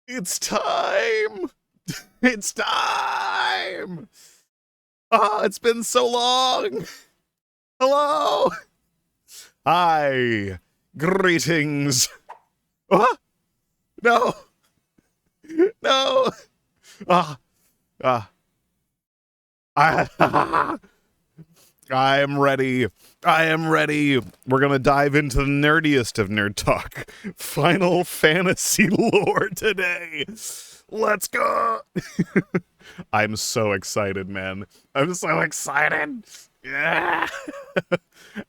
It's time! It's time! Ah, it's been so long! Hello! Hi! Greetings! Ah! No! No! Ah! Ah! I, I am ready. I am ready. We're gonna dive into the nerdiest of nerd talk. Final Fantasy lore today. Let's go! I'm so excited, man. I'm so excited. Yeah.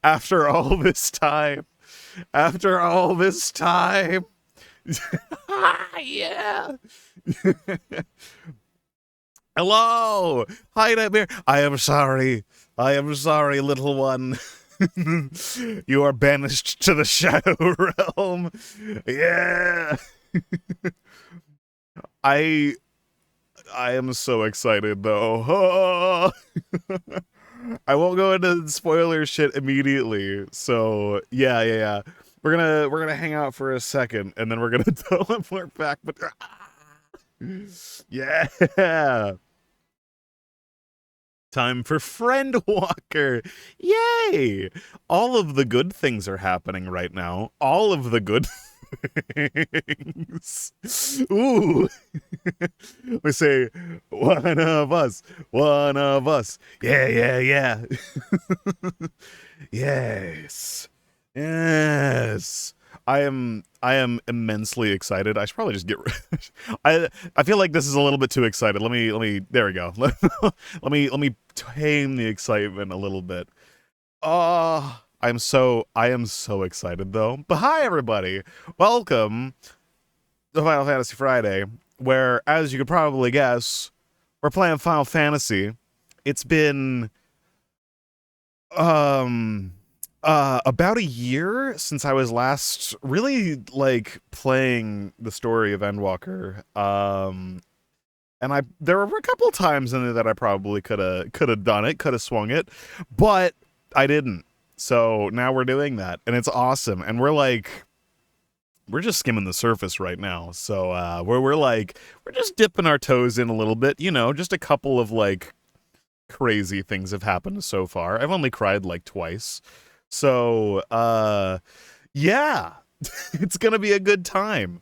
After all this time. After all this time. Yeah. Hello. Hi, Nightmare. I am sorry. I am sorry, little one. You are banished to the Shadow Realm. Yeah. I I am so excited though. I won't go into spoiler shit immediately. So yeah. We're gonna hang out for a second and then we're gonna teleport back. But yeah, time for Friend Walker. Yay! All of the good things are happening right now. All of the good things. Ooh. We say, one of us, one of us. Yeah. Yes. Yes. I am immensely excited. I should probably just get I feel like this is a little bit too excited. Let me there we go. Let me tame the excitement a little bit. Oh, I am so excited though. But hi everybody. Welcome to Final Fantasy Friday, where, as you could probably guess, we're playing Final Fantasy. It's been um about a year since I was last really like playing the story of Endwalker. And I there were a couple times in it that I probably could have done it, could have swung it, but I didn't. So now we're doing that, and it's awesome. And we're just skimming the surface right now. So we're just dipping our toes in a little bit, just a couple of like crazy things have happened so far. I've only cried like twice. So yeah. It's going to be a good time.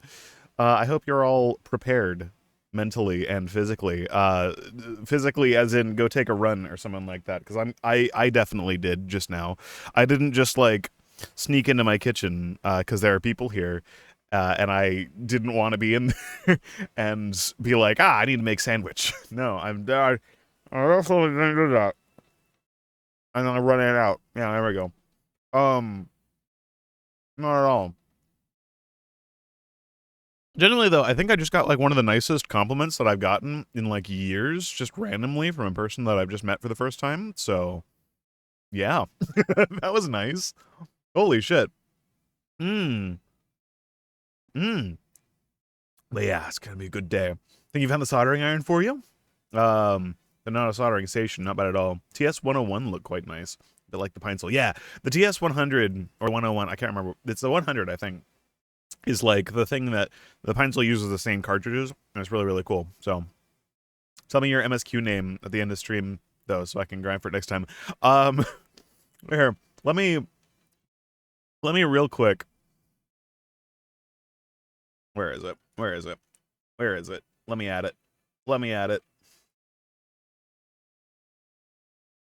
I hope you're all prepared mentally and physically. Physically as in go take a run or something like that, cuz I definitely did just now. I didn't just like sneak into my kitchen because there are people here, and I didn't want to be in there and be like, I need to make sandwich. No, I definitely didn't do that. And then I run it out. Yeah, there we go. Um, Not at all. Generally, though, I think I just got like one of the nicest compliments that I've gotten in like years, just randomly from a person that I've just met for the first time. So, yeah, that was nice. Holy shit. Mmm. Mmm. But yeah, it's gonna be a good day. Think you've had the soldering iron for you? They're not a soldering station, not bad at all. TS 101 look quite nice. But like the Pinesil. Yeah, the TS 100 or 101, I can't remember. It's the 100, I think, is like the thing that the Pinesil uses the same cartridges, and it's really, really cool. So tell me your MSQ name at the end of stream, though, so I can grind for it next time. Um, here, let me real quick. Where is it? Where is it? Where is it? Let me add it. Let me add it.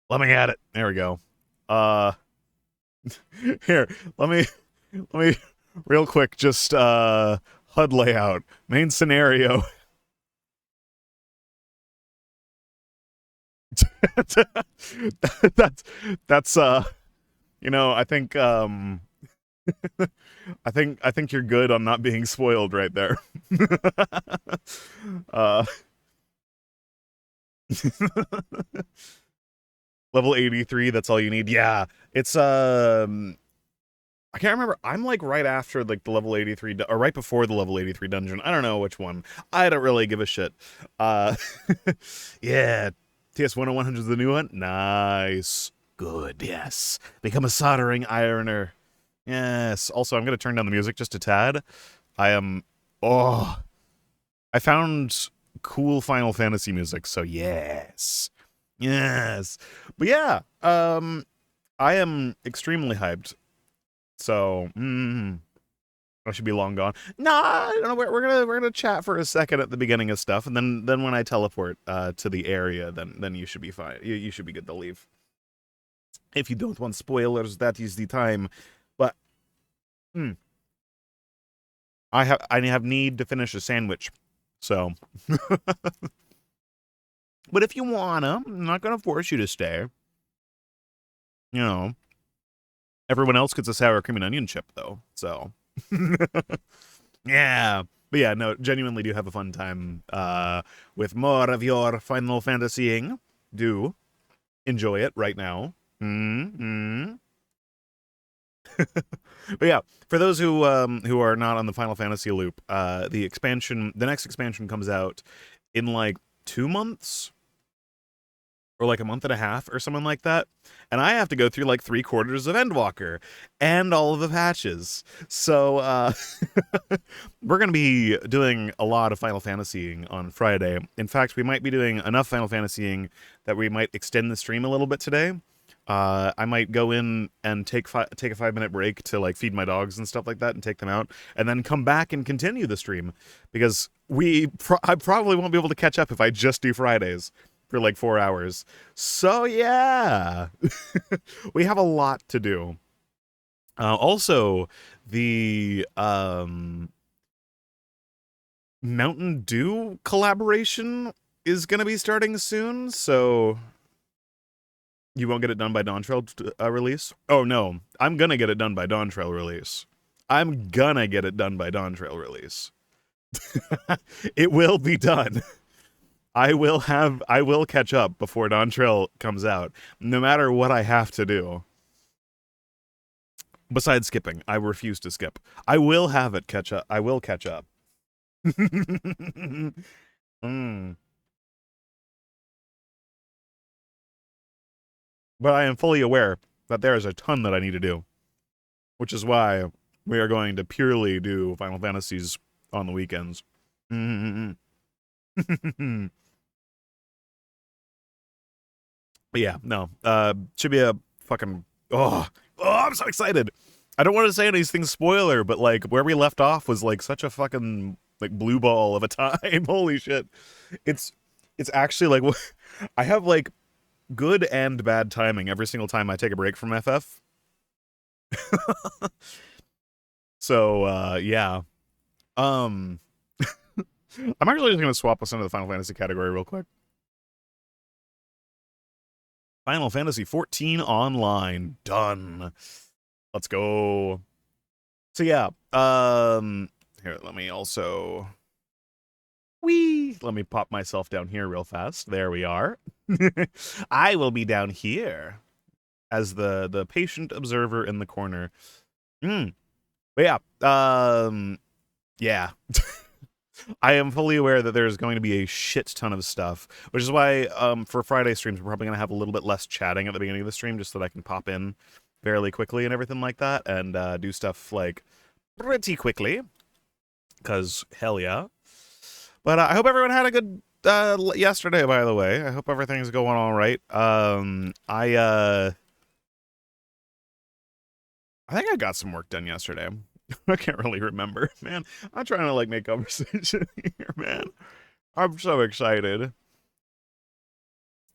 Let me add it. There we go. Uh, here, let me, let me, real quick, just HUD layout, main scenario. that's that's I think I think you're good on not being spoiled right there. uh Level 83, that's all you need. Yeah. It's I can't remember. I'm like right after like the level 83 or right before the level 83 dungeon. I don't know which one. I don't really give a shit. Uh yeah. TS 10100 is the new one. Nice. Good. Yes. Become a soldering ironer. Yes. Also, I'm going to turn down the music just a tad. I am oh I found cool Final Fantasy music, so yes. Yes. But yeah, I am extremely hyped. So, I should be long gone. Nah, no, we're gonna chat for a second at the beginning of stuff, and then when I teleport to the area, then you should be fine. You should be good to leave. If you don't want spoilers, that is the time. But mm, I have need to finish a sandwich, so. But if you wanna, I'm not gonna force you to stay. You know, everyone else gets a sour cream and onion chip though, so. Yeah. But yeah, no, genuinely do have a fun time with more of your Final Fantasying. Do enjoy it right now. Mm-hmm. But yeah, for those who are not on the Final Fantasy loop, the next expansion comes out in like 2 months or like a month and a half or something like that. And I have to go through like 3/4 of Endwalker and all of the patches. So we're going to be doing a lot of Final Fantasying on Friday. In fact, we might be doing enough Final Fantasying that we might extend the stream a little bit today. I might go in and take a 5-minute break to like feed my dogs and stuff like that and take them out, and then come back and continue the stream because I probably won't be able to catch up if I just do Fridays for like 4 hours. So yeah, we have a lot to do. Also, the Mountain Dew collaboration is going to be starting soon, so you won't get it done by Dawntrail release? Oh no, I'm gonna get it done by Dawntrail release. I'm gonna get it done by Dawntrail release. It will be done. I will catch up before Dawntrail comes out, no matter what I have to do. Besides skipping, I refuse to skip. I will have it catch up. I will catch up. mm. But I am fully aware that there is a ton that I need to do, which is why we are going to purely do Final Fantasies on the weekends. But yeah, no. Should be a fucking I'm so excited. I don't want to say anything spoiler, but like where we left off was like such a fucking like blue ball of a time. Holy shit. It's actually like I have like good and bad timing every single time I take a break from FF. So yeah. I'm actually just gonna swap us into the Final Fantasy category real quick. Final Fantasy XIV Online. Done. Let's go. So yeah, here, let me also let me pop myself down here real fast. There we are. I will be down here as the patient observer in the corner. But yeah, yeah. I am fully aware that there's going to be a shit ton of stuff, which is why for Friday streams, we're probably going to have a little bit less chatting at the beginning of the stream just so that I can pop in fairly quickly and everything like that and do stuff like pretty quickly because hell yeah. But I hope everyone had a good yesterday, by the way. I hope everything's going all right. I think I got some work done yesterday. I can't really remember, man. I'm trying to like make conversation here, man. I'm so excited.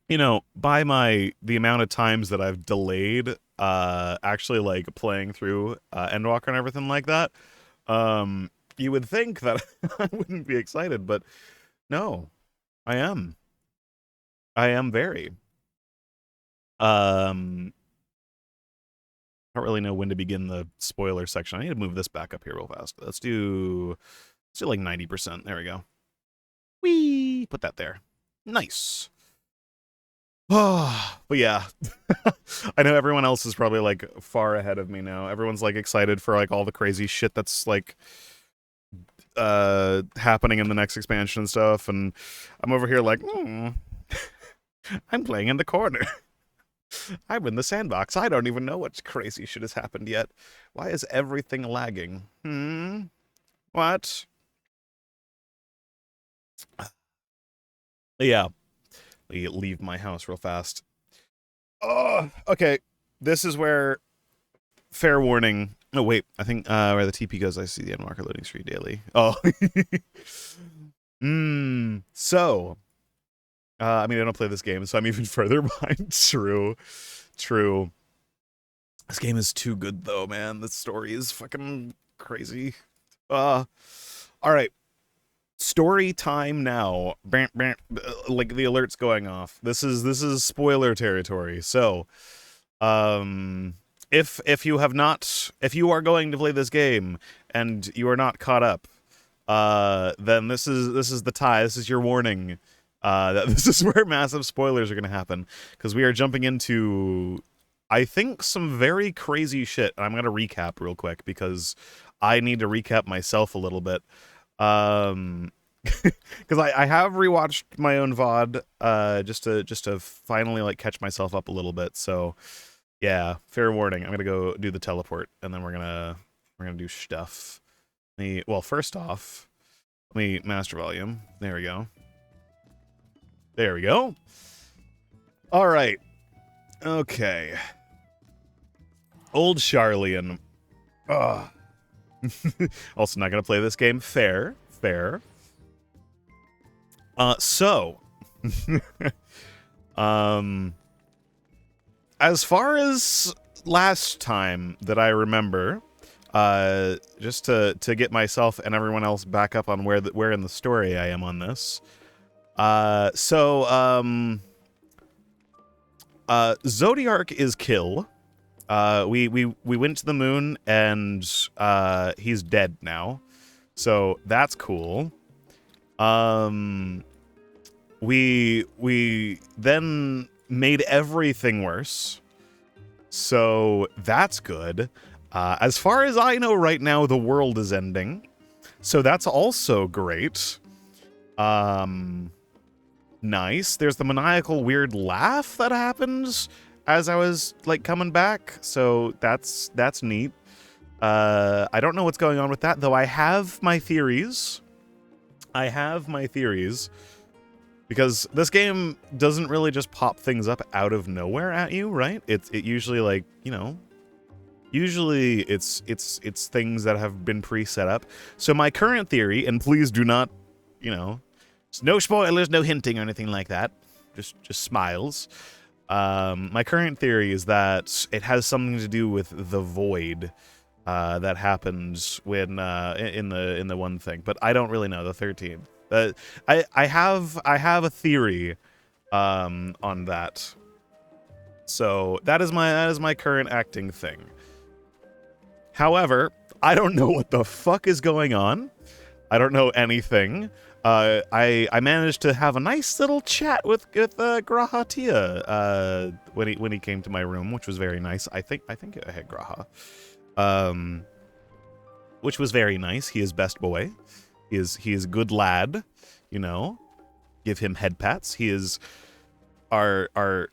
You know, by the amount of times that I've delayed actually like playing through Endwalker and everything like that, you would think that I wouldn't be excited, but no, I am. I am very. I don't really know when to begin the spoiler section. I need to move this back up here real fast. Let's do like 90%. There we go. Whee! Put that there. Nice. Oh, but yeah. I know everyone else is probably like far ahead of me now. Everyone's like excited for like all the crazy shit that's like happening in the next expansion and stuff, and I'm over here like, I'm playing in the corner. I'm in the sandbox. I don't even know what crazy shit has happened yet. Why is everything lagging? What? Yeah, let me leave my house real fast. Oh, okay. This is where, fair warning. Oh, wait. I think where the TP goes, I see the Endwalker loading screen daily. Oh. So, I mean, I don't play this game, so I'm even further behind. True. True. This game is too good, though, man. The story is fucking crazy. All right. Story time now. Like the alert's going off. This is spoiler territory. So, if you are going to play this game and you are not caught up, then this is the tie. This is your warning. That this is where massive spoilers are going to happen, because we are jumping into, I think, some very crazy shit. And I'm going to recap real quick because I need to recap myself a little bit. Because I have rewatched my own VOD just to finally like catch myself up a little bit. So yeah, fair warning. I'm gonna go do the teleport, and then we're gonna do stuff. Well, first off, let me master volume. There we go. There we go. All right. Okay. Old Charlian. Ugh. Also not gonna play this game. Fair. So, as far as last time that I remember, just to get myself and everyone else back up on where in the story I am on this. Zodiark is kill. We went to the moon and he's dead now, so that's cool. We then made everything worse, so that's good. As far as I know right now, the world is ending, so that's also great. Nice. There's the maniacal weird laugh that happens as I was like coming back, so that's neat. I don't know what's going on with that, though. I have my theories, because this game doesn't really just pop things up out of nowhere at you, right? It usually, like, you know, usually it's things that have been pre-set up. So my current theory, and please do not, you know, no spoilers, no hinting or anything like that, just smiles. My current theory is that it has something to do with the void that happens when in the one thing, but I don't really know, the 13th. I have a theory on that. So that is my current acting thing. However, I don't know what the fuck is going on. I don't know anything. I managed to have a nice little chat with Graha when he came to my room, which was very nice. I think I had Graha. Which was very nice. He is best boy. He is good lad, you know. Give him head pats. He is our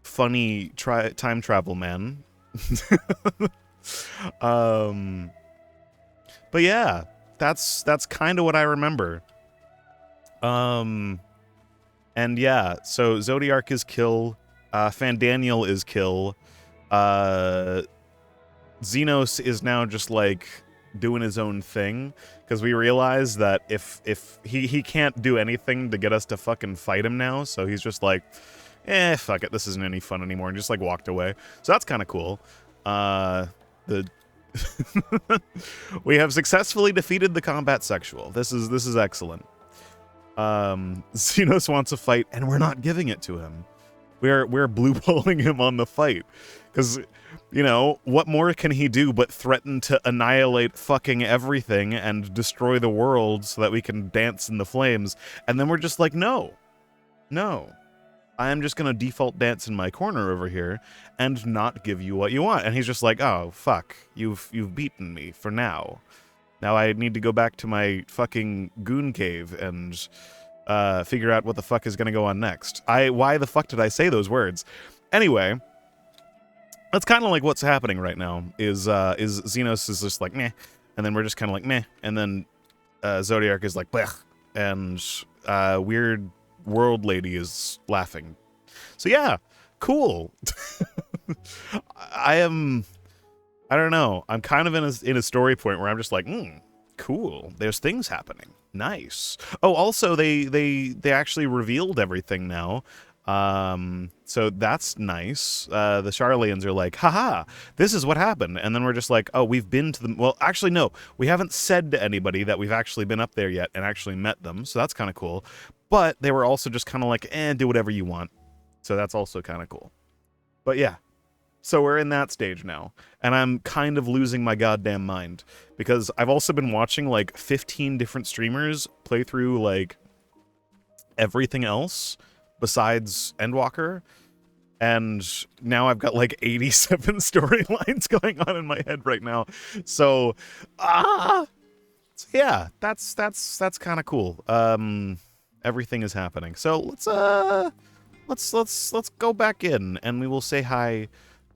funny time travel man. But yeah, that's kind of what I remember. And yeah, so Zodiark is kill, Fandaniel is kill, Xenos is now just like doing his own thing, because we realize that if he can't do anything to get us to fucking fight him now, so he's just like, fuck it, this isn't any fun anymore, and just like walked away. So that's kind of cool. We have successfully defeated the combat sexual. This is excellent. Xenos wants a fight, and we're not giving it to him. We're blue balling him on the fight, because, you know, what more can he do but threaten to annihilate fucking everything and destroy the world so that we can dance in the flames? And then we're just like, no, I'm just gonna default dance in my corner over here and not give you what you want. And he's just like, oh fuck, you've beaten me for now. Now I need to go back to my fucking goon cave and figure out what the fuck is gonna go on next. Why the fuck did I say those words? Anyway, that's kind of like what's happening right now. Is Xenos is just like meh, and then we're just kind of like meh, and then Zodiark is like blech, and weird world lady is laughing. So yeah, cool. I don't know. I'm kind of in a story point where I'm just like, cool. There's things happening. Nice. Oh, also they actually revealed everything now. So that's nice. The Charlians are like, haha, this is what happened. And then we're just like, oh, we've been to the, well, actually, no, we haven't said to anybody that we've actually been up there yet and actually met them. So that's kind of cool. But they were also just kind of like, do whatever you want. So that's also kind of cool. But yeah. So we're in that stage now, and I'm kind of losing my goddamn mind, because I've also been watching, like, 15 different streamers play through, like, everything else besides Endwalker, and now I've got, like, 87 storylines going on in my head right now. So, yeah, that's kind of cool. Everything is happening. So let's go back in, and we will say hi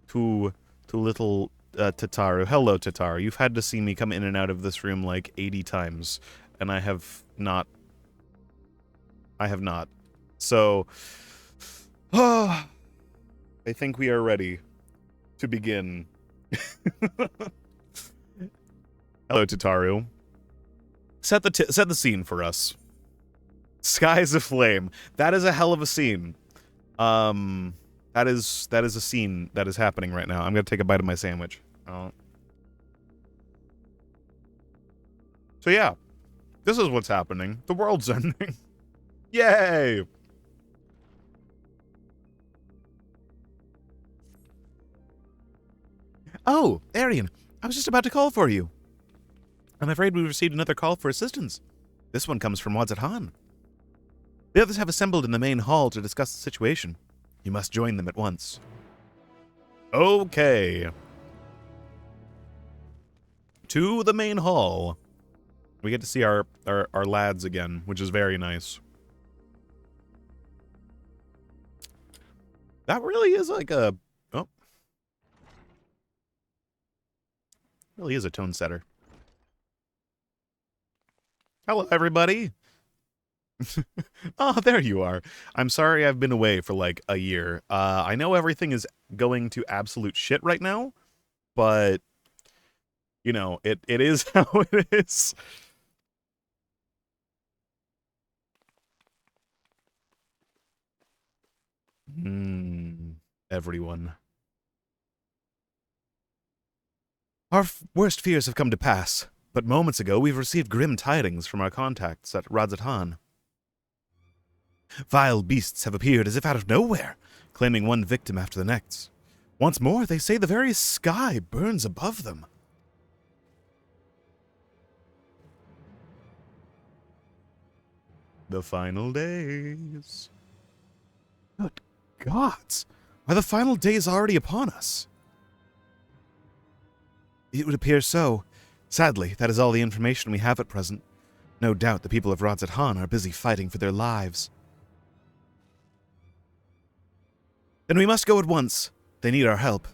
to little Tataru. Hello, Tataru. You've had to see me come in and out of this room like 80 times, and I have not. So, I think we are ready to begin. Hello, Tataru. Set the scene for us. Skies aflame. That is a hell of a scene. That is a scene that is happening right now. I'm gonna take a bite of my sandwich. So yeah, this is what's happening. The world's ending. Yay! Oh, Arian, I was just about to call for you. I'm afraid we've received another call for assistance. This one comes from Wadzat Han. The others have assembled in the main hall to discuss the situation. You must join them at once. Okay. To the main hall. We get to see our lads again, which is very nice. That really is like a... Oh. Really is a tone setter. Hello, everybody. Oh, there you are. I'm sorry I've been away for like a year. I know everything is going to absolute shit right now, but, you know, it is how it is. Everyone. Our worst fears have come to pass, but moments ago we've received grim tidings from our contacts at Wadzat Han. Vile beasts have appeared as if out of nowhere, claiming one victim after the next. Once more, they say the very sky burns above them. The final days. Good gods! Are the final days already upon us? It would appear so. Sadly, that is all the information we have at present. No doubt the people of Wadzat Han are busy fighting for their lives. Then we must go at once. They need our help.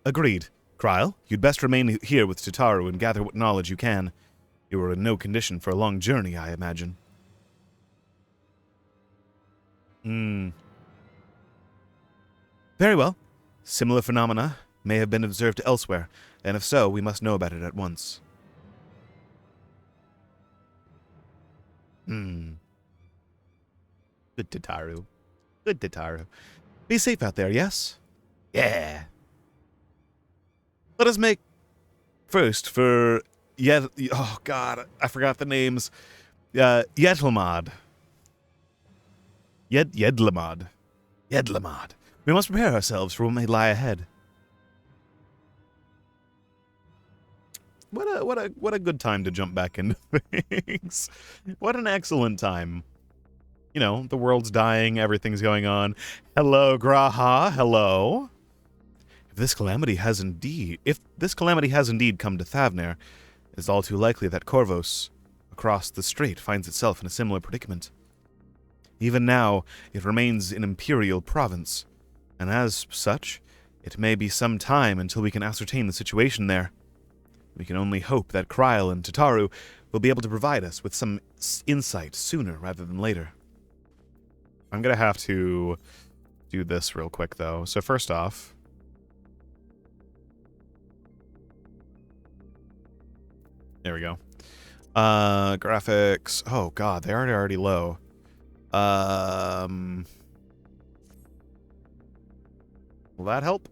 Agreed. Kryl, you'd best remain here with Tataru and gather what knowledge you can. You are in no condition for a long journey, I imagine. Very well. Similar phenomena may have been observed elsewhere, and if so, we must know about it at once. Good Tataru. Good Tataru. Be safe out there, yes? Yeah. Let us make first for oh god, I forgot the names. Yedlamad. Yedlamad. We must prepare ourselves for what may lie ahead. What a good time to jump back into things. What an excellent time. You know, the world's dying, everything's going on. Hello, Graha. Hello. If this calamity has indeed come to Thavner, it is all too likely that Corvos, across the strait, finds itself in a similar predicament. Even now, it remains an imperial province, and as such, it may be some time until we can ascertain the situation there. We can only hope that Kryl and Tataru will be able to provide us with some insight sooner rather than later. I'm going to have to do this real quick, though. So first off, there we go. Graphics. Oh, God, they are already low. Will that help?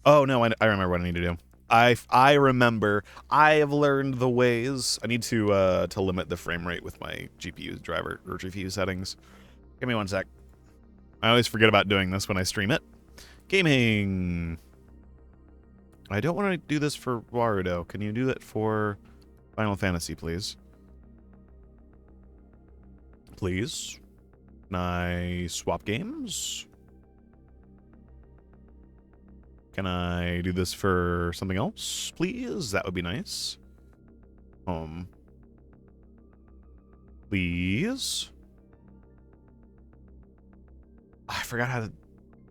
Oh, no, I remember what I need to do. I remember. I have learned the ways. I need to limit the frame rate with my GPU driver or GPU settings. Give me one sec. I always forget about doing this when I stream it. Gaming. I don't want to do this for Warudo. Can you do that for Final Fantasy, please? Please? Can I swap games? Can I do this for something else, please? That would be nice. Please? I forgot how to...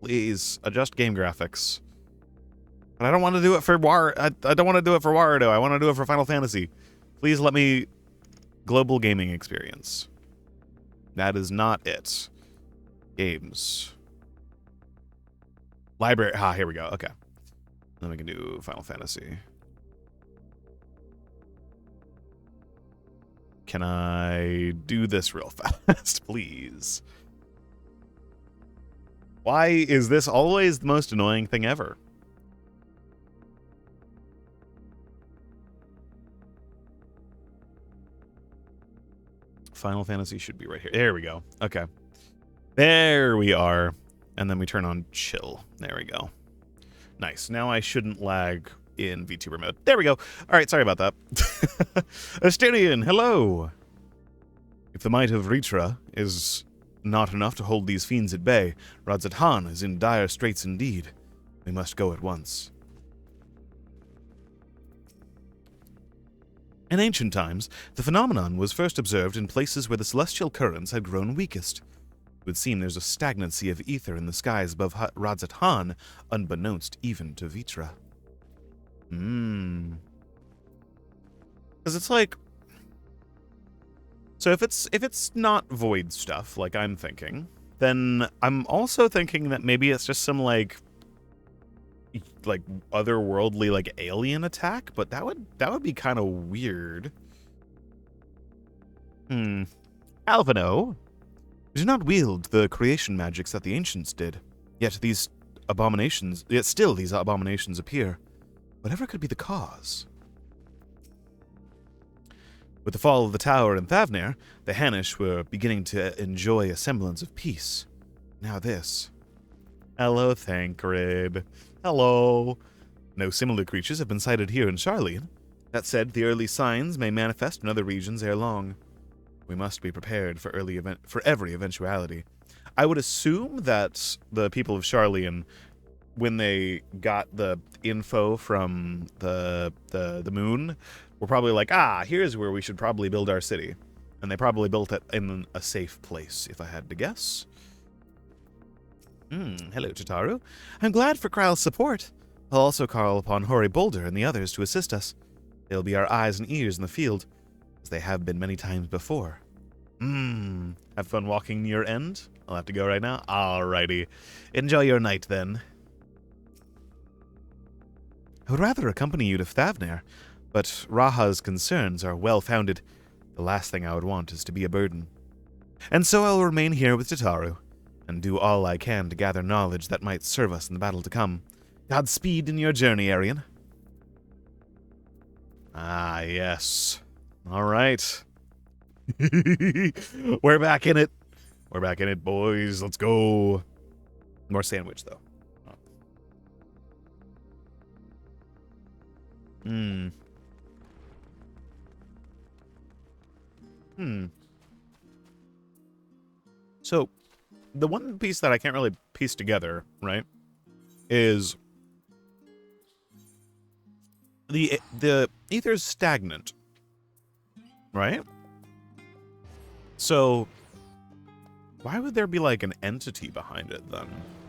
Please, adjust game graphics. But I don't want to do it for I don't want to do it for Warudo. I want to do it for Final Fantasy. Please let me... Global gaming experience. That is not it. Games. Library. Ah, here we go. Okay. Then we can do Final Fantasy. Can I do this real fast, please? Why is this always the most annoying thing ever? Final Fantasy should be right here. There we go. Okay. There we are. And then we turn on chill. There we go. Nice. Now I shouldn't lag in VTuber mode. There we go. All right, sorry about that. Asterion, hello. If the might of Ritra is not enough to hold these fiends at bay, Radzat is in dire straits indeed. We must go at once. In ancient times, the phenomenon was first observed in places where the celestial currents had grown weakest. It would seem there's a stagnancy of ether in the skies above Radzat, unbeknownst even to Vitra. Because it's like... So if it's not void stuff, like I'm thinking, then I'm also thinking that maybe it's just some, like otherworldly, like, alien attack, but that would be kind of weird. Alvino. We do not wield the creation magics that the ancients did, yet still these abominations appear. Whatever could be the cause? With the fall of the tower in Thavnair, the Hanish were beginning to enjoy a semblance of peace. Now this. Hello, Thancred. Hello. No similar creatures have been sighted here in Sharlayan. That said, the early signs may manifest in other regions ere long. We must be prepared for every eventuality. I would assume that the people of Sharlayan, when they got the info from the moon, were probably like, here's where we should probably build our city. And they probably built it in a safe place, if I had to guess. Hello, Tataru. I'm glad for Kryl's support. I'll also call upon Hori Boulder and the others to assist us. They'll be our eyes and ears in the field, as they have been many times before. Have fun walking near end? I'll have to go right now? Alrighty. Enjoy your night, then. I would rather accompany you to Thavnair, but Raha's concerns are well-founded. The last thing I would want is to be a burden. And so I'll remain here with Tataru, and do all I can to gather knowledge that might serve us in the battle to come. Godspeed in your journey, Arian. Ah, yes. All right. We're back in it. We're back in it, boys. Let's go. More sandwich, though. So, the one piece that I can't really piece together, right, is the ether's stagnant, right? So, why would there be, like, an entity behind it, then?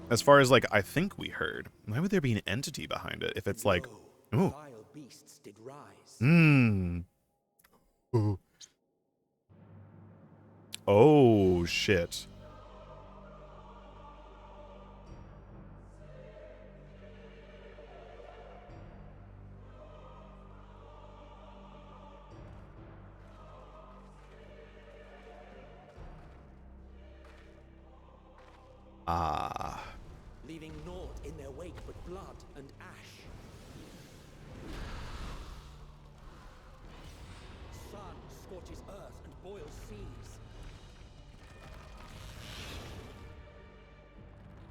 As far as, like, I think we heard. Why would there be an entity behind it if it's, like, Ooh. Vile beasts did rise. Mmm. Ooh. Oh, shit. Ah. Leaving naught in their wake but blood and ash. Sun scorches earth and boils seas.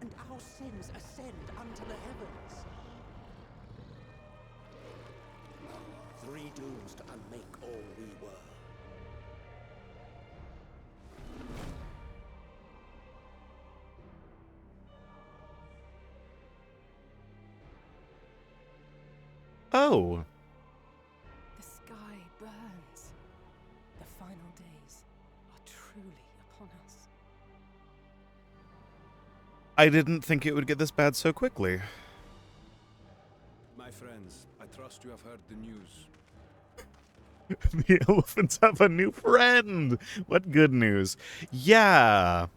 And our sins ascend unto the heavens. Three dooms to unmake all we were. Oh. The sky burns. The final days are truly upon us. I didn't think it would get this bad so quickly. My friends, I trust you have heard the news. The elephants have a new friend. What good news. Yeah.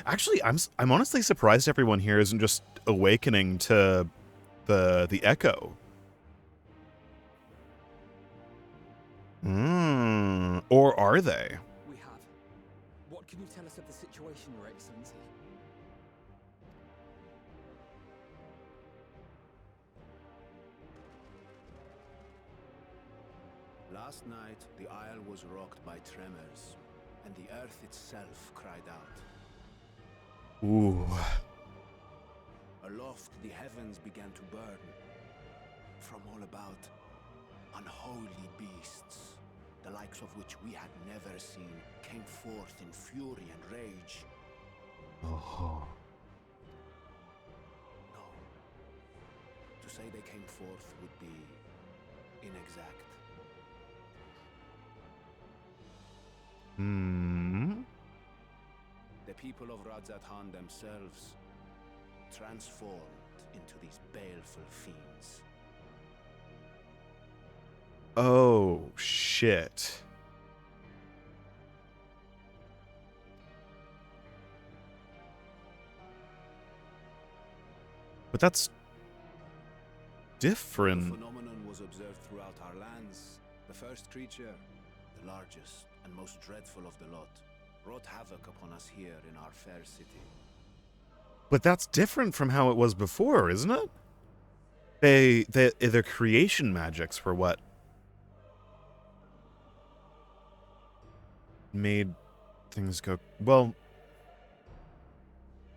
Actually, I'm honestly surprised everyone here isn't just awakening to the echo. Or are they? We have. What can you tell us of the situation, Your Excellency? Last night, the isle was rocked by tremors, and the earth itself cried out. Ooh. Aloft, the heavens began to burn. From all about, unholy beasts, the likes of which we had never seen, came forth in fury and rage. Oh. No. To say they came forth would be inexact. The people of Radzatan themselves transformed into these baleful fiends. Oh, shit. But that's different. The phenomenon was observed throughout our lands. The first creature, the largest and most dreadful of the lot, wrought havoc upon us here in our fair city. But that's different from how it was before, isn't it? Their creation magics were what made things go well.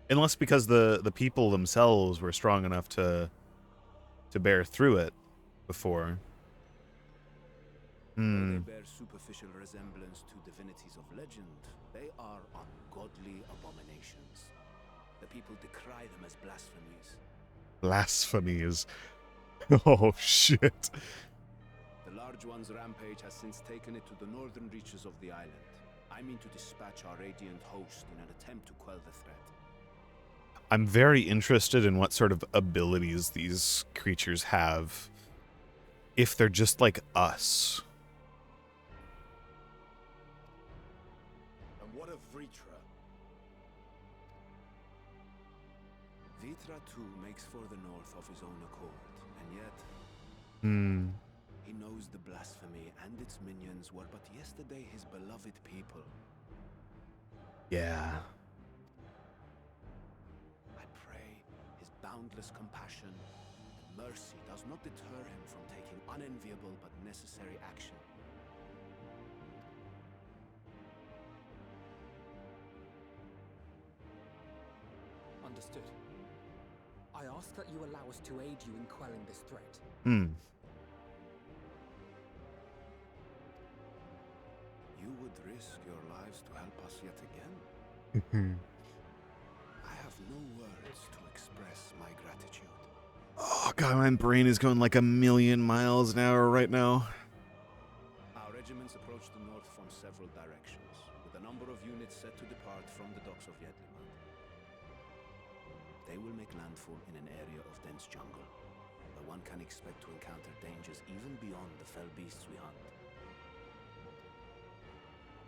Unless because the people themselves were strong enough to bear through it before. Though they bear superficial resemblance to divinities of legend, they are ungodly abominations. The people decry them as blasphemies. Blasphemies. Oh, shit. The large one's rampage has since taken it to the northern reaches of the island. I mean to dispatch our radiant host in an attempt to quell the threat. I'm very interested in what sort of abilities these creatures have. If they're just like us. And what of Vritra? Vritra too makes for the north of his own accord, and yet he knows the blasphemy and its minions were but yesterday his beloved people. Yeah. I pray his boundless compassion and mercy does not deter him from taking unenviable but necessary action. Understood. I ask that you allow us to aid you in quelling this threat. You would risk your lives to help us yet again? I have no words to express my gratitude. Oh, God, my brain is going like 1,000,000 miles an hour right now. Our regiments approach the north from several directions, with a number of units set to depart from the docks of Yedliman. They will make landfall in an area of dense jungle, but one can expect to encounter dangers even beyond the fell beasts we hunt.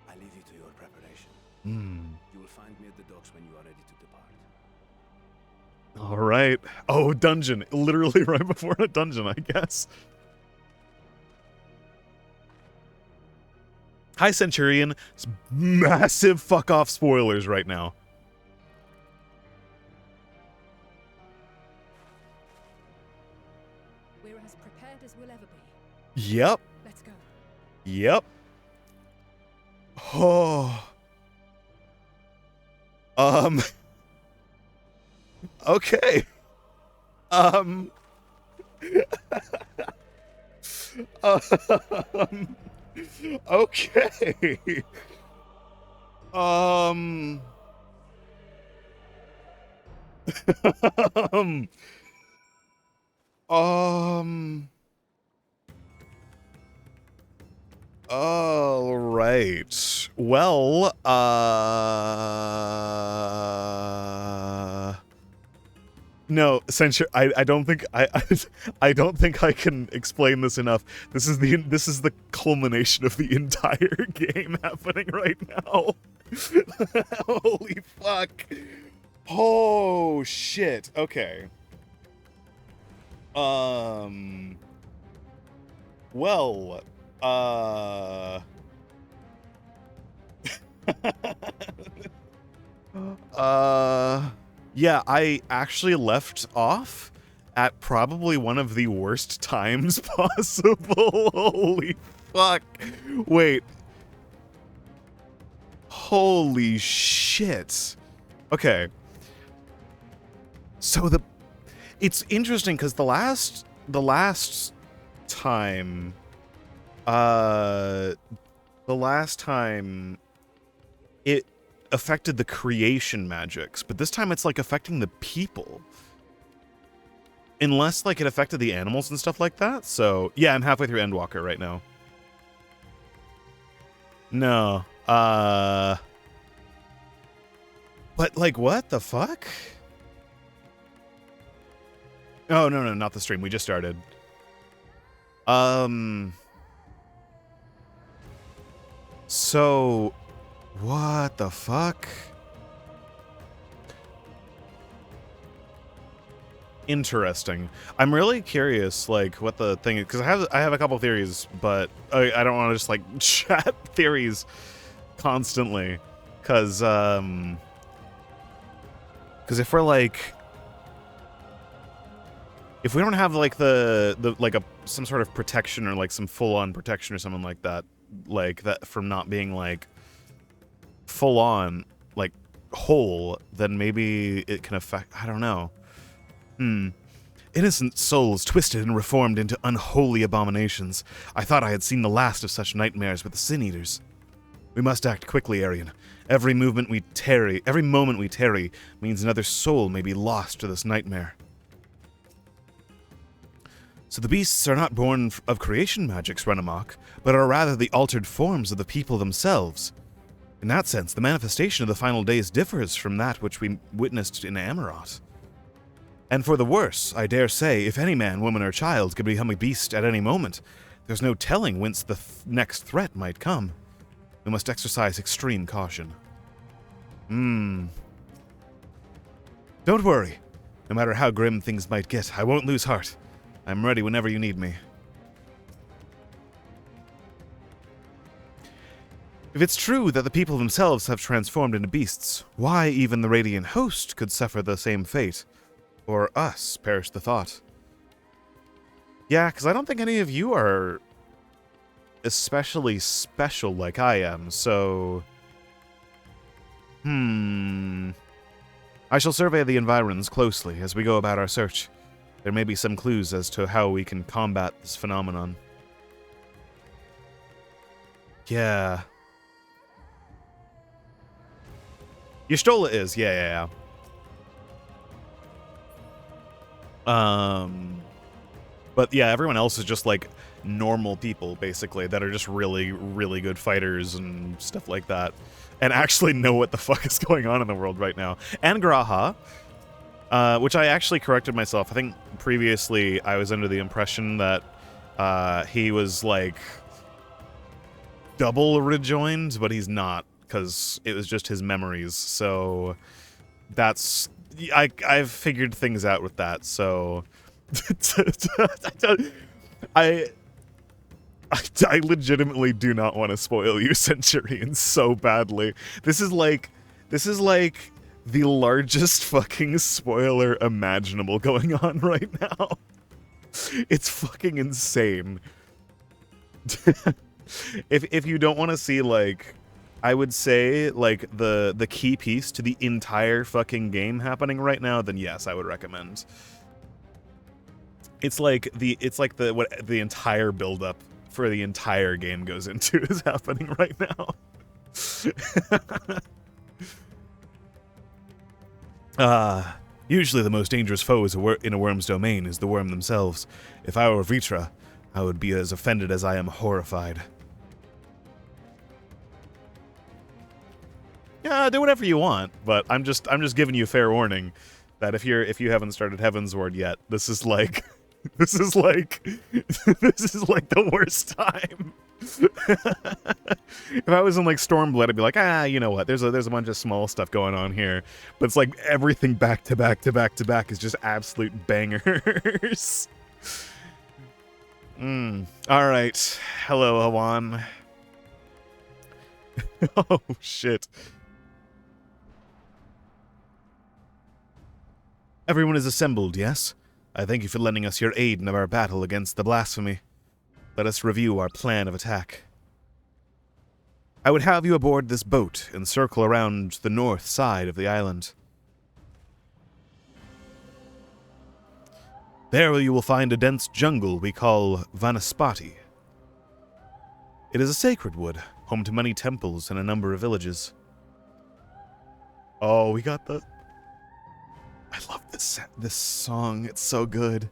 I leave you to your preparation. You will find me at the docks when you are ready to depart. All right. Oh, dungeon. Literally right before a dungeon, I guess. Hi, Centurion. It's massive fuck off spoilers right now. We're as prepared as we'll ever be. Yep. Let's go. Yep. Oh. Okay. Um. Okay. Um. Um. All right. Well, no, censure. I don't think I don't think I can explain this enough. This is the culmination of the entire game happening right now. Holy fuck. Oh shit. Okay. Well, yeah, I actually left off at probably one of the worst times possible. Holy fuck. Wait. Holy shit. Okay. So it's interesting because the last time it affected the creation magics, but this time it's like affecting the people. Unless like it affected the animals and stuff like that. So yeah, I'm halfway through Endwalker right now. No. But like what the fuck? Oh no, not the stream. We just started. So what the fuck? Interesting. I'm really curious, like, what the thing is, because I have a couple theories, but I don't want to just like chat theories constantly, because if we're like, if we don't have like the like some sort of protection or like some full on protection or something like that from not being like full on like whole, then maybe it can affect. I don't know. Innocent souls twisted and reformed into unholy abominations. I thought I had seen the last of such nightmares with the Sin Eaters. We must act quickly, Arian. Every moment we tarry means another soul may be lost to this nightmare. So the beasts are not born of creation magics run amok, but are rather the altered forms of the people themselves. In that sense, the manifestation of the final days differs from that which we witnessed in Amarot. And for the worse, I dare say, if any man, woman, or child could become a beast at any moment, there's no telling whence the next threat might come. We must exercise extreme caution. Don't worry. No matter how grim things might get, I won't lose heart. I'm ready whenever you need me. If it's true that the people themselves have transformed into beasts, why even the Radiant Host could suffer the same fate? Or us, perish the thought. Yeah, because I don't think any of you are especially special like I am, so... I shall survey the environs closely as we go about our search. There may be some clues as to how we can combat this phenomenon. Yeah. Y'shtola is, yeah. But yeah, everyone else is just like normal people, basically, that are just really, really good fighters and stuff like that, and actually know what the fuck is going on in the world right now. And Graha, Which I actually corrected myself. I think previously I was under the impression that he was like double rejoined, but he's not, because it was just his memories. So that's I've figured things out with that. So I legitimately do not want to spoil you, Centurion, so badly. This is like the largest fucking spoiler imaginable going on right now. It's fucking insane. If you don't want to see, like, I would say, like, the key piece to the entire fucking game happening right now, then yes, I would recommend. It's like the entire build-up for the entire game goes into is happening right now. Usually the most dangerous foe in a worm's domain is the worm themselves. If I were Vitra, I would be as offended as I am horrified. Yeah, do whatever you want, but I'm just giving you fair warning that if you haven't started Heavensward yet, this is like this is like the worst time. If I was in like Stormblood, I'd be like, you know what? There's a bunch of small stuff going on here, but it's like everything back to back to back to back is just absolute bangers. All right. Hello, Awan. Oh shit. Everyone is assembled, yes? I thank you for lending us your aid in our battle against the blasphemy. Let us review our plan of attack. I would have you aboard this boat and circle around the north side of the island. There you will find a dense jungle we call Vamaspati. It is a sacred wood, home to many temples and a number of villages. Oh, we got the... I love this song. It's so good.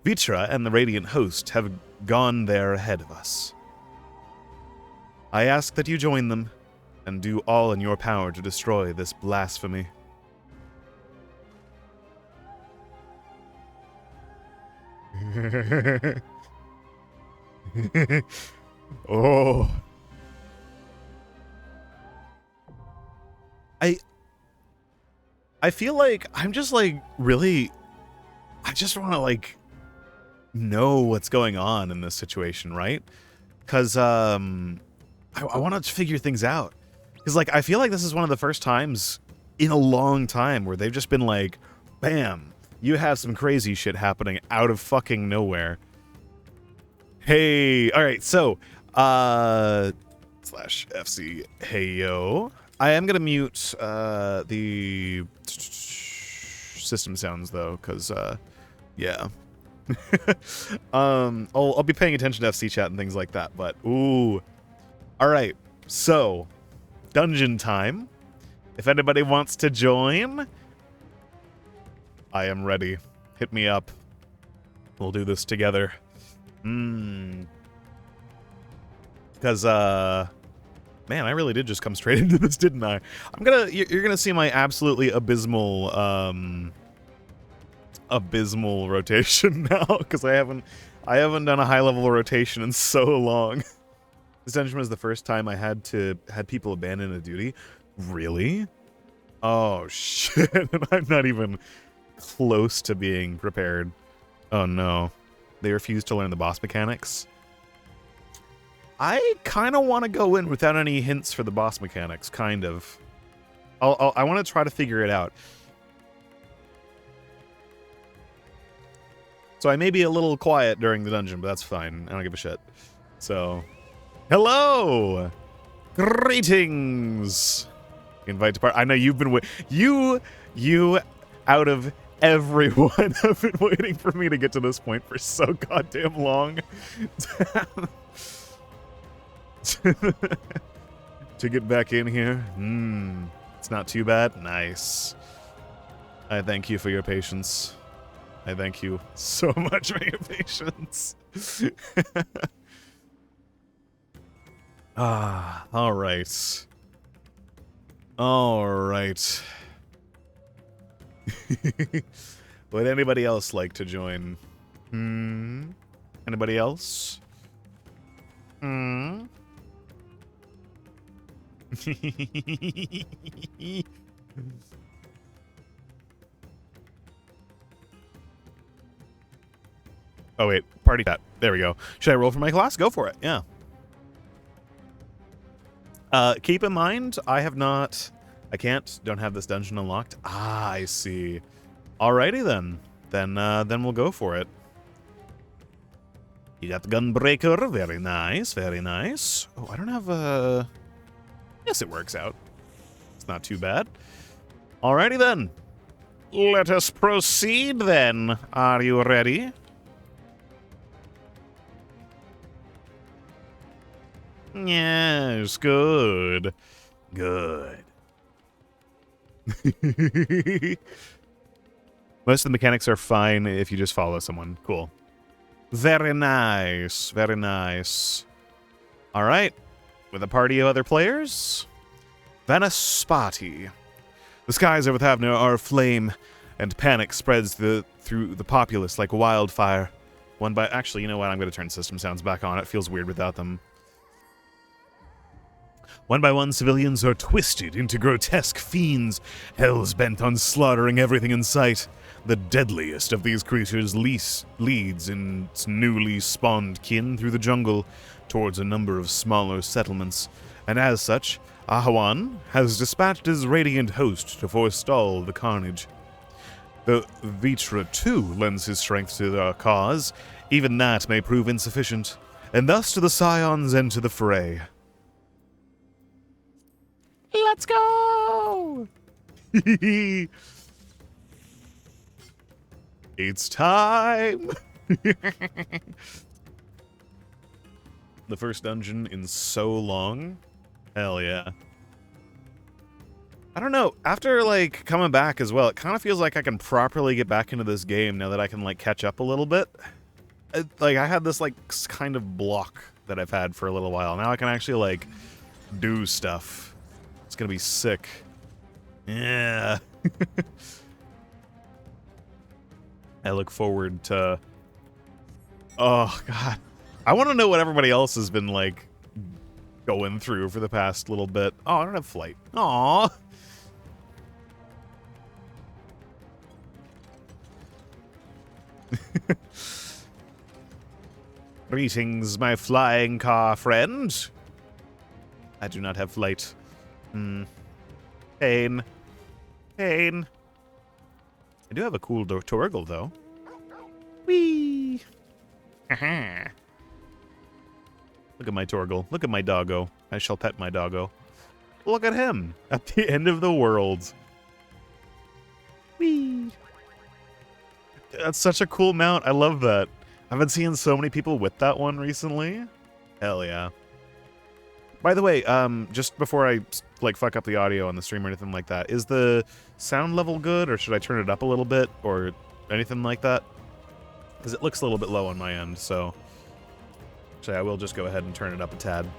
Vitra and the Radiant Host have gone there ahead of us. I ask that you join them and do all in your power to destroy this blasphemy. Oh. I feel like I'm just like really I just want to like know what's going on in this situation, right? Cuz I want to figure things out. Cuz like I feel like this is one of the first times in a long time where they've just been like, bam, you have some crazy shit happening out of fucking nowhere. Hey, all right, so /FC heyo. I am gonna mute the system sounds though, cause yeah. I'll be paying attention to FC chat and things like that, but ooh. Alright, so dungeon time. If anybody wants to join, I am ready. Hit me up. We'll do this together. Because man, I really did just come straight into this, didn't I? You're gonna see my absolutely abysmal rotation now, because I haven't done a high level rotation in so long. This dungeon was the first time I had people abandon a duty. Really? Oh shit! And I'm not even close to being prepared. Oh no, they refuse to learn the boss mechanics. I kind of want to go in without any hints for the boss mechanics, kind of. I want to try to figure it out. So I may be a little quiet during the dungeon, but that's fine. I don't give a shit. So, hello! Greetings! Invite to part. I know you've been you out of everyone have been waiting for me to get to this point for so goddamn long. To get back in here. It's not too bad. Nice. I thank you for your patience. I thank you so much for your patience. All right. All right. Would anybody else like to join? Anybody else? Oh wait, party chat. There we go. Should I roll for my class? Go for it. Yeah. Keep in mind, I don't have this dungeon unlocked. Ah, I see. Alrighty then. Then we'll go for it. You got the gunbreaker. Very nice, very nice. Oh, I don't have a... Yes, it works out. It's not too bad. Alrighty then. Let us proceed then. Are you ready? Yes, good. Good. Most of the mechanics are fine if you just follow someone. Cool. Very nice. Very nice. All right. With a party of other players. Vamaspati. The skies over Thavna are aflame, and panic spreads through the populace like wildfire. Actually, you know what? I'm going to turn system sounds back on. It feels weird without them. One by one, civilians are twisted into grotesque fiends, hell's bent on slaughtering everything in sight. The deadliest of these creatures leads its newly spawned kin through the jungle towards a number of smaller settlements, and as such, Ahawan has dispatched his radiant host to forestall the carnage. The Vitra, too, lends his strength to the cause. Even that may prove insufficient, and thus to the Scions enter the fray. Let's go! It's time! The first dungeon in so long? Hell yeah. I don't know, after, like, coming back as well, it kind of feels like I can properly get back into this game now that I can, like, catch up a little bit. Like, I had this, like, kind of block that I've had for a little while. Now I can actually, like, do stuff. It's gonna be sick. Yeah. I look forward to... Oh, God. I want to know what everybody else has been, like, going through for the past little bit. Oh, I don't have flight. Aww. Greetings, my flying car friend. I do not have flight. Pain. Pain. I do have a cool Torgle, though. Whee! Haha. Look at my Torgle. Look at my doggo. I shall pet my doggo. Look at him. At the end of the world. Whee! That's such a cool mount. I love that. I've been seeing so many people with that one recently. Hell yeah. By the way, just before I, like, fuck up the audio on the stream or anything like that, is the sound level good, or should I turn it up a little bit, or anything like that? Because it looks a little bit low on my end, so... Actually, I will just go ahead and turn it up a tad.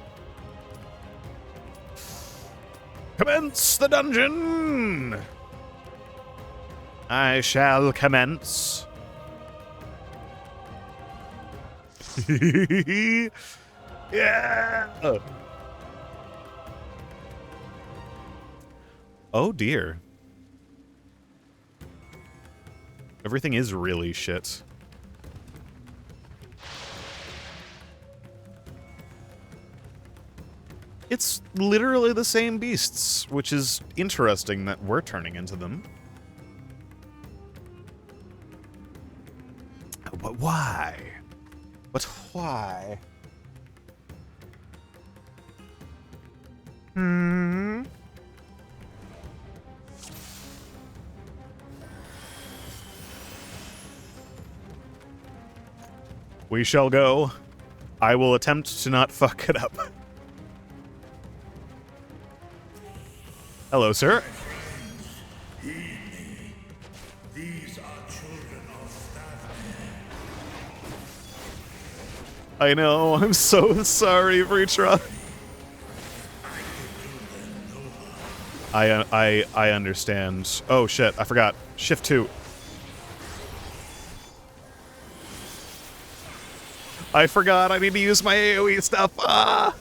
Commence the dungeon! I shall commence. Yeah! Oh dear. Everything is really shit. It's literally the same beasts, which is interesting that we're turning into them. But why? But why? We shall go. I will attempt to not fuck it up. Hello, sir. These are children of I know. I'm so sorry, Vritra. I understand. Oh shit, I forgot. Shift 2. I forgot I need to use my AoE stuff. Ah!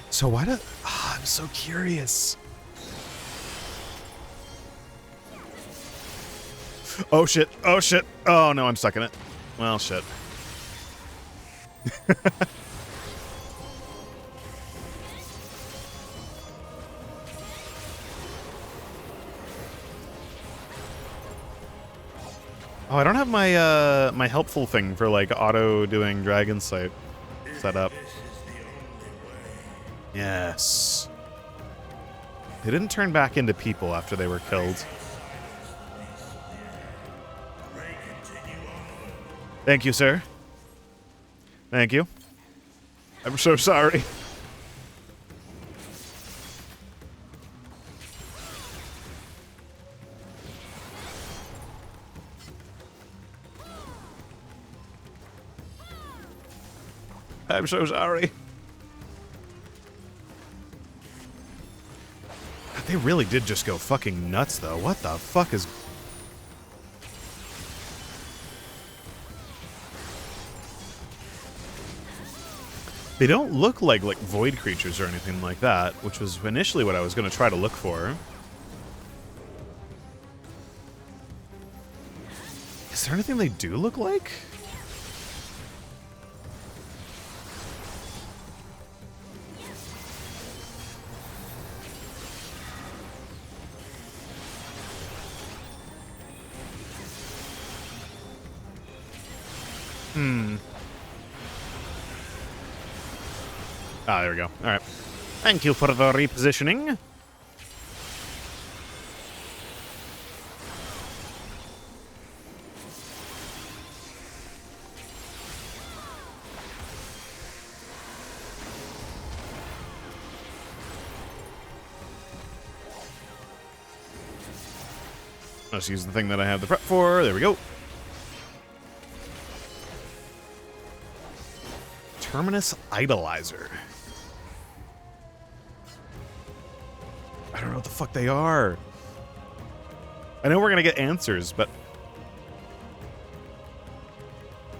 So why do... I'm so curious. Oh shit, oh shit. Oh no, I'm stuck in it. Well, shit. Oh, I don't have my my helpful thing for like auto doing Dragon Sight set up. Yes. They didn't turn back into people after they were killed. Thank you, sir. Thank you. I'm so sorry. I'm so sorry. They really did just go fucking nuts, though. What the fuck is... They don't look like void creatures or anything like that, which was initially what I was going to try to look for. Is there anything they do look like? Ah, there we go. All right. Thank you for the repositioning. Let's use the thing that I have the prep for. There we go. Terminus Idolizer. I don't know what the fuck they are. I know we're gonna get answers, but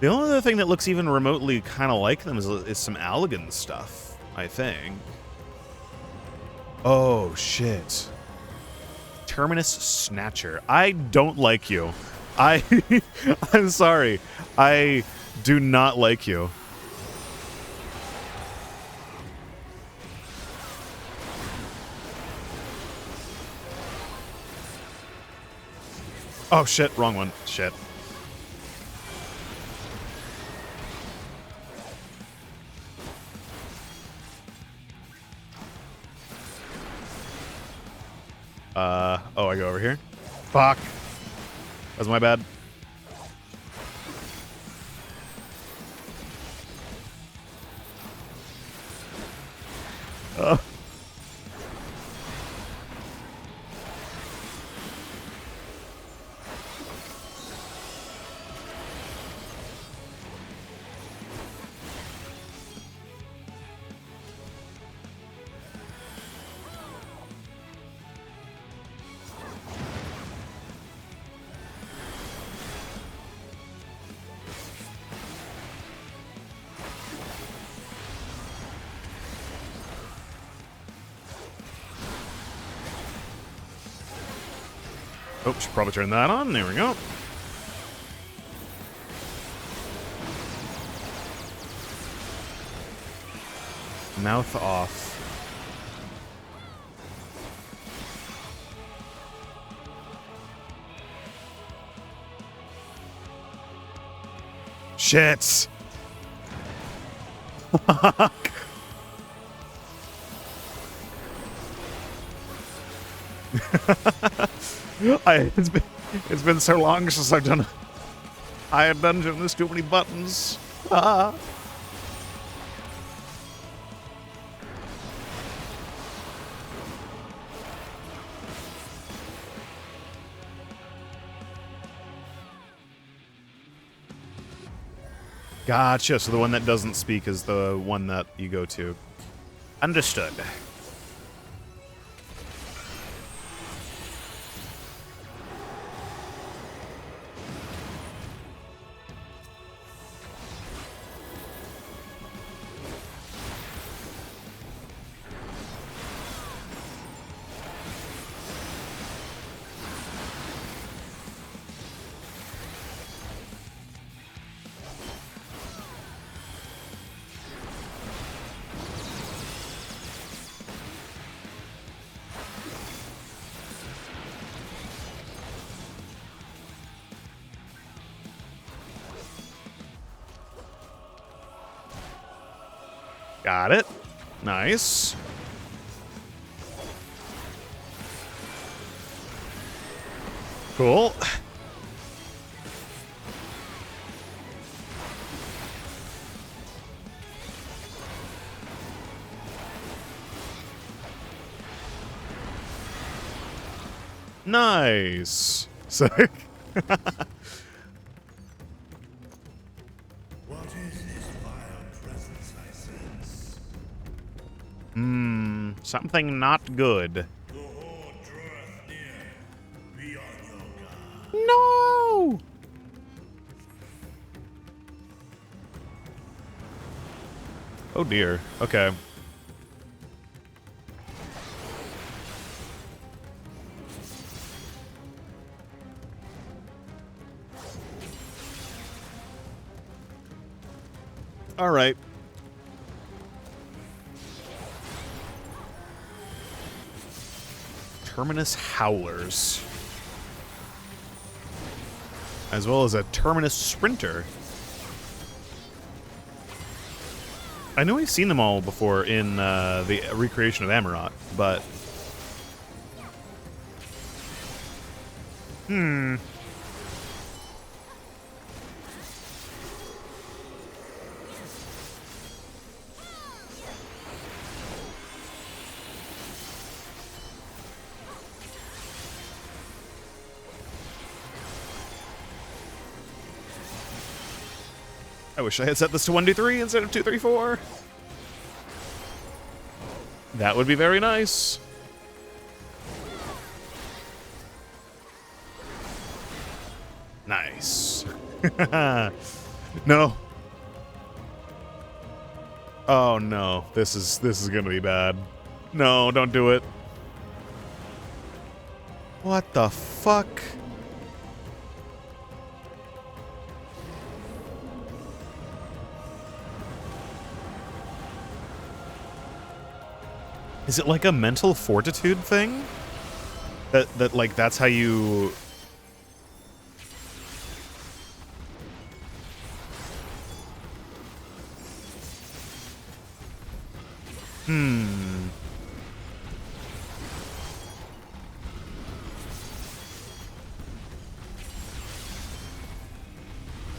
the only other thing that looks even remotely kind of like them is some Allegan stuff, I think. Oh, shit. Terminus Snatcher. I don't like you. I'm sorry. I do not like you. Oh, shit. Wrong one. Shit. Oh, I go over here? Fuck. That's my bad. Oh, should probably turn that on. There we go. Mouth off. Shit. It's been so long since I've done a higher dungeon. There's too many buttons. Ah. Gotcha. So the one that doesn't speak is the one that you go to. Understood. Got it. Nice. Cool. Nice. Sick. What is this vile presence I sense? Something not good. The horde draweth near. Be on your guard. No! Oh dear. Okay. All right. Terminus Howlers. As well as a Terminus Sprinter. I know we've seen them all before in the recreation of Amarot, but... I wish I had set this to 1-2-3 instead of 2-3-4. That would be very nice. Nice. No. Oh no, this is gonna be bad. No, don't do it. What the fuck? Is it like a mental fortitude thing? That like that's how you...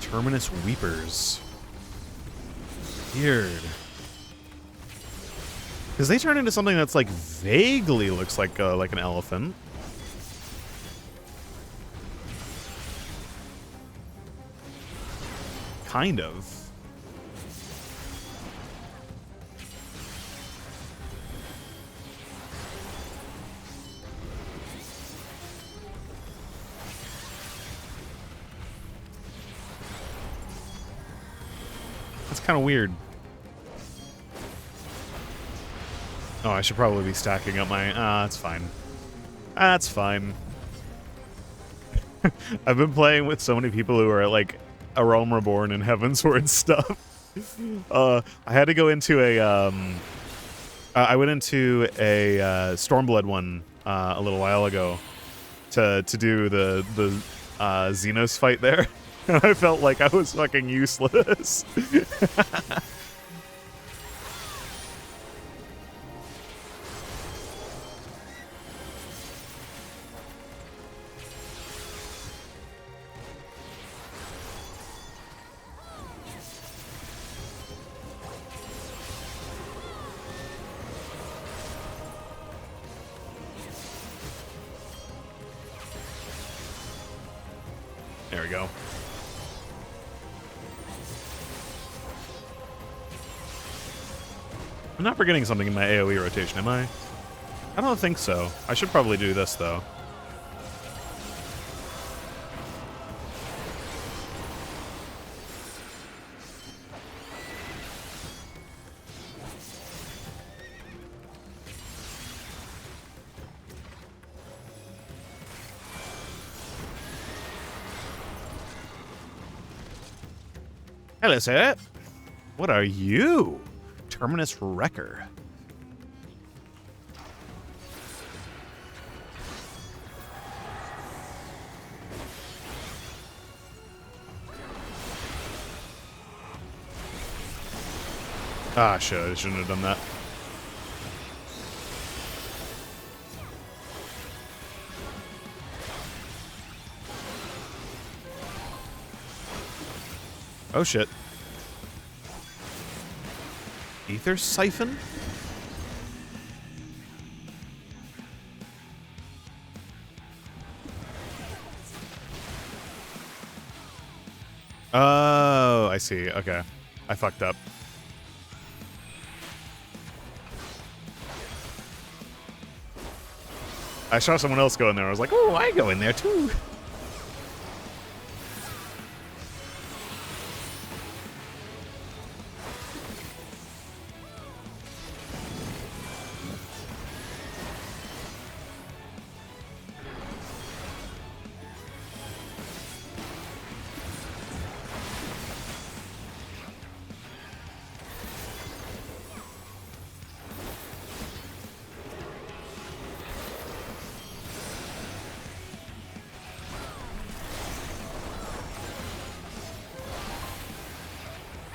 Terminus Weepers. Weird. Because they turn into something that's like vaguely looks like an elephant. Kind of. That's kind of weird. Oh, I should probably be stacking up my... that's fine. That's fine. I've been playing with so many people who are, like, A Realm Reborn and Heavensward stuff. I had to go into a, I went into a Stormblood one a little while ago to do the Xenos fight there. And I felt like I was fucking useless. There we go. I'm not forgetting something in my AoE rotation, am I? I don't think so. I should probably do this, though. Hello, sir. What are you? Terminus Wrecker. Ah, shit. I shouldn't have done that. Oh, shit. Ether Siphon? Oh, I see. Okay. I fucked up. I saw someone else go in there. I was like, oh, I go in there too.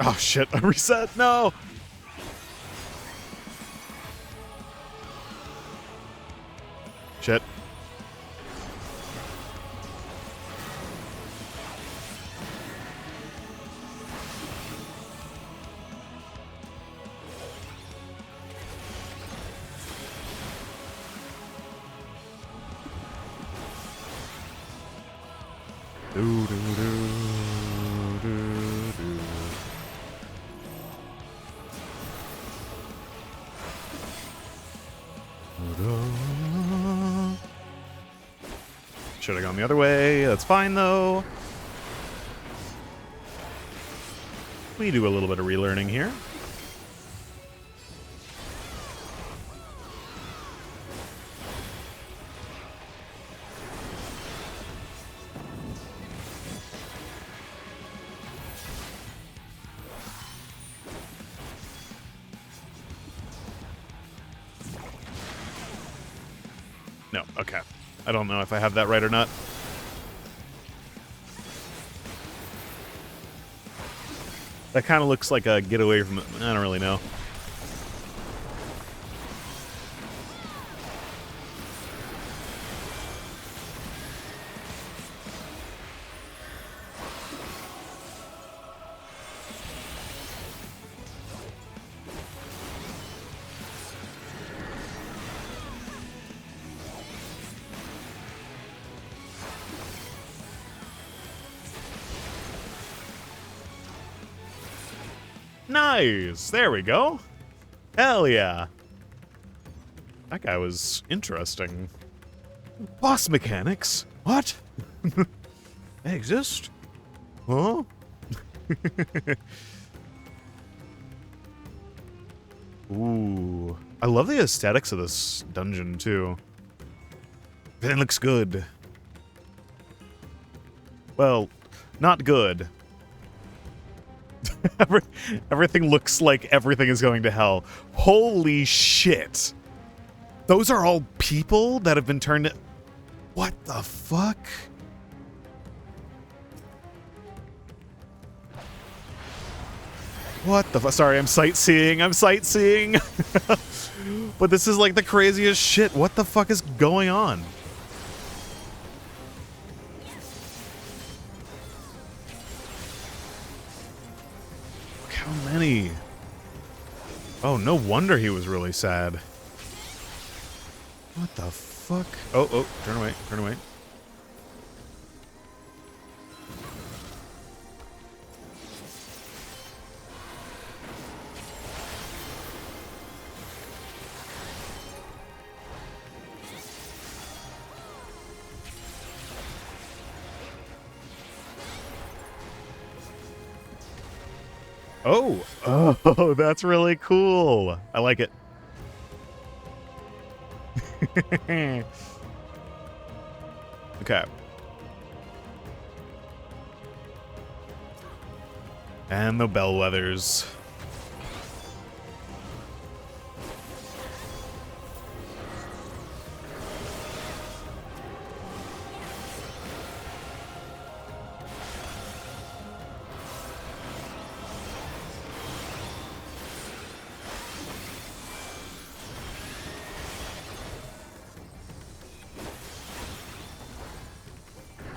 Oh shit, a reset? No! Shit. Do, do, do, do, do. Should have gone the other way. That's fine, though. We do a little bit of relearning here. No, okay. I don't know if I have that right or not. That kind of looks like a get away from it. I don't really know. Nice! There we go. Hell yeah. That guy was interesting. Boss mechanics? What? They exist? Huh? Ooh. I love the aesthetics of this dungeon, too. Everything looks good. Well, not good. Everything looks like everything is going to hell. Holy shit. Those are all people that have been turned... What the fuck? What the fuck? Sorry, I'm sightseeing. I'm sightseeing. But this is like the craziest shit. What the fuck is going on? How many? Oh, no wonder he was really sad. What the fuck? Oh, oh, turn away, turn away. Oh, oh, that's really cool. I like it. Okay. And the bellwethers.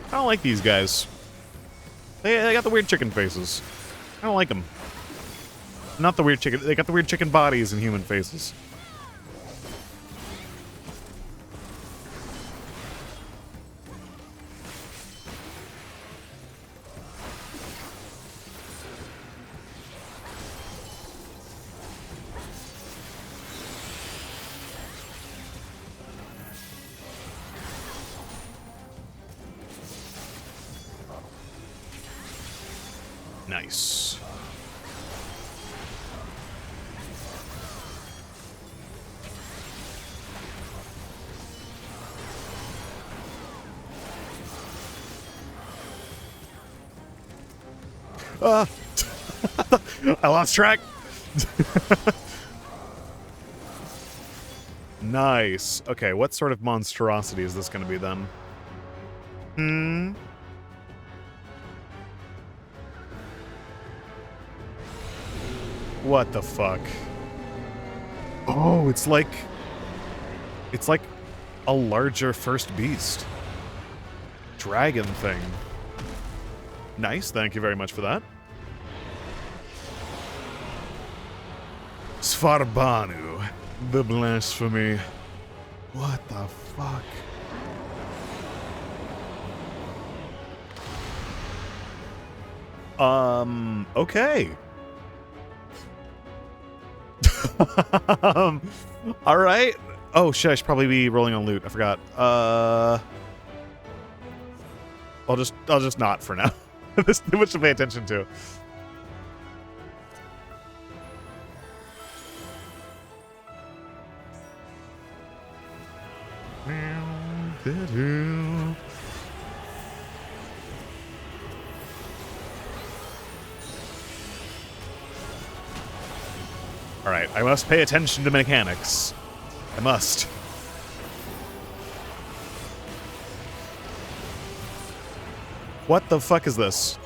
I don't like these guys. They got the weird chicken faces. I don't like them. Not the weird chicken. They got the weird chicken bodies and human faces. Nice. I lost track. Nice. Okay, what sort of monstrosity is this going to be then? What the fuck? Oh, it's like a larger first beast. Dragon thing. Nice, thank you very much for that. Svarbanu, the blasphemy. What the fuck? Okay. All right. Oh shit, I should probably be rolling on loot. I forgot. I'll just not for now. There's too much to pay attention to. Alright, I must pay attention to mechanics. I must. What the fuck is this?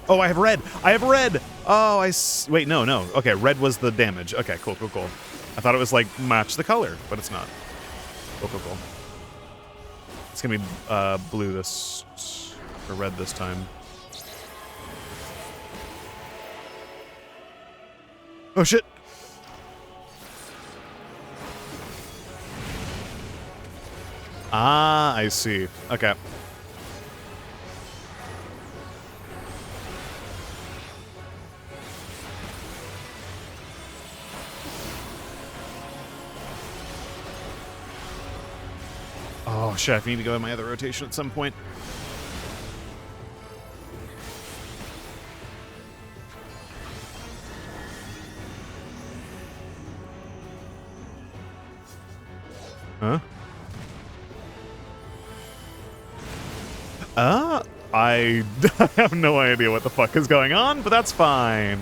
Oh, I have red! I have red! Oh, wait, no. Okay, red was the damage. Okay, cool. I thought it was, like, match the color, but it's not. Cool. It's gonna be, blue this... or red this time. Oh, shit! Ah, I see. Okay. Oh, shit, I need to go in my other rotation at some point. Huh? I have no idea what the fuck is going on, but that's fine.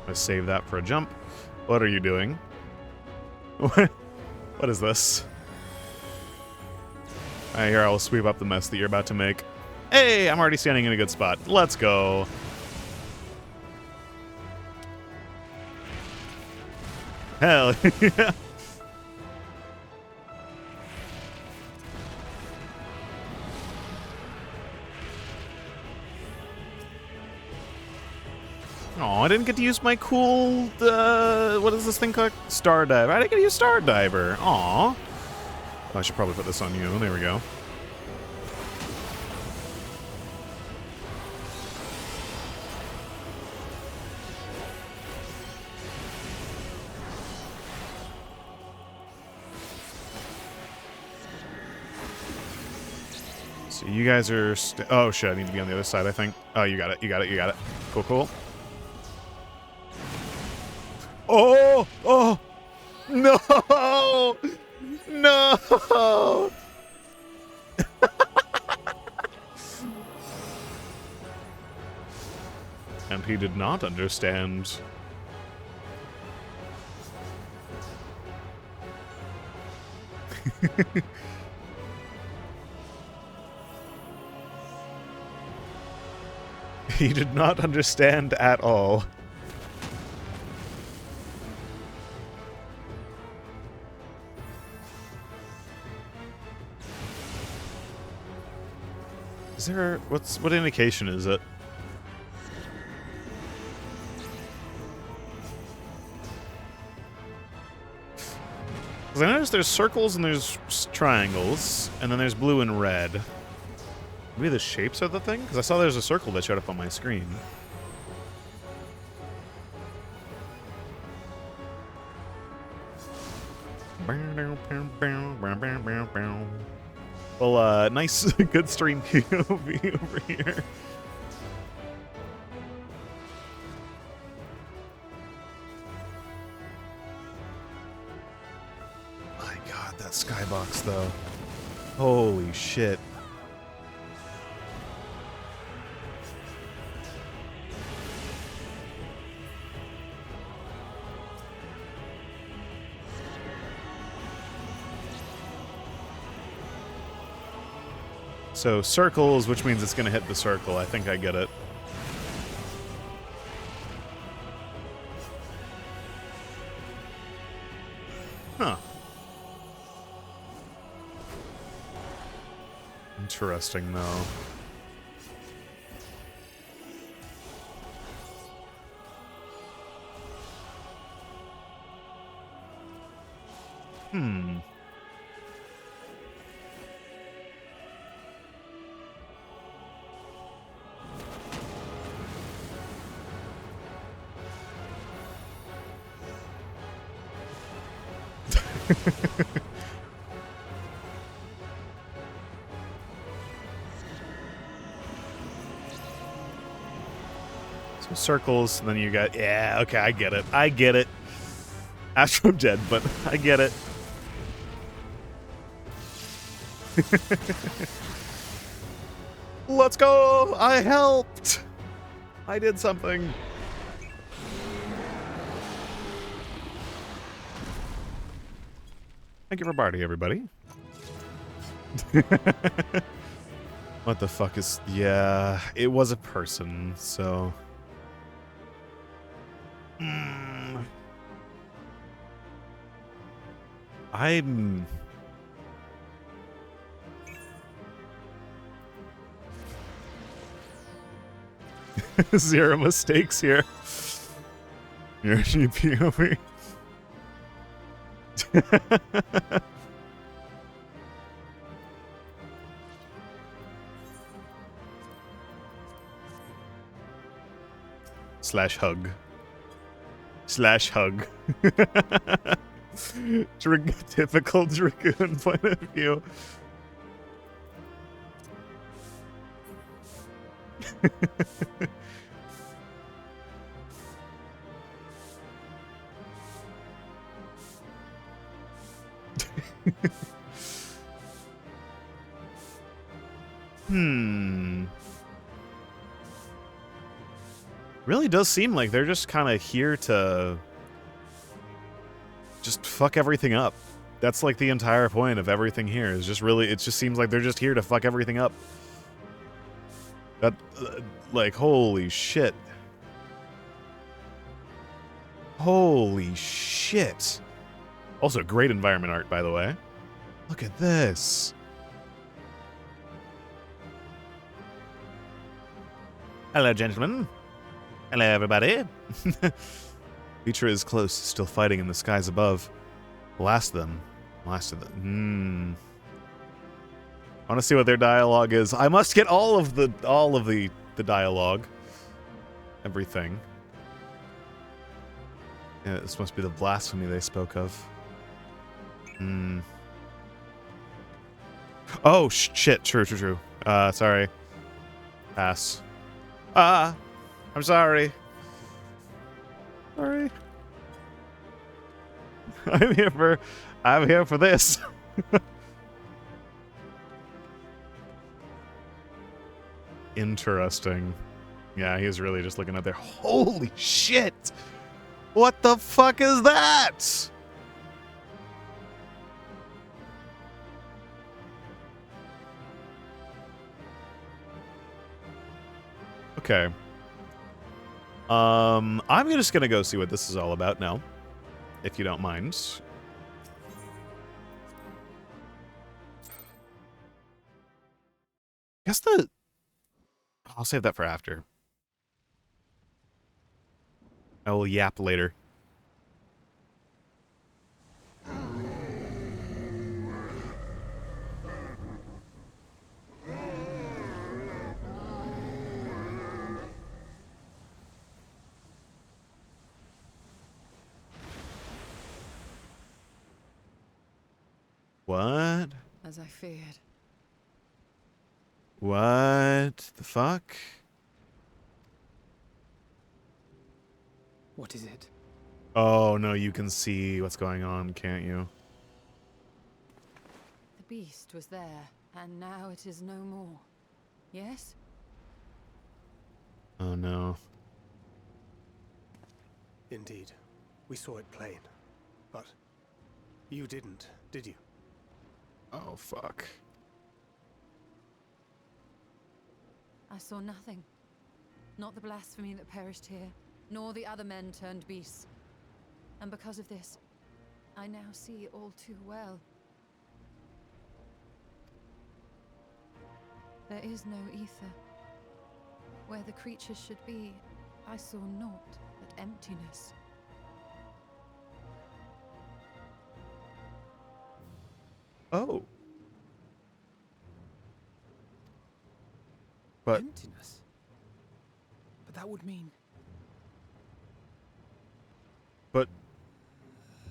Let's save that for a jump. What are you doing? What is this? Alright, here, I'll sweep up the mess that you're about to make. Hey, I'm already standing in a good spot. Let's go. Hell yeah. Oh, I didn't get to use my cool, what is this thing called? Star Dive. I didn't get to use Star Diver. Aw. Oh, I should probably put this on you. There we go. You guys are... oh, shit. I need to be on the other side, I think. Oh, you got it. You got it. You got it. Cool, cool. Oh! Oh! No! No! And he did not understand. He did not understand at all. Is there... what indication is it? Because I noticed there's circles and there's triangles, and then there's blue and red. Maybe the shapes are the thing? Because I saw there's a circle that showed up on my screen. Well, nice, good stream POV over here. My god, that skybox, though. Holy shit. So circles, which means it's going to hit the circle. I think I get it. Huh. Interesting, though. Hmm. So circles, and then you got... yeah, okay, I get it. I get it. Astro Jed, but I get it. Let's go! I helped! I did something. Thank you for Barty, everybody. What the fuck is... yeah, it was a person, so... I'm... zero mistakes here. Your GPOV. Slash hug. Slash hug. Typical Dragoon point of view. Really does seem like they're just kind of here to just fuck everything up. That's like the entire point of everything here is just really, it just seems like they're just here to fuck everything up. That, like, holy shit. Holy shit. Also, great environment art, by the way. Look at this. Hello, gentlemen. Hello, everybody. Feature is close, still fighting in the skies above. Last of them. I want to see what their dialogue is. I must get all of the dialogue. Everything. Yeah, this must be the blasphemy they spoke of. Oh, shit. True. Sorry. Pass. I'm sorry. Sorry. I'm here for this. Interesting. Yeah, he's really just looking at there. Holy shit! What the fuck is that? Okay. I'm just gonna go see what this is all about now, if you don't mind. Guess I'll save that for after. I will yap later. What? As I feared. What the fuck? What is it? Oh, no, you can see what's going on, can't you? The beast was there, and now it is no more. Yes? Oh, no. Indeed. We saw it plain. But you didn't, did you? Oh, fuck. I saw nothing. Not the blasphemy that perished here, nor the other men turned beasts. And because of this, I now see all too well. There is no ether. Where the creatures should be, I saw naught but emptiness. Oh. But Emptiness? But that would mean...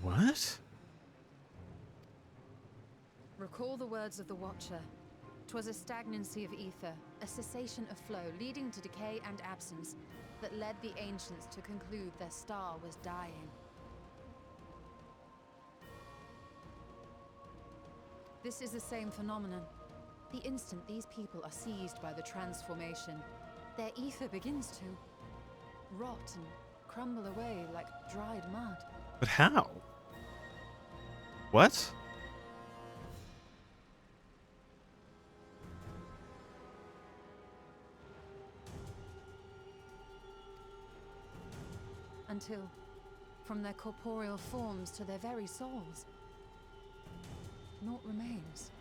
what? Recall the words of the Watcher. 'Twas a stagnancy of ether, a cessation of flow, leading to decay and absence, that led the ancients to conclude their star was dying. This is the same phenomenon. The instant these people are seized by the transformation, their ether begins to rot and crumble away like dried mud. But how? What? Until, from their corporeal forms to their very souls, naught remains.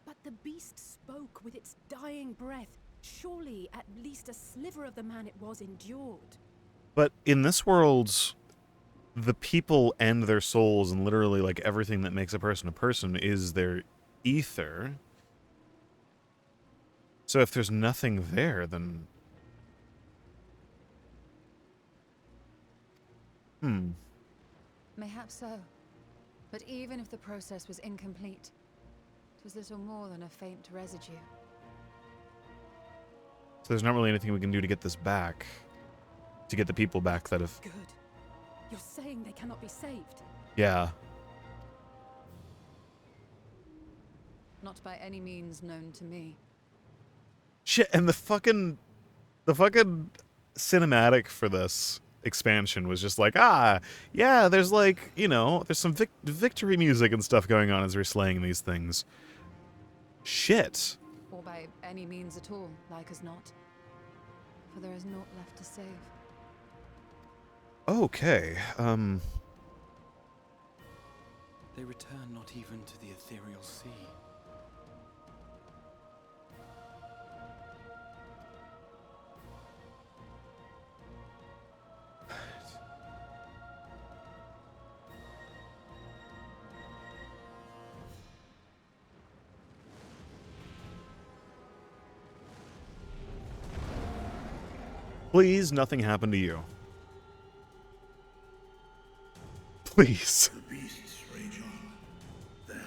But the beast spoke with its dying breath. Surely at least a sliver of the man it was endured. But in this world, the people and their souls and literally like everything that makes a person is their ether. So if there's nothing there, then... Mayhap so. But even if the process was incomplete, it was little more than a faint residue. So there's not really anything we can do to get this back. To get the people back that have... Good. You're saying they cannot be saved? Yeah. Not by any means known to me. Shit, and the fucking cinematic for this expansion was just like, yeah, there's like, you know, there's some victory music and stuff going on as we're slaying these things. Shit. Or by any means at all, like as not. For there is naught left to save. Okay, They return not even to the ethereal sea. please, nothing happened to you. Please. The beasts rage on. Their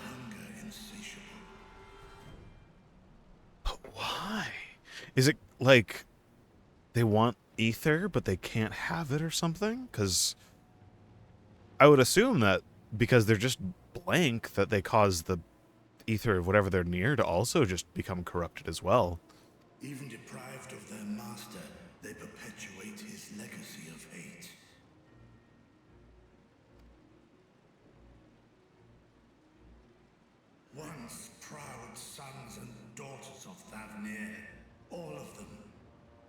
Is it like they want ether, but they can't have it or something? Because I would assume that because they're just blank, that they cause the ether of whatever they're near to also just become corrupted as well. Even deprived of their master, they perpetuate his legacy of hate. Once proud sons and daughters of Thavnir, all of them,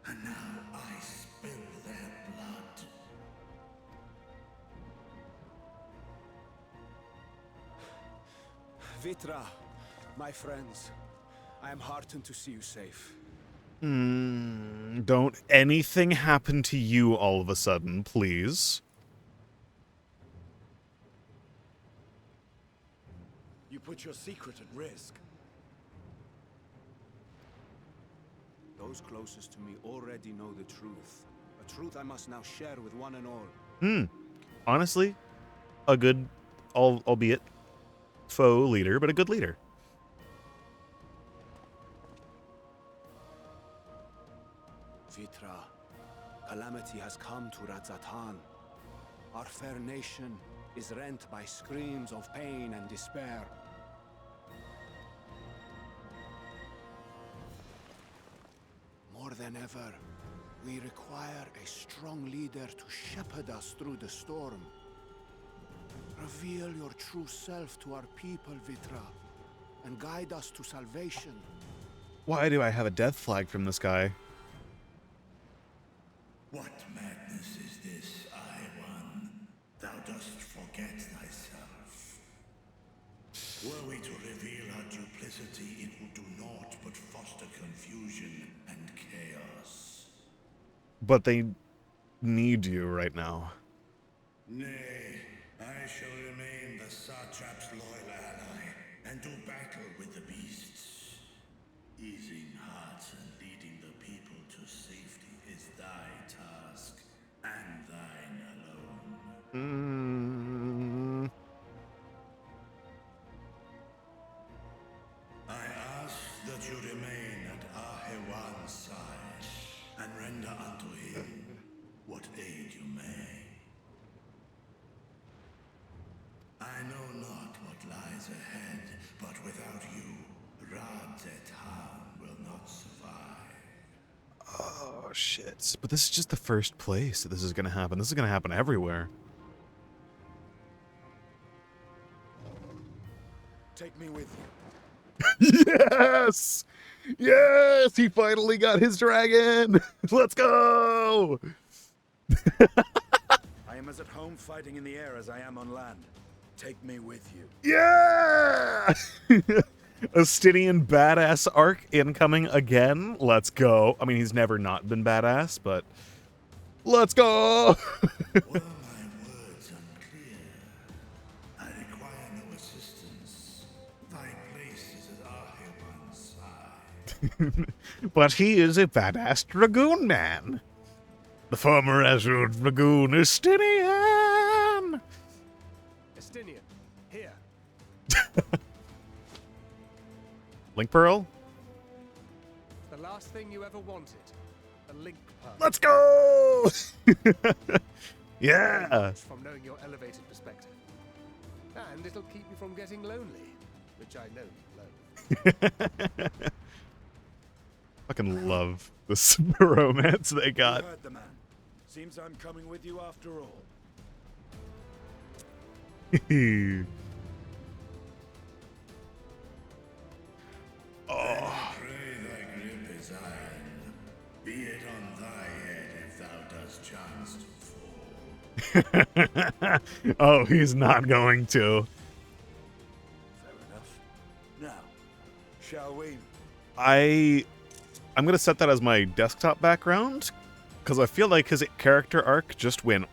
and now I spill their blood. Vitra, my friends, I am heartened to see you safe. Don't anything happen to you all of a sudden, please. You put your secret at risk. Those closest to me already know the truth. A truth I must now share with one and all. Honestly, a good, albeit faux leader, but a good leader. Vitra, calamity has come to Radzatan. Our fair nation is rent by screams of pain and despair. More than ever, we require a strong leader to shepherd us through the storm. Reveal your true self to our people, Vitra, and guide us to salvation. Why do I have a death flag from this guy? What madness is this, I-One? Thou dost forget thyself. Were we to reveal our duplicity, it would do naught but foster confusion and chaos. But they need you right now. Nay, I shall remain the Satrap's loyal ally, and do battle with the beasts. Easing hearts and leading the people to safety is thy task, and thine alone. I ask that you remain at Ahewan's side, and render unto him what aid you may. I know not what lies ahead, but without you, Radzatan will not survive. Oh, shit. But this is just the first place that this is going to happen. This is going to happen everywhere. Take me with you. Yes! Yes! He finally got his dragon! Let's go! I am as at home fighting in the air as I am on land. Take me with you. Yeah! Astinian badass arc incoming again. Let's go. I mean, he's never not been badass, but let's go! Were my words unclear? I require no assistance. Thy place is at Ahewan's side. But he is a badass dragoon man. The former Azure dragoon Astinian! Estinian, here. Link Pearl? The last thing you ever wanted. A link pearl. Let's go! Yeah! From knowing your elevated perspective. And it'll keep you from getting lonely, which I know you loathe. Fucking love this romance they got. You heard the man. Seems I'm coming with you after all. Oh. Pray thy grip is iron. Be it on thy head if thou dost chance to fall. Oh, he's not going to. Fair enough. Now, shall we? I'm gonna set that as my desktop background because I feel like his character arc just went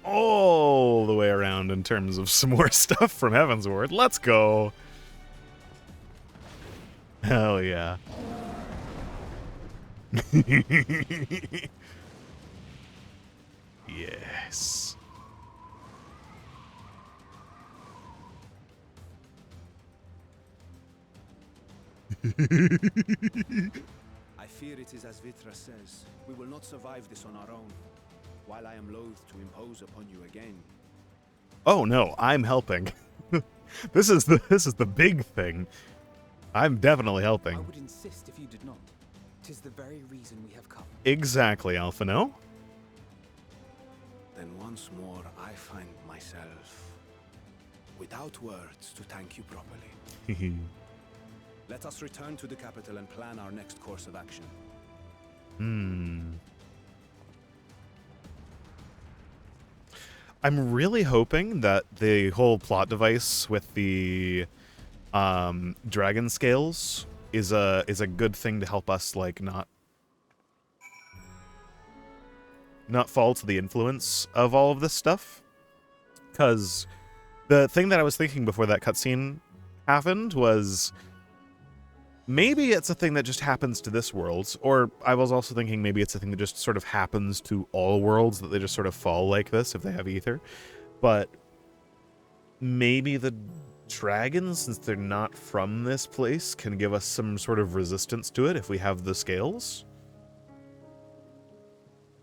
all the way around in terms of some more stuff from Heavensward. Let's go. Hell yeah. Yes. I fear it is as Vitra says. We will not survive this on our own. While I am loath to impose upon you again. Oh no, I'm helping. This is the big thing. I'm definitely I helping. would insist if you did not. 'Tis the very reason we have come. Exactly, Alphino. Then once more I find myself without words to thank you properly. Let us return to the capital and plan our next course of action. I'm really hoping that the whole plot device with the dragon scales is a good thing to help us like not fall to the influence of all of this stuff. Because the thing that I was thinking before that cutscene happened was maybe it's a thing that just happens to this world, or I was also thinking maybe it's a thing that just sort of happens to all worlds, that they just sort of fall like this if they have ether. But maybe the dragons, since they're not from this place, can give us some sort of resistance to it if we have the scales.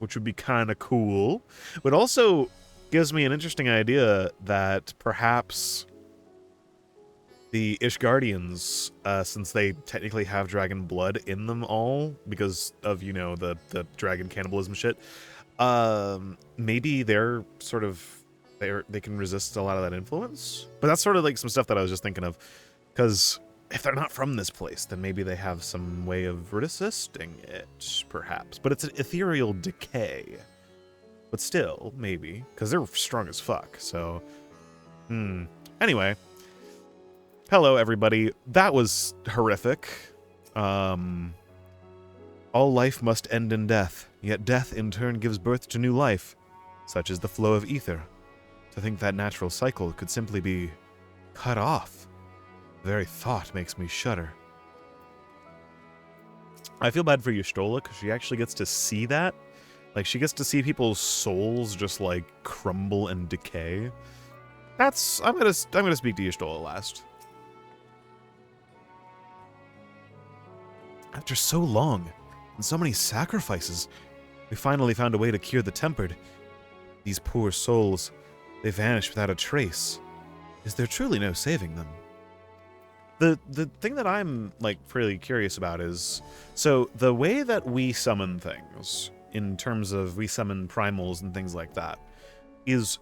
Which would be kind of cool. But also gives me an interesting idea that perhaps the Ishgardians, since they technically have dragon blood in them all, because of, you know, the dragon cannibalism shit, maybe they're sort of, they can resist a lot of that influence? But that's sort of like some stuff that I was just thinking of, because if they're not from this place, then maybe they have some way of resisting it, perhaps. But it's an ethereal decay. But still, maybe, because they're strong as fuck, so... Anyway... Hello, everybody. That was horrific. All life must end in death, yet death in turn gives birth to new life. Such is the flow of ether. To think that natural cycle could simply be cut off. The very thought makes me shudder. I feel bad for Y'shtola, because she actually gets to see that. Like, she gets to see people's souls just, like, crumble and decay. I'm gonna speak to Y'shtola last. After so long, and so many sacrifices, we finally found a way to cure the tempered. These poor souls, they vanish without a trace. Is there truly no saving them? The thing that I'm, like, really curious about is, so the way that we summon things, in terms of we summon primals and things like that, is...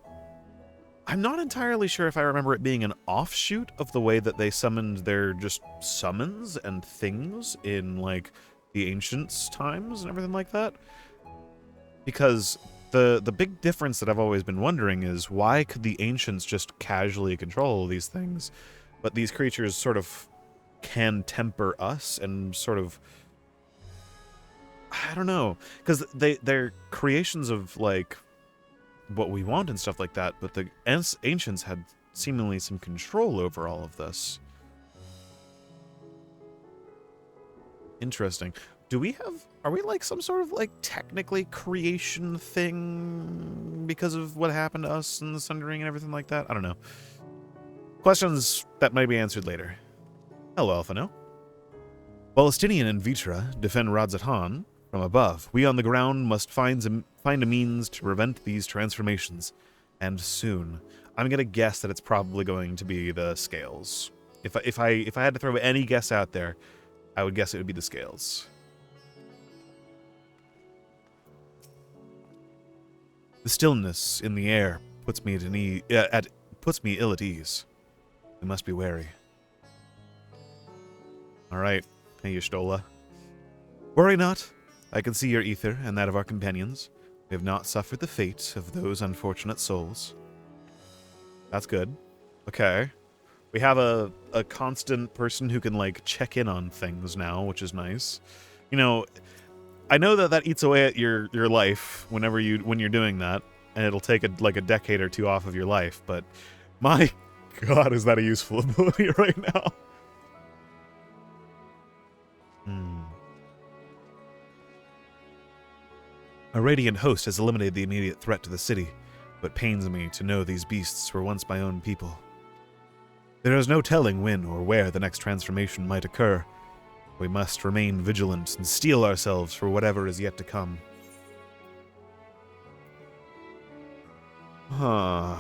I'm not entirely sure if I remember it being an offshoot of the way that they summoned their just summons and things in, like, the Ancients' times and everything like that. Because the big difference that I've always been wondering is, why could the Ancients just casually control these things, but these creatures sort of can temper us and sort of... I don't know. Because they're creations of, like... what we want and stuff like that, but the Ancients had seemingly some control over all of this. Interesting. Are we like some sort of like technically creation thing because of what happened to us and the Sundering and everything like that? I don't know. Questions that might be answered later. Hello, Alphino. While Estinian and Vitra defend Radzatan from above, we on the ground must find a means to prevent these transformations, and soon. I'm gonna guess that it's probably going to be the scales. If I had to throw any guess out there, I would guess it would be the scales. The stillness in the air puts me ill at ease. We must be wary. All right, hey Y'shtola. Worry not. I can see your ether and that of our companions. We have not suffered the fate of those unfortunate souls. That's good. Okay. We have a constant person who can, like, check in on things now, which is nice. You know, I know that eats away at your life when you're doing that, and it'll take a decade or two off of your life, but my god, is that a useful ability right now. A radiant host has eliminated the immediate threat to the city, but pains me to know these beasts were once my own people. There is no telling when or where the next transformation might occur. We must remain vigilant and steel ourselves for whatever is yet to come. Huh.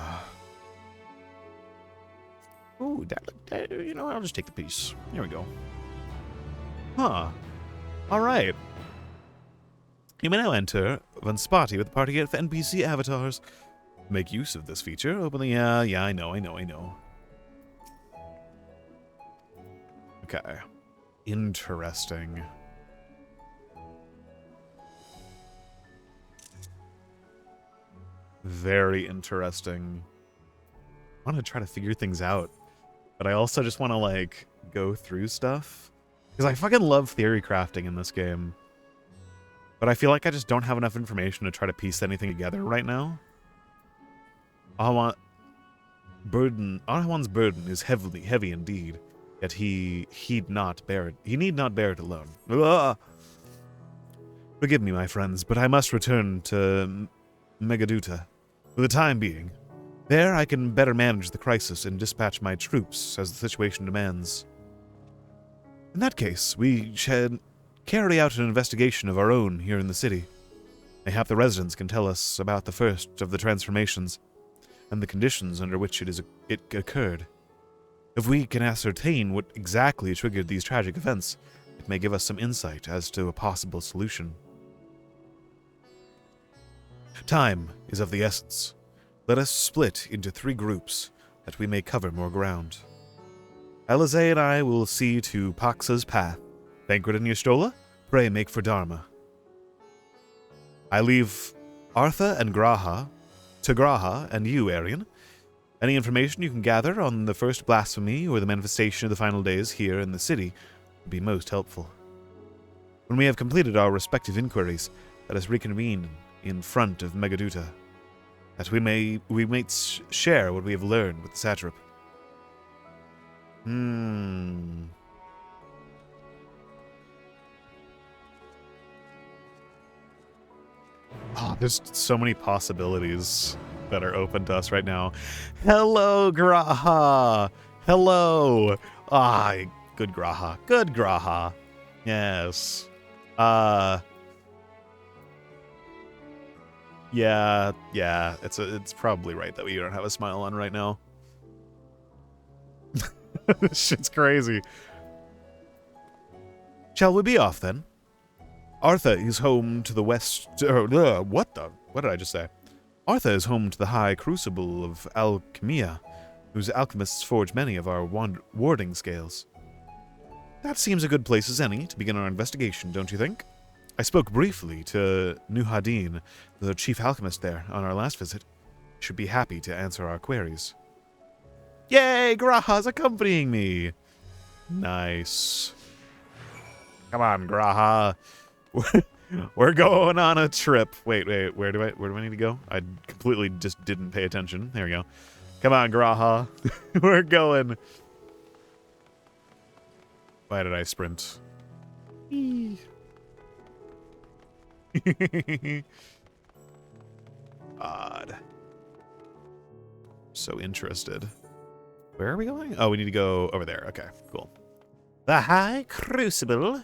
Ooh, you know, I'll just take the piece. Here we go. Huh. Alright. You may now enter Vamaspati with a party of NPC avatars. Make use of this feature. Open the... Yeah, I know. Okay. Interesting. Very interesting. I want to try to figure things out. But I also just want to, like, go through stuff. Because I fucking love theory crafting in this game. But I feel like I just don't have enough information to try to piece anything together right now. Ahawan's burden is heavy indeed. Yet he need not bear it alone. Ugh. Forgive me, my friends, but I must return to Megaduta for the time being. There I can better manage the crisis and dispatch my troops as the situation demands. In that case, we should carry out an investigation of our own here in the city. Mayhap the residents can tell us about the first of the transformations and the conditions under which it occurred. If we can ascertain what exactly triggered these tragic events, it may give us some insight as to a possible solution. Time is of the essence. Let us split into 3 groups, that we may cover more ground. Alize and I will see to Paxa's path. Banquet in Y'shtola, pray make for Dharma. I leave Artha and Graha to Graha and you, Arian. Any information you can gather on the first blasphemy or the manifestation of the final days here in the city would be most helpful. When we have completed our respective inquiries, let us reconvene in front of Megaduta, that we may share what we have learned with the satrap. Oh, there's so many possibilities that are open to us right now. Hello, Graha! Hello! Good Graha. Good Graha. Yes. Yeah, it's probably right that we don't have a smile on right now. This shit's crazy. Shall we be off then? Artha is home to the west... what did I just say? Artha is home to the high crucible of Alchemia, whose alchemists forge many of our warding scales. That seems a good place as any to begin our investigation, don't you think? I spoke briefly to Nuhadin, the chief alchemist there, on our last visit. Should be happy to answer our queries. Yay! Graha's accompanying me! Nice. Come on, Graha. We're going on a trip. Wait, where do I need to go? I completely just didn't pay attention. There we go. Come on, Graha. We're going. Why did I sprint? Odd. So interested. Where are we going? Oh, we need to go over there. Okay, cool. The High Crucible.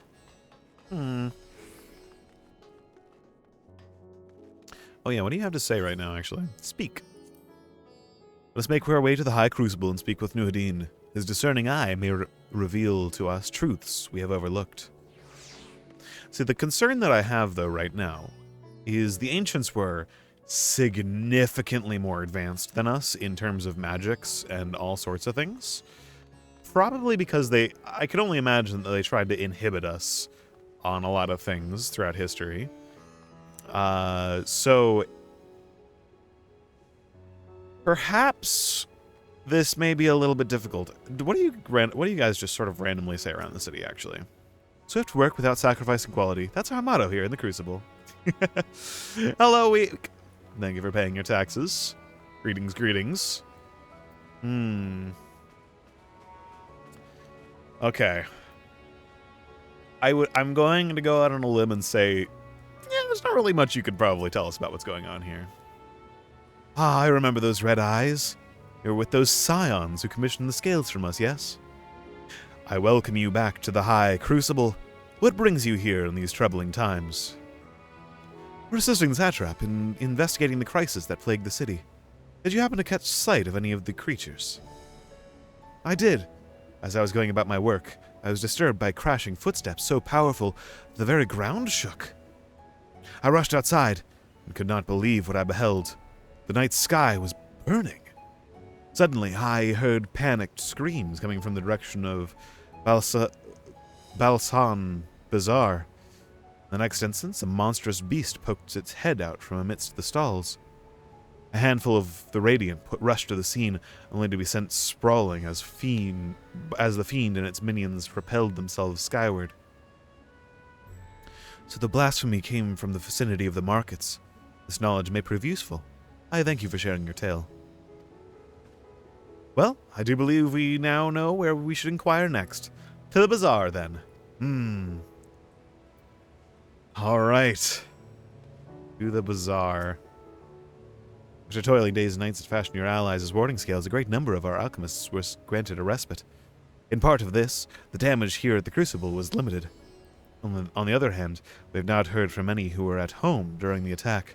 Oh yeah, what do you have to say right now, actually? Speak. Let's make our way to the High Crucible and speak with Nuhadin. His discerning eye may reveal to us truths we have overlooked. See, the concern that I have, though, right now, is the Ancients were significantly more advanced than us in terms of magics and all sorts of things. Probably because I could only imagine that they tried to inhibit us on a lot of things throughout history. So perhaps this may be a little bit difficult. What do you guys just sort of randomly say around the city, actually? Swift work without sacrificing quality. That's our motto here in the Crucible. Hello, week. Thank you for paying your taxes. Greetings. Okay. I'm going to go out on a limb and say, yeah, there's not really much you could probably tell us about what's going on here. Ah, I remember those red eyes. You're with those scions who commissioned the scales from us, yes? I welcome you back to the High Crucible. What brings you here in these troubling times? We're assisting the satrap in investigating the crisis that plagued the city. Did you happen to catch sight of any of the creatures? I did. As I was going about my work, I was disturbed by crashing footsteps so powerful the very ground shook. I rushed outside and could not believe what I beheld. The night sky was burning. Suddenly, I heard panicked screams coming from the direction of Balsan Bazaar. The next instant, a monstrous beast poked its head out from amidst the stalls. A handful of the Radiant rushed to the scene, only to be sent sprawling as the fiend and its minions propelled themselves skyward. So the blasphemy came from the vicinity of the markets. This knowledge may prove useful. I thank you for sharing your tale. Well, I do believe we now know where we should inquire next. To the bazaar, then. All right. To the bazaar. After toiling days and nights to fashion your allies as warding scales, a great number of our alchemists were granted a respite. In part of this, the damage here at the Crucible was limited. On the other hand, we have not heard from any who were at home during the attack.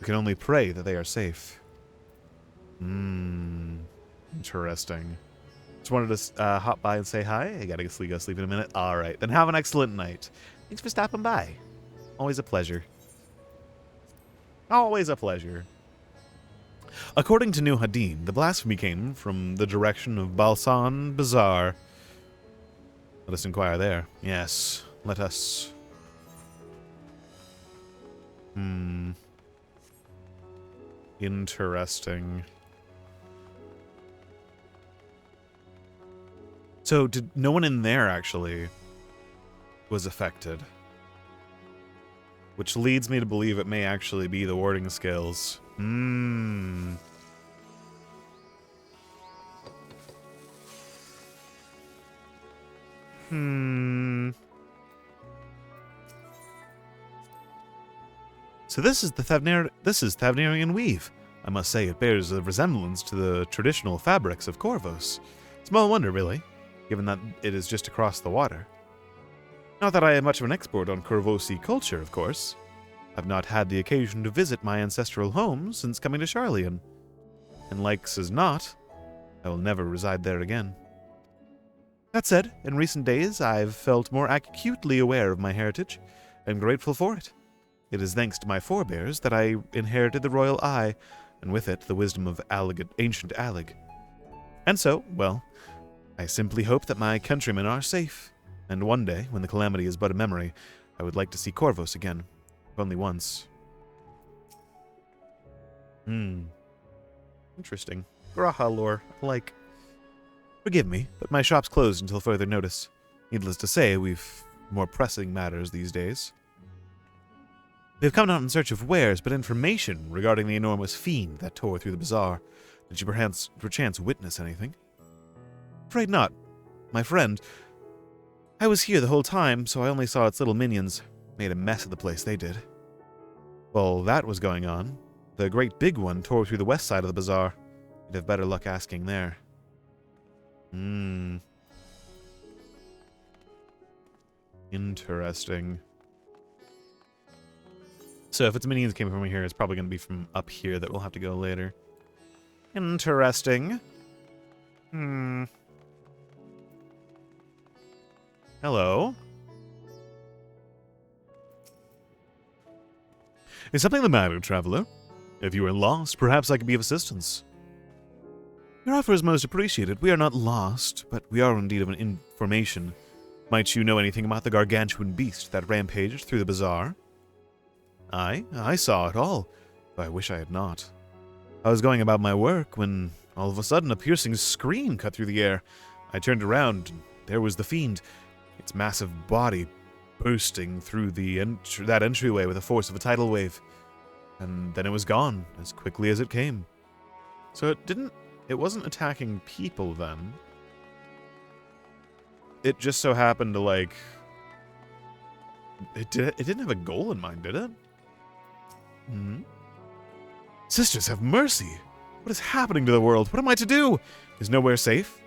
We can only pray that they are safe. Interesting. Just wanted to hop by and say hi. I gotta go sleep in a minute. All right, then have an excellent night. Thanks for stopping by. Always a pleasure. Always a pleasure. According to New Hadin, the blasphemy came from the direction of Balsan Bazaar. Let us inquire there. Yes, let us. Interesting. So, no one in there actually was affected. Which leads me to believe it may actually be the warding scales. So this is the Thavnerian weave. I must say it bears a resemblance to the traditional fabrics of Corvos. Small wonder, really, given that it is just across the water. Not that I am much of an expert on Corvosi culture, of course. I've not had the occasion to visit my ancestral home since coming to Charlian. And likes as not, I will never reside there again. That said, in recent days I've felt more acutely aware of my heritage, and grateful for it. It is thanks to my forebears that I inherited the royal eye, and with it the wisdom of ancient Allig. And so, well, I simply hope that my countrymen are safe, and one day, when the calamity is but a memory, I would like to see Corvos again, if only once. Interesting. Graha lore, like. Forgive me, but my shop's closed until further notice. Needless to say, we've more pressing matters these days. We have come out in search of wares, but information regarding the enormous fiend that tore through the bazaar. Did you perchance witness anything? Afraid not. My friend, I was here the whole time, so I only saw its little minions. Made a mess of the place, they did. While that was going on, the great big one tore through the west side of the bazaar. You'd have better luck asking there. Interesting. So if its minions came from here, it's probably going to be from up here that we'll have to go later. Interesting. Hello? Is something the matter, traveler? If you are lost, perhaps I could be of assistance. Your offer is most appreciated. We are not lost, but we are indeed of an information. Might you know anything about the gargantuan beast that rampaged through the bazaar? I saw it all, though I wish I had not. I was going about my work when, all of a sudden, a piercing scream cut through the air. I turned around, and there was the fiend, its massive body bursting through that entryway with the force of a tidal wave. And then it was gone, as quickly as it came. So it wasn't attacking people then. It just so happened to, like... It didn't have a goal in mind, did it? Sisters, have mercy! What is happening to the world? What am I to do? Is nowhere safe?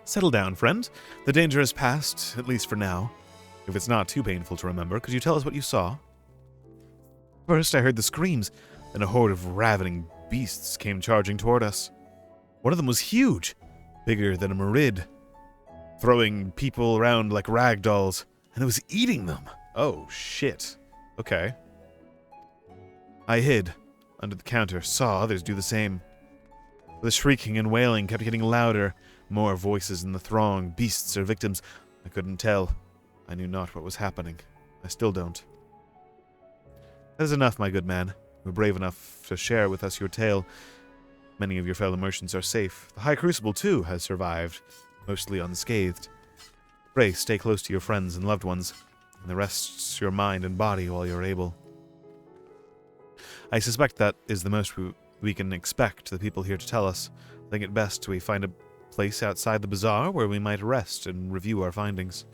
Settle down, friend. The danger has passed, at least for now. If it's not too painful to remember, could you tell us what you saw? First, I heard the screams, then a horde of ravening beasts came charging toward us. One of them was huge, bigger than a Merid, throwing people around like rag dolls, and it was eating them. Oh, shit. Okay. I hid under the counter, saw others do the same. The shrieking and wailing kept getting louder, more voices in the throng, beasts or victims. I couldn't tell. I knew not what was happening. I still don't. That is enough, my good man. You were brave enough to share with us your tale. Many of your fellow merchants are safe. The High Crucible, too, has survived, mostly unscathed. Pray, stay close to your friends and loved ones, and the rest's your mind and body while you're able. I suspect that is the most we can expect the people here to tell us. I think it best we find a place outside the bazaar where we might rest and review our findings.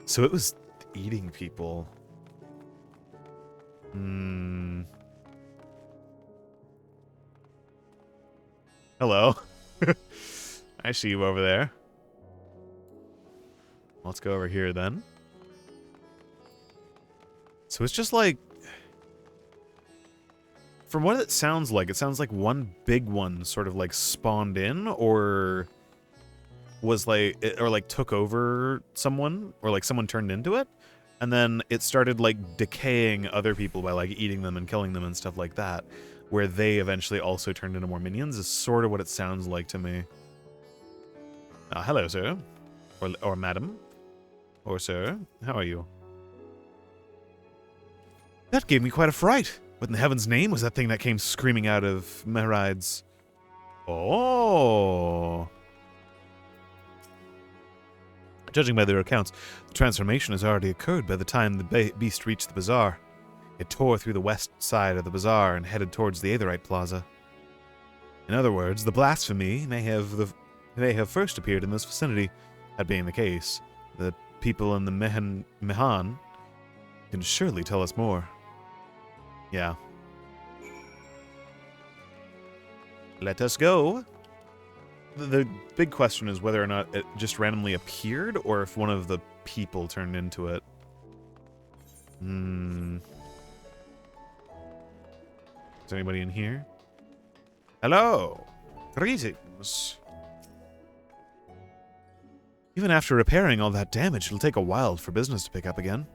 So it was eating people. Hello. I see you over there. Let's go over here then. So it's just like, from what it sounds like one big one sort of like spawned in, or was like, or like took over someone, or like someone turned into it, and then it started like decaying other people by like eating them and killing them and stuff like that, where they eventually also turned into more minions, is sort of what it sounds like to me. Hello, sir. Or madam. Or sir. How are you? That gave me quite a fright. What in heaven's name was that thing that came screaming out of Mehride's? Oh. Judging by their accounts, the transformation has already occurred by the time the beast reached the bazaar. It tore through the west side of the bazaar and headed towards the Aetherite Plaza. In other words, the blasphemy may have first appeared in this vicinity. That being the case, the people in the Mehan can surely tell us more. Yeah. Let us go. The big question is whether or not it just randomly appeared, or if one of the people turned into it. Is there anybody in here? Hello. Greetings. Even after repairing all that damage, it'll take a while for business to pick up again.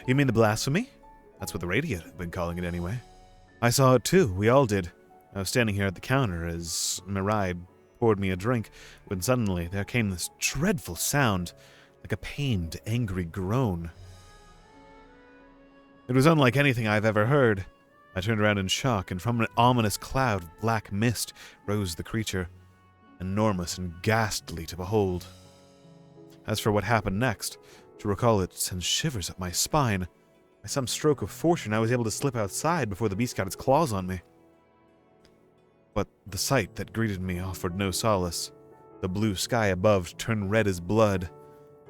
You mean the blasphemy? That's what the Radiant have been calling it anyway. I saw it too, we all did. I was standing here at the counter as Mehride poured me a drink, when suddenly there came this dreadful sound, like a pained, angry groan. It was unlike anything I've ever heard. I turned around in shock, and from an ominous cloud of black mist rose the creature, enormous and ghastly to behold. As for what happened next, to recall it sends shivers up my spine. By some stroke of fortune, I was able to slip outside before the beast got its claws on me. But the sight that greeted me offered no solace. The blue sky above turned red as blood.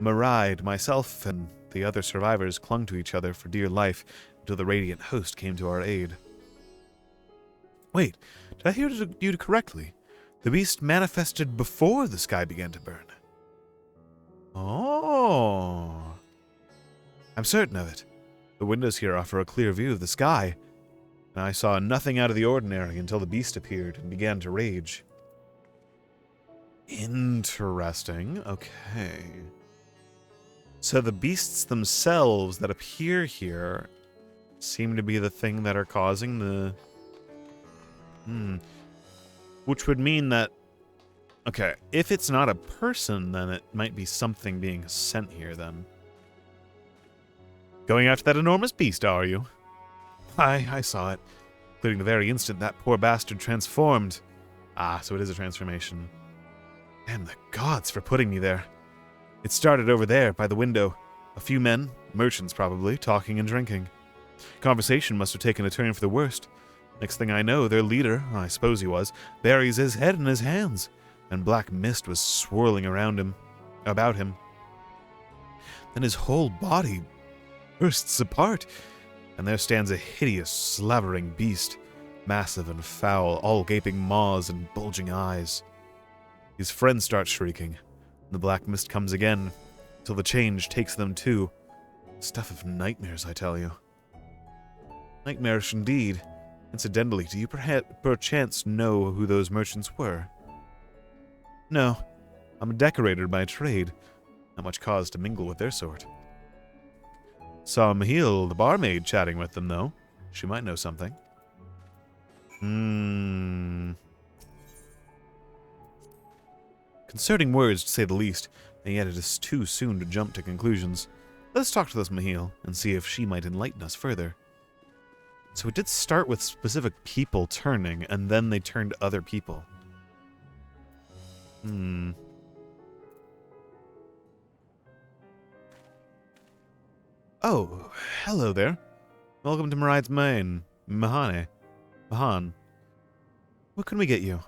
Mehride, myself, and the other survivors clung to each other for dear life until the Radiant host came to our aid. Wait, did I hear you correctly? The beast manifested before the sky began to burn. Oh. I'm certain of it. The windows here offer a clear view of the sky, and I saw nothing out of the ordinary until the beast appeared and began to rage. Interesting. Okay. So the beasts themselves that appear here seem to be the thing that are causing the... Which would mean that... Okay, if it's not a person, then it might be something being sent here, then. Going after that enormous beast, are you? I saw it, including the very instant that poor bastard transformed. Ah, so it is a transformation. Damn the gods for putting me there. It started over there, by the window. A few men, merchants probably, talking and drinking. Conversation must have taken a turn for the worst. Next thing I know, their leader, I suppose he was, buries his head in his hands, and black mist was swirling about him. Then his whole body bursts apart, and there stands a hideous, slavering beast, massive and foul, all gaping maws and bulging eyes. His friends start shrieking. The black mist comes again, till the change takes them too. Stuff of nightmares, I tell you. Nightmarish indeed. Incidentally, do you perchance know who those merchants were? No. I'm a decorator by trade. Not much cause to mingle with their sort. Saw Mahil, the barmaid, chatting with them, though. She might know something. Concerning words, to say the least, and yet it is too soon to jump to conclusions. Let's talk to this Mahil, and see if she might enlighten us further. So it did start with specific people turning, and then they turned other people. Oh, hello there. Welcome to Maride's Main, Mahan. What can we get you?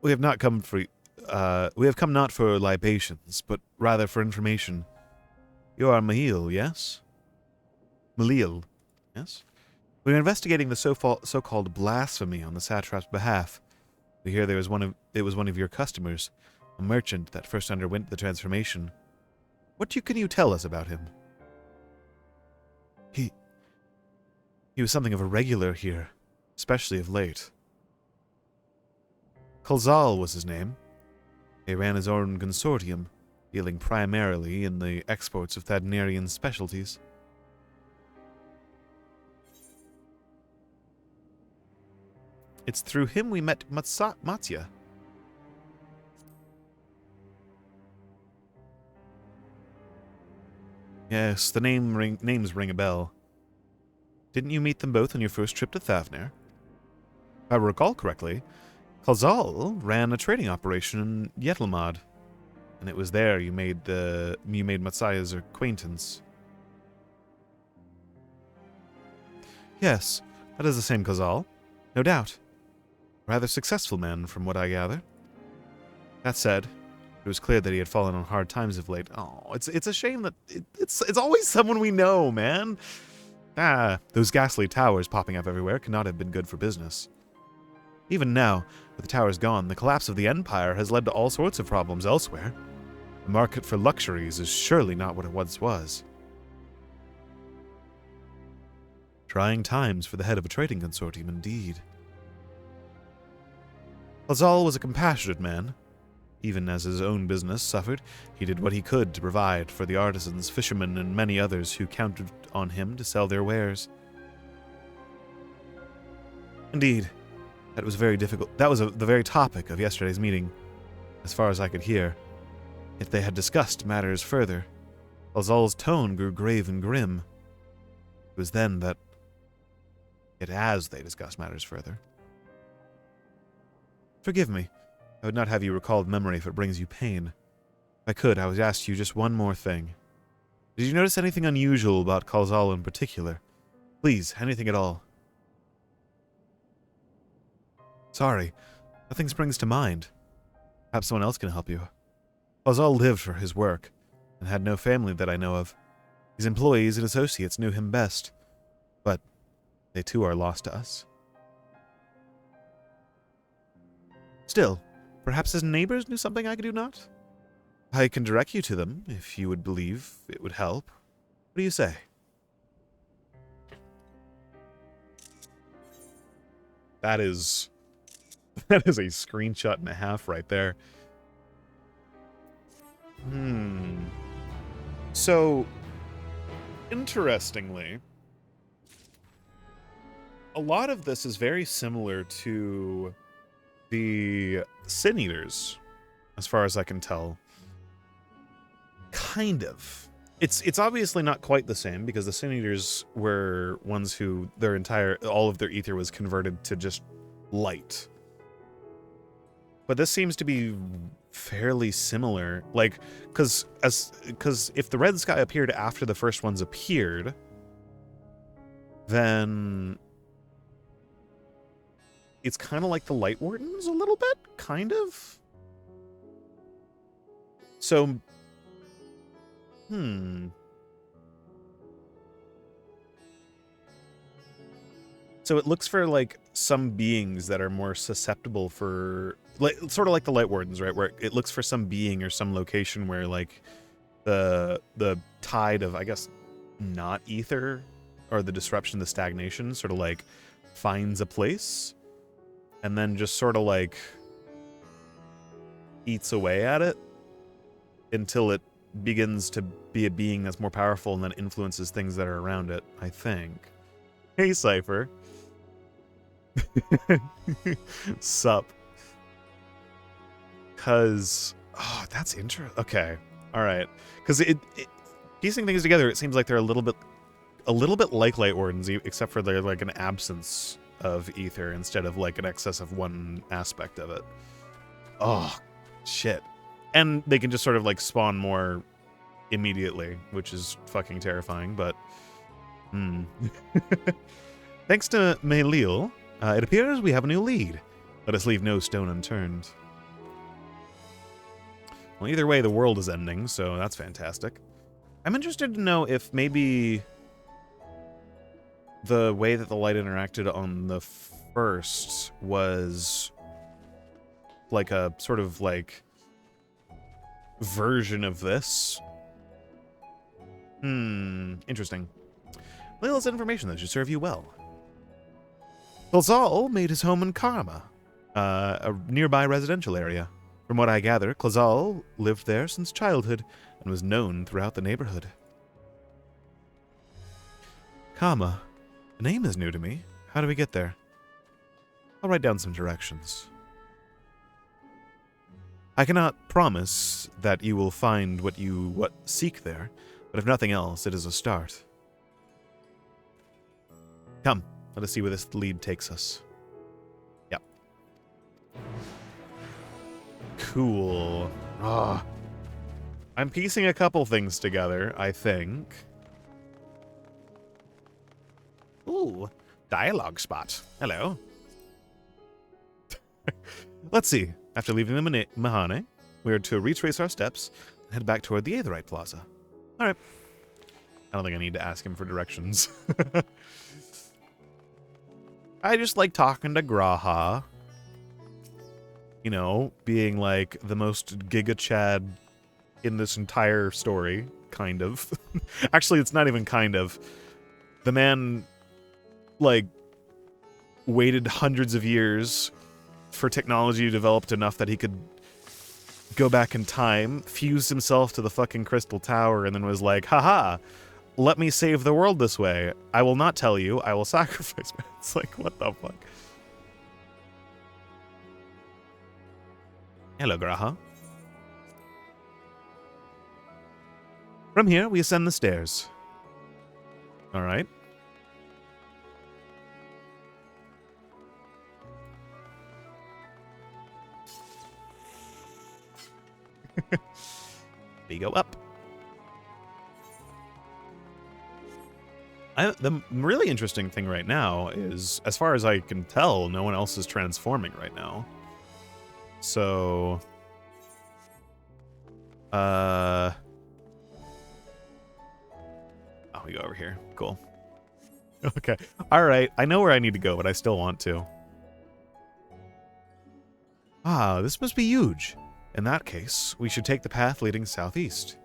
We have come not for libations, but rather for information. You are Mahil, yes? Malil, yes? We are investigating the so-called blasphemy on the satrap's behalf. We hear it was one of your customers, a merchant that first underwent the transformation. What can you tell us about him? He was something of a regular here, especially of late. Kalzal was his name. He ran his own consortium, dealing primarily in the exports of Thadnerian specialties. It's through him we met Matsya. Yes, the names ring a bell. Didn't you meet them both on your first trip to Thavner? If I recall correctly, Kalzal ran a trading operation in Yetelmad, and it was there you made Matsaya's acquaintance. Yes, that is the same Kalzal, no doubt. Rather successful man, from what I gather. That said, it was clear that he had fallen on hard times of late. Oh, it's a shame that it's always someone we know, man. Those ghastly towers popping up everywhere cannot have been good for business. Even now, with the towers gone, the collapse of the Empire has led to all sorts of problems elsewhere. The market for luxuries is surely not what it once was. Trying times for the head of a trading consortium, indeed. Lazal was a compassionate man. Even as his own business suffered, he did what he could to provide for the artisans, fishermen, and many others who counted on him to sell their wares. Indeed, that was very difficult. That was the very topic of yesterday's meeting, as far as I could hear. If they had discussed matters further, Lazal's tone grew grave and grim. It was then that, yet as they discussed matters further. Forgive me. I would not have you recall memory if it brings you pain. If I could, I would ask you just one more thing. Did you notice anything unusual about Kalzal in particular? Please, anything at all. Sorry, nothing springs to mind. Perhaps someone else can help you. Kalzal lived for his work, and had no family that I know of. His employees and associates knew him best, but they too are lost to us. Still, perhaps his neighbors knew something I do not? I can direct you to them, if you would believe it would help. What do you say? That is a screenshot and a half right there. So, interestingly, a lot of this is very similar to the Sin Eaters, as far as I can tell. Kind of. It's obviously not quite the same, because the Sin Eaters were ones who all of their ether was converted to just light. But this seems to be fairly similar, like, because if the red sky appeared after the first ones appeared, then it's kind of like the Light Wardens a little bit, kind of. So, So it looks for, like, some beings that are more susceptible for like sort of like the Light Wardens, right? Where it looks for some being or some location where like the tide of, I guess, not ether or the disruption, the stagnation sort of like finds a place and then just sort of like eats away at it until it begins to be a being that's more powerful and then influences things that are around it, I think. Hey, Cypher. Sup. Because, oh, that's interesting. Okay. All right. Because piecing things together, it seems like they're a little bit like Light Wardens, except for they're like an absence of ether instead of like an excess of one aspect of it. Oh, shit. And they can just sort of like spawn more immediately, which is fucking terrifying, but thanks to Melil, it appears we have a new lead. Let us leave no stone unturned. Well, either way, the world is ending, so that's fantastic. I'm interested to know if maybe the way that the light interacted on the first was like a sort of like version of this. Interesting. Little information that should serve you well. Klazal made his home in Karma, a nearby residential area. From what I gather, Klazal lived there since childhood and was known throughout the neighborhood. Karma. The name is new to me. How do we get there? I'll write down some directions. I cannot promise that you will find what you seek there, but if nothing else, it is a start. Come, let us see where this lead takes us. Yep. Cool. Ah. I'm piecing a couple things together, I think. Ooh, dialogue spot. Hello. Let's see. After leaving the Mahane, we are to retrace our steps and head back toward the Aetherite Plaza. Alright. I don't think I need to ask him for directions. I just like talking to Graha. You know, being like the most Giga Chad in this entire story, kind of. Actually, it's not even kind of. The man, like, waited hundreds of years for technology developed enough that he could go back in time, fused himself to the fucking Crystal Tower, and then was like, haha, let me save the world this way. I will not tell you. I will sacrifice. It's like, what the fuck? Hello, Graha. From here, we ascend the stairs. All right. We go up. The really interesting thing right now is, as far as I can tell, no one else is transforming right now. So, oh, we go over here. Cool. Okay. All right. I know where I need to go, but I still want to. Ah, this must be huge. In that case, we should take the path leading southeast.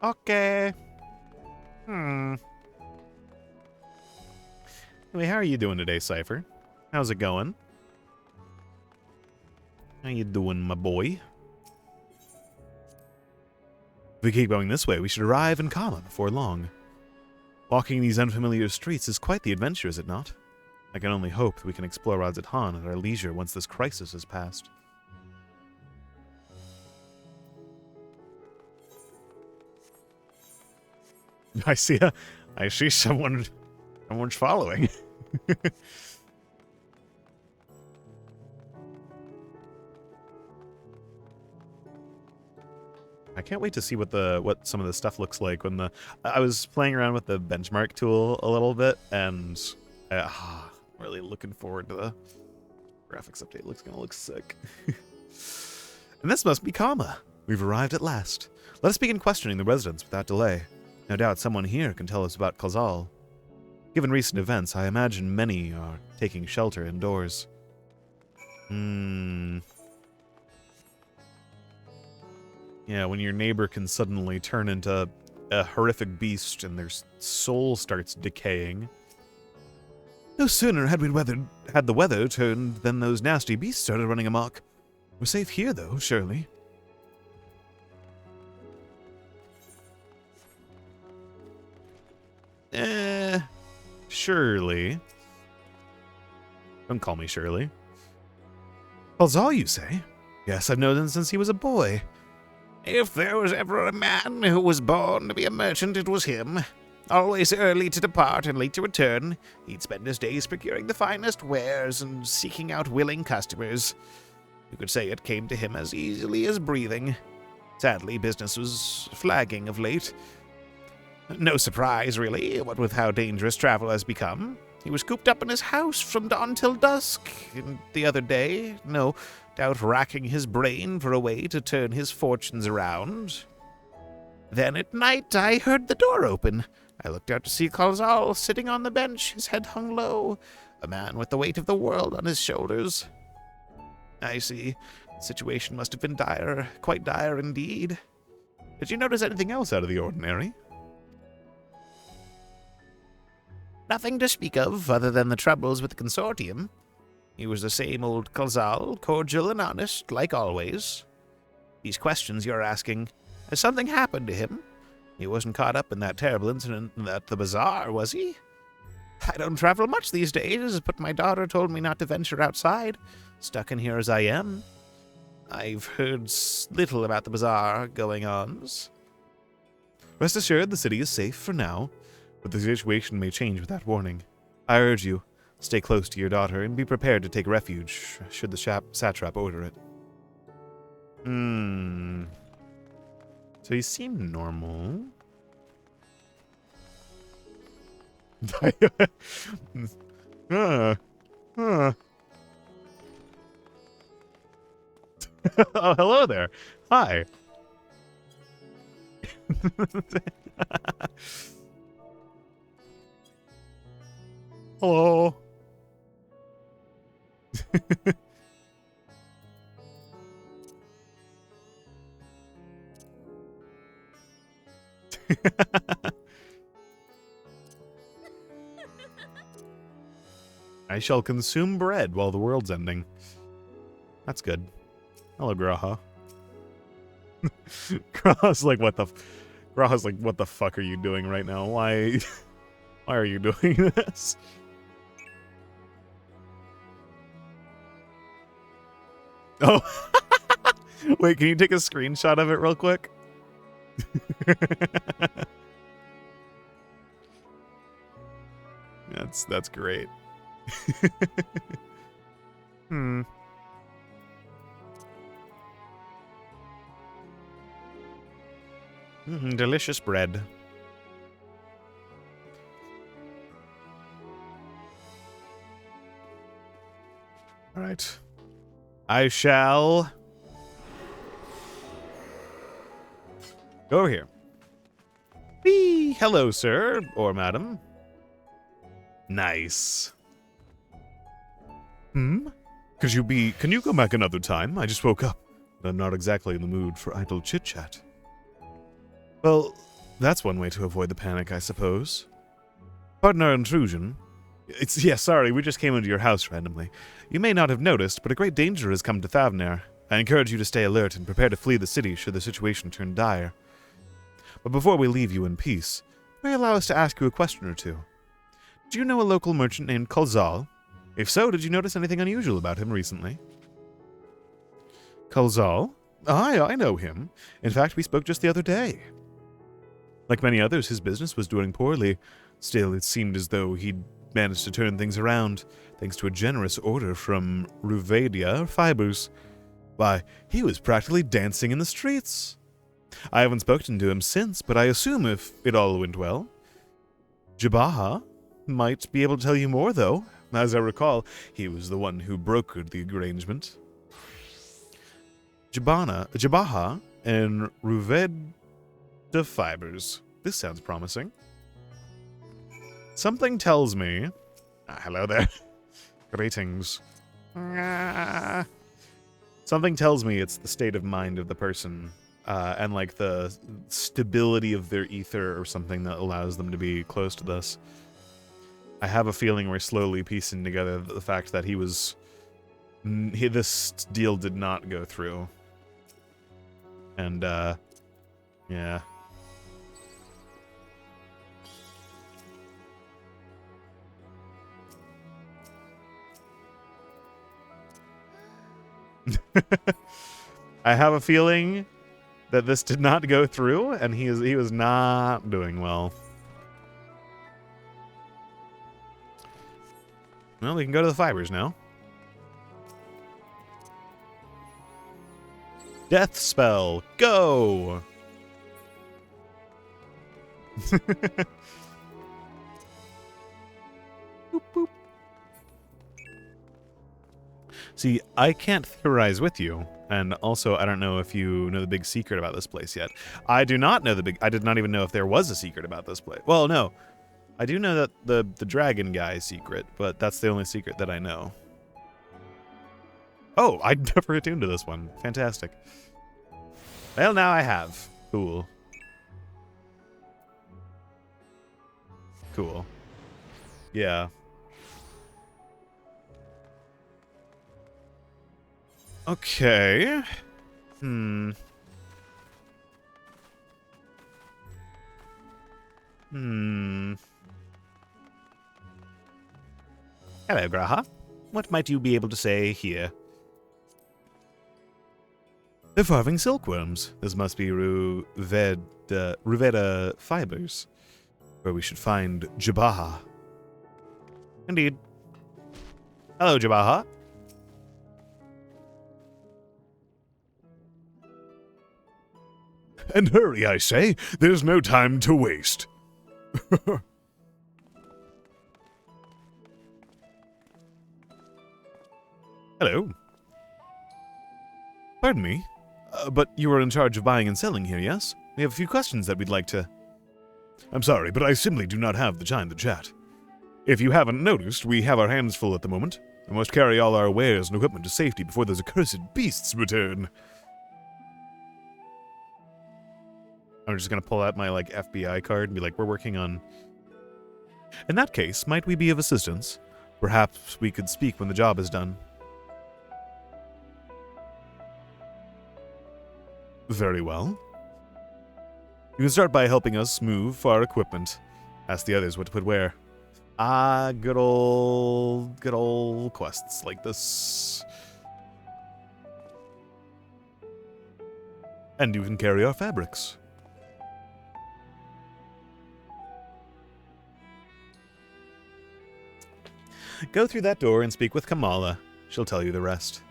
Okay. Anyway, how are you doing today, Cypher? How's it going? How you doing, my boy? If we keep going this way, we should arrive in Kama before long. Walking these unfamiliar streets is quite the adventure, is it not? I can only hope that we can explore Radzit Han at our leisure once this crisis has passed. I see someone's following. I can't wait to see what some of the stuff looks like when I was playing around with the benchmark tool a little bit, and really looking forward to the graphics update. Looks gonna look sick. And this must be Kama. We've arrived at last. Let us begin questioning the residents without delay. No doubt someone here can tell us about Klazal. Given recent events, I imagine many are taking shelter indoors. Yeah, when your neighbor can suddenly turn into a horrific beast and their soul starts decaying. No sooner had the weather turned than those nasty beasts started running amok. We're safe here, though, surely. Surely. Don't call me Shirley. Balzal, you say? Yes, I've known him since he was a boy. If there was ever a man who was born to be a merchant, it was him. Always early to depart and late to return, he'd spend his days procuring the finest wares and seeking out willing customers. You could say it came to him as easily as breathing. Sadly, business was flagging of late. No surprise, really, what with how dangerous travel has become. He was cooped up in his house from dawn till dusk, and the other day, no doubt racking his brain for a way to turn his fortunes around. Then at night I heard the door open. I looked out to see Kalzal sitting on the bench, his head hung low, a man with the weight of the world on his shoulders. I see. The situation must have been dire, quite dire indeed. Did you notice anything else out of the ordinary? Nothing to speak of, other than the troubles with the consortium. He was the same old Kalzal, cordial and honest, like always. These questions you're asking, has something happened to him? He wasn't caught up in that terrible incident at the bazaar, was he? I don't travel much these days, but my daughter told me not to venture outside, stuck in here as I am. I've heard little about the bazaar going-ons. Rest assured, the city is safe for now, but the situation may change without warning. I urge you, stay close to your daughter and be prepared to take refuge, should the satrap order it. So he seemed normal. Oh, hello there. Hi. Hello. I shall consume bread while the world's ending. That's good. Hello, Graha. Graha's like, what the fuck are you doing right now? Why are you doing this? Oh. Wait, can you take a screenshot of it real quick? That's great. Delicious bread. All right. I shall go over here. Whee! Hello, sir, or madam. Nice. Can you come back another time? I just woke up, and I'm not exactly in the mood for idle chit-chat. Well, that's one way to avoid the panic, I suppose. Pardon our intrusion. Sorry, we just came into your house randomly. You may not have noticed, but a great danger has come to Thavner. I encourage you to stay alert and prepare to flee the city should the situation turn dire. But before we leave you in peace, may I allow us to ask you a question or two? Do you know a local merchant named Kalzal? If so, did you notice anything unusual about him recently? Kalzal? Aye, I know him. In fact, we spoke just the other day. Like many others, his business was doing poorly. Still, it seemed as though he'd managed to turn things around, thanks to a generous order from Ruvedia Fibers. Why, he was practically dancing in the streets. I haven't spoken to him since, but I assume if it all went well. Jabaha might be able to tell you more, though. As I recall, he was the one who brokered the arrangement. Jabaha and Ruvedia Fibers. This sounds promising. Something tells me... hello there. Greetings. Something tells me it's the state of mind of the person and like the stability of their ether or something that allows them to be close to this. I have a feeling we're slowly piecing together the fact that this deal did not go through. And, yeah. I have a feeling that this did not go through, and he was not doing well. Well, we can go to the fibers now. Death spell, go! Boop, boop. See, I can't theorize with you, and also I don't know if you know the big secret about this place yet. I do not know I did not even know if there was a secret about this place. Well, no. I do know that the dragon guy is secret, but that's the only secret that I know. Oh, I never attuned to this one. Fantastic. Well, now I have. Cool. Cool. Yeah. Okay. Hmm. Hello, Graha. What might you be able to say here? They're farming silkworms. This must be Ruveda fibers, where we should find Jabaha. Indeed. Hello, Jabaha. And hurry, I say. There's no time to waste. Hello. Pardon me, but you are in charge of buying and selling here, yes? We have a few questions that we'd like to... I'm sorry, but I simply do not have the time to chat. If you haven't noticed, we have our hands full at the moment. We must carry all our wares and equipment to safety before those accursed beasts return. I'm just gonna pull out my, like, FBI card and be like, we're working on... In that case, might we be of assistance? Perhaps we could speak when the job is done. Very well. You can start by helping us move our equipment. Ask the others what to put where. Ah, good old quests like this. And you can carry our fabrics. Go through that door and speak with Kamala. She'll tell you the rest.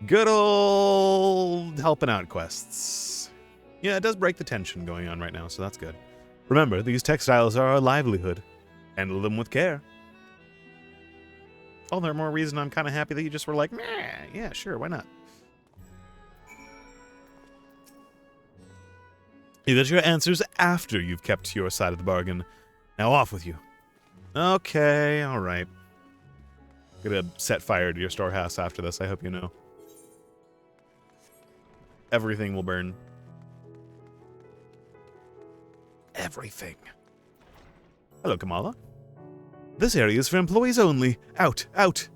Good old helping out quests. Yeah, it does break the tension going on right now, so that's good. Remember, these textiles are our livelihood. Handle them with care. All the more reason I'm kind of happy that you just were like, meh, yeah, sure, why not? You get your answers after you've kept your side of the bargain. Now off with you. Okay, alright. Gonna set fire to your storehouse after this, I hope you know. Everything will burn. Everything. Hello, Kamala. This area is for employees only. Out, out.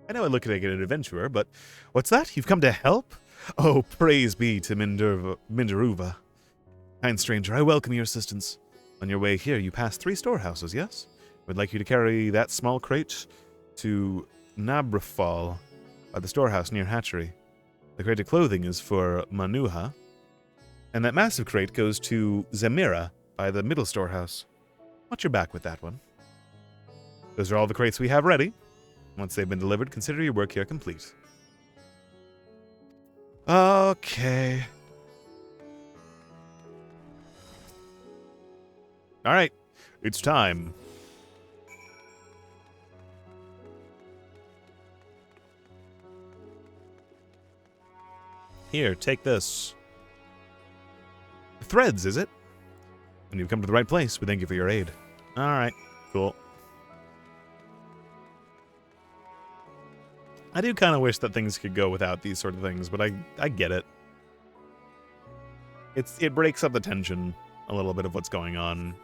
I know I look like an adventurer, but what's that? You've come to help? Oh, praise be to Mindaruva. Kind stranger, I welcome your assistance. On your way here, you pass 3 storehouses, yes? We'd like you to carry that small crate to Nabrafal by the storehouse near Hatchery. The crate of clothing is for Manuha, and that massive crate goes to Zamira by the middle storehouse. Watch your back with that one. Those are all the crates we have ready. Once they've been delivered, consider your work here complete. Okay. Alright, it's time. Here, take this. Threads, is it? When you've come to the right place, we thank you for your aid. Alright, cool. I do kind of wish that things could go without these sort of things, but I get it. It breaks up the tension a little bit of what's going on.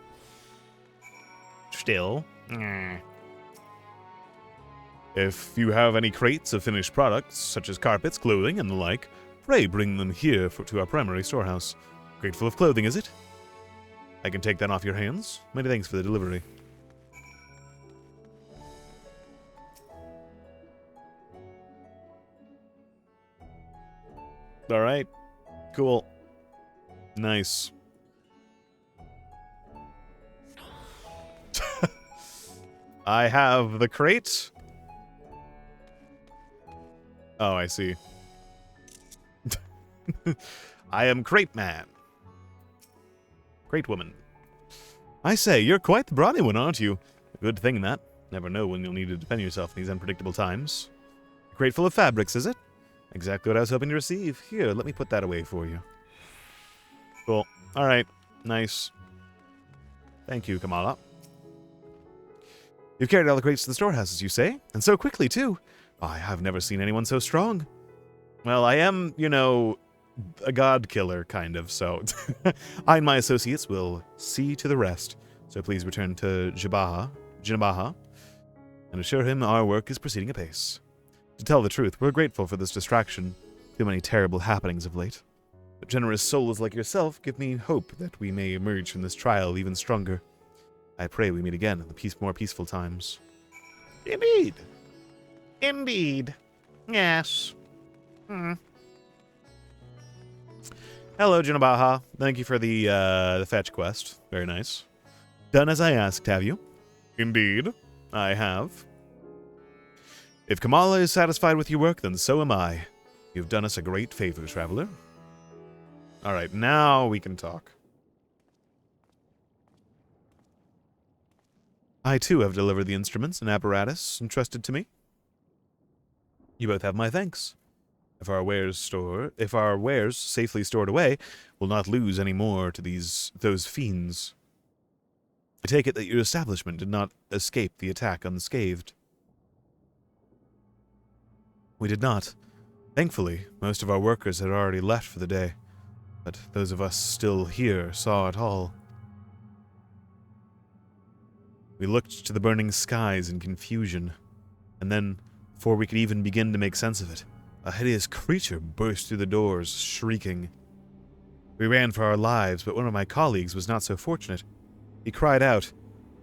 Still. If you have any crates of finished products, such as carpets, clothing, and the like, pray bring them here to our primary storehouse. Crate full of clothing, is it? I can take that off your hands. Many thanks for the delivery. Alright. Cool. Nice. I have the crate. Oh, I see. I am Crate Man. Crate Woman. I say, you're quite the brawny one, aren't you? A good thing, that. Never know when you'll need to defend yourself in these unpredictable times. A crate full of fabrics, is it? Exactly what I was hoping to receive. Here, let me put that away for you. Cool. Alright. Nice. Thank you, Kamala. You've carried all the crates to the storehouses, you say? And so quickly, too. I have never seen anyone so strong. Well, I am, you know, a god killer, kind of, so I and my associates will see to the rest. So please return to Jinabaha, and assure him our work is proceeding apace. To tell the truth, we're grateful for this distraction. Too many terrible happenings of late. But generous souls like yourself give me hope that we may emerge from this trial even stronger. I pray we meet again in the more peaceful times. Indeed. Indeed. Yes. Hello, Jinabaha. Thank you for the fetch quest. Very nice. Done as I asked, have you? Indeed, I have. If Kamala is satisfied with your work, then so am I. You've done us a great favor, traveler. Alright, now we can talk. I, too, have delivered the instruments and apparatus entrusted to me. You both have my thanks. If our wares safely stored away, we'll not lose any more to those fiends. I take it that your establishment did not escape the attack unscathed. We did not. Thankfully, most of our workers had already left for the day, but those of us still here saw it all. We looked to the burning skies in confusion, and then, before we could even begin to make sense of it, a hideous creature burst through the doors, shrieking. We ran for our lives, but one of my colleagues was not so fortunate. He cried out,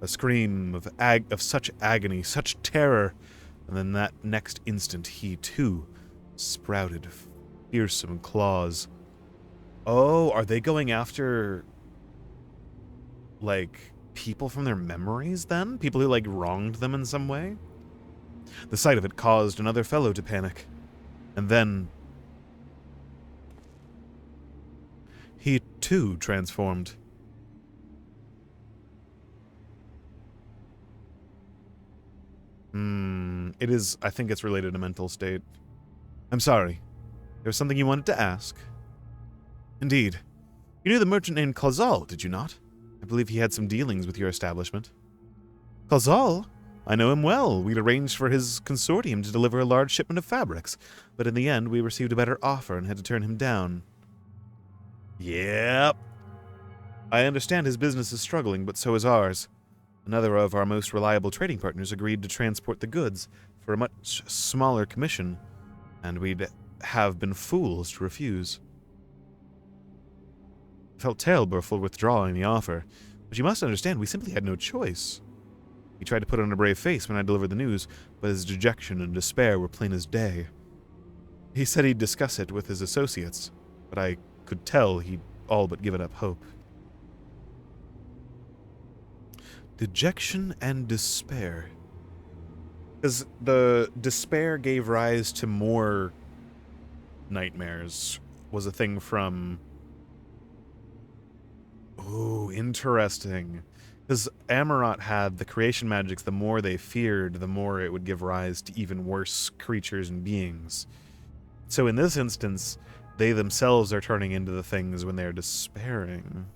a scream of such agony, such terror, and then that next instant he, too, sprouted fearsome claws. Oh, are they going after, like, people from their memories, then? People who, like, wronged them in some way? The sight of it caused another fellow to panic. And then he, too, transformed. I think it's related to mental state. I'm sorry. There was something you wanted to ask? Indeed. You knew the merchant named Clausal, did you not? I believe he had some dealings with your establishment. Clausal? I know him well. We'd arranged for his consortium to deliver a large shipment of fabrics, but in the end we received a better offer and had to turn him down. Yep. I understand his business is struggling, but so is ours. Another of our most reliable trading partners agreed to transport the goods for a much smaller commission, and we'd have been fools to refuse. I felt terrible for withdrawing the offer, but you must understand we simply had no choice. He tried to put on a brave face when I delivered the news, but his dejection and despair were plain as day. He said he'd discuss it with his associates, but I could tell he'd all but given up hope. Dejection and despair. Because the despair gave rise to more nightmares, was a thing from... Oh, interesting. Because Amarot had the creation magics, the more they feared, the more it would give rise to even worse creatures and beings. So in this instance, they themselves are turning into the things when they're despairing.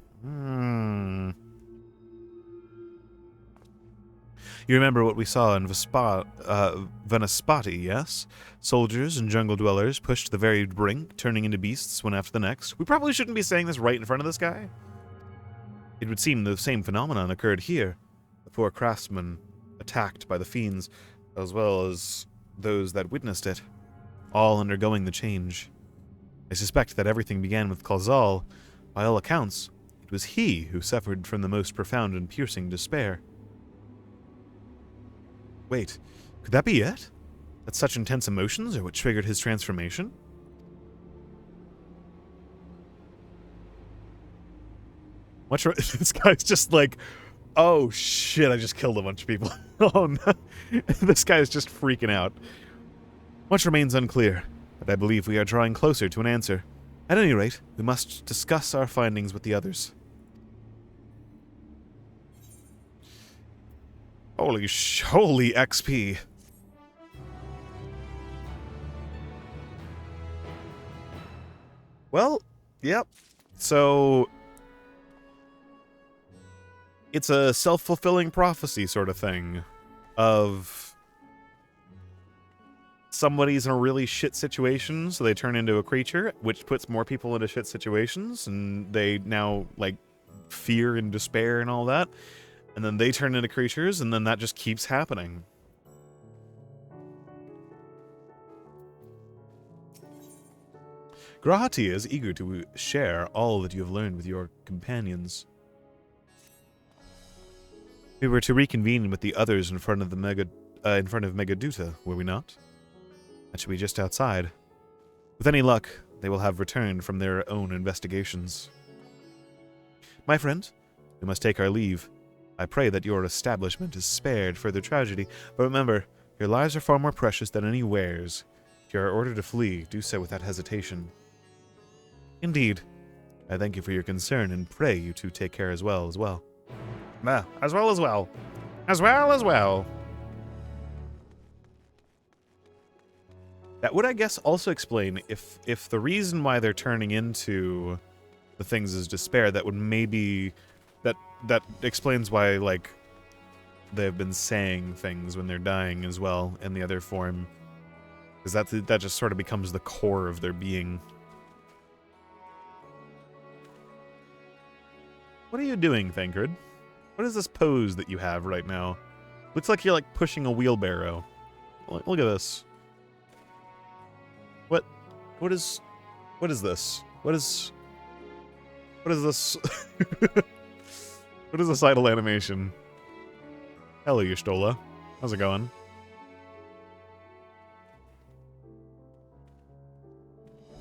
You remember what we saw in Vamaspati, yes? Soldiers and jungle dwellers pushed to the very brink, turning into beasts one after the next. We probably shouldn't be saying this right in front of this guy. It would seem the same phenomenon occurred here. The poor craftsmen attacked by the fiends, as well as those that witnessed it, all undergoing the change. I suspect that everything began with Kalzal. By all accounts, it was he who suffered from the most profound and piercing despair. Wait, could that be it? That such intense emotions are what triggered his transformation? This guy's just like, oh shit, I just killed a bunch of people. Oh no. This guy is just freaking out. Much remains unclear, but I believe we are drawing closer to an answer. At any rate, we must discuss our findings with the others. Holy XP. Well, yep. So it's a self-fulfilling prophecy sort of thing of somebody's in a really shit situation, so they turn into a creature, which puts more people into shit situations, and they now, like, fear and despair and all that. And then they turn into creatures, and then that just keeps happening. Graha is eager to share all that you have learned with your companions. We were to reconvene with the others in front of Megaduta, were we not? That should be just outside. With any luck, they will have returned from their own investigations. My friend, we must take our leave. I pray that your establishment is spared further tragedy, but remember, your lives are far more precious than any wares. If you are ordered to flee, do so without hesitation. Indeed. I thank you for your concern and pray you two take care as well. As well. That would, I guess, also explain if the reason why they're turning into the things is despair, that would maybe... That explains why, like, they've been saying things when they're dying as well in the other form. Because that just sort of becomes the core of their being. What are you doing, Thancred? What is this pose that you have right now? Looks like you're, like, pushing a wheelbarrow. Look at this. What is this? What is this? What is this idle animation? Hello, Y'shtola. How's it going?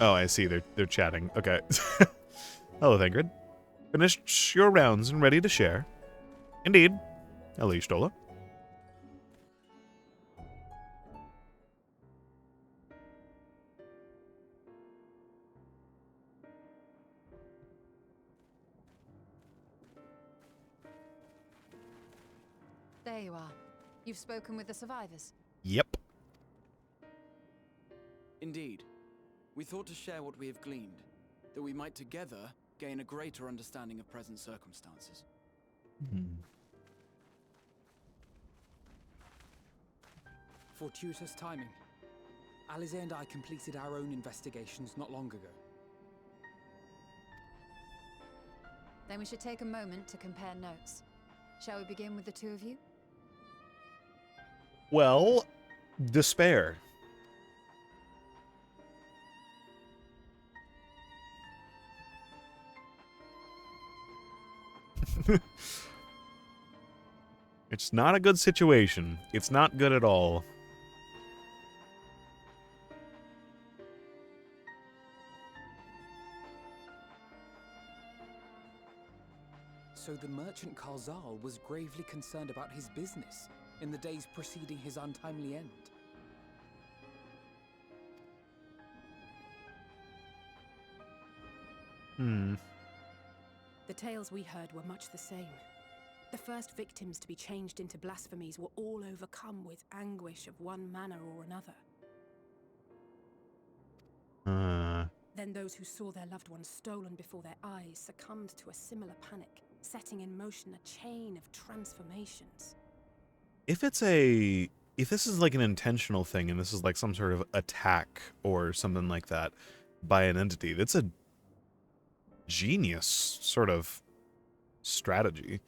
Oh, I see. They're chatting. Okay. Hello, Thancred. Finished your rounds and ready to share? Indeed. Hello, Y'shtola. There you are. You've spoken with the survivors. Yep. Indeed. We thought to share what we have gleaned, that we might together gain a greater understanding of present circumstances. Fortuitous timing. Alize and I completed our own investigations not long ago. Then we should take a moment to compare notes. Shall we begin with the two of you? Well, despair. It's not a good situation. It's not good at all. So the merchant Kalzal was gravely concerned about his business in the days preceding his untimely end. The tales we heard were much the same. The first victims to be changed into blasphemies were all overcome with anguish of one manner or another. Then those who saw their loved ones stolen before their eyes succumbed to a similar panic, setting in motion a chain of transformations. if this is like an intentional thing and this is like some sort of attack or something like that by an entity, that's a genius sort of strategy.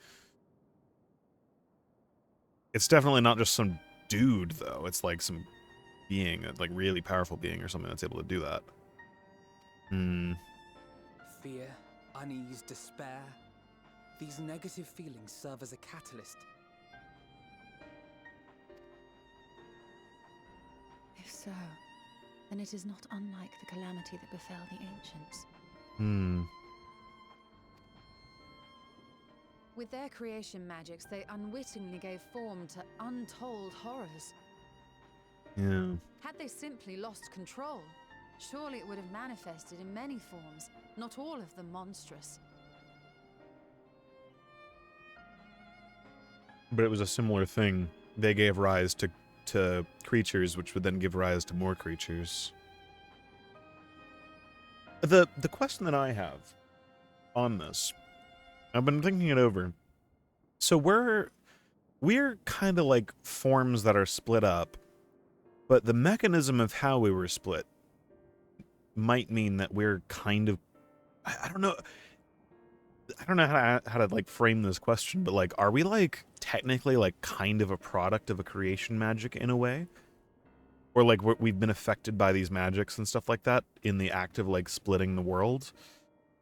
It's definitely not just some dude, though. It's like some being, like really powerful being or something that's able to do that. Fear, unease, despair. These negative feelings serve as a catalyst. If so, then it is not unlike the calamity that befell the ancients. With their creation magics, they unwittingly gave form to untold horrors. Yeah. Had they simply lost control, surely it would have manifested in many forms, not all of them monstrous. But it was a similar thing. They gave rise to creatures, which would then give rise to more creatures. The question that I have on this, I've been thinking it over. So we're kind of like forms that are split up, but the mechanism of how we were split might mean that we're kind of, I don't know how to like frame this question, but like, are we like technically like kind of a product of a creation magic in a way? Or like we've been affected by these magics and stuff like that in the act of like splitting the world?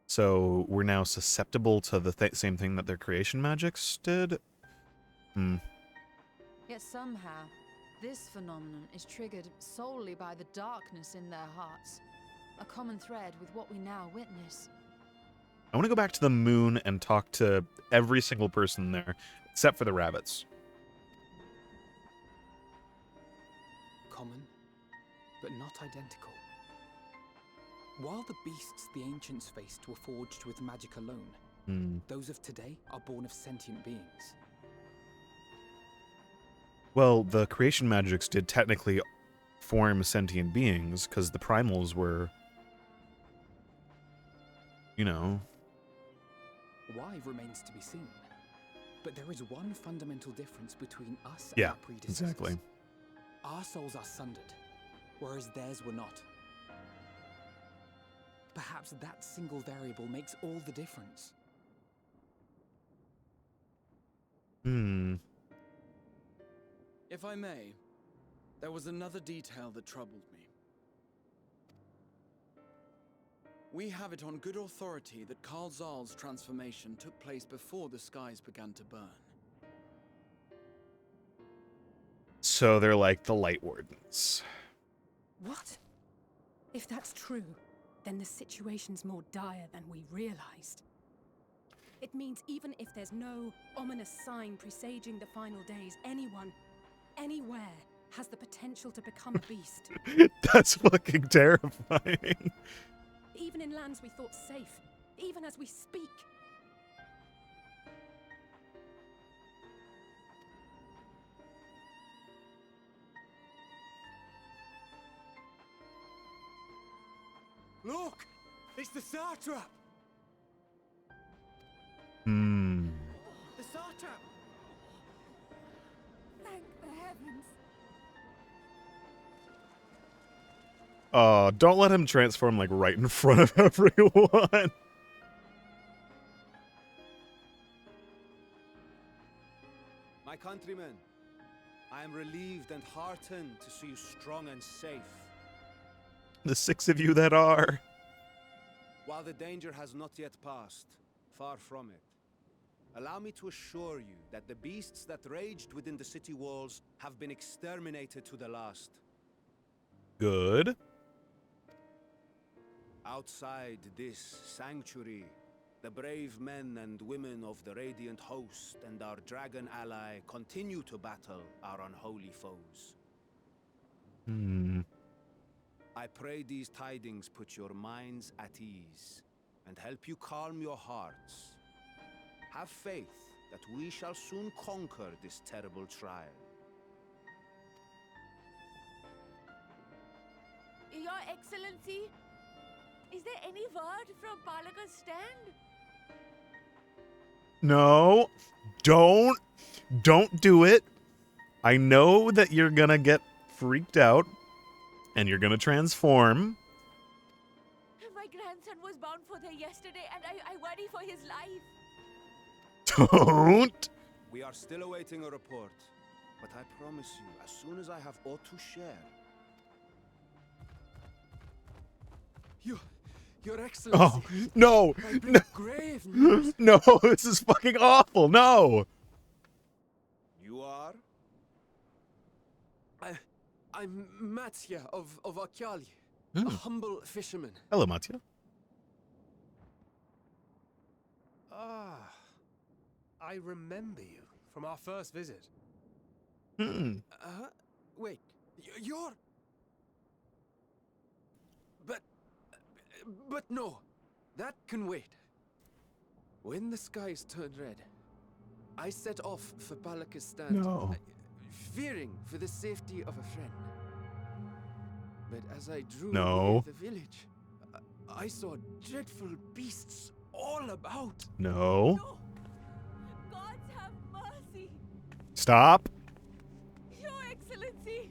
So we're now susceptible to the same thing that their creation magics did? Yet somehow, this phenomenon is triggered solely by the darkness in their hearts. A common thread with what we now witness. I want to go back to the moon and talk to every single person there, except for the rabbits. Common, but not identical. While the beasts the ancients faced were forged with magic alone, those of today are born of sentient beings. Well, the creation magics did technically form sentient beings, because the primals were, you know... Why remains to be seen. But there is one fundamental difference between us and our predecessors. Exactly. Our souls are sundered, whereas theirs were not. Perhaps that single variable makes all the difference. If I may, there was another detail that troubled me. We have it on good authority that Karl Zahl's transformation took place before the skies began to burn. So they're like the Light Wardens. What? If that's true, then the situation's more dire than we realized. It means even if there's no ominous sign presaging the final days, anyone, anywhere, has the potential to become a beast. That's fucking terrifying. Even in lands we thought safe, even as we speak. Look! It's the satrap! The satrap! Thank the heavens. Oh, don't let him transform like right in front of everyone. My countrymen, I am relieved and heartened to see you strong and safe. The 6 of you that are. While the danger has not yet passed, far from it, allow me to assure you that the beasts that raged within the city walls have been exterminated to the last. Good. Outside this sanctuary, the brave men and women of the Radiant Host and our dragon ally continue to battle our unholy foes. I pray these tidings put your minds at ease and help you calm your hearts. Have faith that we shall soon conquer this terrible trial. Your Excellency, is there any word from Palaka's stand? No. Don't do it. I know that you're gonna get freaked out and you're gonna transform. My grandson was bound for there yesterday, and I worry for his life. Don't. We are still awaiting a report, but I promise you, as soon as I have aught to share. Your Excellency. Oh, no. No. Grave news. No, this is fucking awful. No. You are? I'm Matya of Akyali, a humble fisherman. Hello, Matya. Ah, I remember you from our first visit. Wait, you're... But no, that can wait. When the skies turned red, I set off for Palakistan, No. fearing for the safety of a friend. But as I drew No. near the village, I saw dreadful beasts all about. No. No! Gods have mercy! Stop. Your Excellency!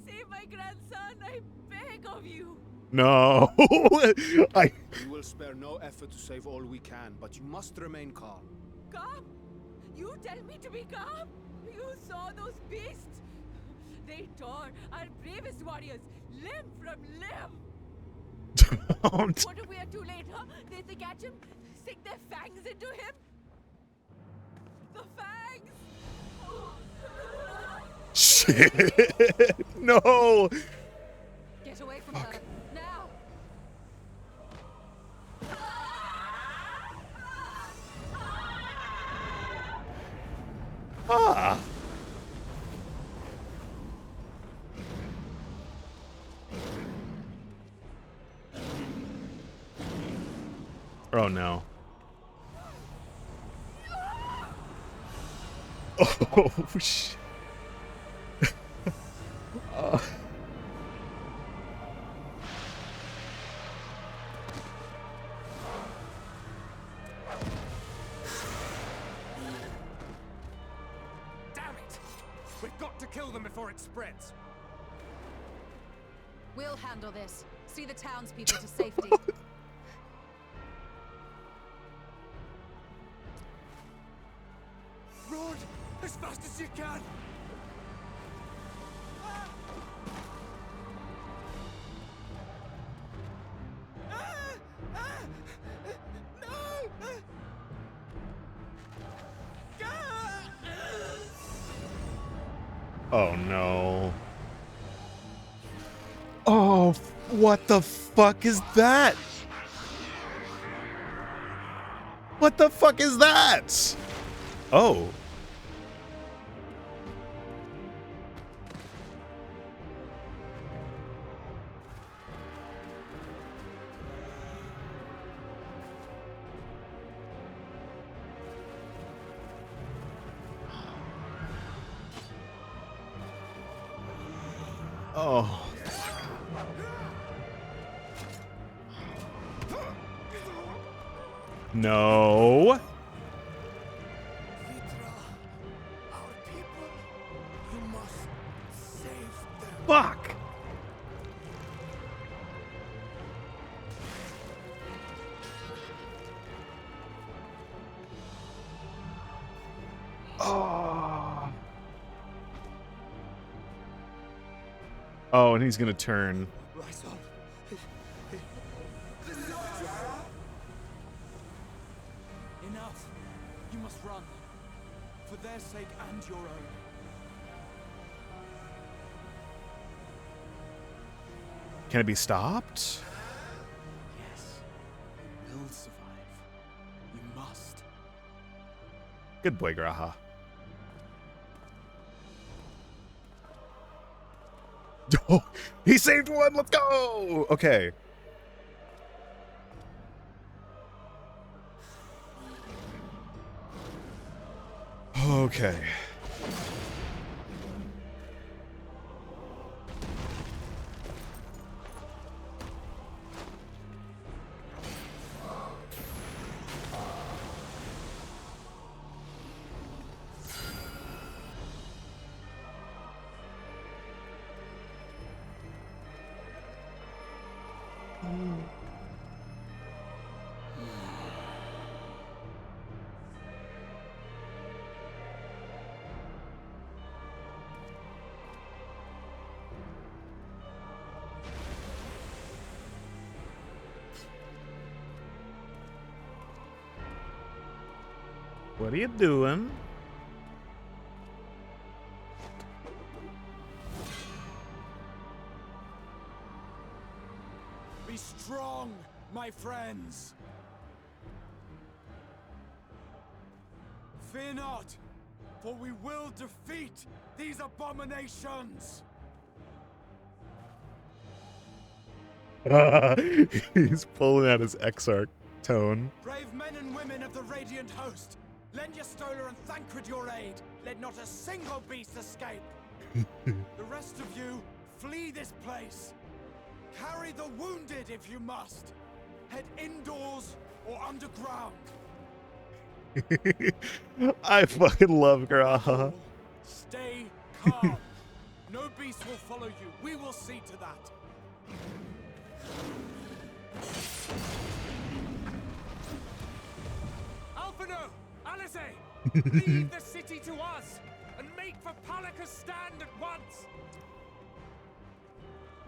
Save my grandson, I beg of you! No. I. We will spare no effort to save all we can, but you must remain calm. Calm? You tell me to be calm? You saw those beasts? They tore our bravest warriors limb from limb! Don't. What if we are too late, huh? They catch him, stick their fangs into him? The fangs! Shit. No. Get away from her. Now! Ah. Oh no. Oh shit. Damn it! We've got to kill them before it spreads. We'll handle this. See the townspeople to safety. Run as fast as you can. Oh no. Oh, what the fuck is that? What the fuck is that? Oh. Oh. No. Our people, you must save them. Fuck. Oh. Oh, and he's gonna turn. Rise on. Enough. You must run. For their sake and your own. Can it be stopped? Yes. You will survive. You must. Good boy, Graha. Oh, he saved one. Let's go. Okay. Okay. What are you doing? Be strong, my friends. Fear not, for we will defeat these abominations. He's pulling out his Exarch tone. Brave men and women of the Radiant Host, lend your Stola and Thancred your aid. Let not a single beast escape. The rest of you, flee this place. Carry the wounded if you must. Head indoors or underground. I fucking love Graha. Stay calm. No beast will follow you. We will see to that. Alphino! Alice! Leave the city to us and make for Palaka's stand at once!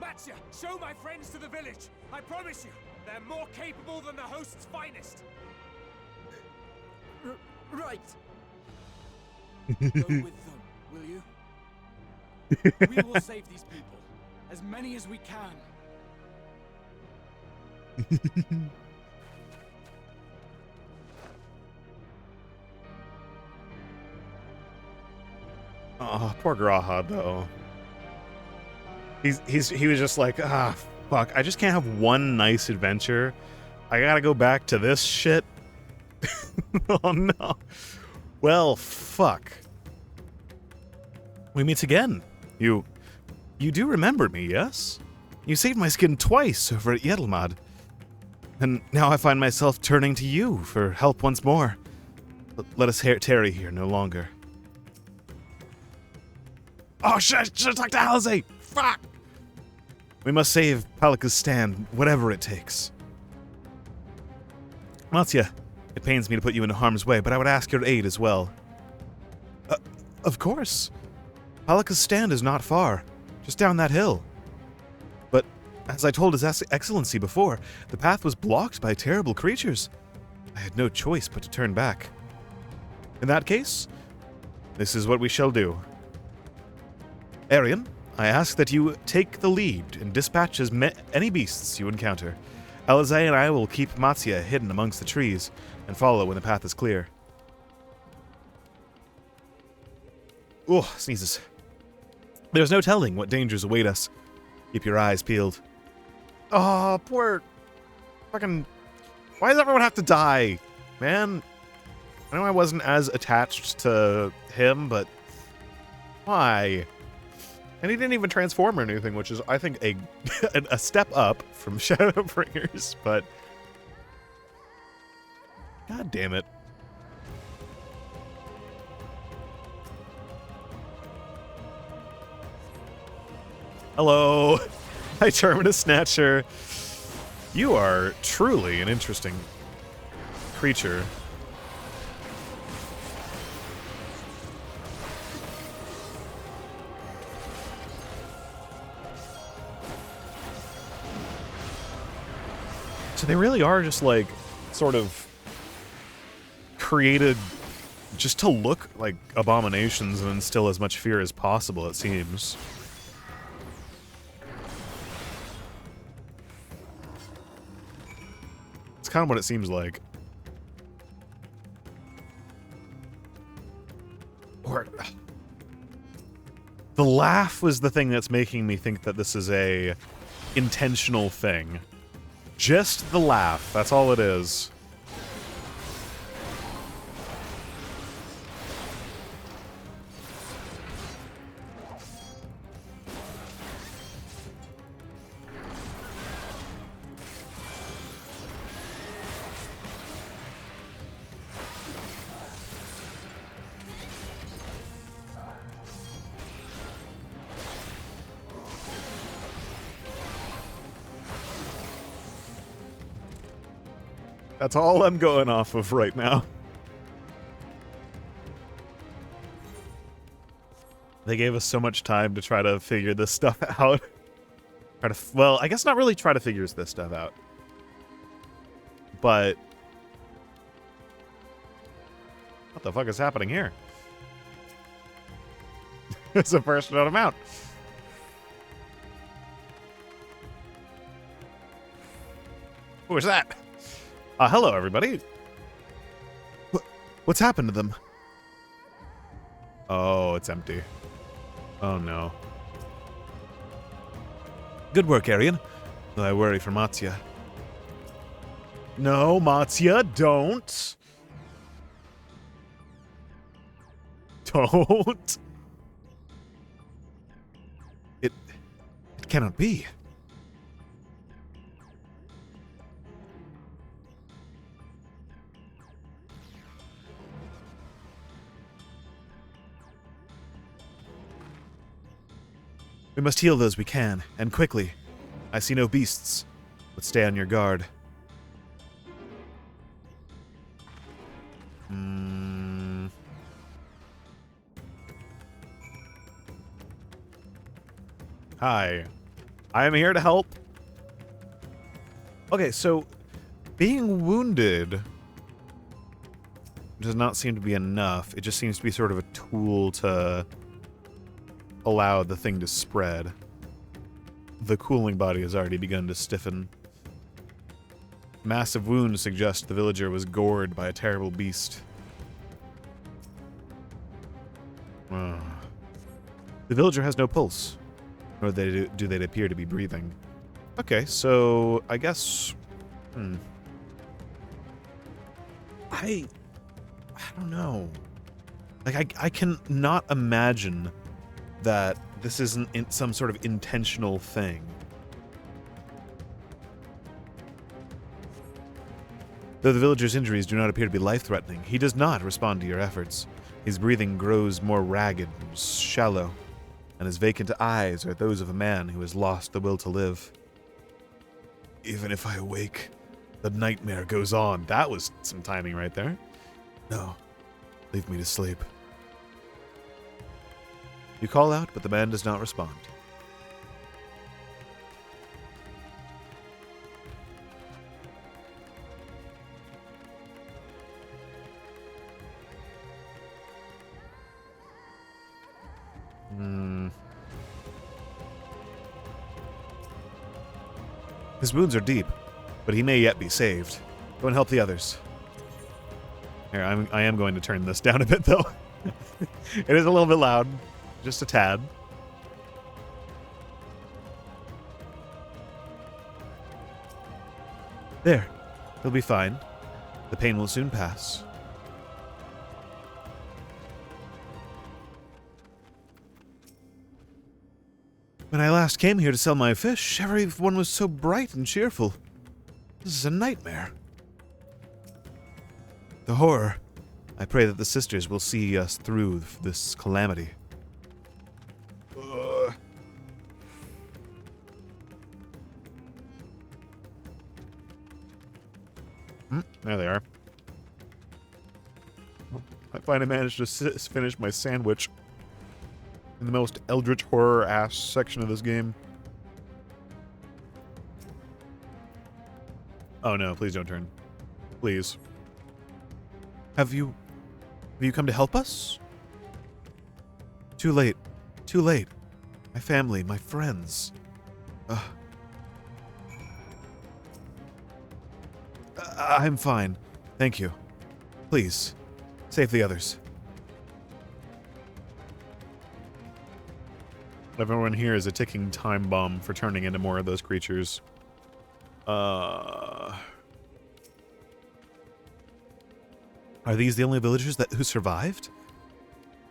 Matsya, show my friends to the village. I promise you, they're more capable than the host's finest. Right. Go with them, will you? We will save these people. As many as we can. Oh, poor Graha, though. He was just like, fuck, I just can't have one nice adventure. I gotta go back to this shit. Oh no. Well, fuck. We meet again. You do remember me, yes? You saved my skin twice over at Yedlmad. And now I find myself turning to you for help once more. Let us tarry here no longer. Oh shit, should have talked to Alize! Fuck! We must save Palaka's stand, whatever it takes. Matsya, it pains me to put you into harm's way, but I would ask your aid as well. Of course. Palaka's stand is not far, just down that hill. But, as I told His Excellency before, the path was blocked by terrible creatures. I had no choice but to turn back. In that case, this is what we shall do. Arian, I ask that you take the lead and dispatch any beasts you encounter. Alize and I will keep Matsya hidden amongst the trees and follow when the path is clear. Oh, sneezes. There's no telling what dangers await us. Keep your eyes peeled. Oh, poor... fucking... Why does everyone have to die? Man, I know I wasn't as attached to him, but... Why? And he didn't even transform or anything, which is, I think, a step up from Shadowbringers, but... God damn it. Hello, hi Terminus Snatcher. You are truly an interesting creature. So they really are just like sort of created just to look like abominations and instill as much fear as possible, it seems. It's kind of what it seems like. Or the laugh was the thing that's making me think that this is a intentional thing. Just the laugh, that's all it is. That's all I'm going off of right now. They gave us so much time to try to figure this stuff out. Well, I guess not really try to figure this stuff out. But what the fuck is happening here? It's a first note amount. Who is that? Hello, everybody. What's happened to them? Oh, it's empty. Oh, no. Good work, Arian. Though I worry for Matsya. No, Matsya, don't. Don't. It cannot be. We must heal those we can, and quickly. I see no beasts, but stay on your guard. Hi. I am here to help. Okay, so being wounded does not seem to be enough. It just seems to be sort of a tool to allow the thing to spread. The cooling body has already begun to stiffen. Massive wounds suggest the villager was gored by a terrible beast. The villager has no pulse, nor do they appear to be breathing. Okay, so I guess... I don't know. Like, I can not imagine that this isn't some sort of intentional thing. Though the villager's injuries do not appear to be life-threatening, he does not respond to your efforts. His breathing grows more ragged and shallow, and his vacant eyes are those of a man who has lost the will to live. Even if I awake, the nightmare goes on. That was some timing right there. No, leave me to sleep. You call out, but the man does not respond. His wounds are deep, but he may yet be saved. Go and help the others. Here, I am going to turn this down a bit, though. It is a little bit loud. Just a tad. There. He'll be fine. The pain will soon pass. When I last came here to sell my fish, everyone was so bright and cheerful. This is a nightmare. The horror. I pray that the sisters will see us through this calamity. There they are. I finally managed to finish my sandwich in the most eldritch horror-ass section of this game. Oh no, please don't turn. Please. Have you come to help us? Too late. Too late. My family, my friends. I'm fine. Thank you. Please, save the others. Everyone here is a ticking time bomb for turning into more of those creatures. Are these the only villagers who survived?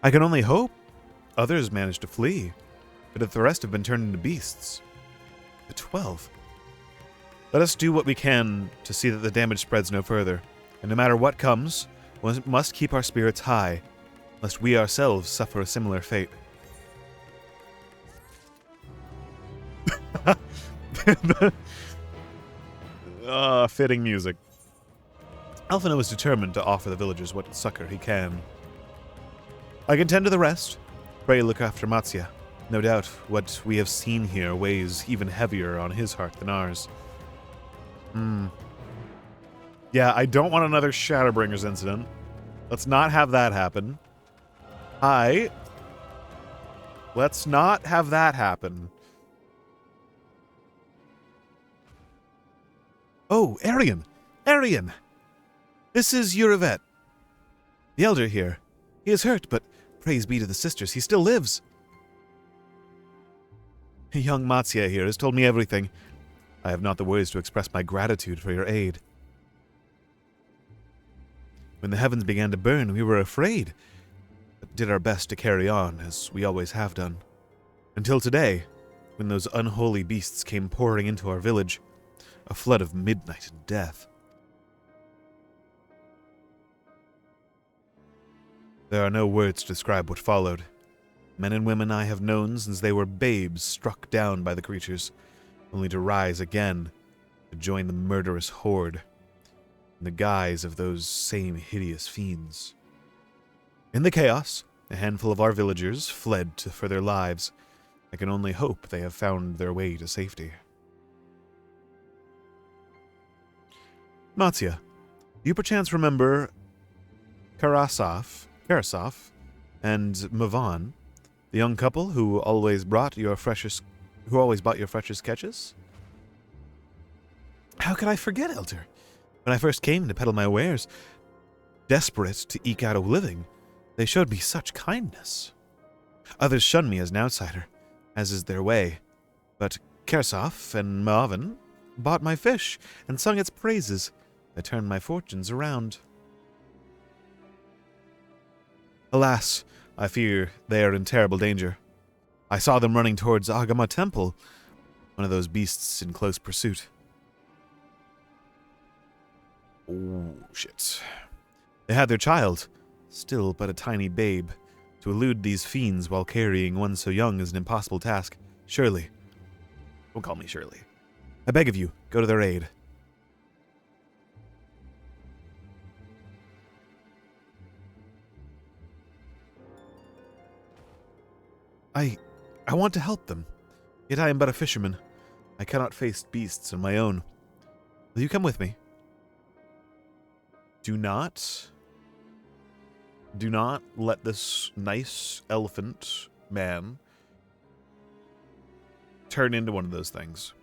I can only hope. Others managed to flee, but if the rest have been turned into beasts. The 12. Let us do what we can to see that the damage spreads no further, and no matter what comes, we must keep our spirits high, lest we ourselves suffer a similar fate. Fitting music. Alphino is determined to offer the villagers what succor he can. I can tend to the rest. Pray look after Matsya. No doubt what we have seen here weighs even heavier on his heart than ours. Yeah, I don't want another Shadowbringers incident. Let's not have that happen. Let's not have that happen. Oh, Arian! Arian! This is Urivet. The elder here. He is hurt, but praise be to the sisters, he still lives. Young Matsya here has told me everything. I have not the words to express my gratitude for your aid. When the heavens began to burn, we were afraid, but did our best to carry on, as we always have done. Until today, when those unholy beasts came pouring into our village, a flood of midnight and death. There are no words to describe what followed. Men and women I have known since they were babes struck down by the creatures, only to rise again to join the murderous horde in the guise of those same hideous fiends. In the chaos, a handful of our villagers fled for their lives. I can only hope they have found their way to safety. Matsya, do you perchance remember Karasov and Mavan, the young couple who always bought your freshest catches? How could I forget, Elder? When I first came to peddle my wares, desperate to eke out a living, they showed me such kindness. Others shunned me as an outsider, as is their way, but Kersov and Mavan bought my fish and sung its praises. That turned my fortunes around. Alas, I fear they are in terrible danger. I saw them running towards Agama Temple, one of those beasts in close pursuit. Oh, shit. They had their child, still but a tiny babe. To elude these fiends while carrying one so young is an impossible task. Shirley. Don't call me Shirley. I beg of you, go to their aid. I want to help them, yet I am but a fisherman. I cannot face beasts on my own. Will you come with me? Do not let this nice elephant man turn into one of those things.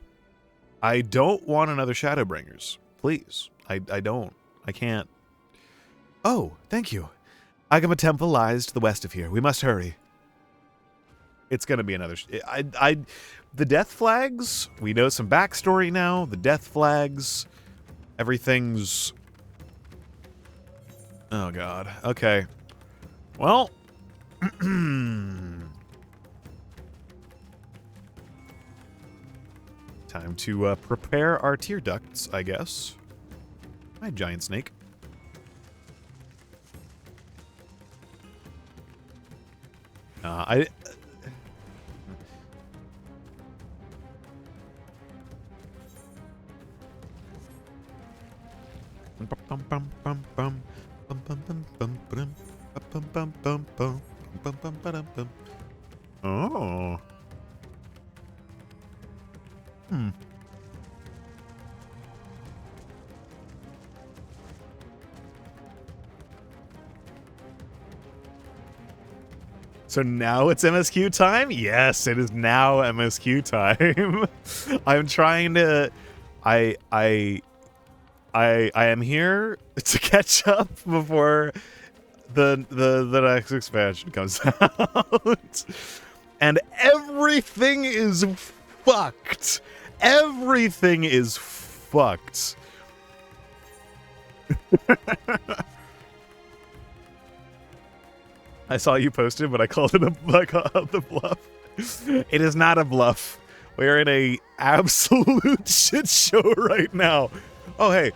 I don't want another Shadowbringers. Please. I don't. I can't. Oh, thank you. Agama Temple lies to the west of here. We must hurry. It's going to be another... the death flags, we know some backstory now. The death flags, everything's... Oh, God. Okay. Well... Time to prepare our tear ducts, I guess. Hi, giant snake. Oh. So now it's MSQ time? Yes, it is now MSQ time. I'm trying to... I am here to catch up before the next expansion comes out. And everything is fucked. Everything is fucked. I saw you posted, but I called it the bluff. It is not a bluff. We're in a absolute shit show right now. Oh, hey.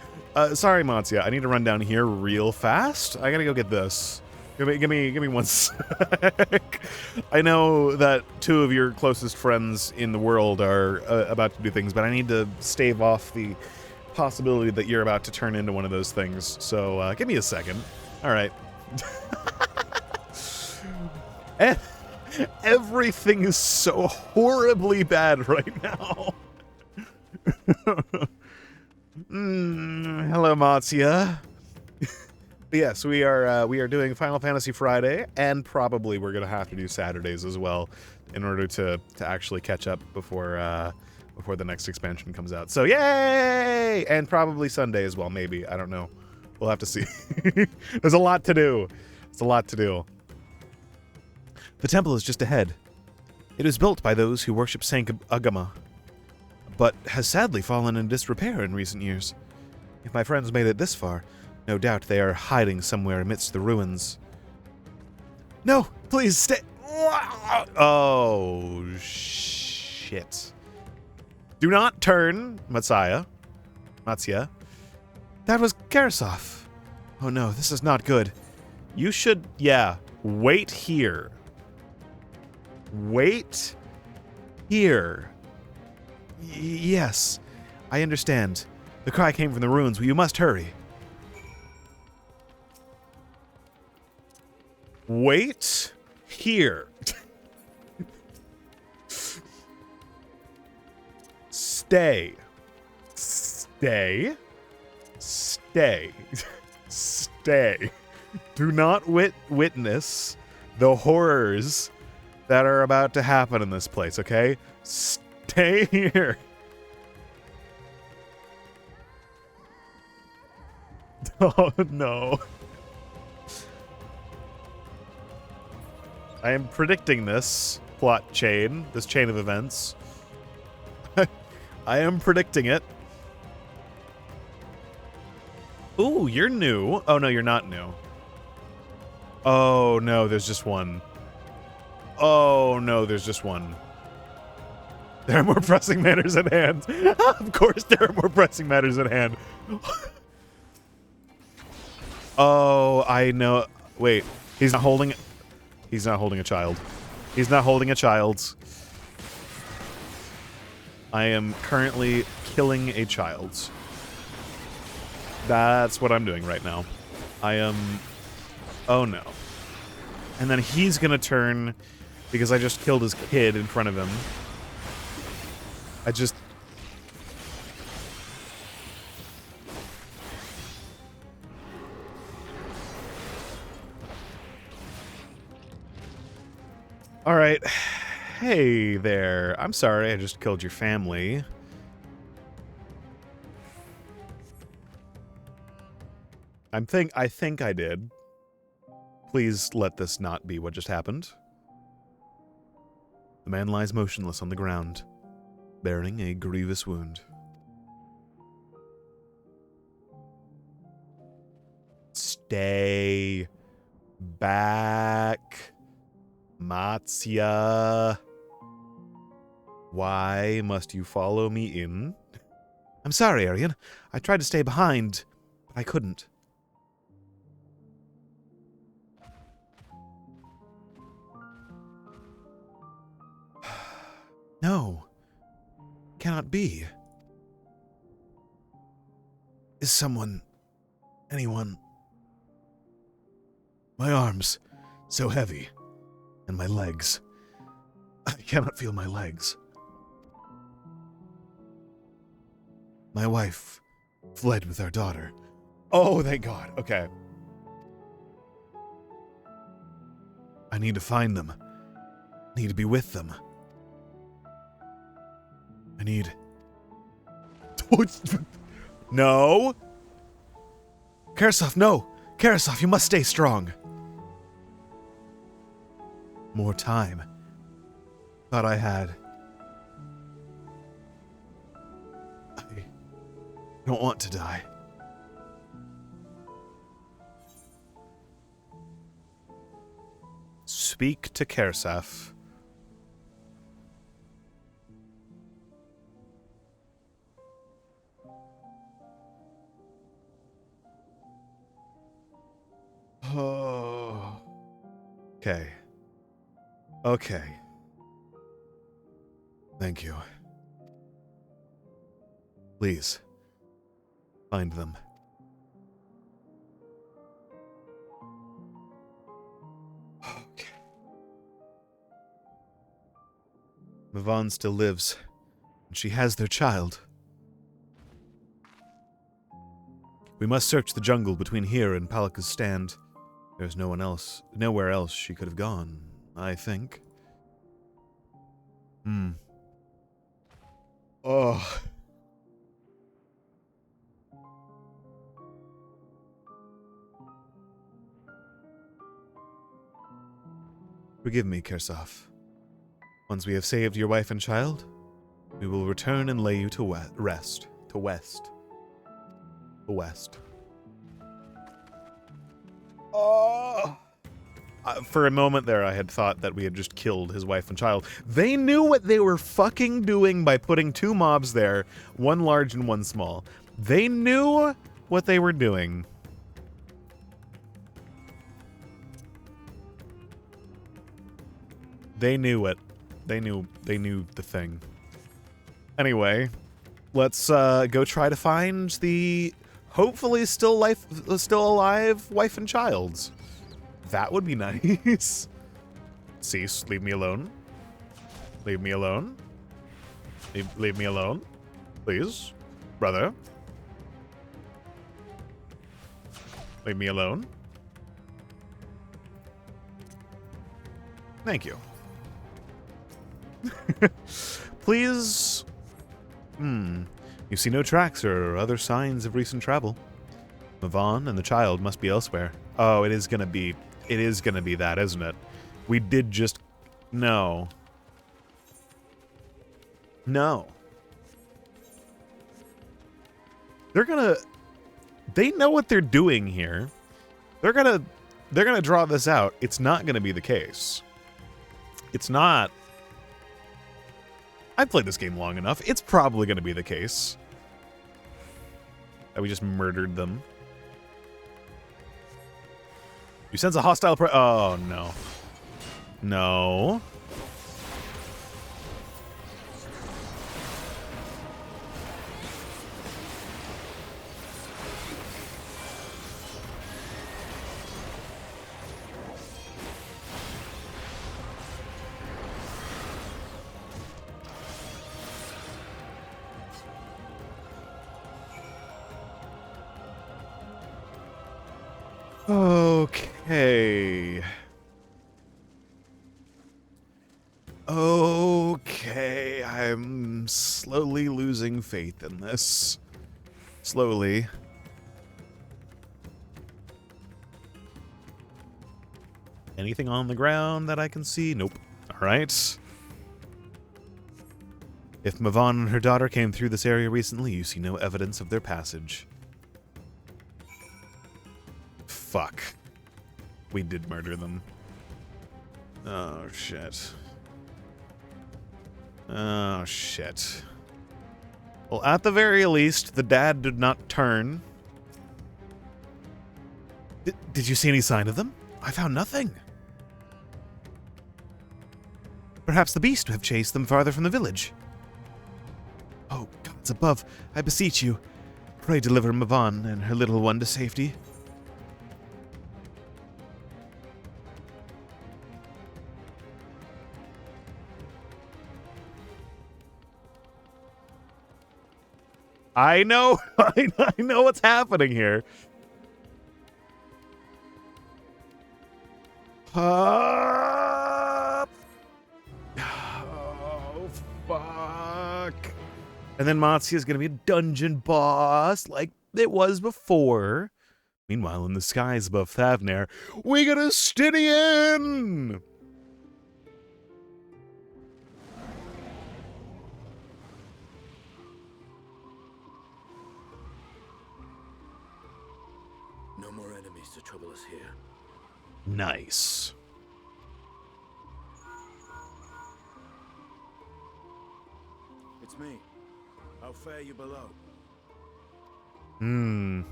Sorry, Matsya. I need to run down here real fast. I gotta go get this. Give me one sec. I know that two of your closest friends in the world are about to do things, but I need to stave off the possibility that you're about to turn into one of those things. So give me a second. All right. Everything is so horribly bad right now. Hello, Matsuya. But yes, we are doing Final Fantasy Friday, and probably we're gonna have to do Saturdays as well in order to actually catch up before the next expansion comes out. So yay! And probably Sunday as well, maybe. I don't know. We'll have to see. There's a lot to do. It's a lot to do. The temple is just ahead. It was built by those who worship Saint Agama, but has sadly fallen in disrepair in recent years. If my friends made it this far, no doubt they are hiding somewhere amidst the ruins. No, please stay. Oh, shit. Do not turn, Matsuya. That was Karasov. Oh no, this is not good. You should, wait here. Wait here. Yes, I understand. The cry came from the ruins. You must hurry. Wait here. Stay. Stay. Stay. Stay. Do not witness the horrors that are about to happen in this place, okay? Stay here. Oh, no. I am predicting this plot chain, this chain of events. I am predicting it. Ooh, you're new. Oh, no, you're not new. Oh, no, there's just one. Oh, no, there's just one. There are more pressing matters at hand. Of course there are more pressing matters at hand. Oh, I know. Wait, he's not holding a child. He's not holding a child. I am currently killing a child. That's what I'm doing right now. I am... Oh, no. And then he's gonna turn because I just killed his kid in front of him. I just... Alright. Hey there. I'm sorry I just killed your family. I think I did. Please let this not be what just happened. The man lies motionless on the ground, bearing a grievous wound. Stay back, Matsuya. Why must you follow me in? I'm sorry, Arian. I tried to stay behind, but I couldn't. No. Cannot be. Is someone... anyone... My arms, so heavy. And my legs. I cannot feel my legs. My wife fled with our daughter. Oh, thank God. Okay. I need to find them. I need to be with them. I need... No! Karasov, no! Karasov, you must stay strong. More time. Thought I had. I don't want to die. Speak to Karasov. Oh. Okay. Okay. Thank you. Please. find them. Okay. Mavon still lives, and she has their child. We must search the jungle between here and Palika's stand. There's nowhere else she could have gone, I think. Oh. Forgive me, Kersaf. Once we have saved your wife and child, we will return and lay you to rest. To west. The west. Oh! For a moment there, I had thought that we had just killed his wife and child. They knew what they were fucking doing by putting two mobs there, one large and one small. They knew what they were doing. They knew it. They knew the thing. Anyway, let's go try to find the hopefully still alive wife and child. That would be nice. Cease, leave me alone. Leave me alone. Leave me alone. Please. Brother. Leave me alone. Thank you. Please. You see no tracks or other signs of recent travel. Mavon and the child must be elsewhere. Oh, it is gonna be that, isn't it? We did just... No. No. They know what they're doing here. They're gonna draw this out. It's not gonna be the case. It's not. I've played this game long enough. It's probably gonna be the case that we just murdered them. You sense a hostile oh, no. No. Okay. Okay, I'm slowly losing faith in this. Slowly. Anything on the ground that I can see? Nope. Alright. If Mavon and her daughter came through this area recently, you see no evidence of their passage. Fuck. We did murder them. Oh, shit. Oh, shit. Well, at the very least, the dad did not turn. Did you see any sign of them? I found nothing. Perhaps the beast have chased them farther from the village. Oh, gods above, I beseech you, pray deliver Mavon and her little one to safety. I know, I know what's happening here. Oh, fuck. And then Matsuya is going to be a dungeon boss like it was before. Meanwhile, in the skies above Thavnair, we got a Stydian! No more enemies to trouble us here. Nice. It's me. How fare you below?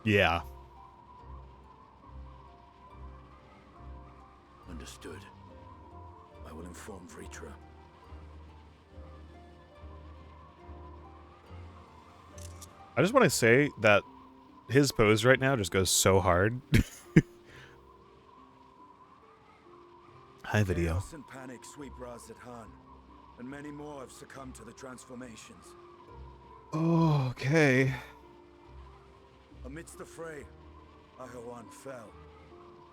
Yeah. Understood. I will inform Vritra. I just want to say that his pose right now just goes so hard. Hi, video. Chaos and panic sweep Raz-at-Han, and many more have succumbed to the transformations. Oh, okay. Amidst the fray, Ahawan fell,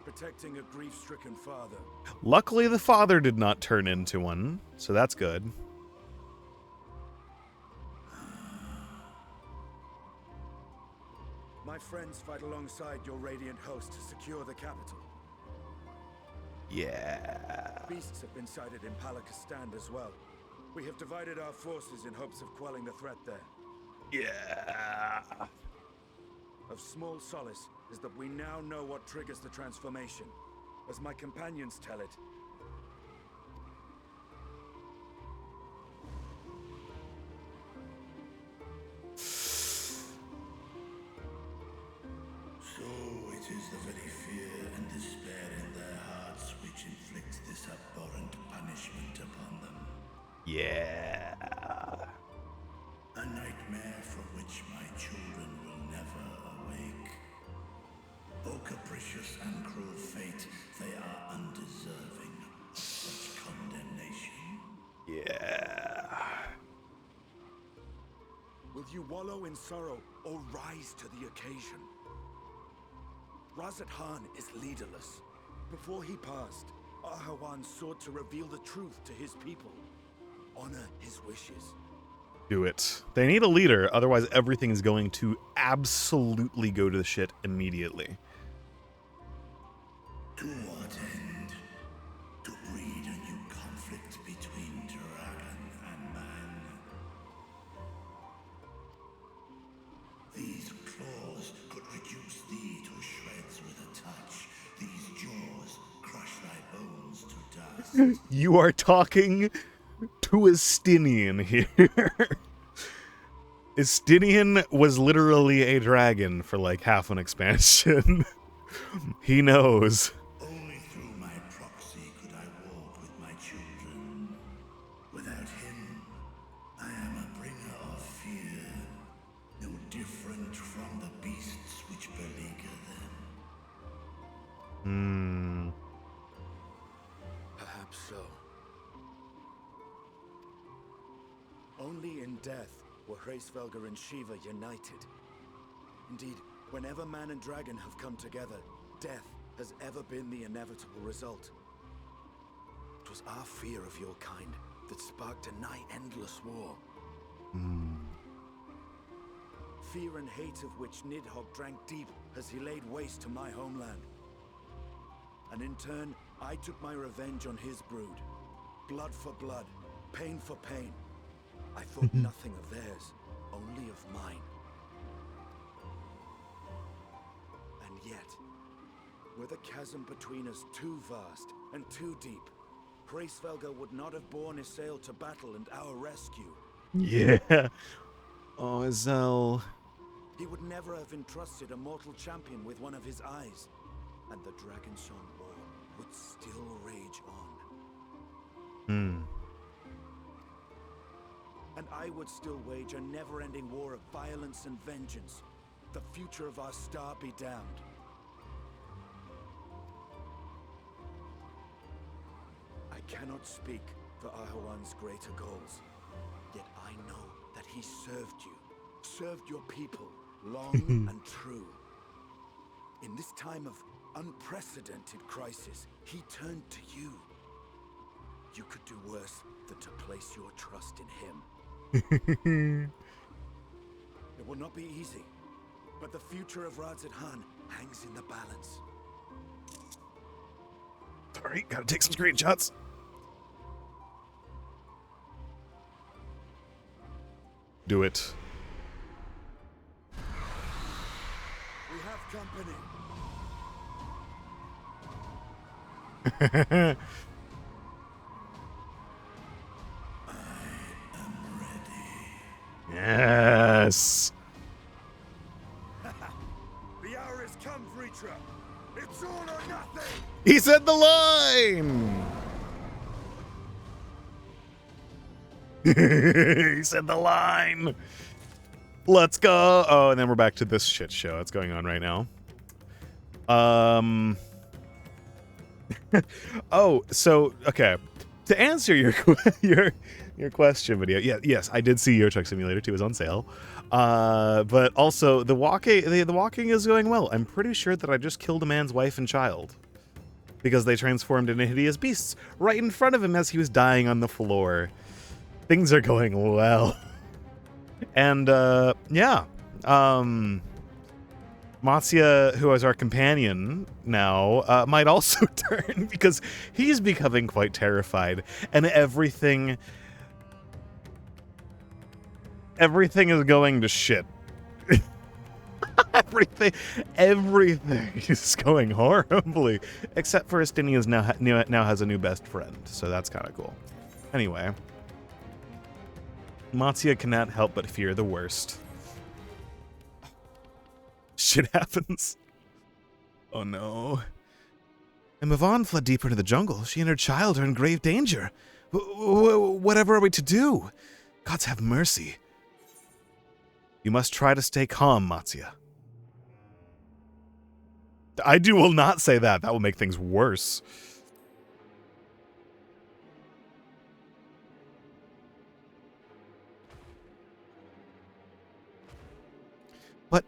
protecting a grief-stricken father. Luckily, the father did not turn into one, so that's good. My friends fight alongside your Radiant host to secure the capital. Yeah. Beasts have been sighted in Palakistan as well. We have divided our forces in hopes of quelling the threat there. Yeah. Of small solace is that we now know what triggers the transformation. As my companions tell it, So it is the very fear and despair in their hearts which inflicts this abhorrent punishment upon them. Yeah. A nightmare from which my children will never awake. O capricious and cruel fate, they are undeserving of such condemnation. Yeah. will you wallow in sorrow or rise to the occasion? Raz-at-Han is leaderless. Before he passed, Ahawan sought to reveal the truth to his people. Honor his wishes. Do it. They need a leader, otherwise everything is going to absolutely go to the shit immediately. To what end? To breed a new conflict between dragon and man. These claws could reduce thee to shreds with a touch. These jaws crush thy bones to dust. You are talking to Estinian here. Estinian was literally a dragon for like half an expansion. He knows. Only through my proxy could I walk with my children. Without him, I am a bringer of fear, no different from the beasts which beleaguer them. Perhaps so. Only in death were Hraesvelgr and Shiva united. Indeed, whenever man and dragon have come together, death has ever been the inevitable result. It was our fear of your kind that sparked a nigh-endless war. Fear and hate of which Nidhogg drank deep as he laid waste to my homeland. And in turn, I took my revenge on his brood. Blood for blood, pain for pain. I thought nothing of theirs, only of mine. And yet, were the chasm between us too vast and too deep, Hraesvelgr would not have borne Isael to battle and our rescue. Yeah. Oh, Isel. He would never have entrusted a mortal champion with one of his eyes, and the Dragonsong War would still rage on. And I would still wage a never-ending war of violence and vengeance. The future of our star be damned. I cannot speak for Ahawan's greater goals, yet I know that he served you, served your people, long and true. In this time of unprecedented crisis, he turned to you. You could do worse than to place your trust in him. It will not be easy, but the future of Raz-at-Han hangs in the balance. Sorry, gotta take some screenshots. Do it. We have company. Yes. The hour has come, Vritra. It's all or nothing. He said the line. He said the line. Let's go. Oh, and then we're back to this shit show that's going on right now. Oh, so okay. To answer your your question video, yes, I did see Euro Truck Simulator 2 is on sale. But also the walking is going well. I'm pretty sure that I just killed a man's wife and child because they transformed into hideous beasts right in front of him as he was dying on the floor. Things are going well. And yeah. Matsuya, who is our companion now, might also turn because he's becoming quite terrified, and everything is going to shit. everything is going horribly, except for Estinia's now has a new best friend, so that's kind of cool. Anyway, Matsuya cannot help but fear the worst. Shit happens. Oh no. And Mavan fled deeper into the jungle. She and her child are in grave danger. Whatever are we to do? Gods have mercy. You must try to stay calm, Matsuya. Will not say that. That will make things worse. But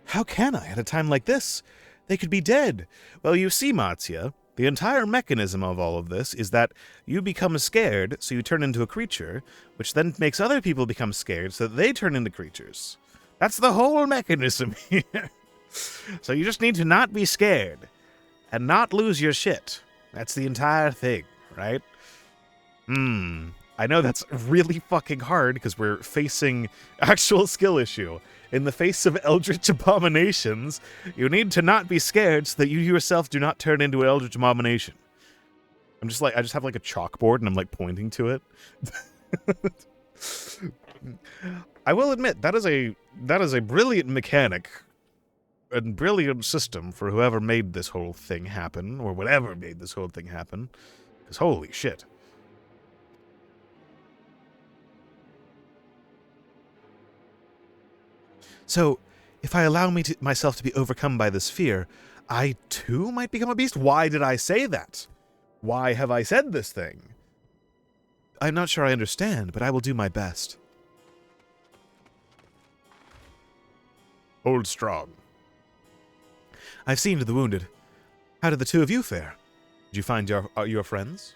how can I at a time like this? They could be dead. Well, you see, Matsuya, the entire mechanism of all of this is that you become scared, so you turn into a creature, which then makes other people become scared, so that they turn into creatures. That's the whole mechanism here. So you just need to not be scared and not lose your shit. That's the entire thing, right? I know that's really fucking hard because we're facing actual skill issue. In the face of eldritch abominations, you need to not be scared so that you yourself do not turn into an eldritch abomination. I just have like a chalkboard and I'm like pointing to it. I will admit that is a brilliant mechanic and brilliant system for whoever made this whole thing happen, or whatever made this whole thing happen. Because holy shit. So, if I allow myself to be overcome by this fear, I too might become a beast? Why did I say that? Why have I said this thing? I'm not sure I understand, but I will do my best. Hold strong. I've seen to the wounded. How did the two of you fare? Did you find your friends?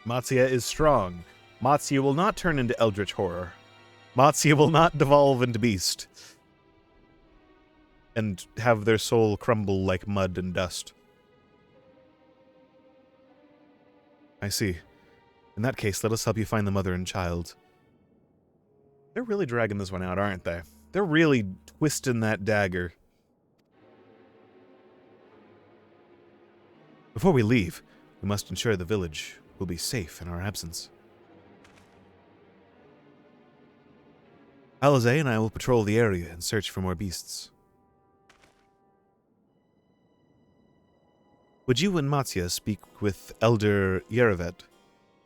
Matsuya is strong. Matsuya will not turn into eldritch horror. Matsuya will not devolve into beast and have their soul crumble like mud and dust. I see. In that case, let us help you find the mother and child. They're really dragging this one out, aren't they? They're really twisting that dagger. Before we leave, we must ensure the village will be safe in our absence. Alize and I will patrol the area and search for more beasts. Would you and Matsuya speak with Elder Yerevet?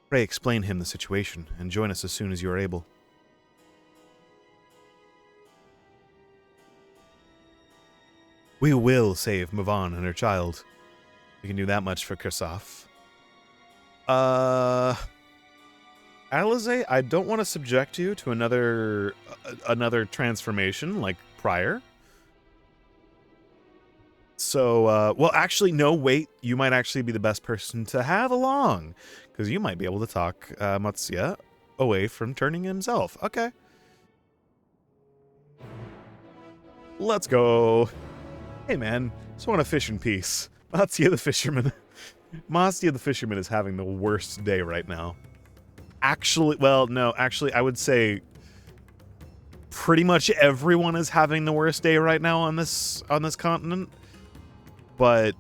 Pray explain him the situation and join us as soon as you are able. We will save Mavan and her child. We can do that much for Kersaf. Alize, I don't want to subject you to another transformation like prior. So, well, actually, no, wait. You might actually be the best person to have along, because you might be able to talk Matsuya away from turning himself. Okay. Let's go. Hey, man. Just want to fish in peace. Matsuya the fisherman. Matsuya the fisherman is having the worst day right now. Actually, well, no, actually, I would say pretty much everyone is having the worst day right now on this continent. But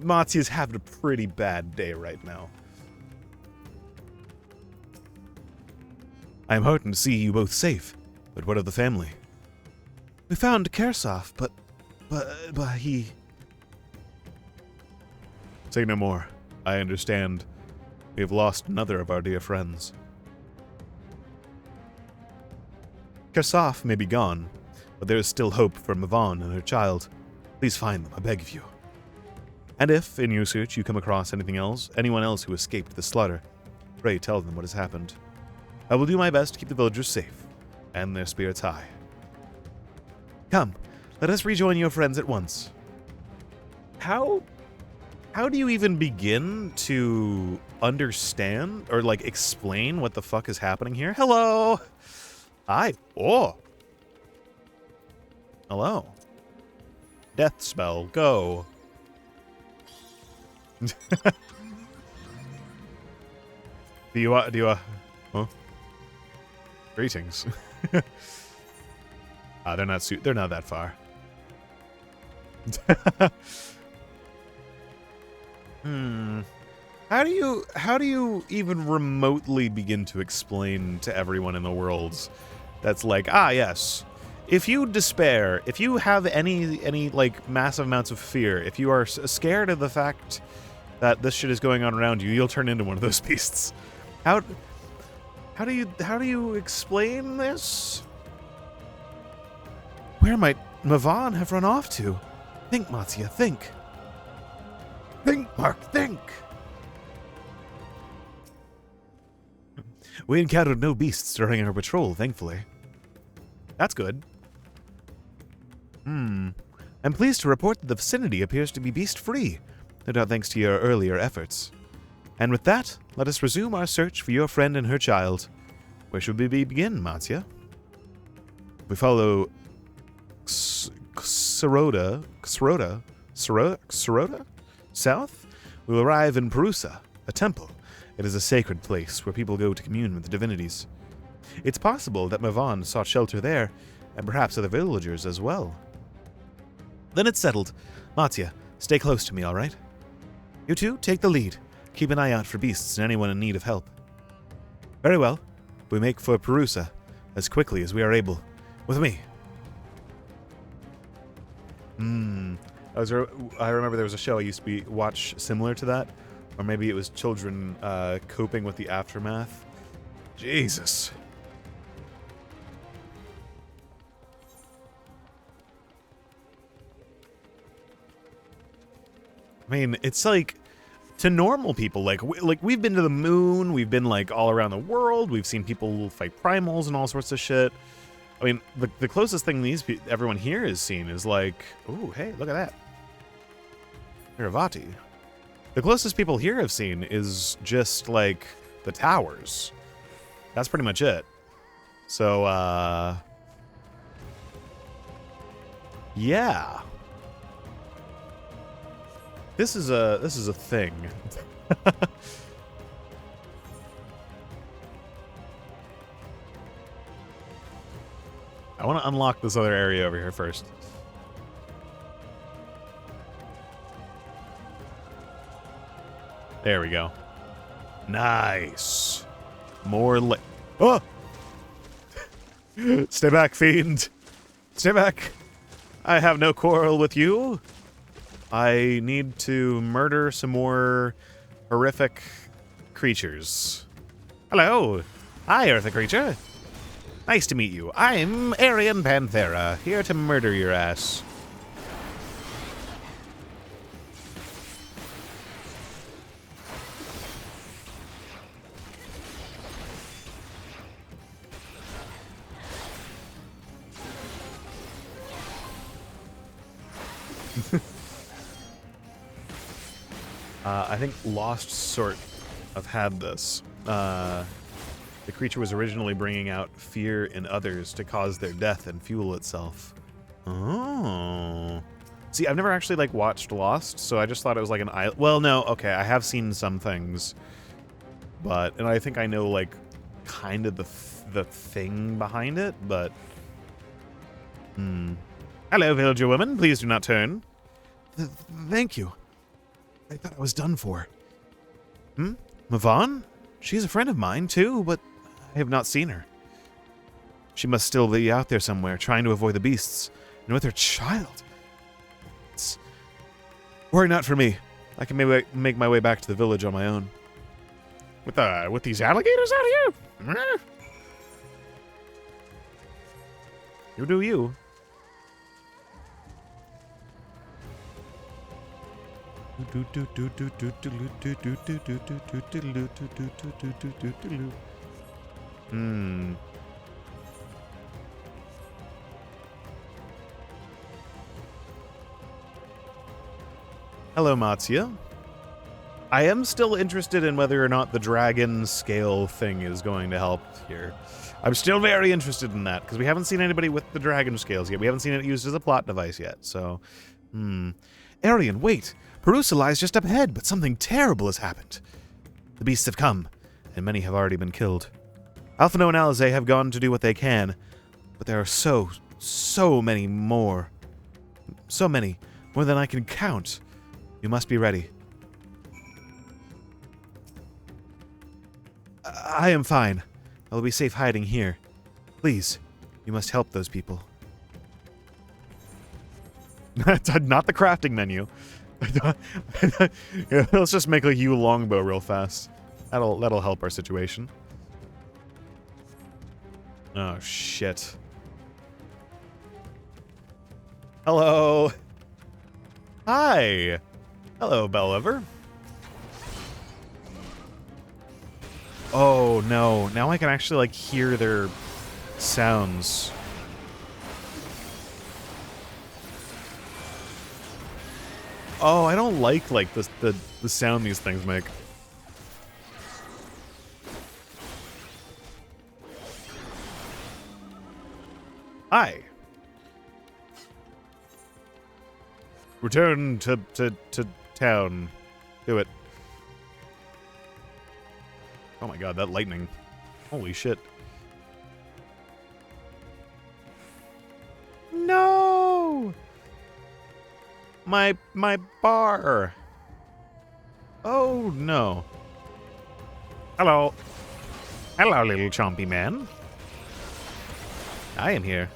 Matsuya's having a pretty bad day right now. I am heartened to see you both safe, but what of the family? We found Kersaf, but he... Say no more. I understand. We have lost another of our dear friends. Kersaf may be gone, but there is still hope for Mavan and her child. Please find them, I beg of you. And if, in your search, you come across anyone else who escaped the slaughter, pray tell them what has happened. I will do my best to keep the villagers safe, and their spirits high. Come, let us rejoin your friends at once. How do you even begin to understand or, like, explain what the fuck is happening here? Hello! Hi. Oh! Hello. Death spell, go. Do you, huh? Greetings. They're not that far. How do you even remotely begin to explain to everyone in the world that's like, yes, if you despair, if you have any like massive amounts of fear, if you are scared of the fact that this shit is going on around you, you'll turn into one of those beasts. How do you explain this? Where might Mavan have run off to? Think, Mattia, think. Think, Mark, think. We encountered no beasts during our patrol, thankfully. That's good. I'm pleased to report that the vicinity appears to be beast-free, no doubt thanks to your earlier efforts. And with that, let us resume our search for your friend and her child. Where should we begin, Mattia? We follow Sirota south. We will arrive in Perusa, a temple. It is a sacred place where people go to commune with the divinities. It's possible that Mavan sought shelter there, and perhaps other villagers as well. Then it's settled. Mattia, stay close to me, all right? You two, take the lead. Keep an eye out for beasts and anyone in need of help. Very well. We make for Perusa as quickly as we are able. With me. I remember there was a show I used to watch similar to that, or maybe it was children coping with the aftermath. Jesus. I mean, it's like, to normal people, like we've been to the moon, we've been like all around the world, we've seen people fight primals and all sorts of shit. I mean, the closest thing everyone here has seen is like, ooh, hey, look at that. Miravati. The closest people here have seen is just like the towers. That's pretty much it. So, yeah. This is a thing. I want to unlock this other area over here first. There we go. Nice. More oh! Stay back, fiend. Stay back. I have no quarrel with you. I need to murder some more horrific creatures. Hello. Hi, Eartha creature. Nice to meet you. I'm Aryan Panthera, here to murder your ass. I think Lost sort of had this. The creature was originally bringing out fear in others to cause their death and fuel itself. Oh. See, I've never actually, like, watched Lost, so I just thought it was like an island. Well, no, okay, I have seen some things. And I think I know, like, kind of the thing behind it, but... Hello, villager woman. Please do not turn. Thank you. I thought I was done for. Mavan? She's a friend of mine, too, but I have not seen her. She must still be out there somewhere, trying to avoid the beasts. And with her child. Worry not for me. I can maybe make my way back to the village on my own. With these alligators out here? Meh. You do you. Hmm. Hello, Matsuya. I am still interested in whether or not the dragon scale thing is going to help here. I'm still very interested in that, because we haven't seen anybody with the dragon scales yet. We haven't seen it used as a plot device yet, so... Arian, wait! Perusa lies just up ahead, but something terrible has happened. The beasts have come, and many have already been killed. Alphino and Alize have gone to do what they can, but there are so many more. So many, more than I can count. You must be ready. I am fine. I will be safe hiding here. Please, you must help those people. Not the crafting menu. Yeah, let's just make a Yu longbow real fast. That'll help our situation. Oh shit. Hello. Hi. Hello, Bellever. Oh no, now I can actually like hear their sounds. Oh, I don't like the sound these things make. Hi. Return to town. Do it. Oh my god, that lightning. Holy shit. No! My bar. Oh no. Hello. Hello, little chompy man. I am here.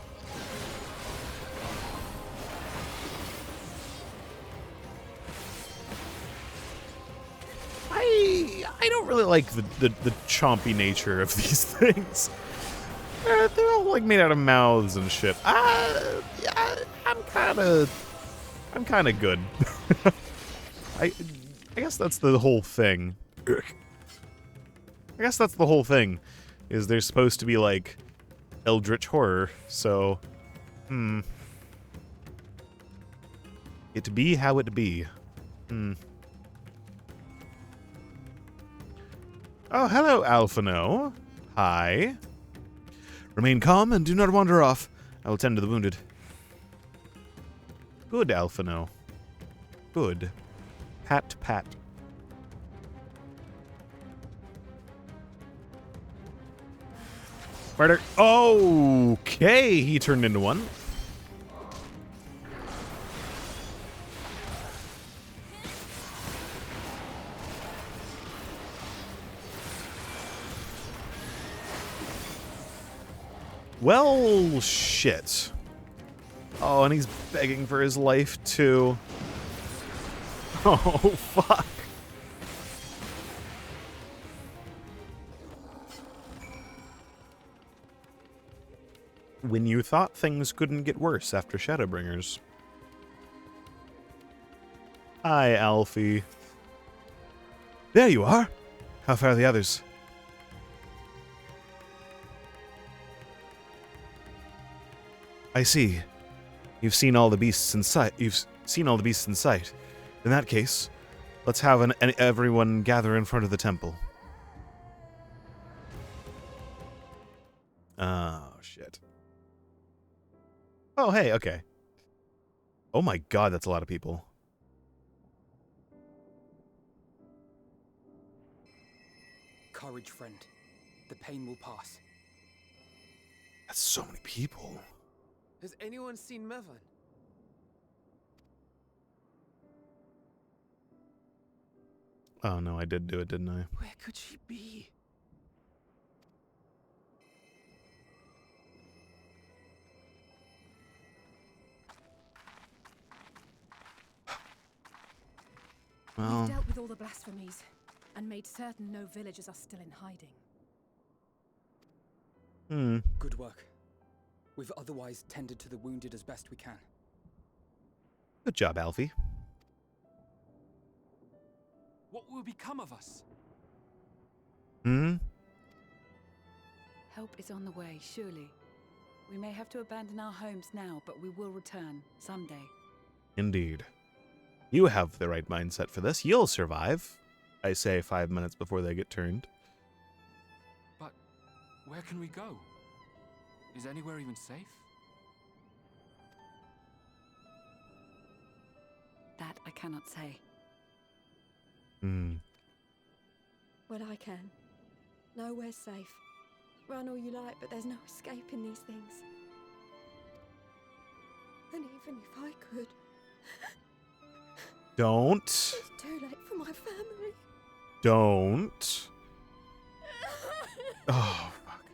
I don't really like the chompy nature of these things. They're all like made out of mouths and shit. I'm kind of good. I guess that's the whole thing. I guess that's the whole thing. Is they're supposed to be like eldritch horror. So, it be how it be. Oh, hello, Alphino. Hi. Remain calm and do not wander off. I will tend to the wounded. Good, Alphino. Good. Pat, pat. Murder. Okay, he turned into one. Well, shit. Oh, and he's begging for his life, too. Oh, fuck. When you thought things couldn't get worse after Shadowbringers. Hi, Alfie. There you are. How far are the others? I see. You've seen all the beasts in sight. In that case, let's have everyone gather in front of the temple. Oh, shit. Oh, hey, okay. Oh my god, that's a lot of people. Courage, friend. The pain will pass. That's so many people. Has anyone seen Mevan? Oh no, I did do it, didn't I? Where could she be? We've dealt with all the blasphemies. and made certain no villagers are still in hiding. Good work. We've otherwise tended to the wounded as best we can. Good job, Alfie. What will become of us? Help is on the way, surely. We may have to abandon our homes now, but we will return someday. Indeed. You have the right mindset for this. You'll survive, I say 5 minutes before they get turned. But where can we go? Is anywhere even safe? That I cannot say. Well, I can. Nowhere's safe. Run all you like, but there's no escaping these things. And even if I could... Don't. It's too late for my family. Don't. Oh, fuck.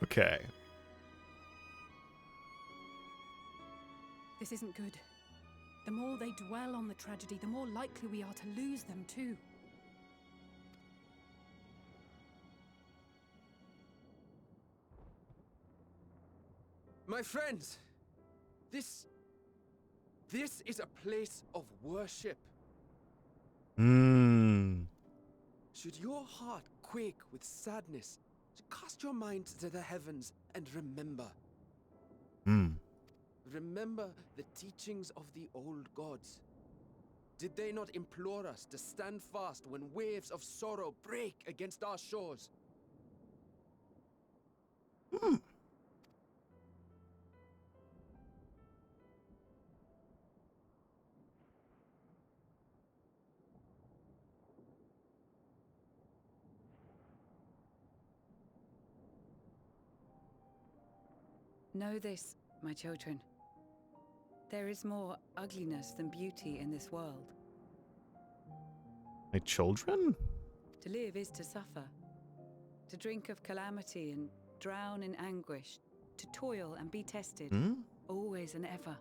Okay. This isn't good. The more they dwell on the tragedy, the more likely we are to lose them too. My friends, this is a place of worship. Should your heart quake with sadness, cast your mind to the heavens and remember. Remember the teachings of the old gods. Did they not implore us to stand fast when waves of sorrow break against our shores? Know this, my children. There is more ugliness than beauty in this world. My children? To live is to suffer. To drink of calamity and drown in anguish. To toil and be tested. Always and ever.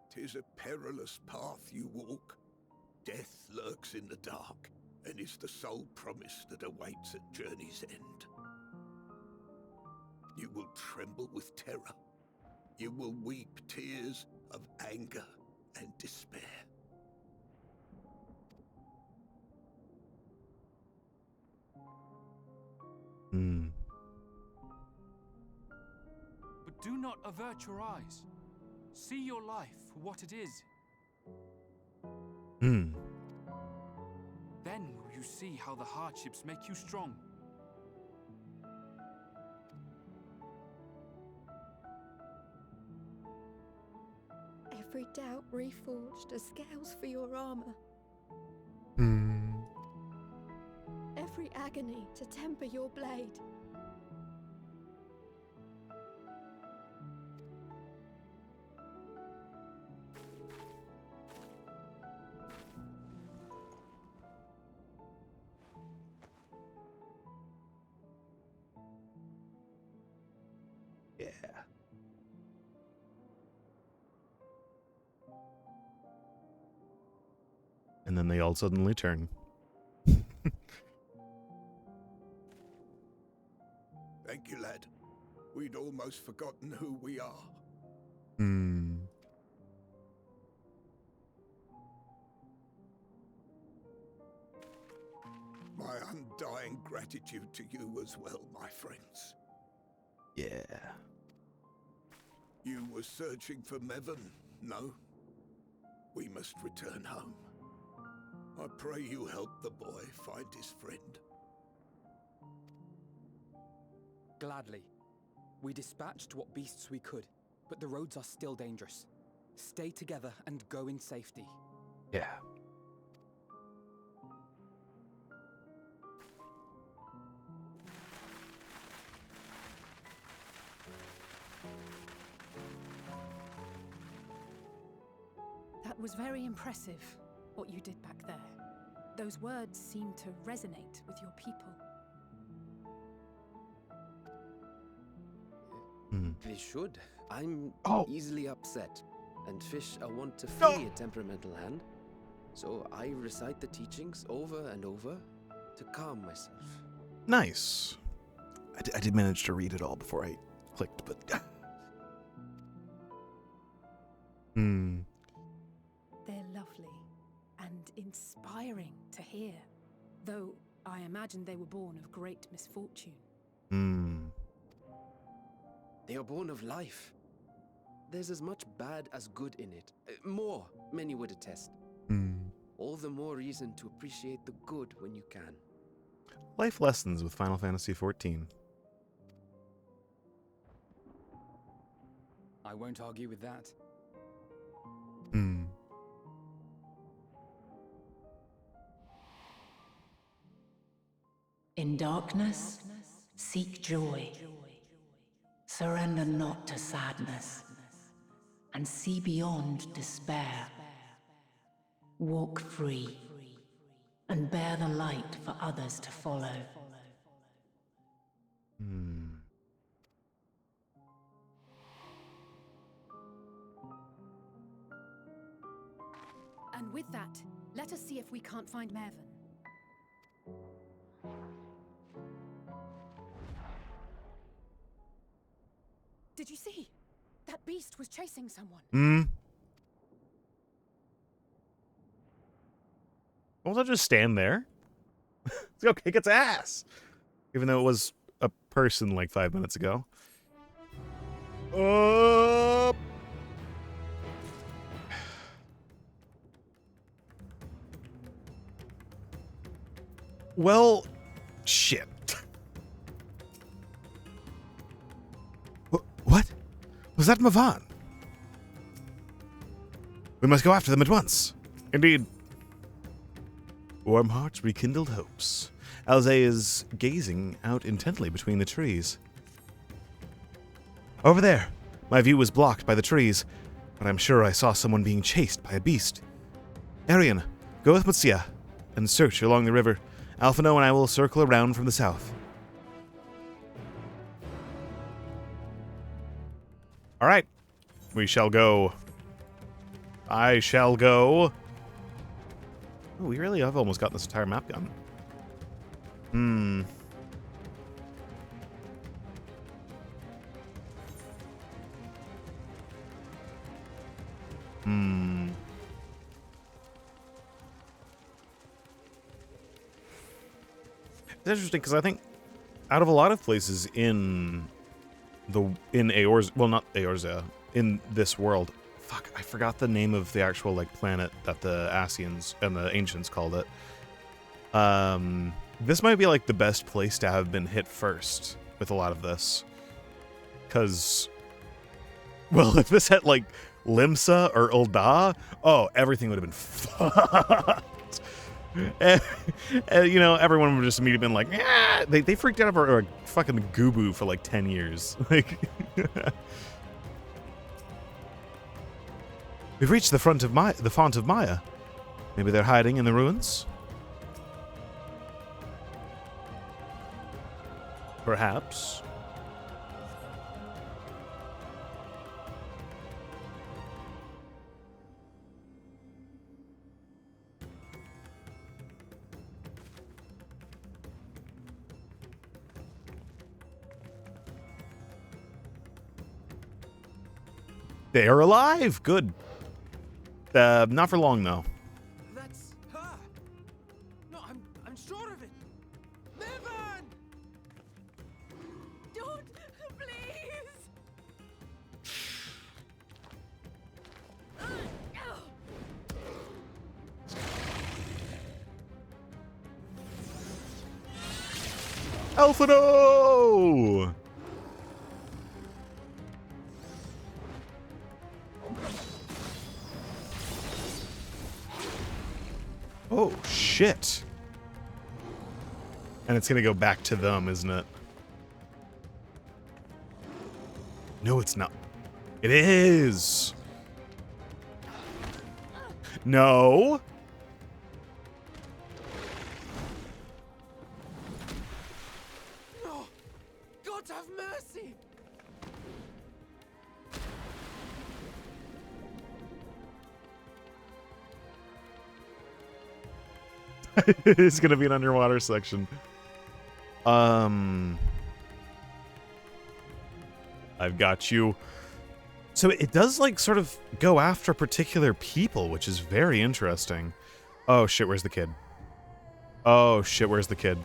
"'Tis a perilous path you walk. Death lurks in the dark, and is the sole promise that awaits at journey's end. You will tremble with terror. You will weep tears of anger and despair. But do not avert your eyes. See your life for what it is. Then will you see how the hardships make you strong. Every doubt reforged as scales for your armor. Every agony to temper your blade. Yeah. And then they all suddenly turn. Thank you, lad. We'd almost forgotten who we are. My undying gratitude to you as well, my friends. Yeah. You were searching for Mevon, no? We must return home. I pray you help the boy find his friend. Gladly. We dispatched what beasts we could, but the roads are still dangerous. Stay together and go in safety. Yeah. That was very impressive, what you did back there. Those words seem to resonate with your people. They should. I'm easily upset, and fish are wont to flee a temperamental hand. So I recite the teachings over and over to calm myself. Nice. I did manage to read it all before I clicked, but... They're lovely and inspiring to hear, though I imagine they were born of great misfortune. They are born of life. There's as much bad as good in it. More, many would attest. All the more reason to appreciate the good when you can. Life lessons with Final Fantasy XIV. I won't argue with that. In darkness, seek joy. Surrender not to sadness, and see beyond despair. Walk free, and bear the light for others to follow. And with that, let us see if we can't find Mervyn. Did you see? That beast was chasing someone. Won't I just stand there? Let's go kick its ass. Even though it was a person like 5 minutes ago. Well, shit. What? Was that Mavan? We must go after them at once. Indeed. Warm hearts rekindled hopes. Alze is gazing out intently between the trees. Over there. My view was blocked by the trees, but I'm sure I saw someone being chased by a beast. Arian, go with Mutsia and search along the river. Alphino and I will circle around from the south. All right. We shall go. I shall go. Oh, we really have almost got this entire map done. It's interesting because I think out of a lot of places in Eorze, well, not Eorze, in this world, fuck, I forgot the name of the actual like planet that the Asians and the Ancients called it. This might be like the best place to have been hit first with a lot of this, because, well, if this had like Limsa or Ul'dah, oh, everything would have been fucked. And, you know, everyone would just immediately been like, yeah, they freaked out over a fucking Gubu for like 10 years. Like, we've reached the font of Maya. Maybe they're hiding in the ruins? Perhaps. They are alive! Good. Not for long, though. That's her! No, I'm sure of it! Mervyn! Don't, please! Alphino! Oh, shit. And it's gonna go back to them, isn't it? No, it's not. It is! No! No! God have mercy! It's gonna be an underwater section. I've got you. So it does, like, sort of go after particular people, which is very interesting. Oh, shit, where's the kid? Oh, shit, where's the kid?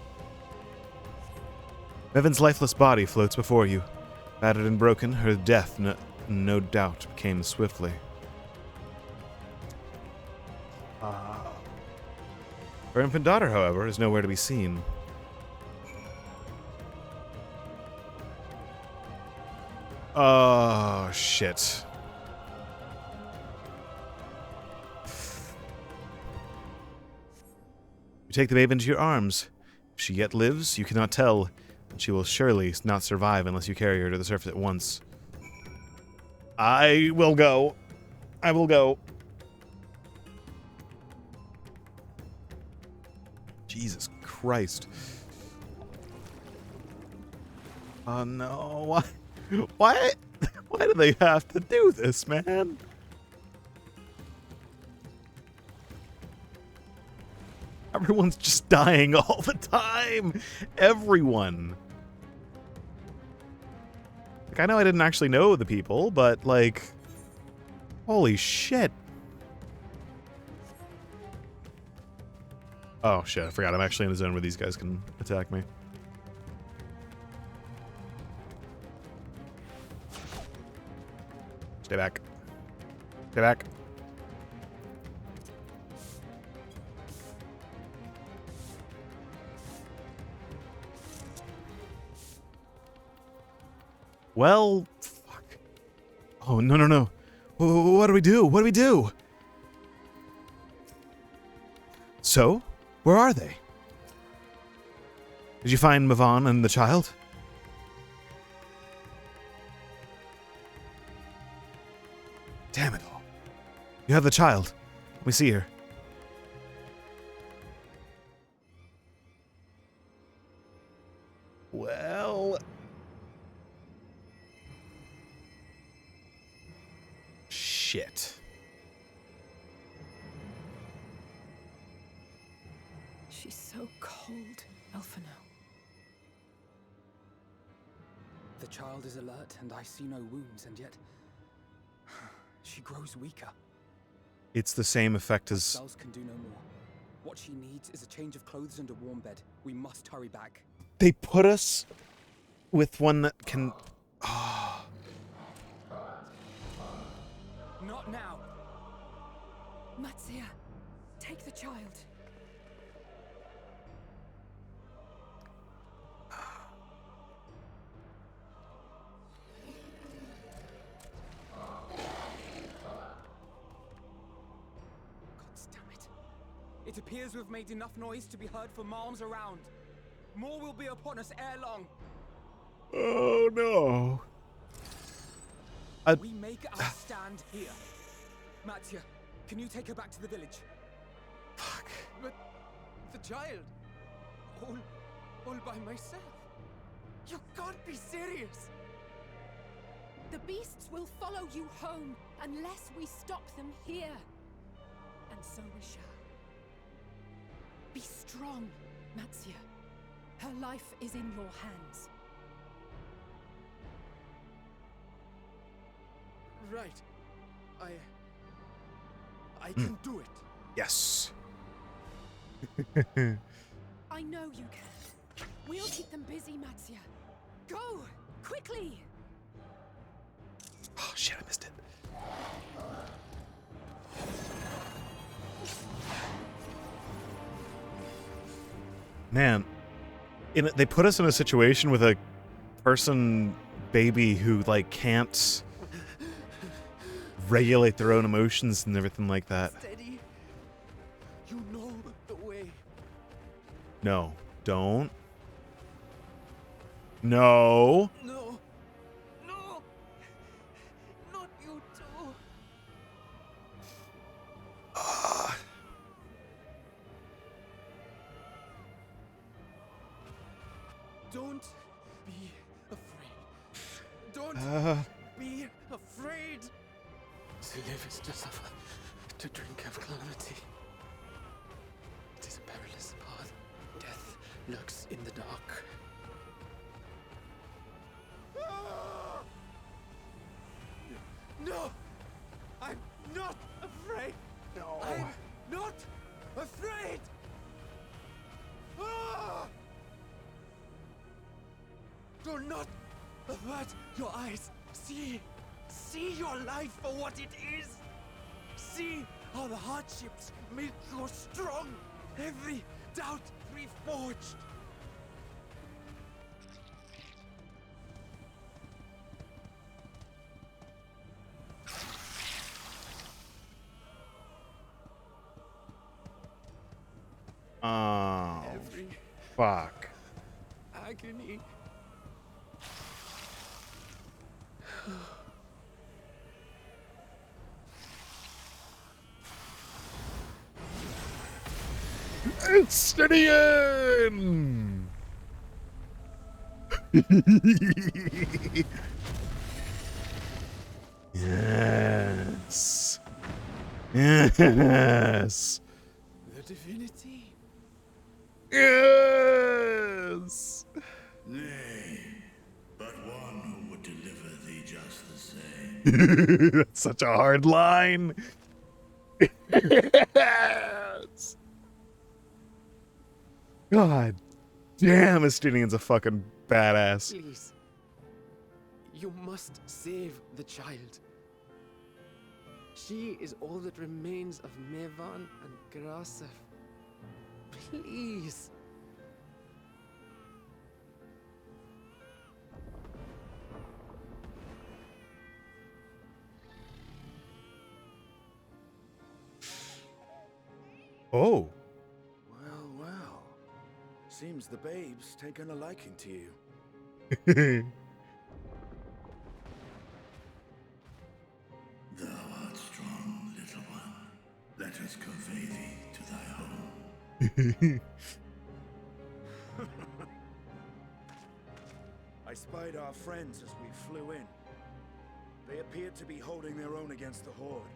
Bevan's lifeless body floats before you. Battered and broken, her death, no doubt, came swiftly. Her infant daughter, however, is nowhere to be seen. Oh, shit. You take the babe into your arms. If she yet lives, you cannot tell, and she will surely not survive unless you carry her to the surface at once. I will go. I will go. Jesus Christ. Oh no. Why? Why do they have to do this, man? Everyone's just dying all the time. Everyone. Like, I know I didn't actually know the people, but, like, holy shit. Oh shit, I forgot I'm actually in a zone where these guys can attack me. Stay back. Stay back. Well, fuck. Oh, no, no, no. What do we do? What do we do? So, where are they? Did you find Mavan and the child? Damn it all. You have the child. Let me see her. Well... Shit. She's so cold, Elfino. The child is alert, and I see no wounds, and yet she grows weaker. It's the same effect as... Cells can do no more. What she needs is a change of clothes and a warm bed. We must hurry back. They put us with one that can... Oh. Not now. Matsia, take the child. It appears we've made enough noise to be heard for miles around. More will be upon us ere long. Oh no. We make our stand here. Mattia, can you take her back to the village? Fuck. But the child, all by myself. You can't be serious. The beasts will follow you home unless we stop them here. And so we shall. Be strong, Matsia. Her life is in your hands. Right. I can do it. Yes. I know you can. We'll keep them busy, Matsia. Go! Quickly! Oh shit, I missed it. Man, they put us in a situation with a person, baby, who, like, can't regulate their own emotions and everything like that. Steady. You know the way. No, don't. No. No. No. Not you too. Don't be afraid. Don't be afraid. To live is to suffer, to drink of calamity. It is a perilous lurks in the dark. No! I'm not afraid! No! I'm not afraid! Ah! Do not avert your eyes. See your life for what it is. See how the hardships make you strong. Every doubt reforged. Oh, Every fuck. agony. Estinian! Yes. Yes. The divinity. Yes. Nay, but one who would deliver thee just the same. That's such a hard line. Yes. God damn, Estinian's a fucking badass. Please. You must save the child. She is all that remains of Mevan and Graha. Please. Oh. Well, well. Seems the babe's taken a liking to you. Thou art strong, little one. Let us convey thee to thy home. I spied our friends as we flew in. They appeared to be holding their own against the horde.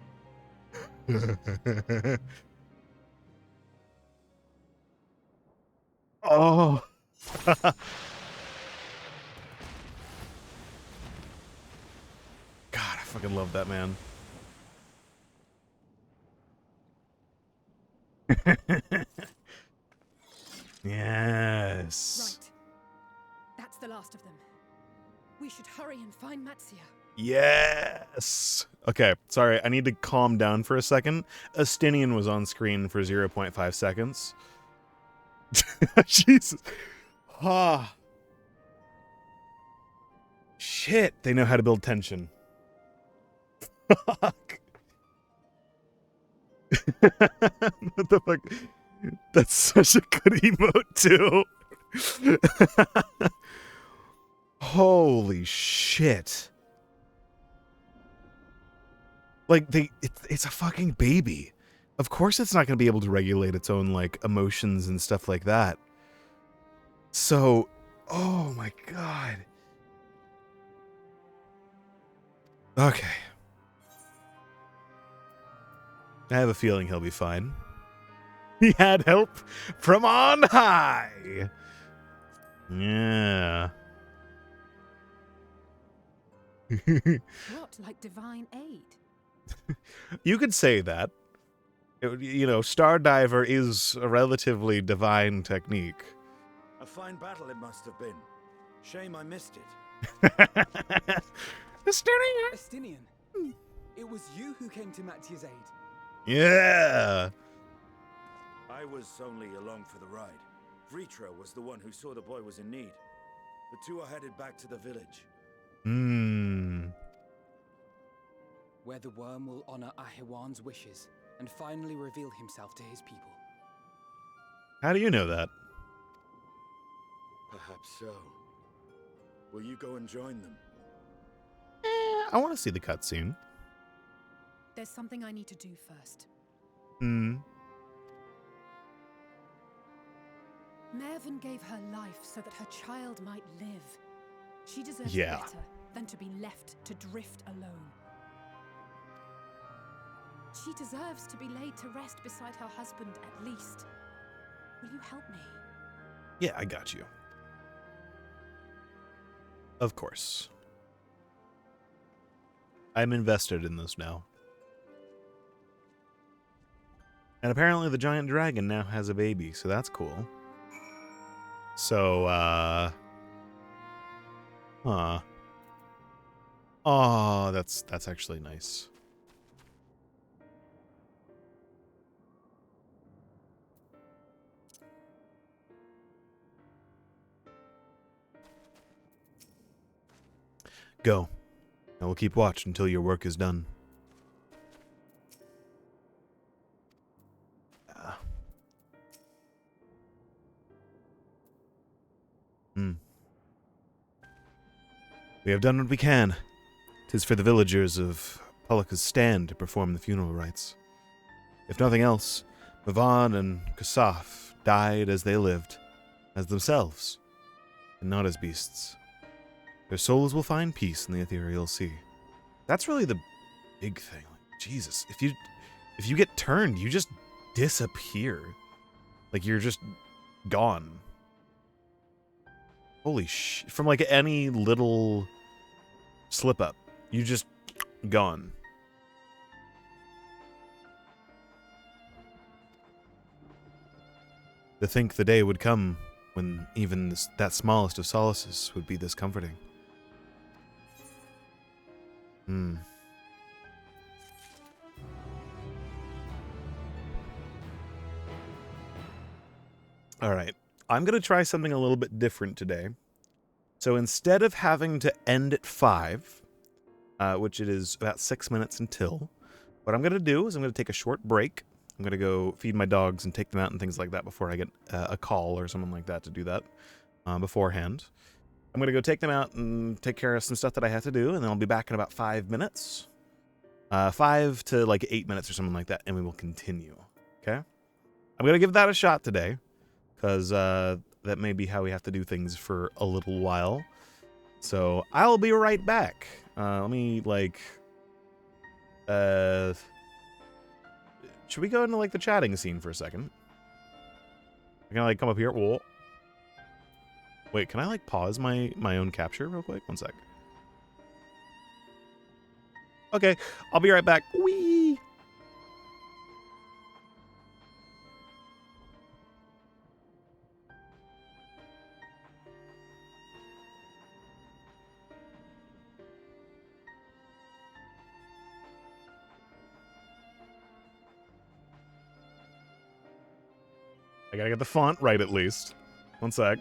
Oh. God, I fucking love that man. Yes. Right. That's the last of them. We should hurry and find Matsia. Yes. Okay, sorry, I need to calm down for a second. Estinian was on screen for 0.5 seconds. Jesus. Ah. Shit, they know how to build tension. Fuck. What the fuck? That's such a good emote, too. Holy shit. Like, it's a fucking baby. Of course it's not going to be able to regulate its own, like, emotions and stuff like that. So, oh my god. Okay. I have a feeling he'll be fine. He had help from on high. Yeah. What, like divine aid? You could say that. You know, Stardiver is a relatively divine technique. A fine battle it must have been. Shame I missed it. Estinian, it was you who came to Matia's aid. Yeah. I was only along for the ride. Vritra was the one who saw the boy was in need. The two are headed back to the village. Where the worm will honor Ahiwan's wishes and finally reveal himself to his people. How do you know that? Perhaps so. Will you go and join them? I want to see the cutscene. There's something I need to do first. Mervyn gave her life so that her child might live. She deserves better than to be left to drift alone. She deserves to be laid to rest beside her husband at least. Will you help me? Yeah, I got you. Of course. I'm invested in this now. And apparently the giant dragon now has a baby, so that's cool. So, huh. Oh, that's actually nice. Go. I will keep watch until your work is done. We have done what we can. 'Tis for the villagers of Polika's stand to perform the funeral rites. If nothing else, Mavan and Kasaf died as they lived, as themselves, and not as beasts. Their souls will find peace in the ethereal sea. That's really the big thing. Like, Jesus, if you get turned, you just disappear. Like, you're just gone. Holy sh! From like any little slip up, you just gone. To think the day would come when even that smallest of solaces would be this comforting. Alright, I'm going to try something a little bit different today. So instead of having to end at 5, which it is about 6 minutes until, what I'm going to do is I'm going to take a short break. I'm going to go feed my dogs and take them out and things like that before I get a call or something like that to do that beforehand. I'm going to go take them out and take care of some stuff that I have to do, and then I'll be back in about 5 minutes. 5 to like 8 minutes or something like that, and we will continue. Okay? I'm going to give that a shot today, because that may be how we have to do things for a little while. So I'll be right back. Let me, like... should we go into, like, the chatting scene for a second? Can I, like, come up here? Whoa. Wait, can I, like, pause my own capture real quick? One sec. Okay, I'll be right back. Whee! I gotta get the font right at least. One sec.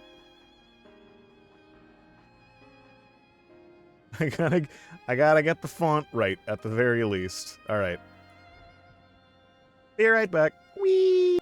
I gotta get the font right at the very least. Alright. Be right back. Whee!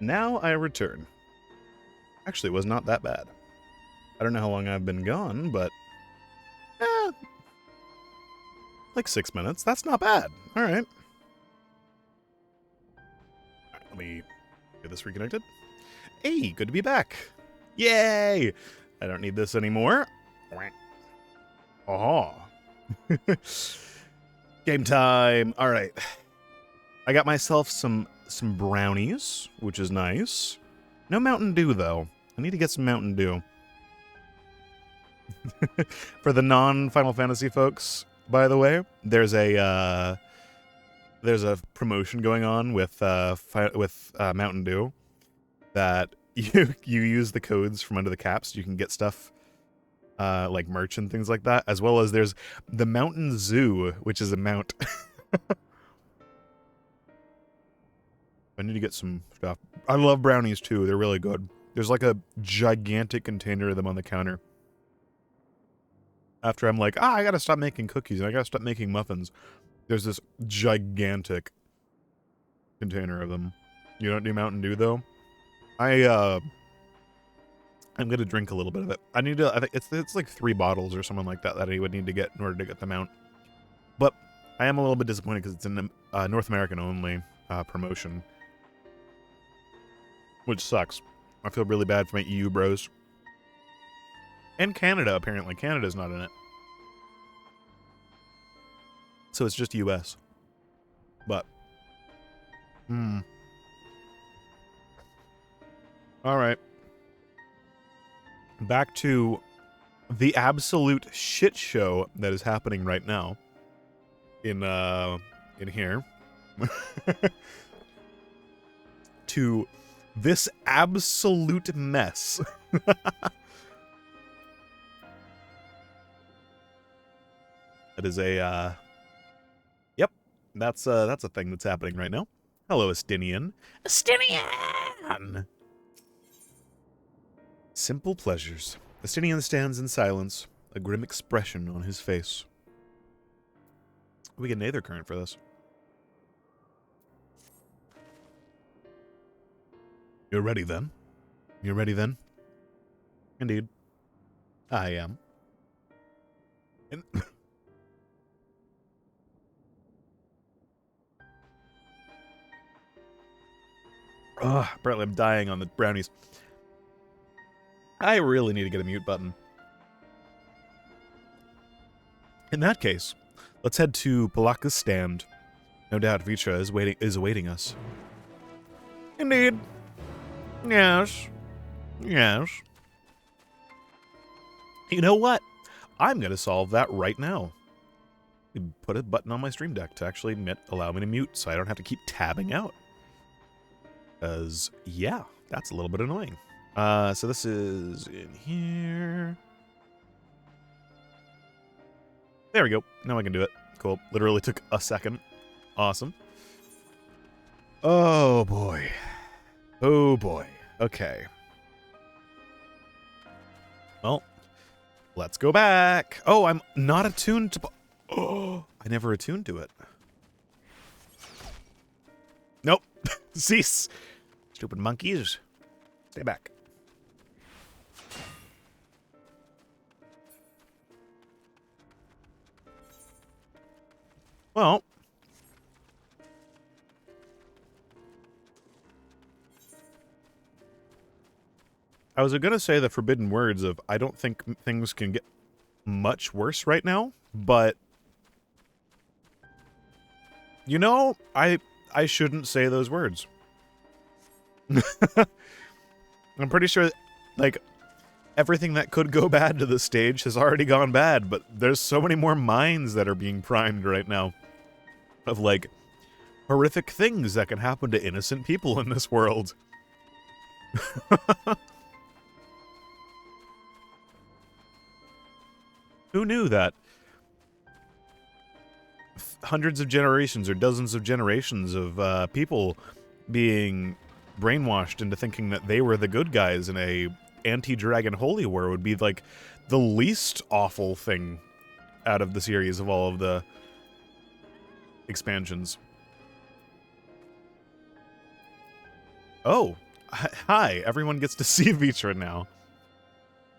Now I return. Actually, it was not that bad. I don't know how long I've been gone, but... like 6 minutes. That's not bad. Alright. Let me get this reconnected. Hey, good to be back. Yay! I don't need this anymore. Oh. Game time. Alright. I got myself some brownies, which is nice. No Mountain Dew, though. I need to get some Mountain Dew. For the non-Final Fantasy folks, by the way, there's a promotion going on with Mountain Dew that you use the codes from under the caps. You can get stuff like merch and things like that, as well as there's the Mountain Zoo, which is a mount. I need to get some stuff. I love brownies too. They're really good. There's like a gigantic container of them on the counter. After I'm like, I gotta stop making cookies and I gotta stop making muffins. There's this gigantic container of them. You don't do Mountain Dew though? I'm gonna drink a little bit of it. I think it's like 3 bottles or something like that I would need to get in order to get the mount. But I am a little bit disappointed because it's in North American only promotion. Which sucks. I feel really bad for my EU bros. And Canada, apparently. Canada's not in it. So it's just US. But. Alright. Back to the absolute shit show that is happening right now. In here. To this absolute mess. That is a, yep, that's a thing that's happening right now. Hello, Astinian. Astinian! Simple pleasures. Astinian stands in silence, a grim expression on his face. We get an Aether Current for this. You're ready then? You're ready then? Indeed. I am. And apparently I'm dying on the brownies. I really need to get a mute button. In that case, let's head to Palaka's stand. No doubt Vitra is awaiting us. Indeed. Yes. Yes. You know what? I'm going to solve that right now. Put a button on my stream deck to actually allow me to mute so I don't have to keep tabbing out. Because, yeah, that's a little bit annoying. So this is in here. There we go. Now I can do it. Cool. Literally took a second. Awesome. Oh, boy. Oh, boy. Okay. Well, let's go back. Oh, I'm not attuned to... Oh, I never attuned to it. Nope. Cease. Stupid monkeys. Stay back. Well... I was going to say the forbidden words of, I don't think things can get much worse right now, but... You know, I shouldn't say those words. I'm pretty sure, like, everything that could go bad to the stage has already gone bad, but there's so many more minds that are being primed right now. Of, like, horrific things that can happen to innocent people in this world. Who knew that hundreds of generations or dozens of generations of people being brainwashed into thinking that they were the good guys in a anti-dragon holy war would be like the least awful thing out of the series of all of the expansions. Oh, Hi, everyone gets to see Vitra now.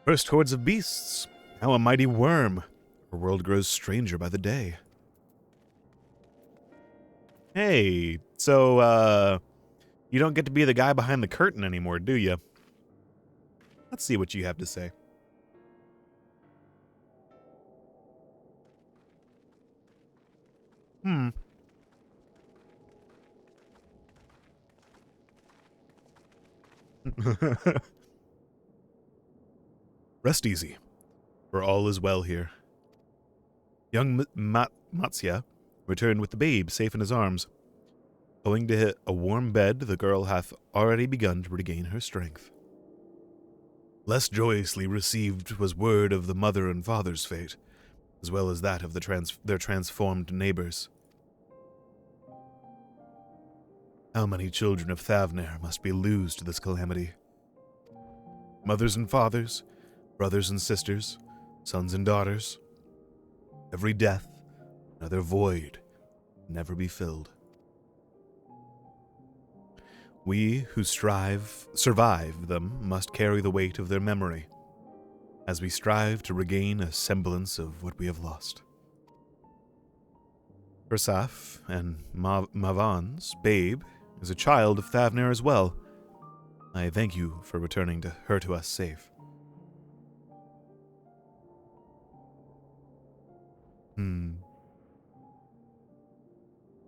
First hordes of beasts, now a mighty worm. Our world grows stranger by the day. Hey, so, you don't get to be the guy behind the curtain anymore, do you? Let's see what you have to say. Rest easy, for all is well here. Young Matsya returned with the babe safe in his arms. Owing to a warm bed, the girl hath already begun to regain her strength. Less joyously received was word of the mother and father's fate, as well as that of their transformed neighbors. How many children of Thavner must be lose to this calamity? Mothers and fathers, brothers and sisters, sons and daughters. Every death, another void, never be filled. We who survive them must carry the weight of their memory, as we strive to regain a semblance of what we have lost. Persaf and Mavan's babe is a child of Thavner as well. I thank you for returning her to us safe.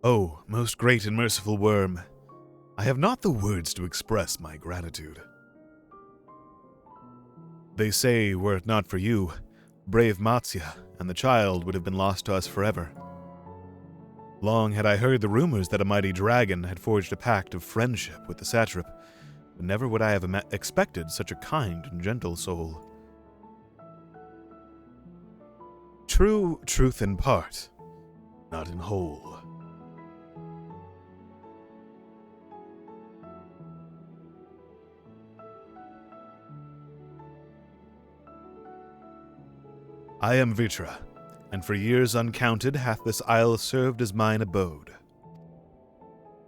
Oh, most great and merciful worm, I have not the words to express my gratitude. They say, were it not for you, brave Matsya and the child would have been lost to us forever. Long had I heard the rumors that a mighty dragon had forged a pact of friendship with the satrap, but never would I have expected such a kind and gentle soul. True truth in part, not in whole. I am Vitra, and for years uncounted hath this isle served as mine abode.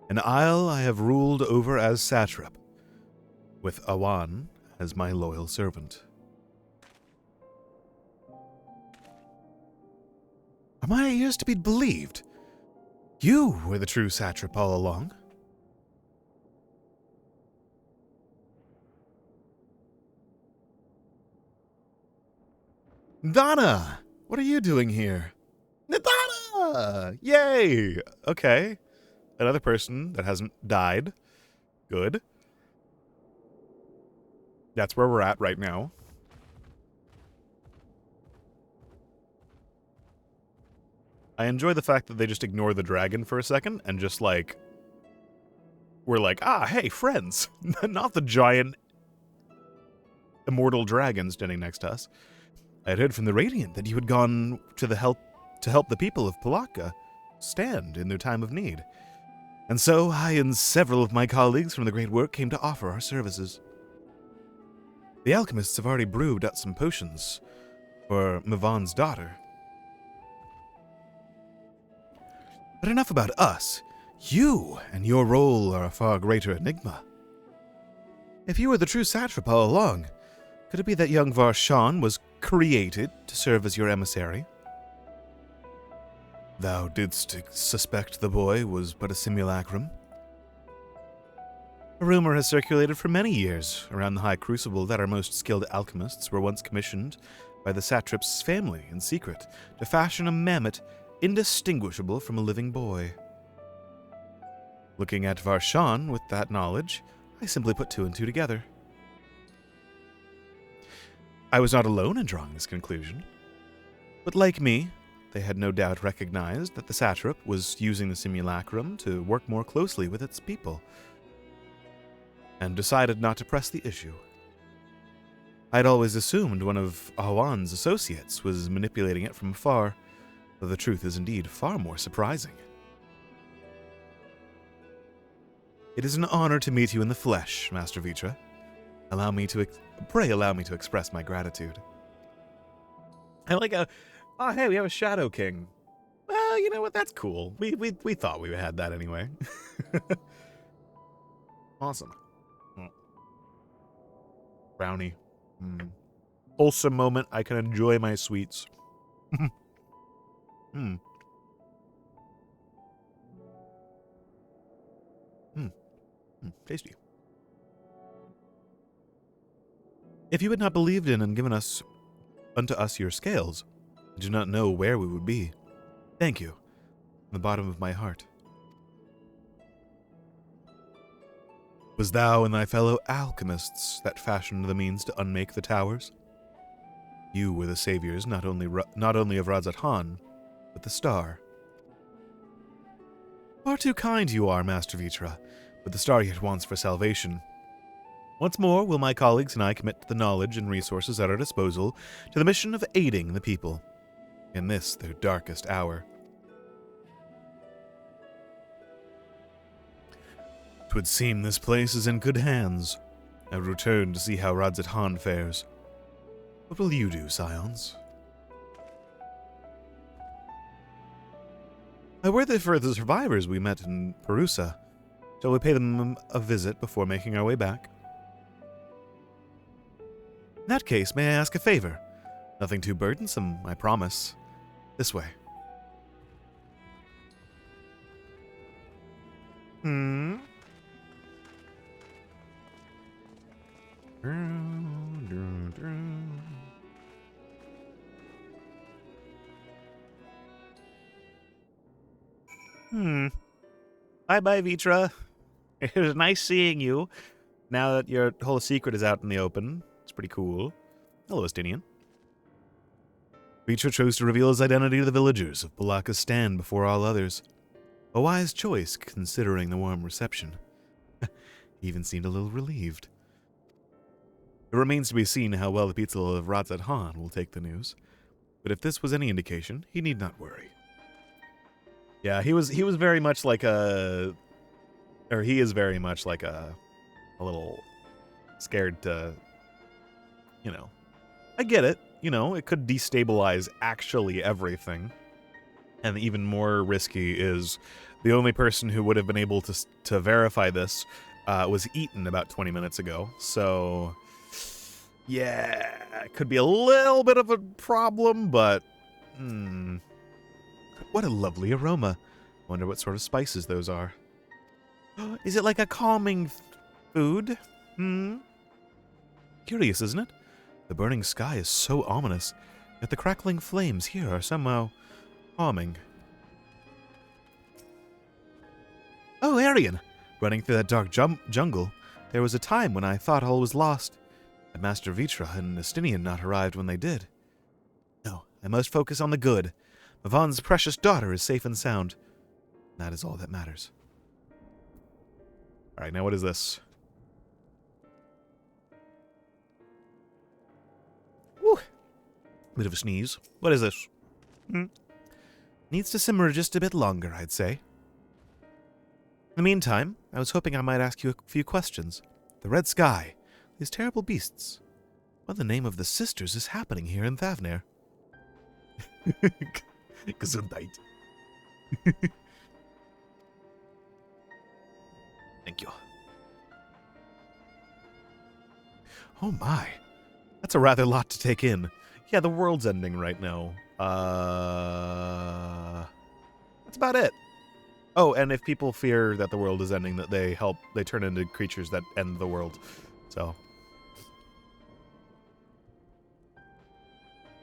An isle I have ruled over as satrap, with Awan as my loyal servant. Are my ears to be believed? You were the true satrap all along. Donna! What are you doing here? Donna! Yay! Okay. Another person that hasn't died. Good. That's where we're at right now. I enjoy the fact that they just ignore the dragon for a second and just like... We're like, hey, friends! Not the giant immortal dragon standing next to us. I had heard from the Radiant that you had gone to help the people of Palaka stand in their time of need. And so I and several of my colleagues from the Great Work came to offer our services. The alchemists have already brewed out some potions for Mavan's daughter. But enough about us. You and your role are a far greater enigma. If you were the true satrap all along, could it be that young Varshan was created to serve as your emissary? Thou didst suspect the boy was but a simulacrum. A rumor has circulated for many years around the High Crucible that our most skilled alchemists were once commissioned by the satrap's family in secret to fashion a mammoth indistinguishable from a living boy. Looking at Varshan with that knowledge, I simply put two and two together. I was not alone in drawing this conclusion, but like me, they had no doubt recognized that the satrap was using the simulacrum to work more closely with its people, and decided not to press the issue. I'd always assumed one of Awan's associates was manipulating it from afar, though the truth is indeed far more surprising. It is an honor to meet you in the flesh, Master Vitra. Pray allow me to express my gratitude. I like hey, we have a Shadow King. Well, you know what? That's cool. We thought we had that anyway. Awesome. Brownie. Wholesome moment. I can enjoy my sweets. Tasty. If you had not believed in and given unto us your scales, I do not know where we would be. Thank you, from the bottom of my heart. Was thou and thy fellow alchemists that fashioned the means to unmake the towers? You were the saviors not only of Radzat-Han, but the star. Far too kind you are, Master Vitra, but the star yet wants for salvation. Once more will my colleagues and I commit the knowledge and resources at our disposal to the mission of aiding the people in this their darkest hour. 'Twould seem this place is in good hands. I would return to see how Radzat-Han fares. What will you do, Scions? I worthy for the survivors we met in Perusa. Shall we pay them a visit before making our way back? In that case, may I ask a favor? Nothing too burdensome, I promise. This way. Bye-bye, Vitra. It was nice seeing you. Now that your whole secret is out in the open, it's pretty cool. Hello, Estinian. Vitra chose to reveal his identity to the villagers of Balaka's stand before all others. A wise choice, considering the warm reception. He even seemed a little relieved. It remains to be seen how well the people of Radzat-Han will take the news. But if this was any indication, he need not worry. Yeah, he was very much like he is very much like a little scared to, I get it, it could destabilize actually everything. And even more risky is the only person who would have been able to verify this was eaten about 20 minutes ago. So, yeah, it could be a little bit of a problem, but what a lovely aroma. Wonder what sort of spices those are. Is it like a calming food? Curious, isn't it? The burning sky is so ominous, yet the crackling flames here are somehow calming. Oh, Arian! Running through that dark jungle, there was a time when I thought all was lost, and Master Vitra and Estinian not arrived when they did. No, I must focus on the good. Mavan's precious daughter is safe and sound. That is all that matters. Alright, now what is this? Woo! Bit of a sneeze. What is this? Needs to simmer just a bit longer, I'd say. In the meantime, I was hoping I might ask you a few questions. The red sky, these terrible beasts. What in the name of the sisters is happening here in Thavnair? Gesundheit. Thank you. Oh my. That's a rather lot to take in. Yeah, the world's ending right now. That's about it. Oh, and if people fear that the world is ending, that they turn into creatures that end the world. So.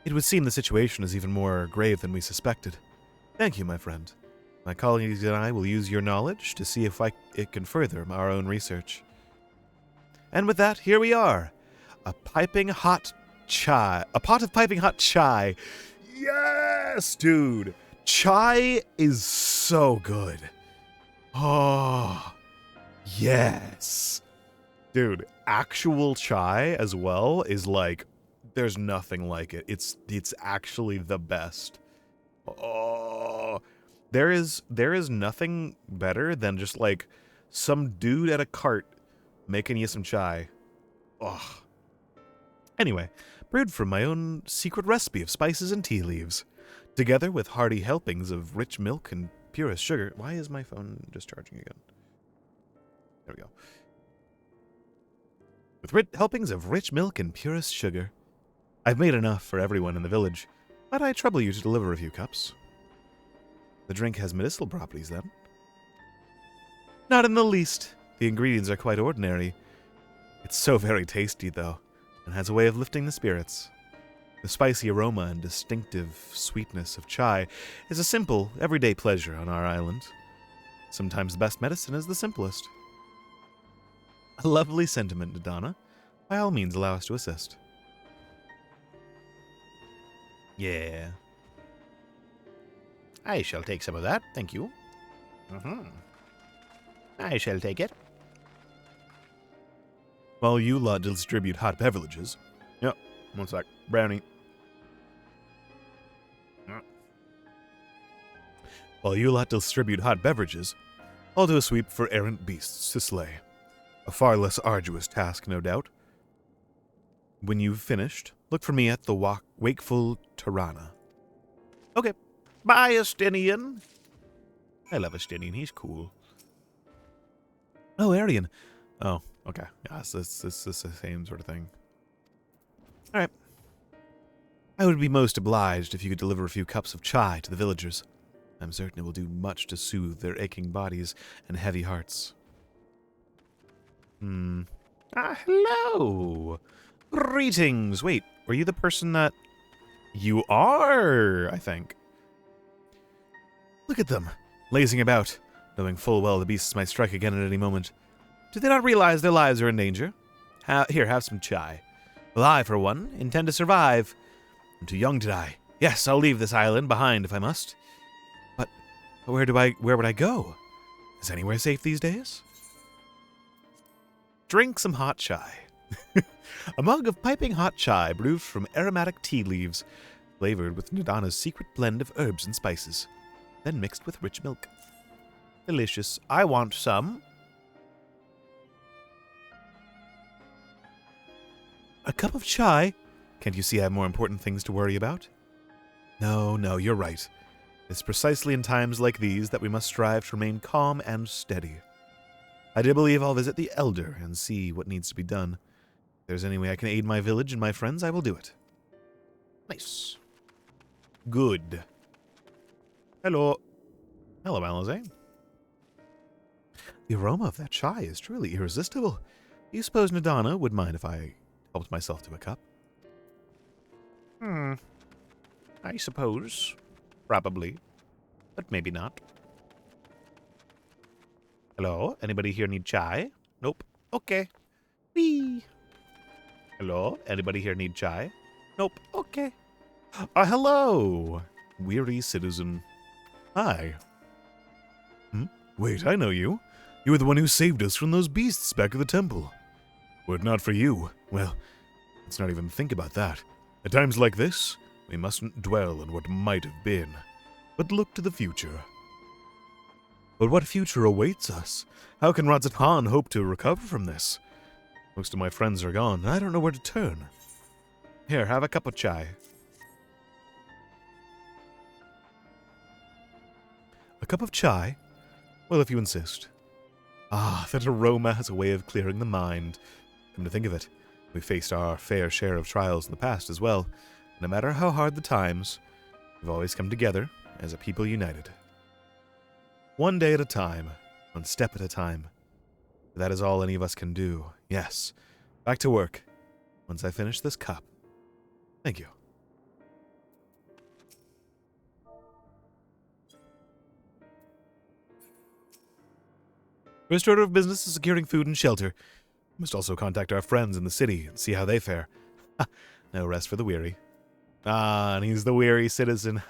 It would seem the situation is even more grave than we suspected. Thank you, my friend. My colleagues and I will use your knowledge to see if it can further our own research. And with that, here we are. A pot of piping hot chai. Yes, dude. Chai is so good. Oh, yes. Dude, actual chai as well is like, there's nothing like it. It's actually the best. Oh, there is nothing better than just like some dude at a cart making you some chai. Oh. Anyway, brewed from my own secret recipe of spices and tea leaves, together with hearty helpings of rich milk and purest sugar. Why is my phone just charging again? There we go. with helpings of rich milk and purest sugar. I've made enough for everyone in the village. Might I trouble you to deliver a few cups? The drink has medicinal properties, then? Not in the least. The ingredients are quite ordinary. It's so very tasty, though, and has a way of lifting the spirits. The spicy aroma and distinctive sweetness of chai is a simple, everyday pleasure on our island. Sometimes the best medicine is the simplest. A lovely sentiment, Nadana. By all means, allow us to assist. Yeah. I shall take some of that, thank you. I shall take it. While you lot distribute hot beverages. Yep, one sec. Brownie. While you lot distribute hot beverages, I'll do a sweep for errant beasts to slay. A far less arduous task, no doubt. When you've finished, look for me at the wakeful Tirana. Okay. Bye, Estinian. I love Estinian. He's cool. Oh, Arian. Oh, okay. Yes, this is the same sort of thing. All right. I would be most obliged if you could deliver a few cups of chai to the villagers. I'm certain it will do much to soothe their aching bodies and heavy hearts. Hello. Greetings. Wait, were you the person that... You are, I think. Look at them, lazing about, knowing full well the beasts might strike again at any moment. Do they not realize their lives are in danger? Here, have some chai. Well, I, for one, intend to survive. I'm too young to die. Yes, I'll leave this island behind if I must. But where would I go? Is anywhere safe these days? Drink some hot chai. A mug of piping hot chai brewed from aromatic tea leaves, flavored with Nadana's secret blend of herbs and spices, then mixed with rich milk. Delicious. I want some. A cup of chai? Can't you see I have more important things to worry about? No, you're right. It's precisely in times like these that we must strive to remain calm and steady. I do believe I'll visit the Elder and see what needs to be done. If there's any way I can aid my village and my friends, I will do it. Nice. Good. Hello. Hello, Alize. The aroma of that chai is truly irresistible. Do you suppose Nadana would mind if I helped myself to a cup? I suppose. Probably. But maybe not. Hello? Anybody here need chai? Nope. Okay. Whee! Hello? Anybody here need chai? Nope. Okay. Hello! Weary citizen. Hi. Wait, I know you. You were the one who saved us from those beasts back at the temple. Were it not for you, well, let's not even think about that. At times like this, we mustn't dwell on what might have been, but look to the future. But what future awaits us? How can Radzatan hope to recover from this? Most of my friends are gone, and I don't know where to turn. Here, have a cup of chai. A cup of chai? Well, if you insist. Ah, that aroma has a way of clearing the mind. Come to think of it, we've faced our fair share of trials in the past as well. No matter how hard the times, we've always come together as a people united. One day at a time, one step at a time. That is all any of us can do. Yes, back to work. Once I finish this cup. Thank you. First order of business is securing food and shelter. We must also contact our friends in the city and see how they fare. No rest for the weary. Ah, and he's the weary citizen.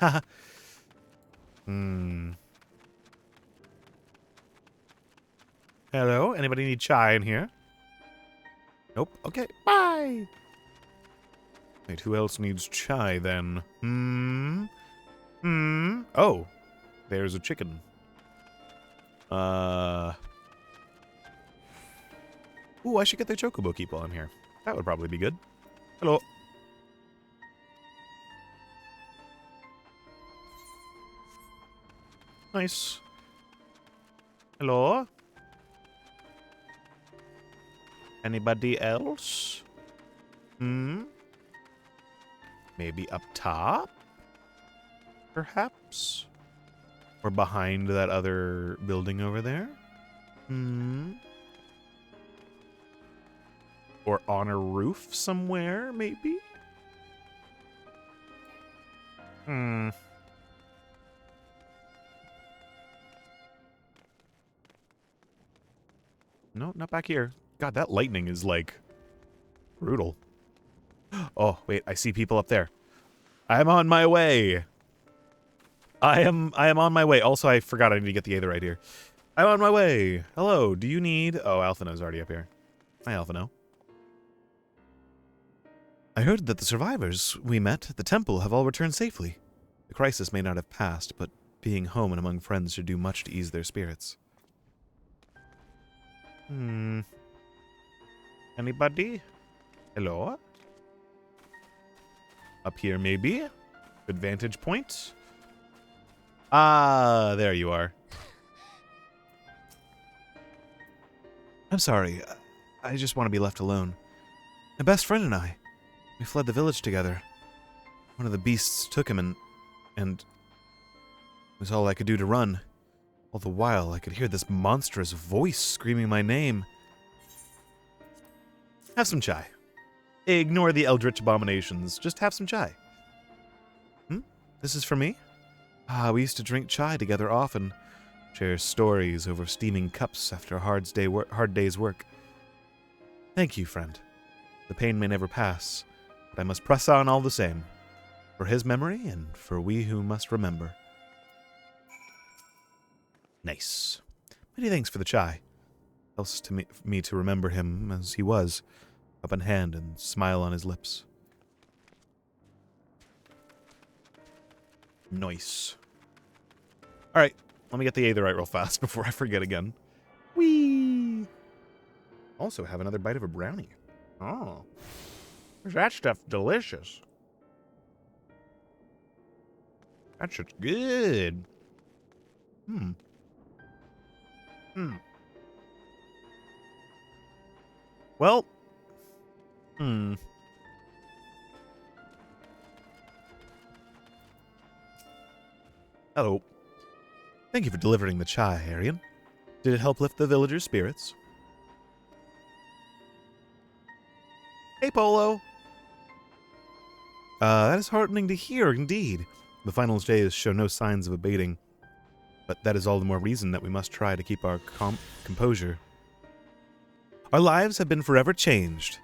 Hello? Anybody need chai in here? Nope. Okay, bye! Wait, who else needs chai then? Oh, there's a chicken. Ooh, I should get the chocobo keep while I'm here. That would probably be good. Hello. Nice. Hello? Anybody else? Maybe up top? Perhaps? Or behind that other building over there? Or on a roof somewhere, maybe? No, not back here. God, that lightning is, like, brutal. Oh, wait, I see people up there. I'm on my way. I am on my way. Also, I forgot I need to get the Aetherite here. I'm on my way. Hello, do you need... Oh, Alphina's already up here. Hi, Alphino. I heard that the survivors we met at the temple have all returned safely. The crisis may not have passed, but being home and among friends should do much to ease their spirits. Anybody? Hello? Up here, maybe? Good vantage point? Ah, there you are. I'm sorry. I just want to be left alone. My best friend and I, we fled the village together. One of the beasts took him and it was all I could do to run. All the while, I could hear this monstrous voice screaming my name. Have some chai. Ignore the eldritch abominations. Just have some chai. This is for me? We used to drink chai together often. Share stories over steaming cups after a hard day's work. Thank you, friend. The pain may never pass, but I must press on all the same. For his memory and for we who must remember. Nice. Many thanks for the chai. Helps to me to remember him as he was, cup in hand and smile on his lips. Nice. Alright, let me get the Aetherite real fast before I forget again. Whee! Also have another bite of a brownie. Oh. That stuff delicious. That shit's good. Well. Hello. Thank you for delivering the chai, Arian. Did it help lift the villagers' spirits? Hey, Polo. That is heartening to hear, indeed. The final days show no signs of abating. But that is all the more reason that we must try to keep our composure. Our lives have been forever changed.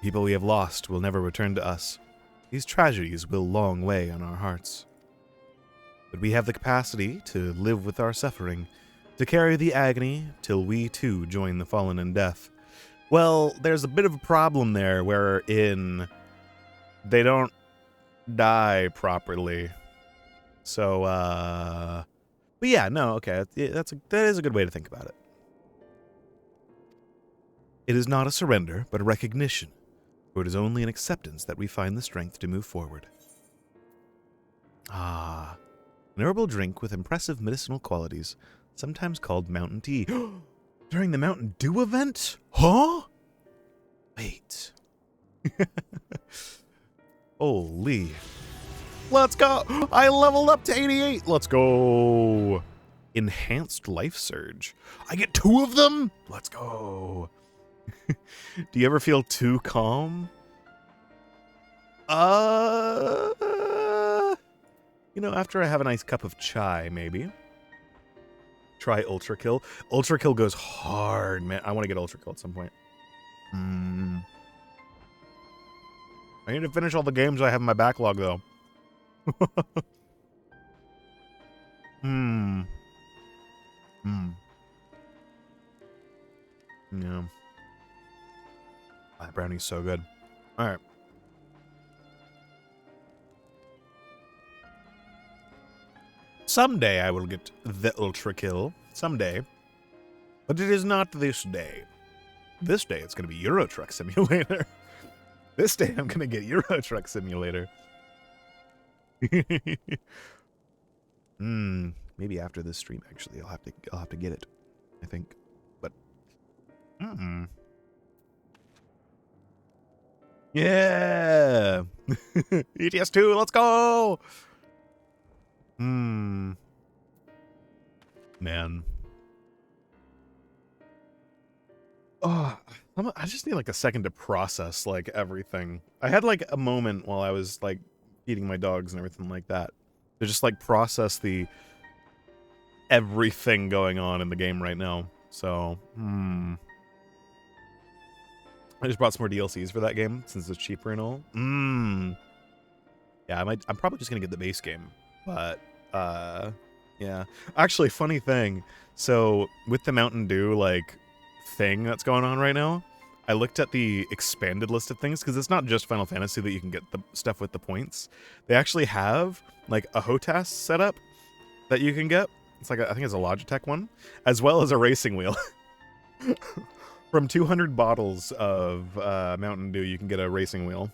People we have lost will never return to us. These tragedies will long weigh on our hearts. But we have the capacity to live with our suffering, to carry the agony till we too join the fallen in death. Well, there's a bit of a problem there wherein they don't die properly. So, but yeah, no, okay, that is a good way to think about it. It is not a surrender, but a recognition, for it is only in acceptance that we find the strength to move forward. Ah, an herbal drink with impressive medicinal qualities, sometimes called Mountain Tea. During the Mountain Dew event? Huh? Wait. Holy. Let's go! I leveled up to 88! Let's go! Enhanced Life Surge. I get 2 of them? Let's go! Do you ever feel too calm? You know, after I have a nice cup of chai, maybe. Try Ultra Kill. Ultra Kill goes hard, man. I want to get Ultra Kill at some point. I need to finish all the games I have in my backlog, though. Yeah. That brownie's so good. Alright. Someday I will get the Ultra Kill. Someday. But it is not this day. This day it's going to be Euro Truck Simulator. This day I'm going to get Euro Truck Simulator. Maybe after this stream, actually, I'll have to get it, I think. But Yeah. ETS2, let's go. Man. Oh, I just need like a second to process like everything. I had like a moment while I was like feeding my dogs and everything like that to just like process the everything going on in the game right now. So, I just brought some more DLCs for that game since it's cheaper and all. Yeah, I'm probably just gonna get the base game, but yeah. Actually, funny thing. So with the Mountain Dew like thing that's going on right now, I looked at the expanded list of things because it's not just Final Fantasy that you can get the stuff with the points. They actually have like a HOTAS setup that you can get. It's like I think it's a Logitech one, as well as a racing wheel. From 200 bottles of Mountain Dew, you can get a racing wheel.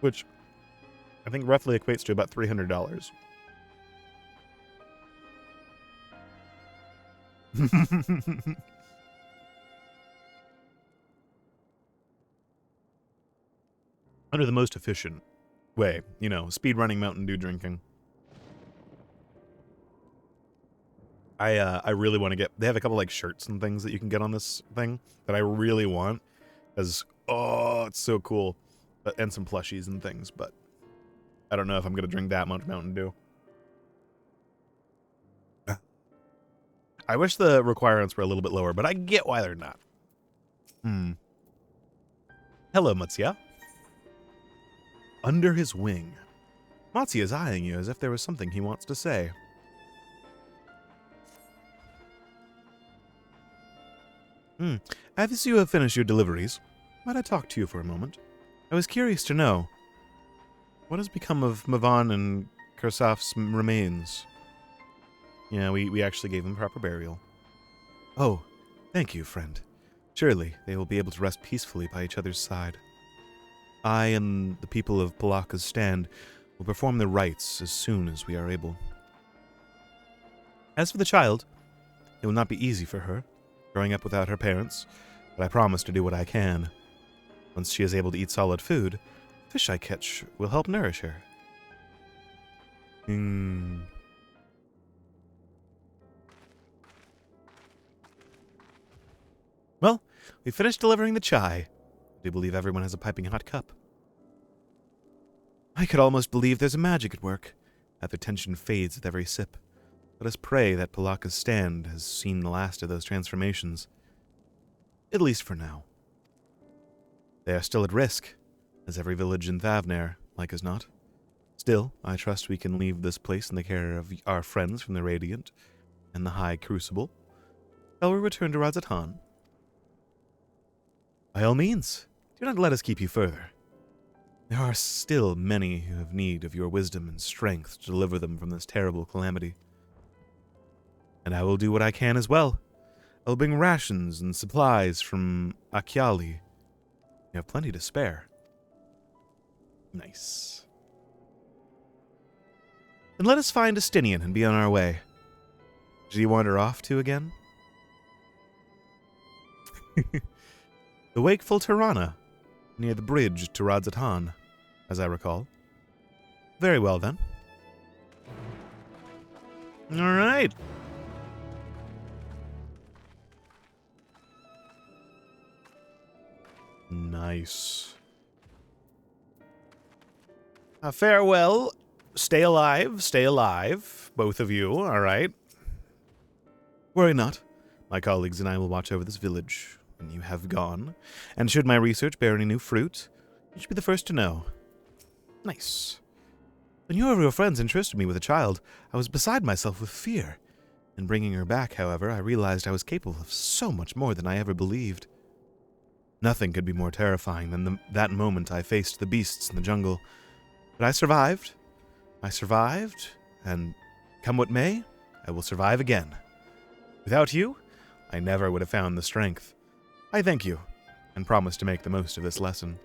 Which I think roughly equates to about $300. Under the most efficient way, you know, speedrunning Mountain Dew drinking. I really want to get. They have a couple like shirts and things that you can get on this thing that I really want, as it's so cool, and some plushies and things. But I don't know if I'm gonna drink that much Mountain Dew. I wish the requirements were a little bit lower, but I get why they're not. Hello, Matsuya. Under his wing. Matsuya is eyeing you as if there was something he wants to say. As you have finished your deliveries, might I talk to you for a moment? I was curious to know, what has become of Mavan and Kersaf's remains? Yeah, we actually gave them proper burial. Oh, thank you, friend. Surely they will be able to rest peacefully by each other's side. I and the people of Palaka's Stand will perform the rites as soon as we are able. As for the child, it will not be easy for her, growing up without her parents, but I promise to do what I can. Once she is able to eat solid food, fish I catch will help nourish her. Well, we finished delivering the chai. I do believe everyone has a piping hot cup. I could almost believe there's a magic at work, that the tension fades with every sip. Let us pray that Palaka's Stand has seen the last of those transformations. At least for now. They are still at risk, as every village in Thavnair, like as not. Still, I trust we can leave this place in the care of our friends from the Radiant and the High Crucible. Shall we return to Razatan? By all means, do not let us keep you further. There are still many who have need of your wisdom and strength to deliver them from this terrible calamity. And I will do what I can as well. I will bring rations and supplies from Akyali. You have plenty to spare. Nice. Then let us find Estinian and be on our way. Did you wander off to again? The wakeful Tirana, near the bridge to Radzatan, as I recall. Very well, then. All right. Nice. Farewell. Stay alive, both of you, all right? Worry not. My colleagues and I will watch over this village when you have gone, and should my research bear any new fruit, you should be the first to know. Nice. When you or your friends entrusted me with a child, I was beside myself with fear. In bringing her back, however, I realized I was capable of so much more than I ever believed. Nothing could be more terrifying than that moment I faced the beasts in the jungle. But I survived. And come what may, I will survive again. Without you, I never would have found the strength. I thank you, and promise to make the most of this lesson.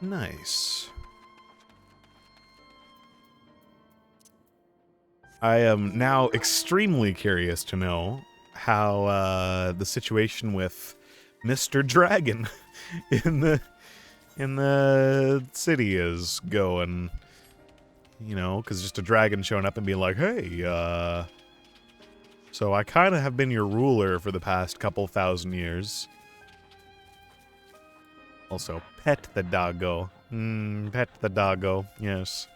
Nice. I am now extremely curious to know how the situation with Mr. Dragon in the city is going. You know, because just a dragon showing up and being like, hey, so I kind of have been your ruler for the past couple thousand years. Also, pet the doggo. Pet the doggo, yes.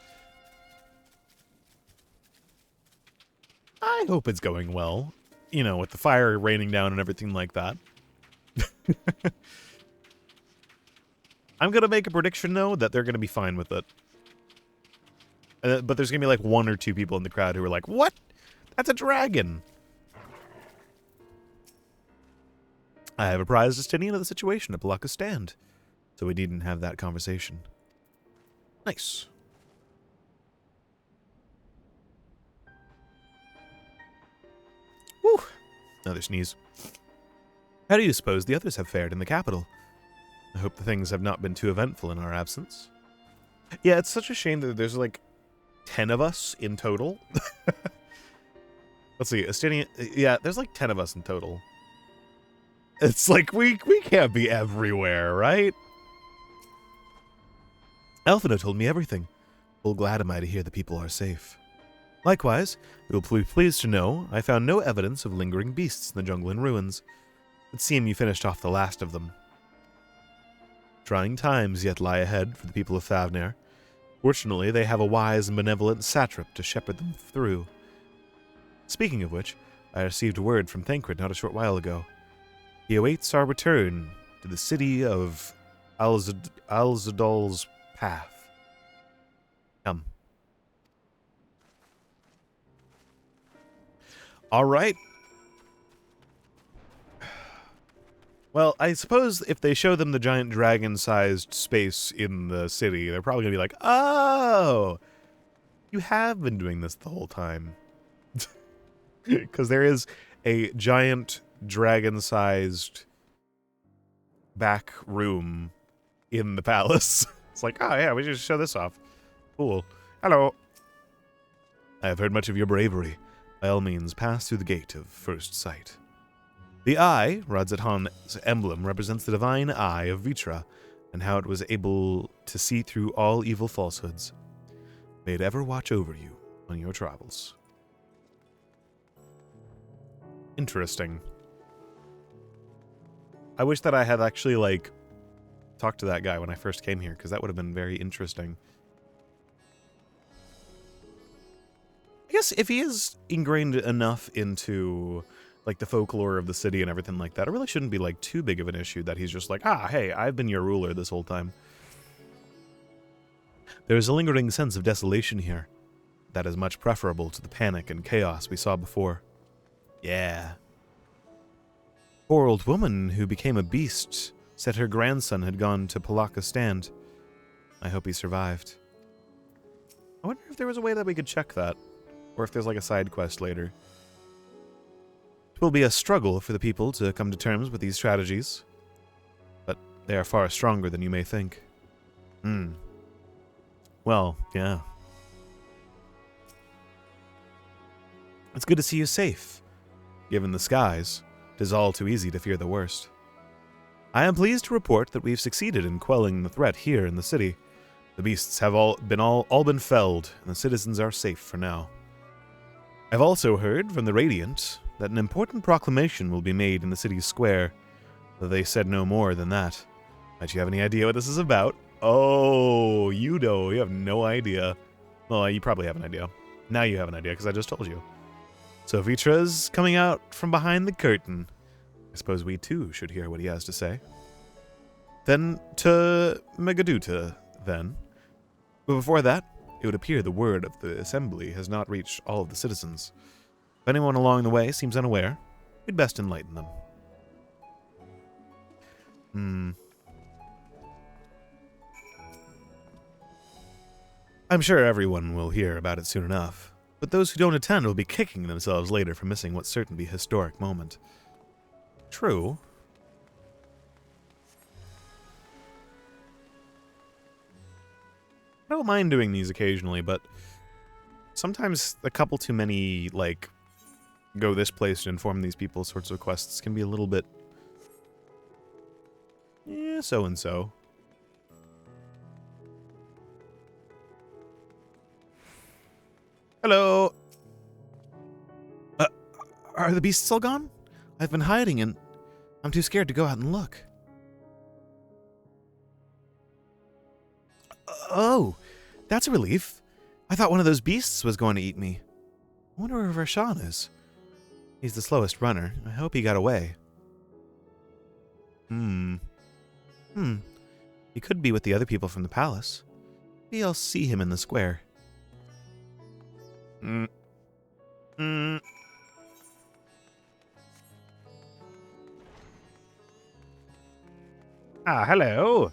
I hope it's going well. You know, with the fire raining down and everything like that. I'm going to make a prediction, though, that they're going to be fine with it. But there's going to be like 1 or 2 people in the crowd who are like, what? That's a dragon. I have apprised Justinian of the situation at Palaka's stand, so we needn't have that conversation. Nice. Whew. Another sneeze. How do you suppose the others have fared in the capital? I hope the things have not been too eventful in our absence. Yeah, it's such a shame that there's like 10 of us in total. Let's see, Estinian. Yeah, there's like 10 of us in total. It's like we can't be everywhere, right? Alphina told me everything. Full glad am I to hear the people are safe. Likewise, you will be pleased to know I found no evidence of lingering beasts in the jungle and ruins. It seemed you finished off the last of them. Trying times yet lie ahead for the people of Thavnair. Fortunately, they have a wise and benevolent satrap to shepherd them through. Speaking of which, I received word from Thancred not a short while ago. He awaits our return to the city of Alzadal's Path. Come. All right. Well, I suppose if they show them the giant dragon-sized space in the city, they're probably going to be like, oh, you have been doing this the whole time. Because there is a giant dragon-sized back room in the palace. It's like, oh yeah, we should show this off. Cool. Hello. I have heard much of your bravery. By all means, pass through the gate of first sight. The eye, Radz-at-Han's emblem, represents the divine eye of Vitra, and how it was able to see through all evil falsehoods. May it ever watch over you on your travels. Interesting. I wish that I had actually, like, talked to that guy when I first came here, because that would have been very interesting. I guess if he is ingrained enough into, like, the folklore of the city and everything like that, it really shouldn't be, like, too big of an issue that he's just like, ah, hey, I've been your ruler this whole time. There is a lingering sense of desolation here. That is much preferable to the panic and chaos we saw before. Yeah. Poor old woman who became a beast said her grandson had gone to Palaka's stand. I hope he survived. I wonder if there was a way that we could check that, or if there's like a side quest later. It will be a struggle for the people to come to terms with these strategies, but they are far stronger than you may think. Well, yeah. It's good to see you safe. Given the skies, 'tis all too easy to fear the worst. I am pleased to report that we've succeeded in quelling the threat here in the city. The beasts have all been felled, and the citizens are safe for now. I've also heard from the Radiant that an important proclamation will be made in the city's square, though they said no more than that. Might you have any idea what this is about? Oh, you know, you have no idea. Well, you probably have an idea. Now you have an idea, because I just told you. So Vitra's coming out from behind the curtain. I suppose we too should hear what he has to say. Then to Megaduta, then. But before that, it would appear the word of the assembly has not reached all of the citizens. If anyone along the way seems unaware, we'd best enlighten them. I'm sure everyone will hear about it soon enough, but those who don't attend will be kicking themselves later for missing what's certain to be a historic moment. True. I don't mind doing these occasionally, but sometimes a couple too many, like, go this place to inform these people sorts of quests can be a little bit... yeah, so-and-so. Hello! Are the beasts all gone? I've been hiding and I'm too scared to go out and look. Oh, that's a relief. I thought one of those beasts was going to eat me. I wonder where Vershawn is. He's the slowest runner. I hope he got away. He could be with the other people from the palace. Maybe I'll see him in the square. Ah, hello.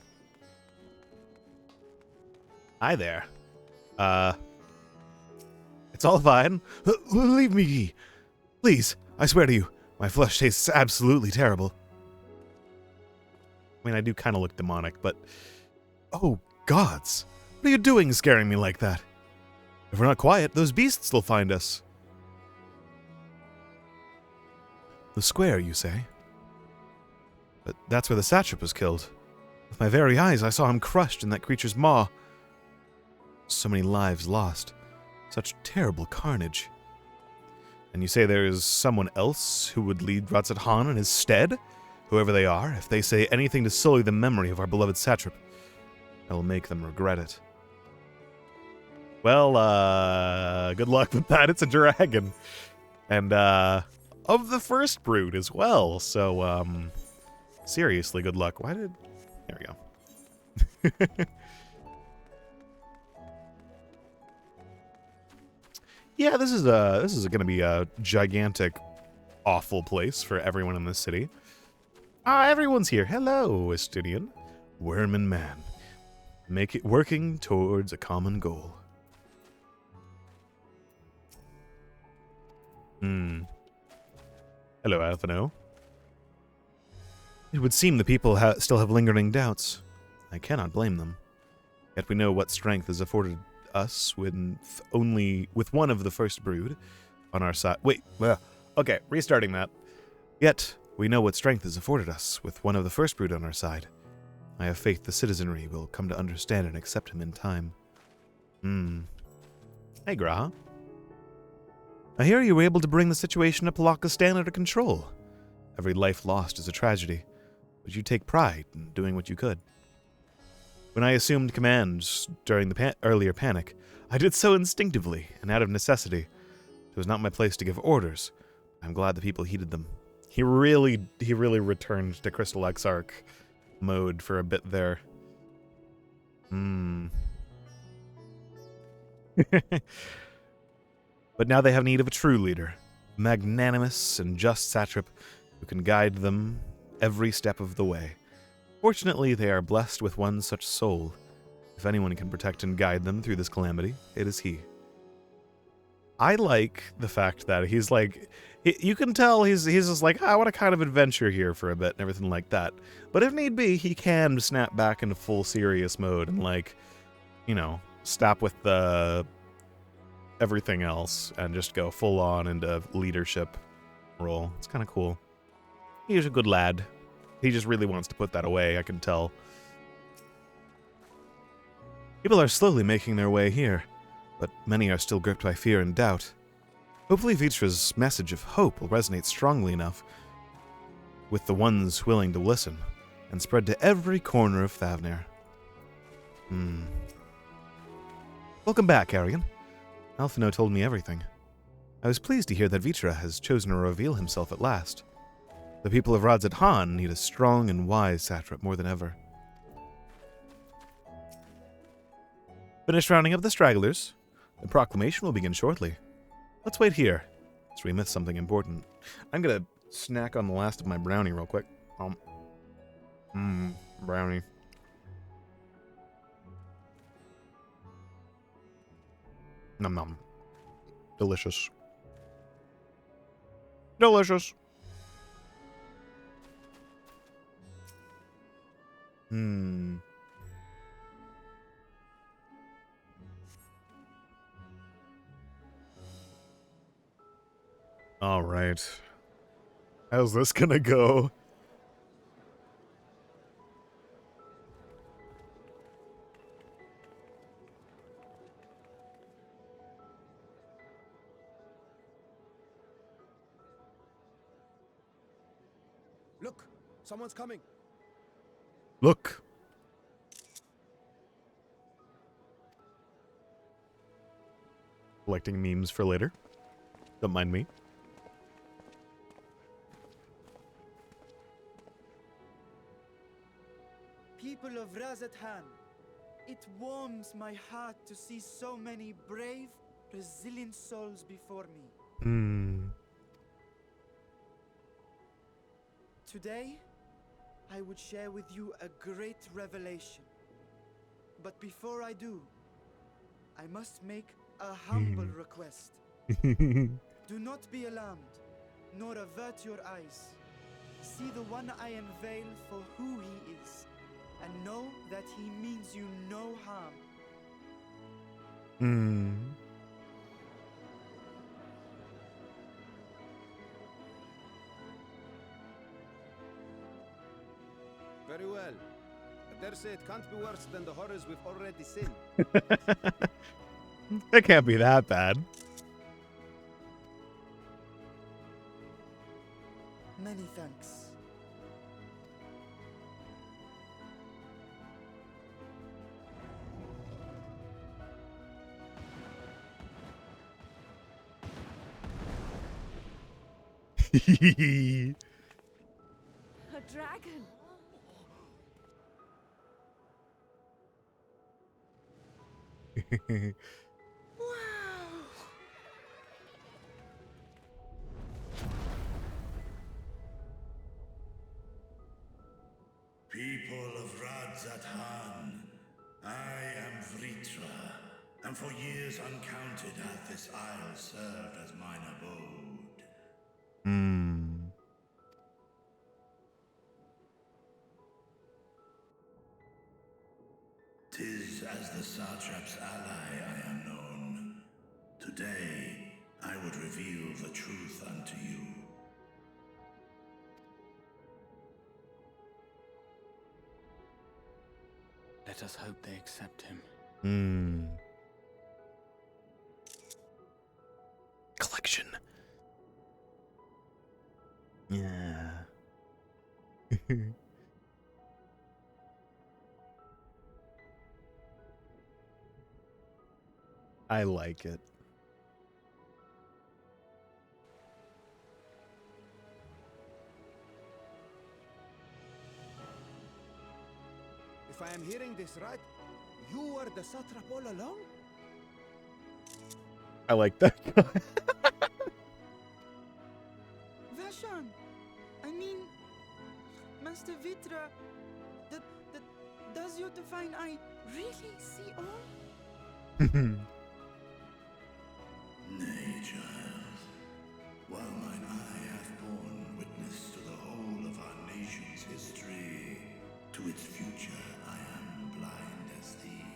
Hi there. It's all fine. Leave me. Please, I swear to you, my flesh tastes absolutely terrible. I mean, I do kind of look demonic, but... oh, gods. What are you doing scaring me like that? If we're not quiet, those beasts will find us. The square, you say? But that's where the satrap was killed. With my very eyes, I saw him crushed in that creature's maw. So many lives lost. Such terrible carnage. And you say there is someone else who would lead Ratzat-Han in his stead? Whoever they are, if they say anything to sully the memory of our beloved satrap, I will make them regret it. Well, good luck with that. It's a dragon. And, of the first brood as well. So, seriously, good luck. Why did... there we go. Yeah, this is going to be a gigantic, awful place for everyone in this city. Ah, everyone's here. Hello, Estinian. Worm and man. Make it working towards a common goal. Hello, Alphino. It would seem the people still have lingering doubts. I cannot blame them. Yet we know what strength is afforded us with one of the first brood on our side. Wait, okay, restarting that. Yet we know what strength is afforded us with one of the first brood on our side. I have faith the citizenry will come to understand and accept him in time. Hey, Graha. I hear you were able to bring the situation at Palakistan under control. Every life lost is a tragedy, but you take pride in doing what you could. When I assumed command during the earlier panic, I did so instinctively and out of necessity. It was not my place to give orders. I'm glad the people heeded them. He really returned to Crystal Exarch mode for a bit there. But now they have need of a true leader, a magnanimous and just satrap who can guide them every step of the way. Fortunately, they are blessed with one such soul. If anyone can protect and guide them through this calamity, it is he. I like the fact that he's like, you can tell he's just like, I want a kind of adventure here for a bit and everything like that. But if need be, he can snap back into full serious mode and, like, you know, stop with the everything else and just go full on into leadership role. It's kind of cool. He's a good lad. He just really wants to put that away, I can tell. People are slowly making their way here, but many are still gripped by fear and doubt. Hopefully Vitra's message of hope will resonate strongly enough with the ones willing to listen and spread to every corner of Thavnair. Welcome back, Arian. Alphino told me everything. I was pleased to hear that Vitra has chosen to reveal himself at last. The people of Ratzat-Han need a strong and wise satrap more than ever. Finished rounding up the stragglers. The proclamation will begin shortly. Let's wait here, so we miss something important. I'm gonna snack on the last of my brownie real quick. Brownie. Nom nom. Delicious. Delicious. All right. How's this gonna go? Look, someone's coming. Look. Collecting memes for later. Don't mind me. People of Razathan, it warms my heart to see so many brave, resilient souls before me. Today, I would share with you a great revelation. But before I do, I must make a humble request. Do not be alarmed, nor avert your eyes. See the one I unveil for who he is, and know that he means you no harm. Very well. I dare say it can't be worse than the horrors we've already seen. It can't be that bad. Many thanks. A dragon! People of Radzathan, I am Vritra, and for years uncounted hath this isle served as mine abode. Tis as the Satrap's ally I am known. Today, I would reveal the truth unto you. Let us hope they accept him. Collection. Yeah. I like it. If I am hearing this right, you were the satrap all along? I like that guy. Vashan, I mean, Master Vitra, does your divine eye really see all? Nay, child. While mine eye hath borne witness to the whole of our nation's history, to its future I am blind as thee.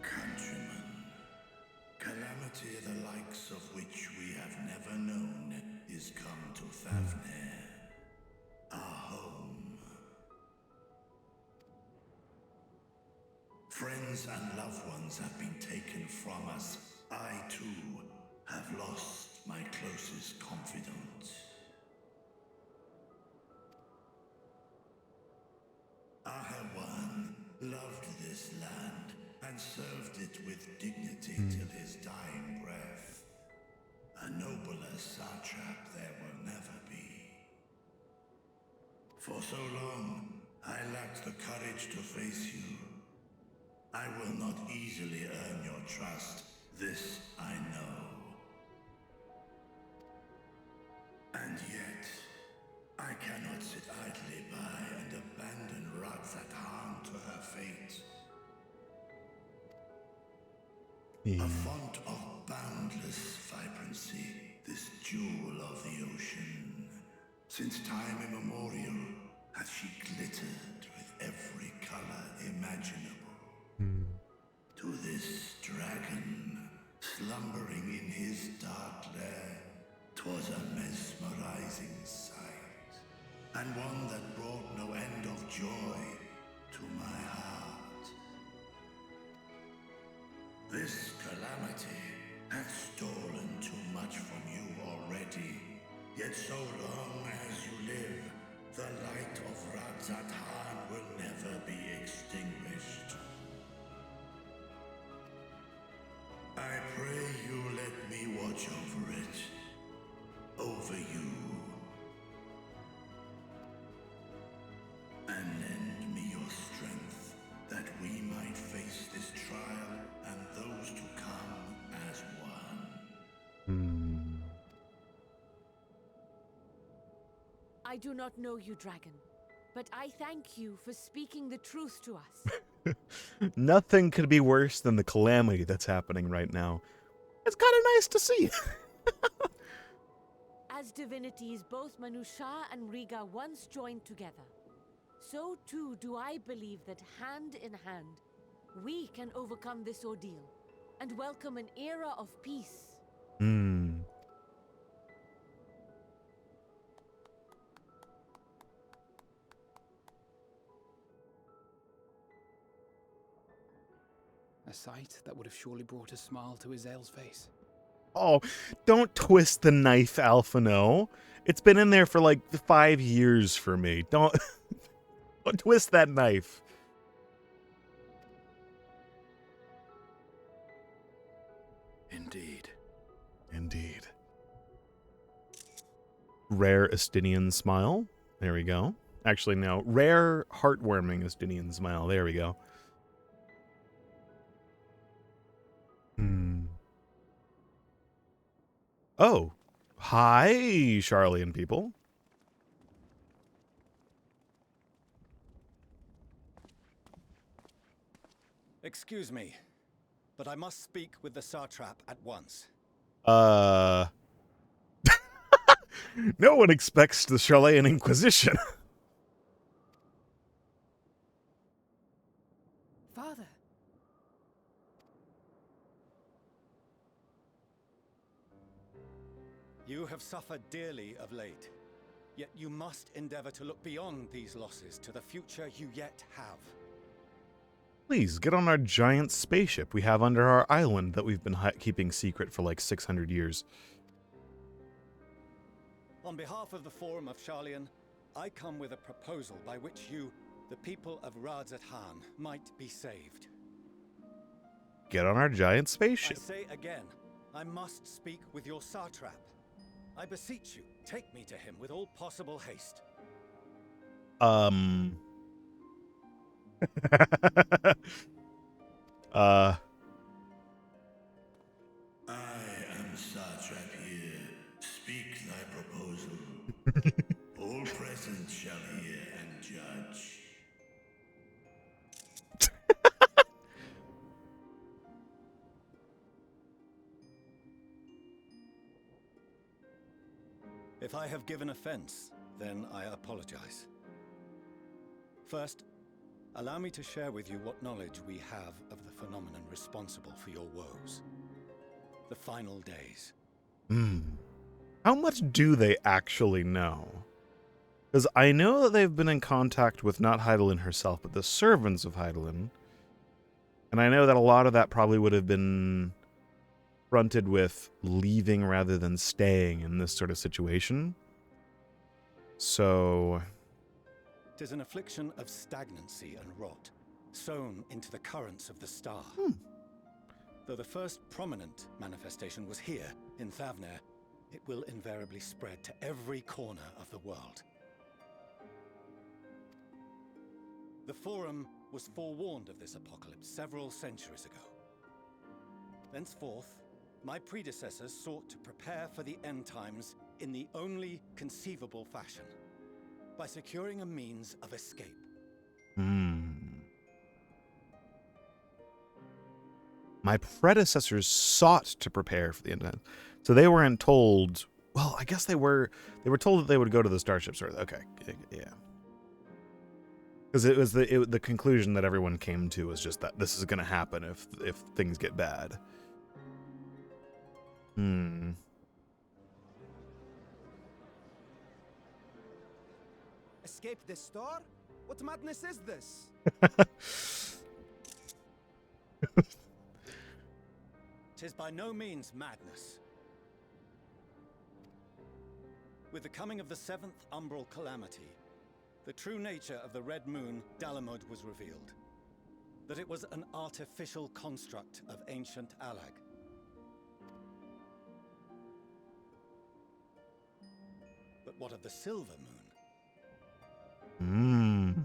Countrymen, calamity the likes of which we have never known is come to Fafnir, our home. Friends and loved ones have been taken from us. I, too, have lost my closest confidant. Ahawan loved this land and served it with dignity till his dying breath. A nobler satrap there will never be. For so long, I lacked the courage to face you. I will not easily earn your trust, this I know. And yet, I cannot sit idly by and abandon Radzathan to her fate. A font of boundless vibrancy, this jewel of the ocean. Since time immemorial, hath she glittered with every color imaginable. To this dragon, slumbering in his dark lair. 'Twas a mesmerizing sight, and one that brought no end of joy to my heart. This calamity hath stolen too much from you already, yet so long as you live, the light of Radzatan will never be extinguished. I pray you let me watch over it. Over you. And lend me your strength, that we might face this trial and those to come as one. I do not know you, dragon, but I thank you for speaking the truth to us. Nothing could be worse than the calamity that's happening right now. It's kind of nice to see. As divinities, both Manusha and Riga once joined together. So too do I believe that hand in hand, we can overcome this ordeal and welcome an era of peace. A sight that would have surely brought a smile to Azael's face. Oh, don't twist the knife, Alphino. It's been in there for like 5 years for me. Don't twist that knife. Indeed. Indeed. Rare Estinian smile. There we go. Actually, no. Rare heartwarming Estinian smile. There we go. Oh. Hi, Charlian people. Excuse me, but I must speak with the Satrap at once. No one expects the Charlian Inquisition. Father. You have suffered dearly of late, yet you must endeavor to look beyond these losses to the future you yet have. Please, get on our giant spaceship we have under our island that we've been keeping secret for like 600 years. On behalf of the Forum of Charlian, I come with a proposal by which you, the people of Radzatan, might be saved. Get on our giant spaceship. I say again, I must speak with your Satrap. I beseech you, take me to him with all possible haste. I am Satrap here. Speak thy proposal. All present shall hear and judge. If I have given offense, then I apologize. First, allow me to share with you what knowledge we have of the phenomenon responsible for your woes. The final days. How much do they actually know? Because I know that they've been in contact with not Hydaelyn herself, but the servants of Hydaelyn. And I know that a lot of that probably would have been fronted with leaving rather than staying in this sort of situation. So 'Tis an affliction of stagnancy and rot, sown into the currents of the star. Though the first prominent manifestation was here, in Thavnair, it will invariably spread to every corner of the world. The Forum was forewarned of this apocalypse several centuries ago. Thenceforth, my predecessors sought to prepare for the end times in the only conceivable fashion, by securing a means of escape. My predecessors sought to prepare for the end time. So they weren't told, well, I guess they were told that they would go to the starships. Okay, yeah. Because it was the conclusion that everyone came to was just that this is going to happen if things get bad. Hmm. Escape this store? What madness is this? 'Tis by no means madness. With the coming of the 7th umbral calamity, the true nature of the Red Moon, Dalamud, was revealed. That it was an artificial construct of ancient Alag. But what of the Silver Moon?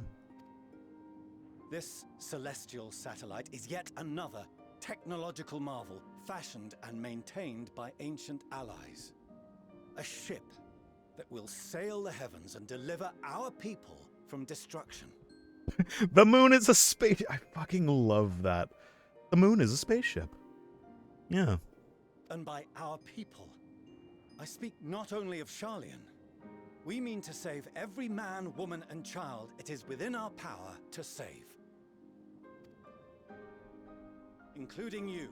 This celestial satellite is yet another technological marvel, fashioned and maintained by ancient allies. A ship that will sail the heavens and deliver our people from destruction. The moon is a space. I fucking love that. The moon is a spaceship. Yeah. And by our people, I speak not only of Sharlayan. We mean to save every man, woman, and child it is within our power to save. Including you,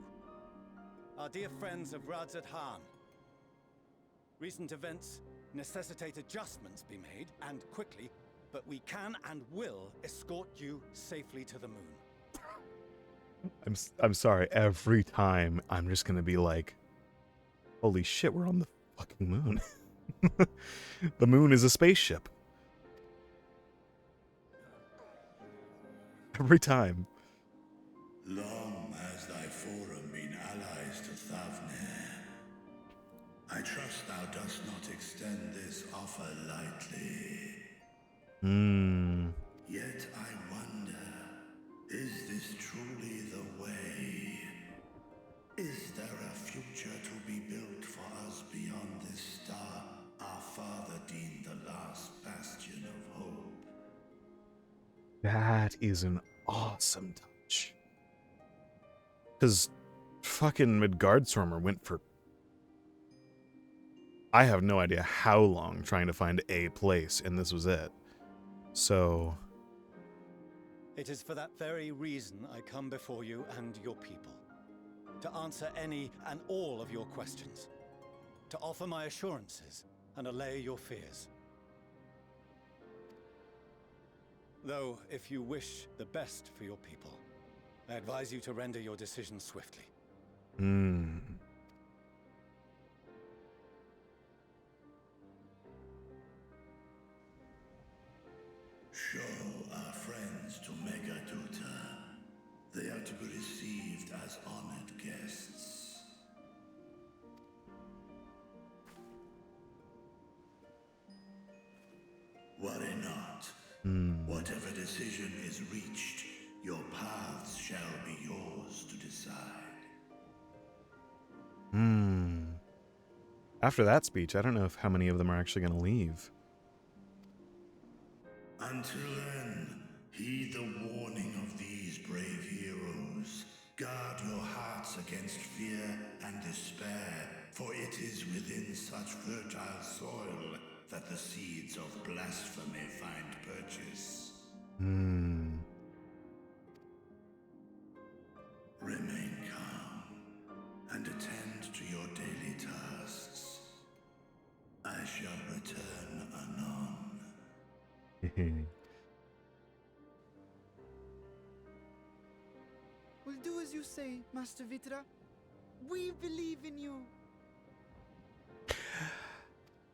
our dear friends of Radzat Han. Recent events necessitate adjustments be made, and quickly, but we can and will escort you safely to the moon. I'm sorry. Every time I'm just gonna be like, holy shit, we're on the fucking moon. The moon is a spaceship. Every time. Long has thy forum been allies to Thavnir. I trust thou dost not extend this offer lightly. Yet I wonder, is this truly the way? Is there a future to be built for us beyond this star our father deemed the last bastion of hope? That is an awesome touch. Because fucking Midgardstormer went for, I have no idea how long trying to find a place, and this was it. So... It is for that very reason I come before you and your people. To answer any and all of your questions. To offer my assurances and allay your fears. Though, if you wish the best for your people, I advise you to render your decision swiftly. Show our friends to Megaduta. They are to be received as honored guests. Worry not. Whatever decision is reached, your paths shall be yours to decide. After that speech, I don't know if how many of them are actually going to leave. Until then, heed the warning of these brave heroes. Guard your hearts against fear and despair, for it is within such fertile soil that the seeds of blasphemy find purchase. Remain calm and attend to your daily tasks. I shall return anon. We'll do as you say, Master Vitra. We believe in you.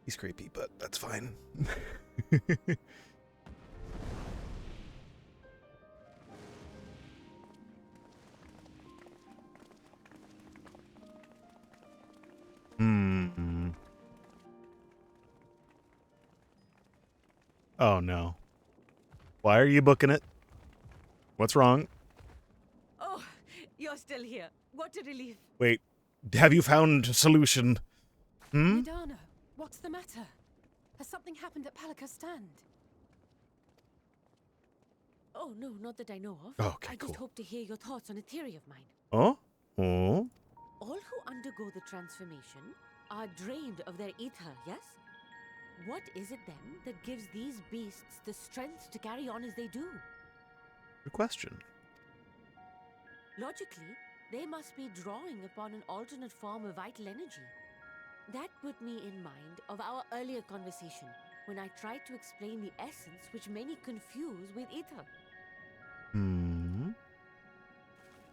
He's creepy, but that's fine. Oh no. Why are you booking it? What's wrong? Oh, you're still here. What a relief. Wait, have you found a solution? Nidana, what's the matter? Has something happened at Palaka's stand? Oh, no, not that I know of. Okay, I just hope to hear your thoughts on a theory of mine. Oh? All who undergo the transformation are drained of their ether, yes? What is it then that gives these beasts the strength to carry on as they do? Good question. Logically, They must be drawing upon an alternate form of vital energy. That put me in mind of our earlier conversation, when I tried to explain the essence which many confuse with ether.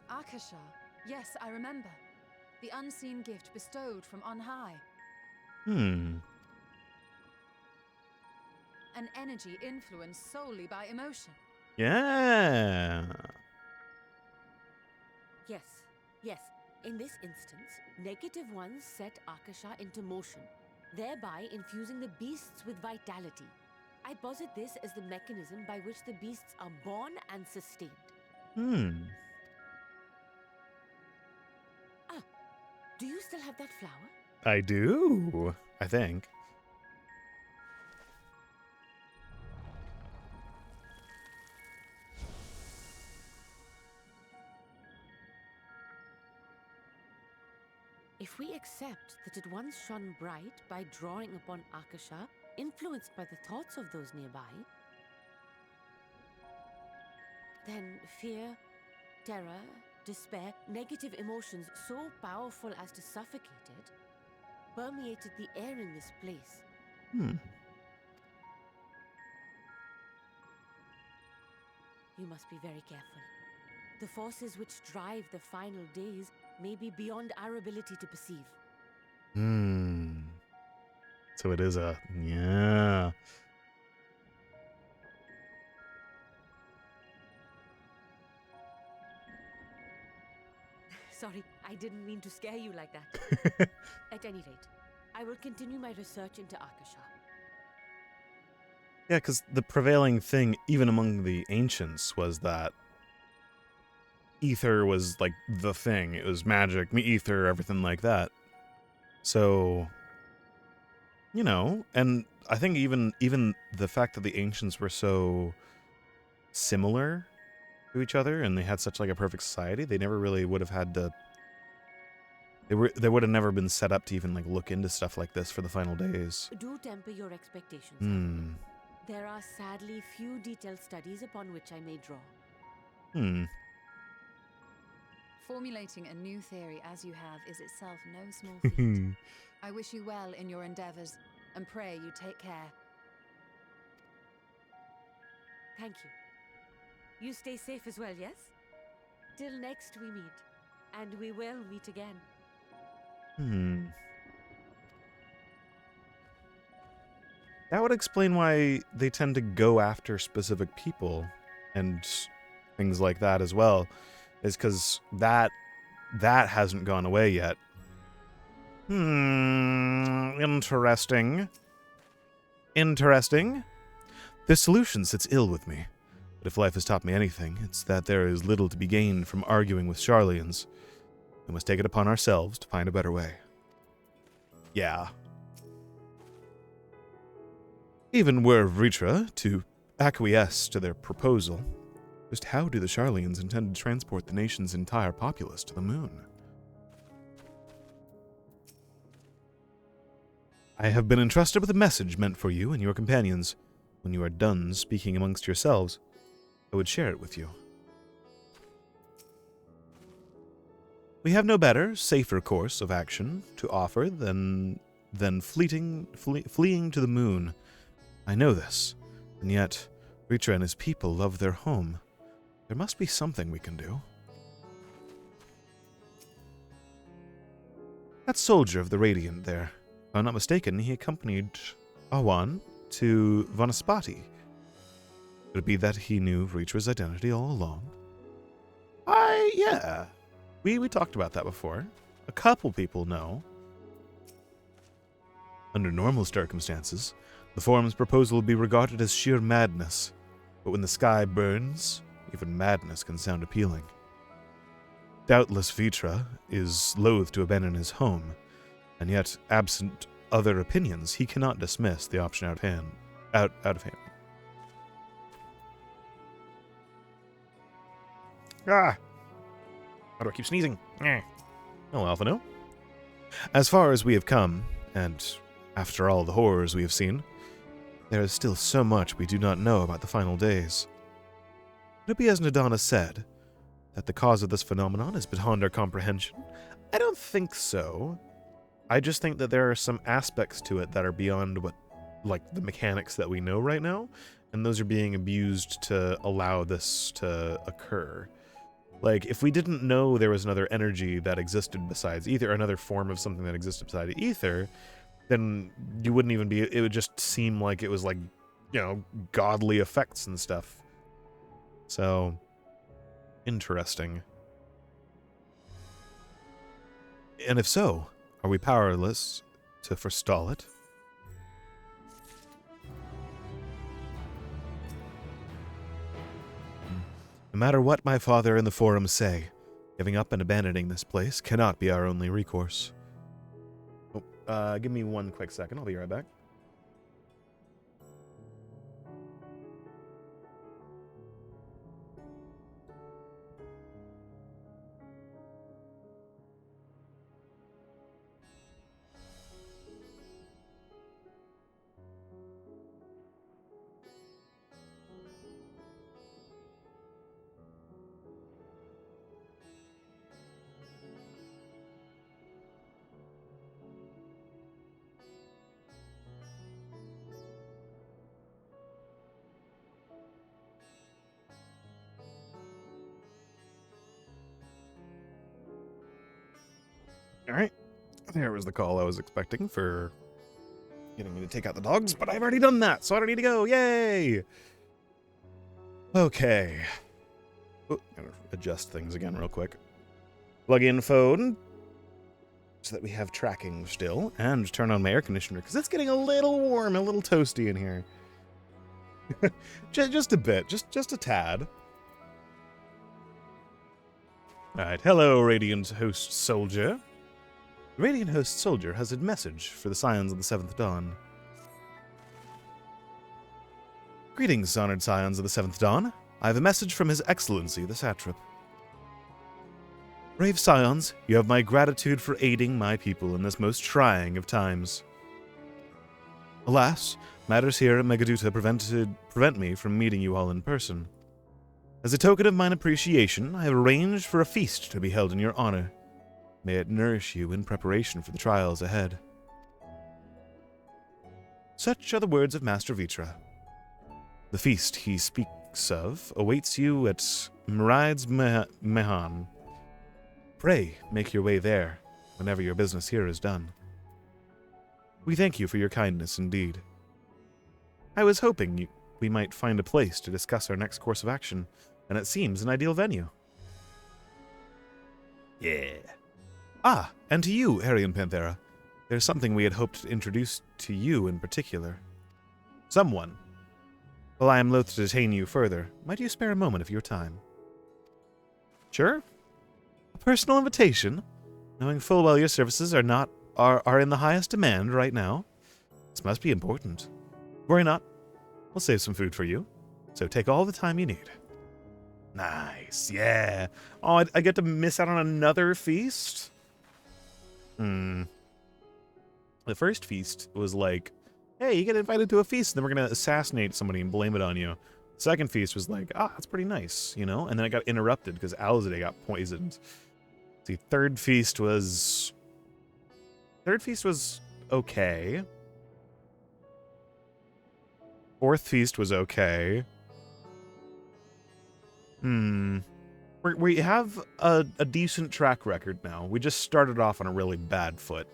Akasha. Yes, I remember. The unseen gift bestowed from on high. An energy influenced solely by emotion. Yeah. Yes. In this instance, negative ones set Akasha into motion, thereby infusing the beasts with vitality. I posit this as the mechanism by which the beasts are born and sustained. Do you still have that flower? I do, I think. If we accept that it once shone bright by drawing upon Akasha, influenced by the thoughts of those nearby, then fear, terror, despair, negative emotions so powerful as to suffocate it, permeated the air in this place. You must be very careful. The forces which drive the final days may be beyond our ability to perceive. So it is a... Yeah. Sorry, I didn't mean to scare you like that. At any rate, I will continue my research into Akasha. Yeah, because the prevailing thing, even among the ancients, was that ether was, like, the thing. It was magic, ether, everything like that. So, you know, and I think even the fact that the ancients were so similar to each other and they had such, like, a perfect society, they never really would have had to... They would have never been set up to even, like, look into stuff like this for the final days. Do temper your expectations. There are sadly few detailed studies upon which I may draw. Formulating a new theory as you have is itself no small feat. I wish you well in your endeavors, and pray you take care. Thank you. You stay safe as well, yes? Till next we meet. And we will meet again. That would explain why they tend to go after specific people and things like that as well, is because that hasn't gone away yet. Interesting. This solution sits ill with me, but if life has taught me anything, it's that there is little to be gained from arguing with Sharlayans. We must take it upon ourselves to find a better way. Yeah. Even were Vritra to acquiesce to their proposal, just how do the Sharlayans intend to transport the nation's entire populace to the moon? I have been entrusted with a message meant for you and your companions. When you are done speaking amongst yourselves, I would share it with you. We have no better, safer course of action to offer than fleeing to the moon. I know this, and yet Vritra and his people love their home. There must be something we can do. That soldier of the Radiant there, if I'm not mistaken, he accompanied Awan to Vamaspati. Could it be that he knew Vritra's identity all along? Yeah. We talked about that before. A couple people know. Under normal circumstances, the Forum's proposal would be regarded as sheer madness. But when the sky burns, even madness can sound appealing. Doubtless Vritra is loath to abandon his home, and yet, absent other opinions, he cannot dismiss the option out of hand. Ah! How do I keep sneezing? Oh, Alpha, no. As far as we have come, and after all the horrors we have seen, there is still so much we do not know about the final days. Could it be as Nadana said, that the cause of this phenomenon is beyond our comprehension? I don't think so. I just think that there are some aspects to it that are beyond what, like, the mechanics that we know right now, and those are being abused to allow this to occur. Like, if we didn't know there was another energy that existed besides ether, another form of something that existed besides ether, then you wouldn't even be, it would just seem like it was like, you know, godly effects and stuff. So, interesting. And if so, are we powerless to forestall it? No matter what my father and the forums say, giving up and abandoning this place cannot be our only recourse. Oh, give me one quick second. I'll be right back. Alright, there was the call I was expecting for getting me to take out the dogs, but I've already done that, so I don't need to go. Yay! Okay. Oh, gotta adjust things again real quick. Plug in phone so that we have tracking still, and turn on my air conditioner because it's getting a little warm, a little toasty in here. just a bit, just a tad. Alright, hello, Radiant Host Soldier. The Radiant Host Soldier has a message for the Scions of the Seventh Dawn. Greetings, honored Scions of the Seventh Dawn. I have a message from His Excellency, the Satrap. Brave Scions, you have my gratitude for aiding my people in this most trying of times. Alas, matters here at Megaduta prevent me from meeting you all in person. As a token of mine appreciation, I have arranged for a feast to be held in your honor. May it nourish you in preparation for the trials ahead. Such are the words of Master Vitra. The feast he speaks of awaits you at Mride's Mehan. Pray make your way there whenever your business here is done. We thank you for your kindness indeed. I was hoping we might find a place to discuss our next course of action, and it seems an ideal venue. Yeah. Ah, and to you, Aryan Panthera. There's something we had hoped to introduce to you in particular. Someone. While I am loath to detain you further, might you spare a moment of your time? Sure. A personal invitation? Knowing full well your services are in the highest demand right now. This must be important. Worry not. We'll save some food for you. So take all the time you need. Nice, yeah. Oh, I get to miss out on another feast? The first feast was like, hey, you get invited to a feast, and then we're going to assassinate somebody and blame it on you. The second feast was like, that's pretty nice, you know? And then it got interrupted because Alzade got poisoned. See, third feast was okay. Fourth feast was okay. We have a decent track record now. We just started off on a really bad foot.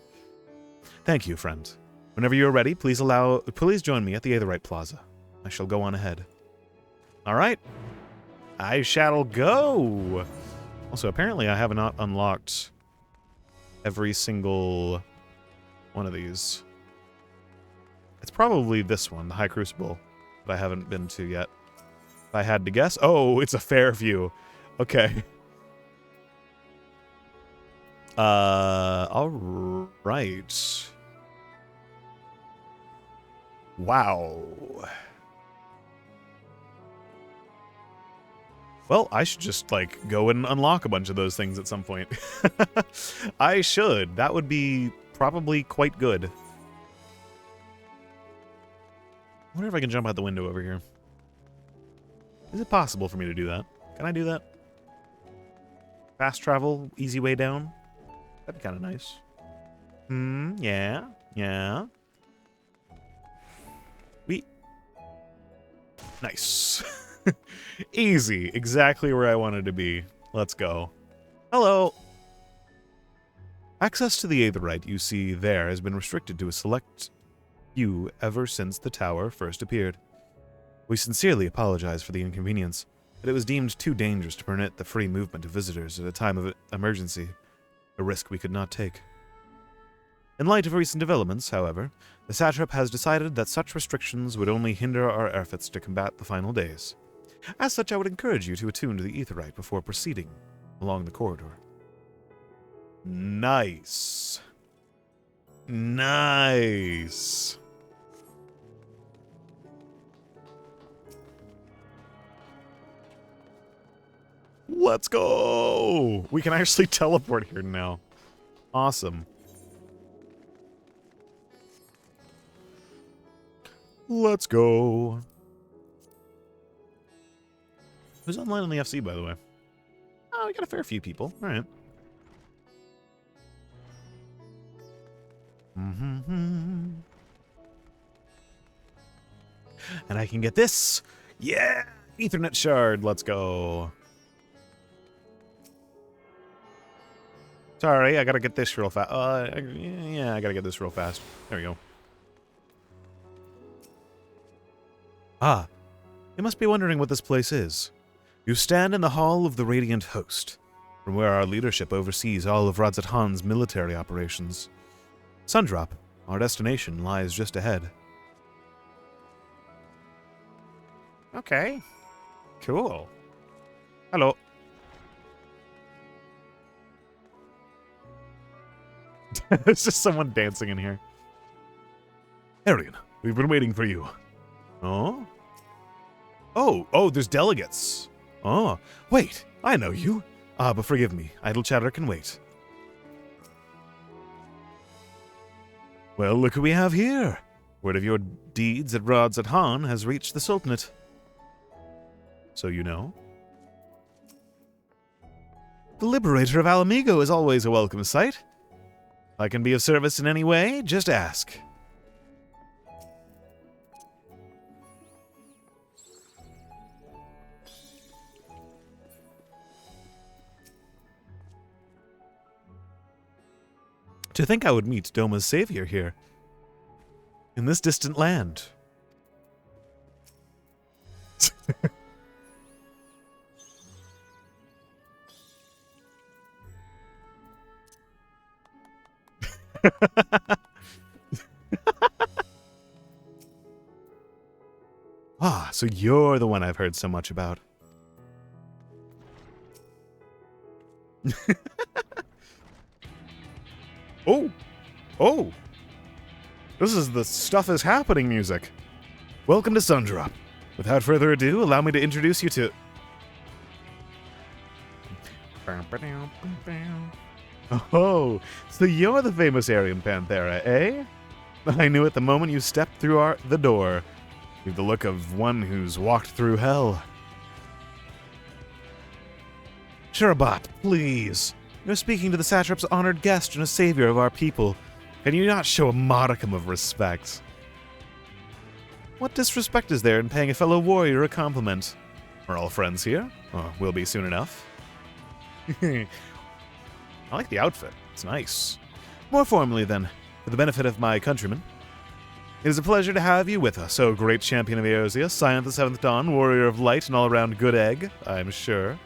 Thank you, friend. Whenever you are ready, please join me at the Aetherite Plaza. I shall go on ahead. All right. I shall go. Also, apparently I have not unlocked every single one of these. It's probably this one, the High Crucible, that I haven't been to yet. If I had to guess. Oh, it's a Fairview. Okay. All right. Wow. Well, I should just, like, go and unlock a bunch of those things at some point. I should. That would be probably quite good. I wonder if I can jump out the window over here. Is it possible for me to do that? Can I do that? Fast travel, easy way down. That'd be kind of nice. Yeah. Yeah. Nice. Easy. Exactly where I wanted to be. Let's go. Hello. Access to the Aetherite you see there has been restricted to a select few ever since the tower first appeared. We sincerely apologize for the inconvenience, but it was deemed too dangerous to permit the free movement of visitors at a time of emergency, a risk we could not take. In light of recent developments, however, the satrap has decided that such restrictions would only hinder our efforts to combat the final days. As such, I would encourage you to attune to the Aetherite before proceeding along the corridor. Nice. Nice. Let's go! We can actually teleport here now. Awesome. Let's go. Who's online on the FC, by the way? Oh, we got a fair few people. All right. And I can get this. Yeah! Ethernet shard. Let's go. Sorry, I gotta get this real fast. Yeah, I gotta get this real fast. There we go. Ah, you must be wondering what this place is. You stand in the Hall of the Radiant Host, from where our leadership oversees all of Radzat Han's military operations. Sundrop, our destination, lies just ahead. Okay. Cool. Hello. There's just someone dancing in here. Arian, we've been waiting for you. Oh? Oh, there's delegates. Oh, wait, I know you. But forgive me, idle chatter can wait. Well, look who we have here. Word of your deeds at Radzat Han has reached the Sultanate. So you know? The Liberator of Alamigo is always a welcome sight. If I can be of service in any way, just ask. To think I would meet Doma's savior here, in this distant land. Ah, so you're the one I've heard so much about. Oh! This is the stuff is happening music. Welcome to Sundrop. Without further ado, allow me to introduce you to... Oh, so you're the famous Aryan Panthera, eh? I knew it the moment you stepped through the door. You've the look of one who's walked through hell. Sharabat, please. You're speaking to the satrap's honored guest and a savior of our people. Can you not show a modicum of respect? What disrespect is there in paying a fellow warrior a compliment? We're all friends here. Oh, we'll be soon enough. I like the outfit. It's nice. More formally, then, for the benefit of my countrymen, it is a pleasure to have you with us, O great champion of Eorzea, Scion of the Seventh Dawn, warrior of light, and all-around good egg, I'm sure.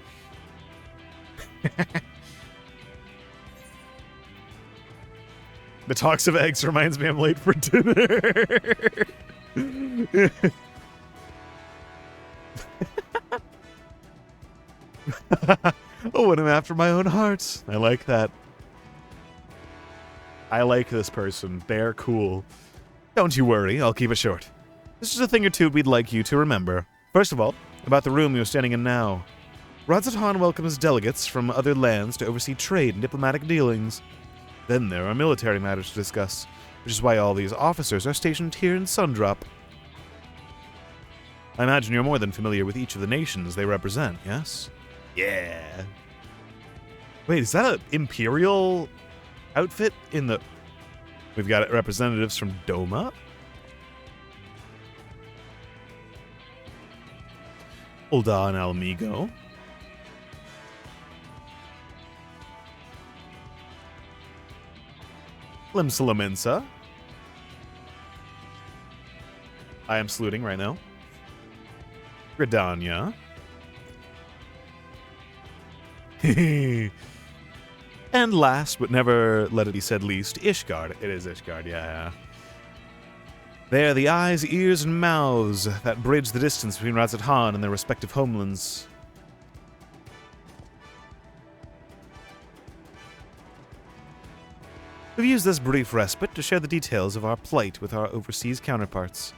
The talks of eggs reminds me I'm late for dinner. Oh, and I'm after my own heart. I like that. I like this person. They're cool. Don't you worry, I'll keep it short. This is a thing or two we'd like you to remember. First of all, about the room you're standing in now. Radzat Han welcomes delegates from other lands to oversee trade and diplomatic dealings. Then there are military matters to discuss, which is why all these officers are stationed here in Sundrop. I imagine you're more than familiar with each of the nations they represent, yes? Yeah. Wait, is that an Imperial outfit in the... We've got representatives from Doma? Ulda and Almigo. Limsalaminsa. I am saluting right now. Gridania. And last, but never let it be said least, Ishgard. It is Ishgard, yeah. They are the eyes, ears, and mouths that bridge the distance between Razat Han and their respective homelands. We've used this brief respite to share the details of our plight with our overseas counterparts.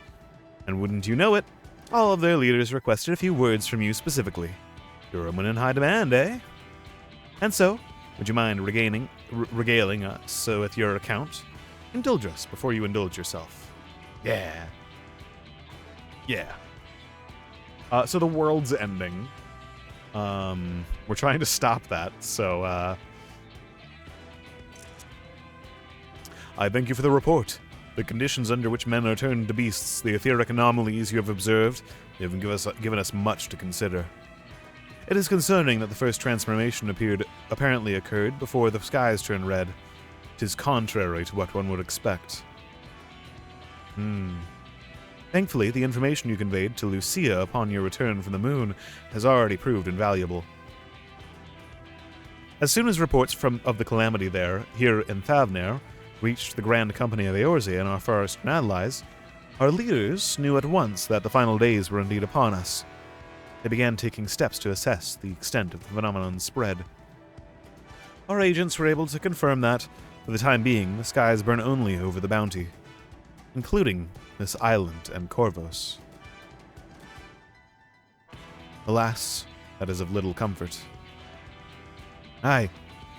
And wouldn't you know it, all of their leaders requested a few words from you specifically. You're a woman in high demand, eh? And so, would you mind regaling us with your account? Indulge us before you indulge yourself. Yeah. Yeah. So the world's ending. We're trying to stop that, so, I thank you for the report. The conditions under which men are turned to beasts, the etheric anomalies you have observed, they have given us much to consider. It is concerning that the first transformation apparently occurred before the skies turned red. It is contrary to what one would expect. Thankfully, the information you conveyed to Lucia upon your return from the moon has already proved invaluable. As soon as reports of the calamity here in Thavner, reached the Grand Company of Eorzea and our far eastern allies, our leaders knew at once that the final days were indeed upon us. They began taking steps to assess the extent of the phenomenon's spread. Our agents were able to confirm that, for the time being, the skies burn only over the bounty, including this island and Corvos. Alas, that is of little comfort. Aye,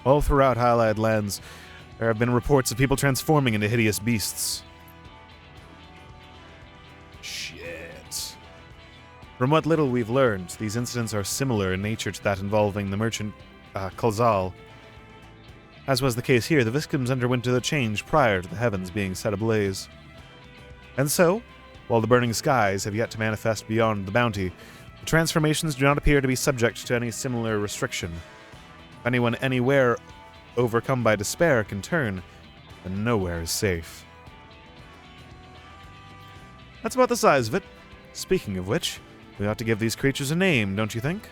all throughout Allied lands, there have been reports of people transforming into hideous beasts. Shit. From what little we've learned, these incidents are similar in nature to that involving the merchant Kalzal. As was the case here, the victims underwent a change prior to the heavens being set ablaze. And so, while the burning skies have yet to manifest beyond the bounty, the transformations do not appear to be subject to any similar restriction. If anyone anywhere overcome by despair can turn, then nowhere is safe. That's about the size of it. Speaking of which, we ought to give these creatures a name, don't you think?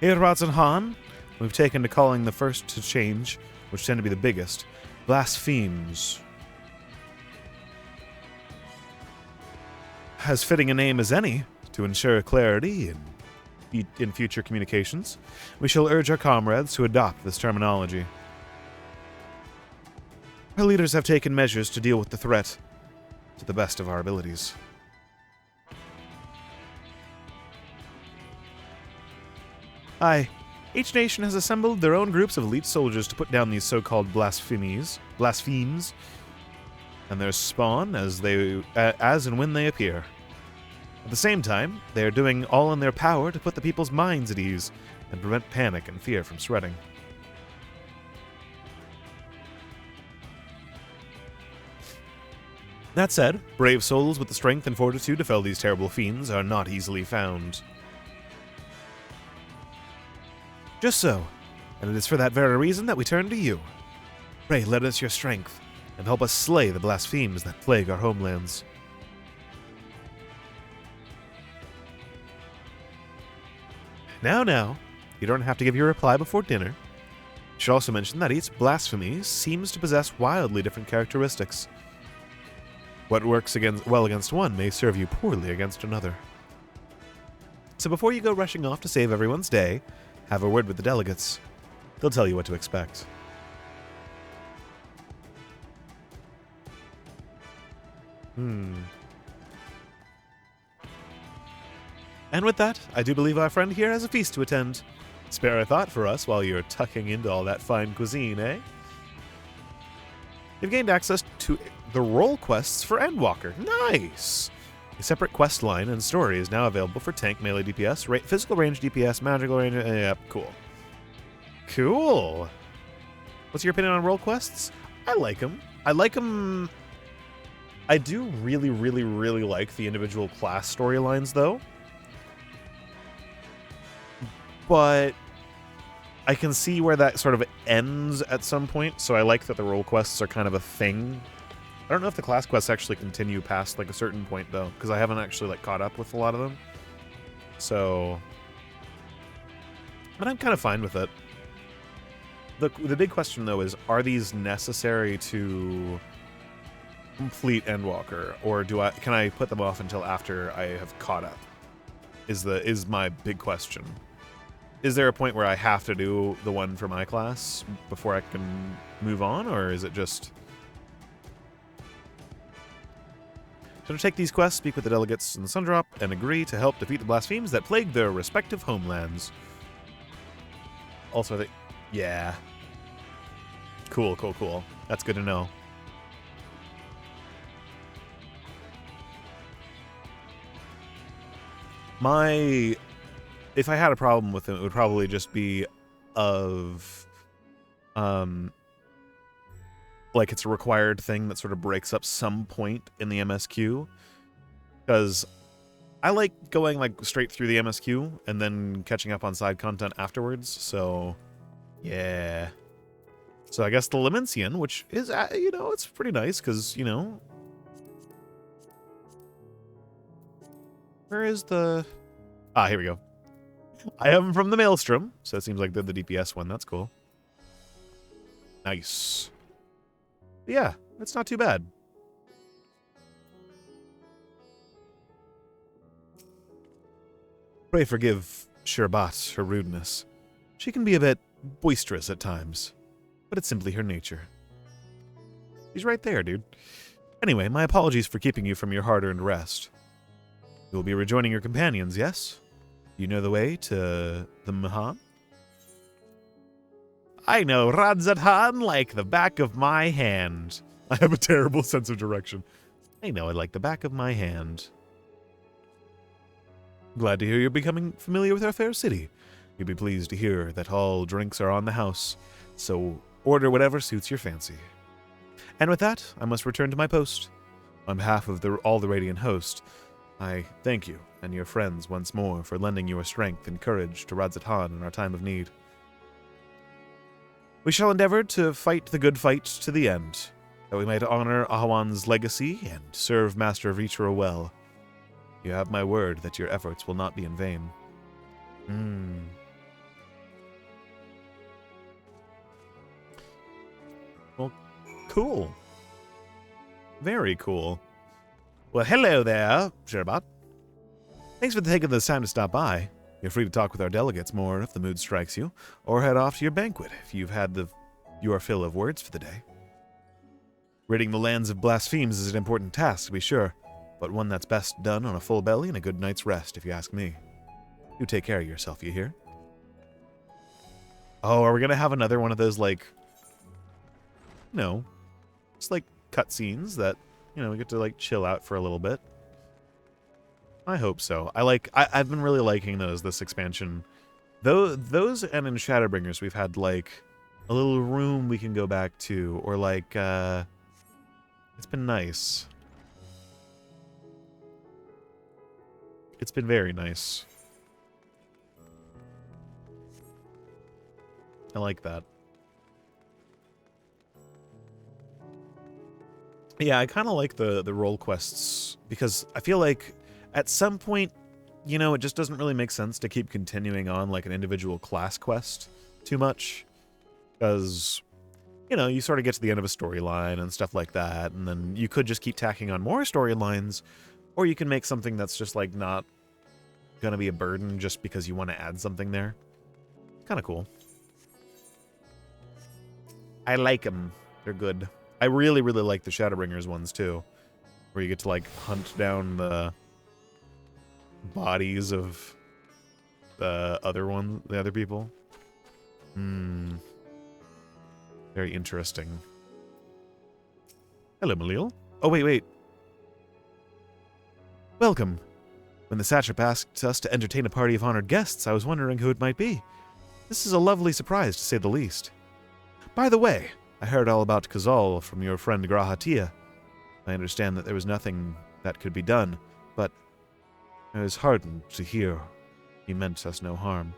Here at Razat Han, we've taken to calling the first to change, which tend to be the biggest, blasphemes. As fitting a name as any, to ensure clarity in future communications, we shall urge our comrades to adopt this terminology. Our leaders have taken measures to deal with the threat to the best of our abilities. Aye, each nation has assembled their own groups of elite soldiers to put down these so-called blasphemes, and their spawn as and when they appear. At the same time, they are doing all in their power to put the people's minds at ease and prevent panic and fear from spreading. That said, brave souls with the strength and fortitude to fell these terrible fiends are not easily found. Just so, and it is for that very reason that we turn to you. Pray lend us your strength, and help us slay the blasphemes that plague our homelands. Now, you don't have to give your reply before dinner. I should also mention that each blasphemy seems to possess wildly different characteristics. What works well against one may serve you poorly against another. So before you go rushing off to save everyone's day, have a word with the delegates. They'll tell you what to expect. And with that, I do believe our friend here has a feast to attend. Spare a thought for us while you're tucking into all that fine cuisine, eh? You've gained access to the role quests for Endwalker. Nice! A separate quest line and story is now available for tank, melee DPS, physical range DPS, magical range. Yep, cool. Cool. What's your opinion on role quests? I like them. I do really, really, really like the individual class storylines, though. But I can see where that sort of ends at some point, so I like that the role quests are kind of a thing. I don't know if the class quests actually continue past, like, a certain point, though, because I haven't actually, like, caught up with a lot of them. So... But I'm kind of fine with it. The big question, though, is, are these necessary to complete Endwalker, or can I put them off until after I have caught up? Is my big question. Is there a point where I have to do the one for my class before I can move on, or is it just... So to take these quests, speak with the delegates in the Sundrop, and agree to help defeat the blasphemes that plague their respective homelands. Also, I think... Yeah. Cool, cool, cool. That's good to know. If I had a problem with it, it would probably just be of... like it's a required thing that sort of breaks up some point in the MSQ. Because I like going like straight through the MSQ and then catching up on side content afterwards, so yeah. So I guess the Lemencian, which is, you know, it's pretty nice because, you know... Where is the... Ah, here we go. I am from the Maelstrom, so it seems like they're the DPS one. That's cool. Nice. Yeah, it's not too bad. Pray forgive Sherbat her rudeness. She can be a bit boisterous at times, but it's simply her nature. She's right there, dude. Anyway, my apologies for keeping you from your hard-earned rest. You'll be rejoining your companions, yes? You know the way to the Mahan? I know Radzathan like the back of my hand. I have a terrible sense of direction. I know it like the back of my hand. Glad to hear you're becoming familiar with our fair city. You'll be pleased to hear that all drinks are on the house, so order whatever suits your fancy. And with that, I must return to my post. On behalf of all the Radiant host, I thank you and your friends once more for lending your strength and courage to Radzathan in our time of need. We shall endeavor to fight the good fight to the end, that we might honor Ahawan's legacy and serve Master Vitra well. You have my word that your efforts will not be in vain. Well, cool. Very cool. Well, hello there, Sherbot. Thanks for taking the time to stop by. You're free to talk with our delegates more if the mood strikes you, or head off to your banquet if you've had your fill of words for the day. Ridding the lands of blasphemes is an important task, to be sure, but one that's best done on a full belly and a good night's rest, if you ask me. You take care of yourself, you hear? Oh, are we gonna have another one of those, like... No. Just, like, cutscenes that, you know, we get to, like, chill out for a little bit. I hope so. I've been really liking this expansion. Those and in Shadowbringers, we've had, like, a little room we can go back to, or, like, it's been nice. It's been very nice. I like that. Yeah, I kind of like the role quests, because I feel like at some point, you know, it just doesn't really make sense to keep continuing on like an individual class quest too much, because, you know, you sort of get to the end of a storyline and stuff like that, and then you could just keep tacking on more storylines, or you can make something that's just like not gonna be a burden just because you want to add something there. Kind of cool. I like them. They're good. I really, really like the Shadowbringers ones, too. Where you get to, like, hunt down the bodies of the other people. Very interesting. Hello, Malil. Oh, wait. Welcome. When the satrap asked us to entertain a party of honored guests, I was wondering who it might be. This is a lovely surprise, to say the least. By the way, I heard all about Kazal from your friend Graha. I understand that there was nothing that could be done, but I was heartened to hear he meant us no harm.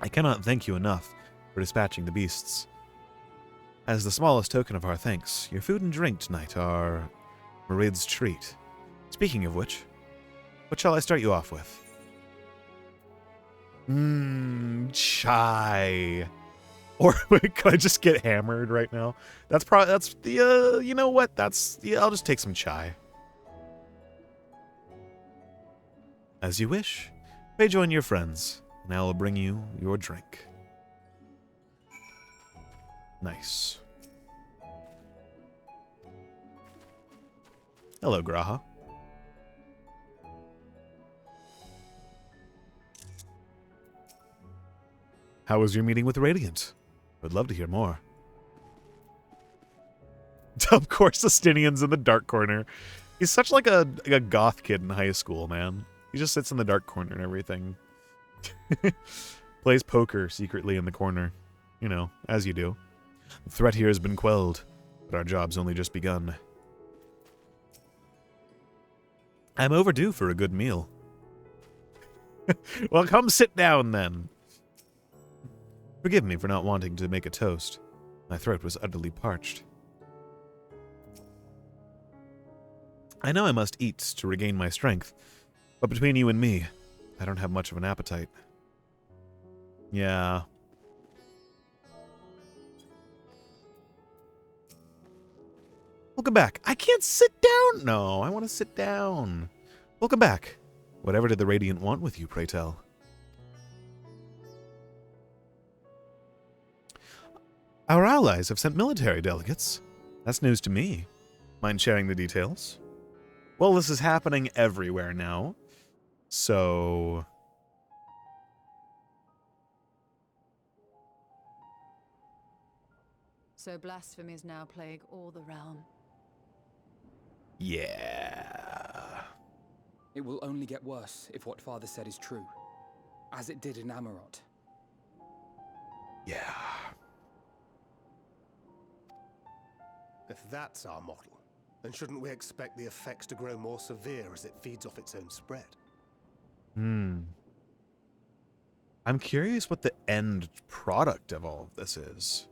I cannot thank you enough for dispatching the beasts. As the smallest token of our thanks, your food and drink tonight are Marid's treat. Speaking of which, what shall I start you off with? Chai. Or could I just get hammered right now? That's the, you know what? I'll just take some chai. As you wish. May join your friends, and I will bring you your drink. Nice. Hello, Graha. How was your meeting with Radiant? I'd love to hear more. Of course, Justinian's in the dark corner. He's such like a goth kid in high school, man. He just sits in the dark corner and everything. Plays poker secretly in the corner. You know, as you do. The threat here has been quelled, but our job's only just begun. I'm overdue for a good meal. Well, come sit down then. Forgive me for not wanting to make a toast. My throat was utterly parched. I know I must eat to regain my strength, but between you and me, I don't have much of an appetite. Yeah. Welcome back. I can't sit down. No, I want to sit down. Welcome back. Whatever did the Radiant want with you, pray tell? Our allies have sent military delegates. That's news to me. Mind sharing the details? Well, this is happening everywhere now. So... So blasphemy now plague all the realm. Yeah. It will only get worse if what Father said is true. As it did in Amarot. Yeah. If that's our model, then shouldn't we expect the effects to grow more severe as it feeds off its own spread? I'm curious what the end product of all of this is.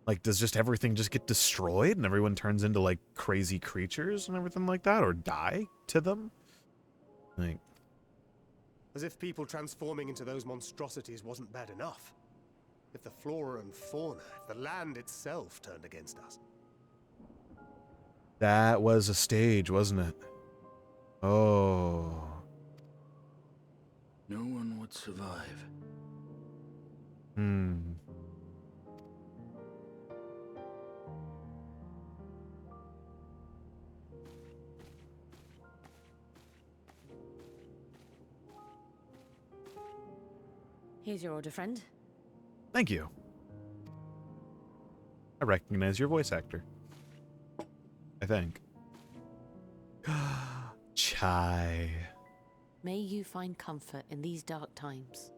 Like, does just everything just get destroyed and everyone turns into, like, crazy creatures and everything like that? Or die to them? Like... As if people transforming into those monstrosities wasn't bad enough. If the flora and fauna, if the land itself turned against us. That was a stage, wasn't it? Oh. No one would survive. Here's your order, friend. Thank you. I recognize your voice actor. I think. Chai. May you find comfort in these dark times.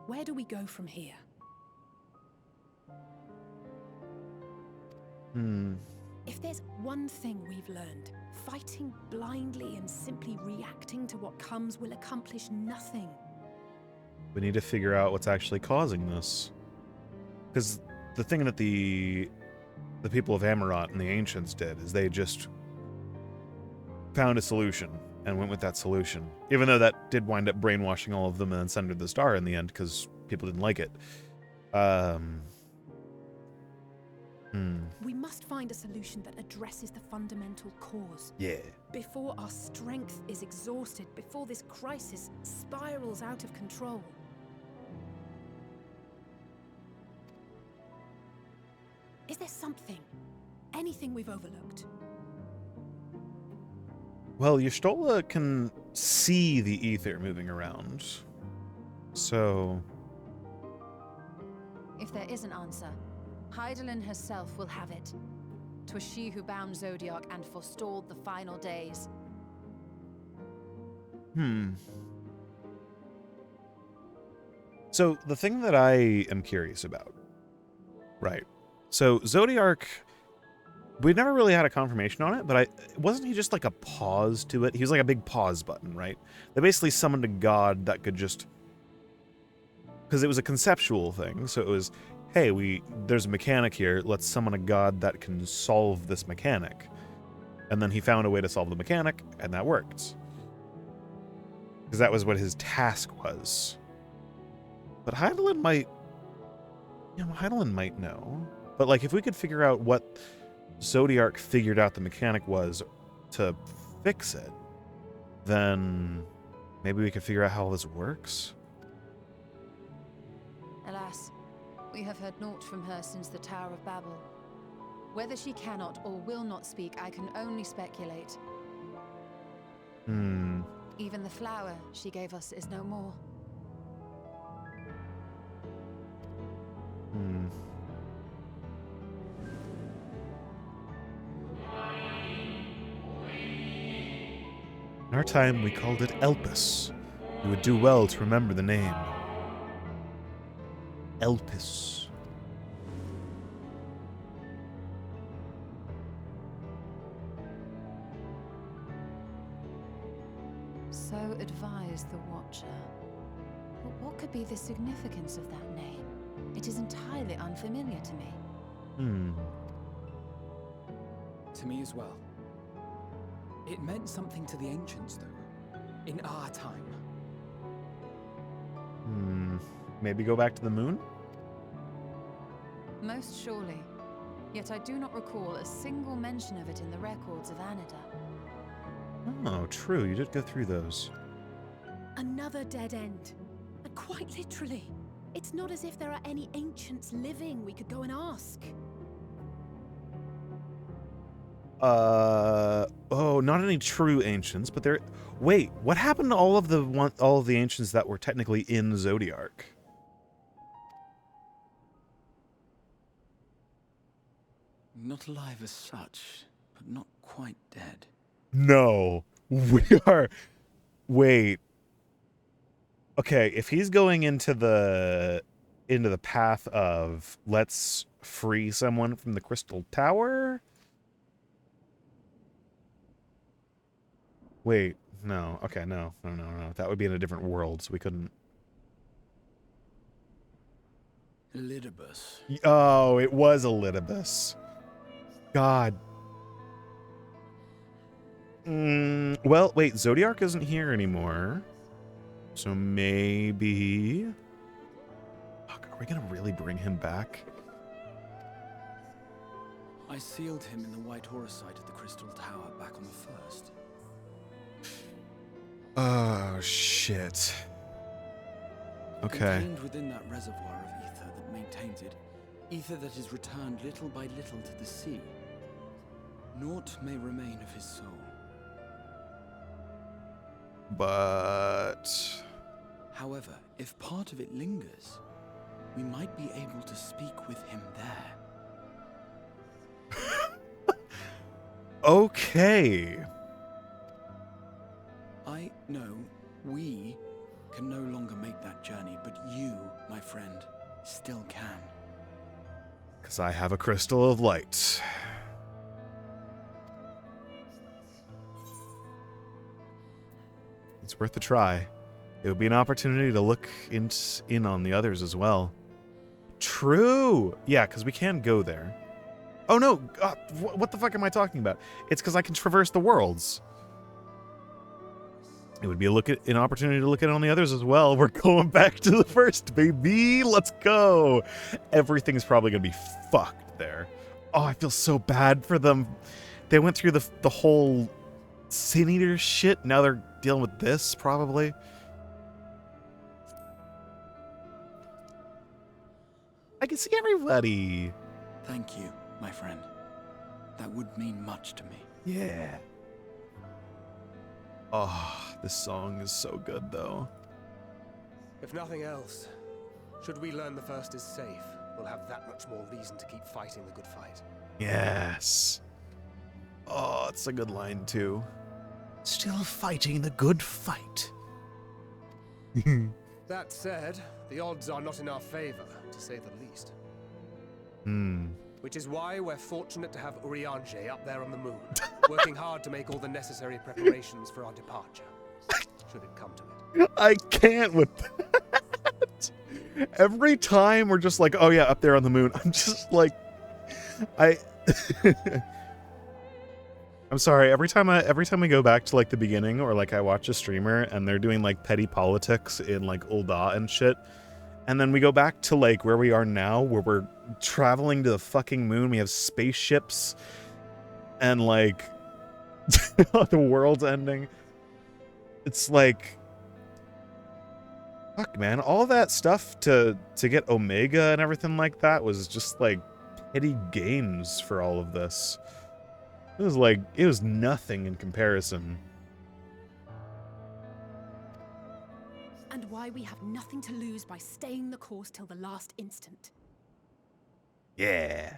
Where do we go from here? If there's one thing we've learned, fighting blindly and simply reacting to what comes will accomplish nothing. We need to figure out what's actually causing this. Because the thing that the people of Amarot and the Ancients did is they just found a solution and went with that solution. Even though that did wind up brainwashing all of them and then sundered the star in the end because people didn't like it. We must find a solution that addresses the fundamental cause. Yeah. Before our strength is exhausted, before this crisis spirals out of control. Is there something, anything we've overlooked? Well, Y'shtola can see the ether moving around. So... If there is an answer, Hydaelyn herself will have it. 'Twas she who bound Zodiac and forestalled the final days. So the thing that I am curious about, right? So Zodiac, we never really had a confirmation on it, but wasn't he just like a pause to it? He was like a big pause button, right? They basically summoned a god that could just, because it was a conceptual thing. So it was, hey, there's a mechanic here. Let's summon a god that can solve this mechanic. And then he found a way to solve the mechanic, and that worked. Because that was what his task was. But Hydaelyn might... Yeah, Hydaelyn might know. But, like, if we could figure out what Zodiac figured out the mechanic was to fix it, then maybe we could figure out how all this works? Alas, we have heard naught from her since the Tower of Babel. Whether she cannot or will not speak, I can only speculate. Even the flower she gave us is no more. In our time, we called it Elpis. You would do well to remember the name. Elpis. So advised the Watcher. But what could be the significance of that name? It is entirely unfamiliar to me. To me as well. It meant something to the ancients, though. In our time. Maybe go back to the moon? Most surely. Yet I do not recall a single mention of it in the records of Anida. Oh, true. You did go through those. Another dead end. And quite literally. It's not as if there are any ancients living we could go and ask. Oh, not any true ancients, but there... Wait, what happened to all of the ancients that were technically in Zodiac? Not alive as such, but not quite dead. No. We are... Wait. Okay, if he's going into the path of let's free someone from the Crystal Tower... Wait, no. Okay, no. That would be in a different world, so we couldn't... Elidibus. Oh, it was Elidibus. God. Well, wait, Zodiac isn't here anymore. So maybe... Fuck, are we gonna really bring him back? I sealed him in the White Horus site of the Crystal Tower back on the first. Oh, shit. Okay. Contained within that reservoir of ether that maintains it, ether that is returned little by little to the sea. Naught may remain of his soul. But... However, if part of it lingers, we might be able to speak with him there. Okay. I know we can no longer make that journey, but you, my friend, still can. Because I have a crystal of light. It's worth a try. It would be an opportunity to look in on the others as well. True! Yeah, because we can go there. Oh no! What the fuck am I talking about? It's because I can traverse the worlds. It would be an opportunity to look at on the others as well. We're going back to the first, baby! Let's go! Everything's probably going to be fucked there. Oh, I feel so bad for them. They went through the whole Sin Eater shit. Now they're dealing with this, probably. I can see everybody. Thank you, my friend. That would mean much to me. Yeah. Oh, this song is so good, though. If nothing else, should we learn the first is safe, we'll have that much more reason to keep fighting the good fight. Yes. Oh, it's a good line, too. Still fighting the good fight. That said, the odds are not in our favor, to say the least. Which is why we're fortunate to have Urianger up there on the moon, working hard to make all the necessary preparations for our departure, should it come to it. I can't with that. Every time we're just like, oh yeah, up there on the moon, I'm just like, I'm sorry, every time we go back to like the beginning, or like I watch a streamer and they're doing like petty politics in like Ul'dah and shit, and then we go back to like where we are now, where we're traveling to the fucking moon, we have spaceships, and like the world's ending. It's like, fuck man, all that stuff to get Omega and everything like that was just like petty games for all of this. It was like, it was nothing in comparison. And why we have nothing to lose by staying the course till the last instant. Yeah.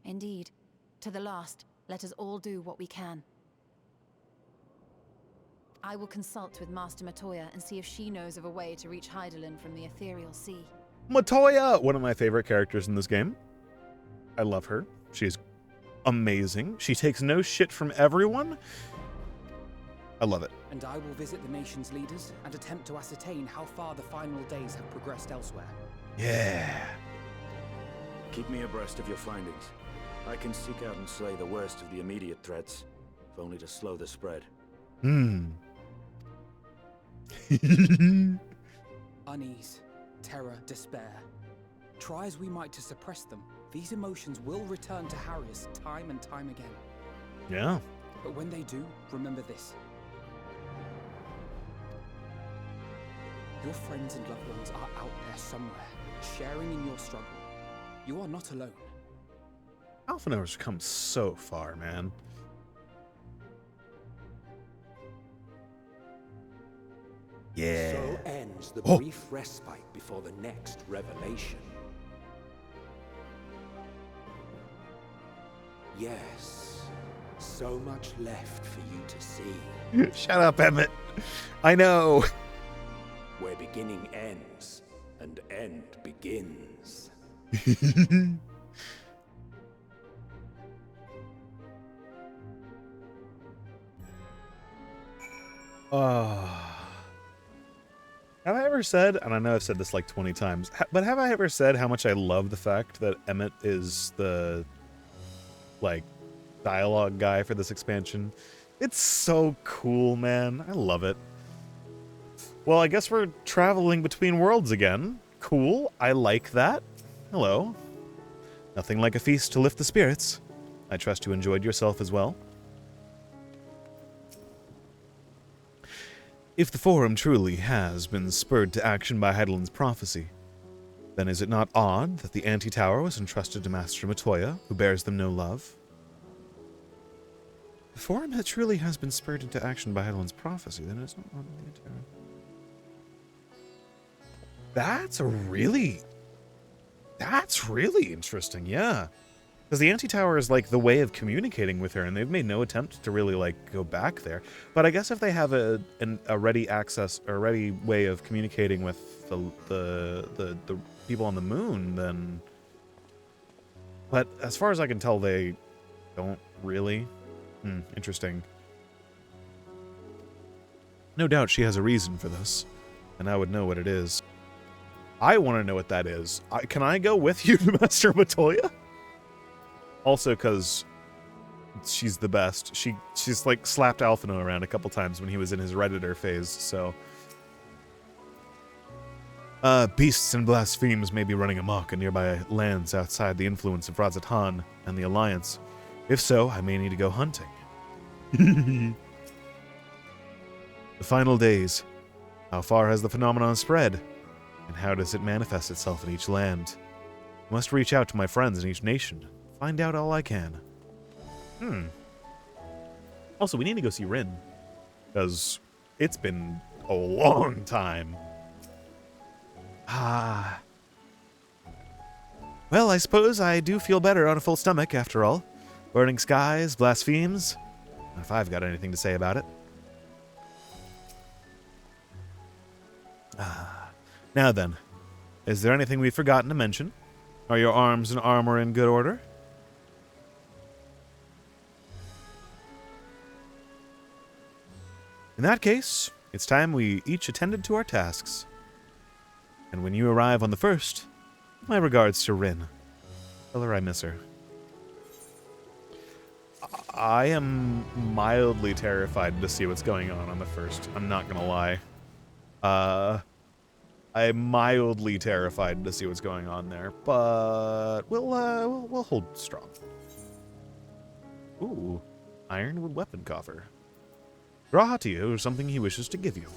Indeed. To the last, let us all do what we can. I will consult with Master Matoya and see if she knows of a way to reach Hydaelyn from the ethereal sea. Matoya! One of my favorite characters in this game. I love her. She's amazing. She takes no shit from everyone. I love it. And I will visit the nation's leaders and attempt to ascertain how far the final days have progressed elsewhere. Yeah. Keep me abreast of your findings. I can seek out and slay the worst of the immediate threats, if only to slow the spread. Unease, terror, despair. Try as we might to suppress them, these emotions will return to harry us time and time again. Yeah. But when they do, remember this. Your friends and loved ones are out there somewhere, sharing in your struggle. You are not alone. Alphinaur's come so far, man. Yeah. So ends the brief respite before the next revelation. Yes, so much left for you to see. Shut up, Emmett. I know. Where beginning ends and end begins. Have I ever said, and I know I've said this like 20 times, but have I ever said how much I love the fact that Emmett is the, like, dialogue guy for this expansion? It's so cool, man. I love it. Well, I guess we're traveling between worlds again. Cool. I like that. Hello. Nothing like a feast to lift the spirits. I trust you enjoyed yourself as well. If the Forum truly has been spurred to action by Hydaelyn's prophecy, then is it not odd that the Anti-Tower was entrusted to Master Matoya, who bears them no love? The Forum that truly has been spurred into action by Hydaelyn's prophecy, then it's not odd that the Anti-Tower... That's really interesting, yeah. Because the Anti-Tower is like the way of communicating with her, and they've made no attempt to really like go back there. But I guess if they have a ready access or a ready way of communicating with the people on the moon, then. But as far as I can tell, they don't really. Interesting. No doubt she has a reason for this, and I would know what it is. I want to know what that is. Can I go with you to Master Matoya? Also, because she's the best. She's like slapped Alphinaur around a couple times when he was in his Redditor phase, so. Beasts and blasphemes may be running amok in nearby lands outside the influence of Razatan and the Alliance. If so, I may need to go hunting. The final days. How far has the phenomenon spread? And how does it manifest itself in each land? I must reach out to my friends in each nation. Find out all I can. Also, we need to go see Rin. Because it's been a long time. Ah. Well, I suppose I do feel better on a full stomach, after all. Burning skies, blasphemes. If I've got anything to say about it. Ah. Now then, is there anything we've forgotten to mention? Are your arms and armor in good order? In that case, it's time we each attended to our tasks. And when you arrive on the first, my regards to Rin. Tell her I miss her. I am mildly terrified to see what's going on the first. I'm not gonna lie. I'm mildly terrified to see what's going on there, but we'll hold strong. Ooh, ironwood weapon coffer. Graha to you or something he wishes to give you.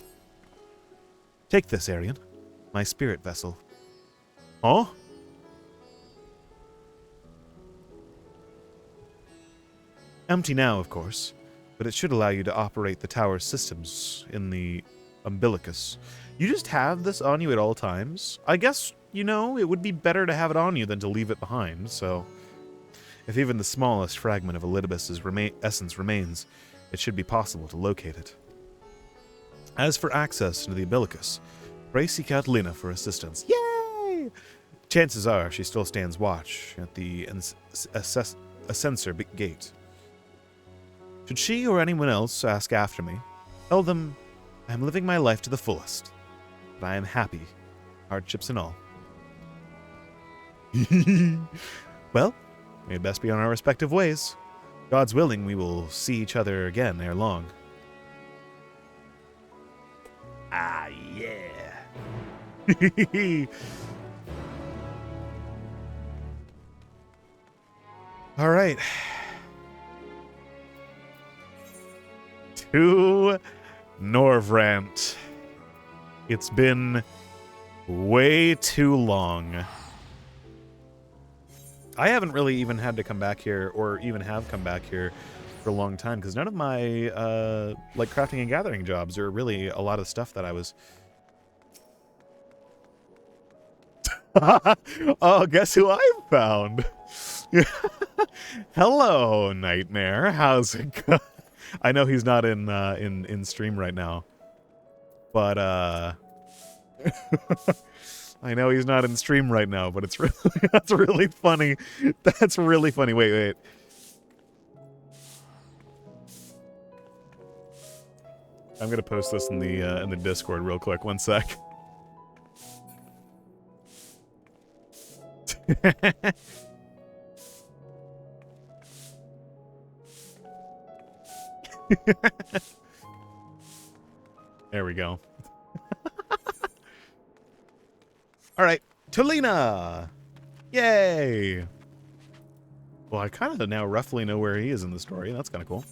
Take this, Arian. My spirit vessel. Oh? Empty now, of course, but it should allow you to operate the tower's systems in the umbilicus. You just have this on you at all times? I guess, you know, it would be better to have it on you than to leave it behind, so... If even the smallest fragment of Elidibus' essence remains, it should be possible to locate it. As for access into the umbilicus, pray seek out Lina for assistance. Yay! Chances are she still stands watch at the Ascensor gate. Should she or anyone else ask after me, tell them I am living my life to the fullest, but I am happy, hardships and all. Well, we had best be on our respective ways. God's willing, we will see each other again ere long. Ah, yeah. All right. To Norvrant. It's been way too long. I haven't really even had to come back here, or even have come back here for a long time, because none of my like crafting and gathering jobs are really a lot of stuff that I was... Oh, guess who I found? Hello, Nightmare. How's it going? I know he's not in stream right now, but I know he's not in stream right now, but it's really that's really funny. That's really funny. Wait. I'm gonna post this in the Discord real quick. One sec. There we go. All right, Tolina! Yay! Well, I kind of now roughly know where he is in the story. That's kind of cool.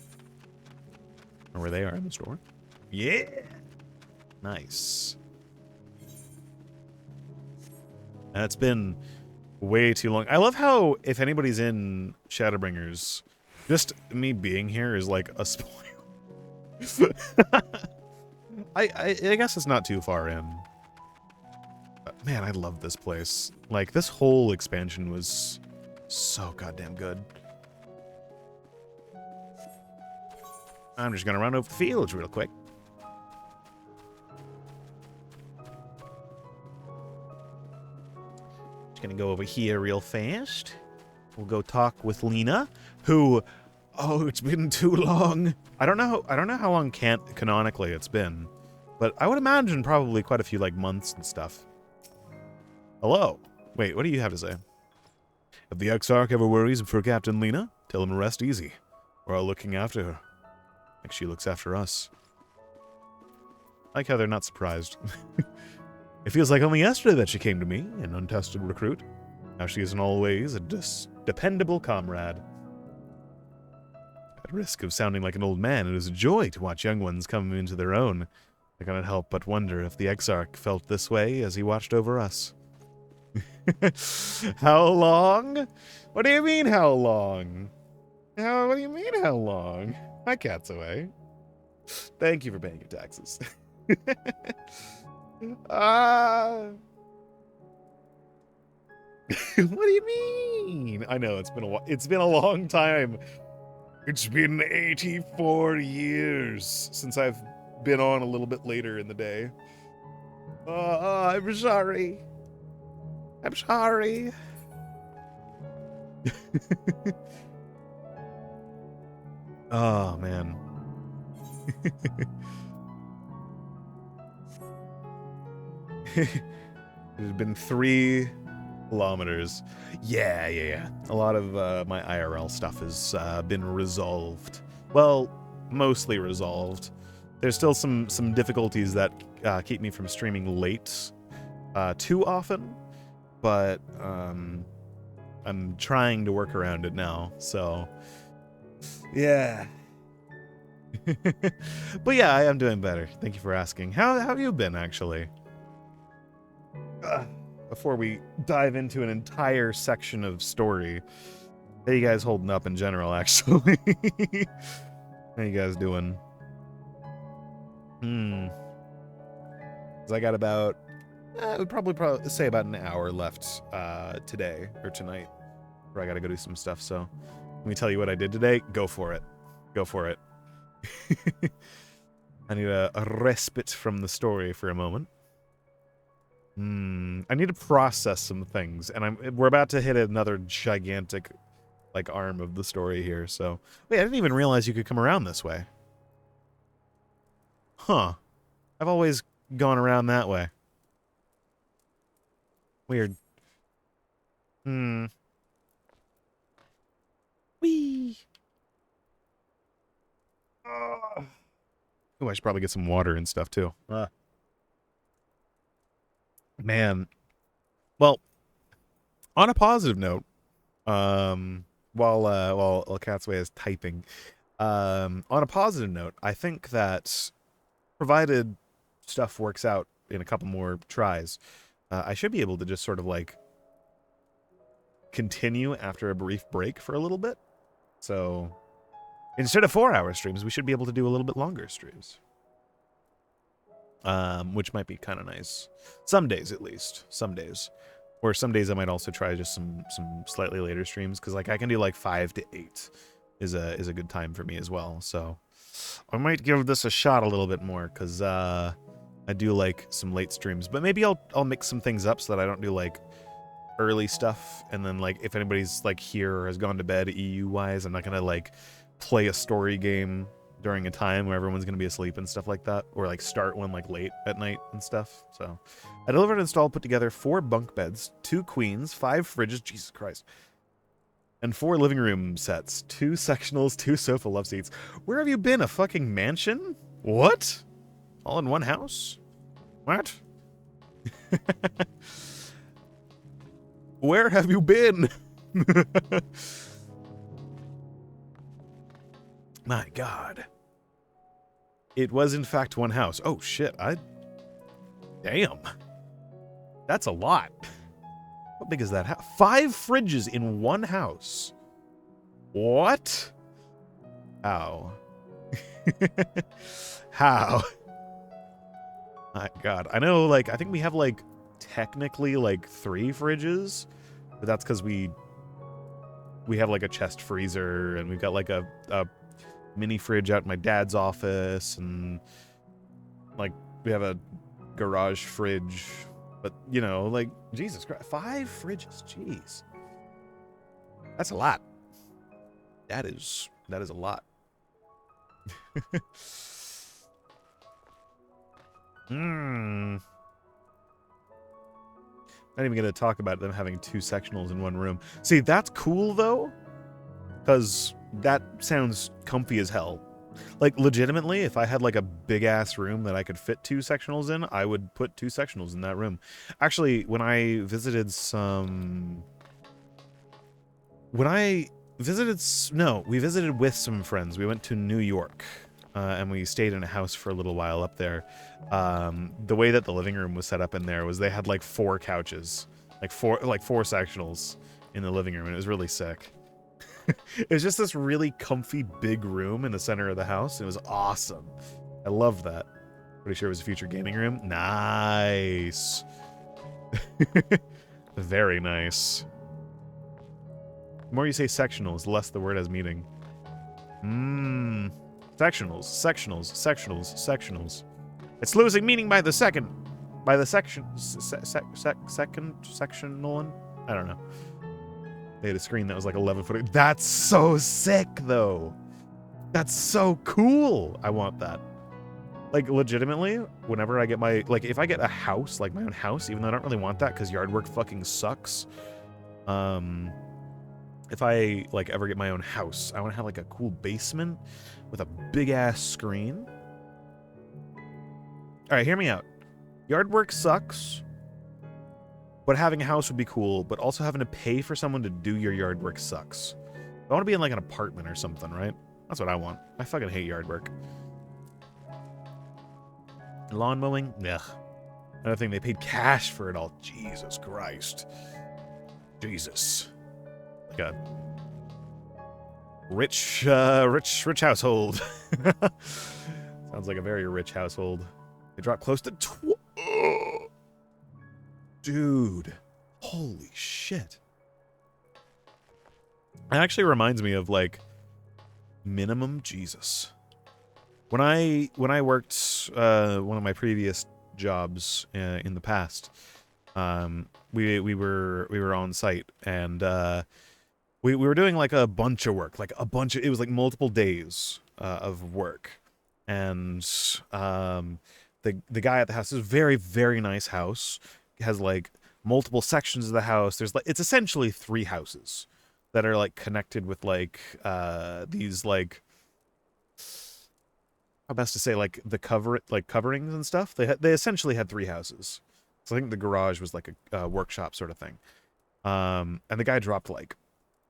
Or where they are in the story. Yeah! Nice. That's been way too long. I love how, if anybody's in Shadowbringers, just me being here is like a spoil. I guess it's not too far in. But man, I love this place. Like, this whole expansion was so goddamn good. I'm just gonna run over the fields real quick. Just gonna go over here real fast. We'll go talk with Lina, who... Oh, it's been too long. I don't know how long canonically it's been, but I would imagine probably quite a few, like, months and stuff. Hello. Wait, what do you have to say? If the Exarch ever worries for Captain Lina, tell him to rest easy. We're all looking after her. Like she looks after us. I like how they're not surprised. It feels like only yesterday that she came to me, an untested recruit. Now she is in all ways a dependable comrade. At risk of sounding like an old man, it is a joy to watch young ones come into their own. I cannot help but wonder if the Exarch felt this way as he watched over us. How long? What do you mean, how long? What do you mean, how long? My cat's away. Thank you for paying your taxes. What do you mean? I know it's been a while. It's been a long time. It's been 84 years since I've been on a little bit later in the day. I'm sorry. I'm sorry. Oh, man. It has been 3 kilometers. Yeah. A lot of my IRL stuff has been resolved. Well, mostly resolved. There's still some difficulties that keep me from streaming late too often, but I'm trying to work around it now, so yeah. But yeah, I am doing better. Thank you for asking. How have you been, actually? Before we dive into an entire section of story, how you guys holding up in general, actually? How you guys doing? 'Cause I got about, I would probably say about an hour left today or tonight, where I gotta go do some stuff. So let me tell you what I did today. Go for it. Go for it. I need a respite from the story for a moment. I need to process some things, and we're about to hit another gigantic, like, arm of the story here. So wait, I didn't even realize you could come around this way. Huh? I've always gone around that way. Weird. Whee. Oh, I should probably get some water and stuff too. Man. Well, on a positive note, while Catsway is typing, on a positive note, I think that provided stuff works out in a couple more tries, I should be able to just sort of like continue after a brief break for a little bit. So instead of 4-hour streams, we should be able to do a little bit longer streams. Which might be kind of nice. Some days, at least. Some days. Or some days I might also try just some slightly later streams, because like I can do like 5 to 8 is a good time for me as well. So I might give this a shot a little bit more, because I do like some late streams. But maybe I'll mix some things up so that I don't do like early stuff, and then like if anybody's like here or has gone to bed EU wise, I'm not gonna like play a story game during a time where everyone's gonna be asleep and stuff like that, or like start one like late at night and stuff. So I delivered, installed, put together 4 bunk beds, 2 queens, 5 fridges, Jesus Christ, and 4 living room sets, 2 sectionals, 2 sofa love seats. Where have you been? A fucking mansion? What? All in one house? What? Where have you been? My God. It was, in fact, one house. Oh, shit. Damn. That's a lot. How big is that house? 5 fridges in one house. What? How? How? My God. I know, like, I think we have, like, technically, like, 3 fridges. But that's because we have, like, a chest freezer, and we've got, like, a mini fridge out in my dad's office, and like we have a garage fridge. But you know, like, Jesus Christ, 5 fridges, jeez, that's a lot. That is a lot. Not even gonna talk about them having 2 sectionals in one room. See, that's cool though, because that sounds comfy as hell. Like, legitimately, if I had like a big ass room that I could fit 2 sectionals in, I would put 2 sectionals in that room. Actually, when I visited we visited with some friends. We went to New York, and we stayed in a house for a little while up there. The way that the living room was set up in there was they had like 4 couches, like 4 sectionals in the living room, and it was really sick. It was just this really comfy big room in the center of the house. It was awesome. I love that. Pretty sure it was a future gaming room. Nice. Very nice. The more you say sectionals, the less the word has meaning. Sectionals, sectionals, sectionals, sectionals. It's losing meaning by the second. By the section. Sectional. I don't know. They had a screen that was like 11 foot. That's so sick, though. That's so cool. I want that. Like, legitimately, whenever I get my... Like, if I get a house, like my own house, even though I don't really want that because yard work fucking sucks. If I, like, ever get my own house, I want to have, like, a cool basement with a big-ass screen. All right, hear me out. Yard work sucks, but having a house would be cool, but also having to pay for someone to do your yard work sucks. I want to be in, like, an apartment or something, right? That's what I want. I fucking hate yard work. Lawn mowing? Ugh. Another thing, they paid cash for it all. Jesus Christ. Jesus. Like a rich household. Sounds like a very rich household. They dropped close to dude. Holy shit. It actually reminds me of, like, minimum Jesus. When I worked one of my previous jobs in the past, we were on site, and we were doing like a bunch of work, it was like multiple days of work, and the guy at the house is a very, very nice house. It has like multiple sections of the house. There's like, it's essentially 3 houses that are like connected with like these like, how best to say, like the coverings and stuff. They essentially had 3 houses. So I think the garage was like a workshop sort of thing. And the guy dropped like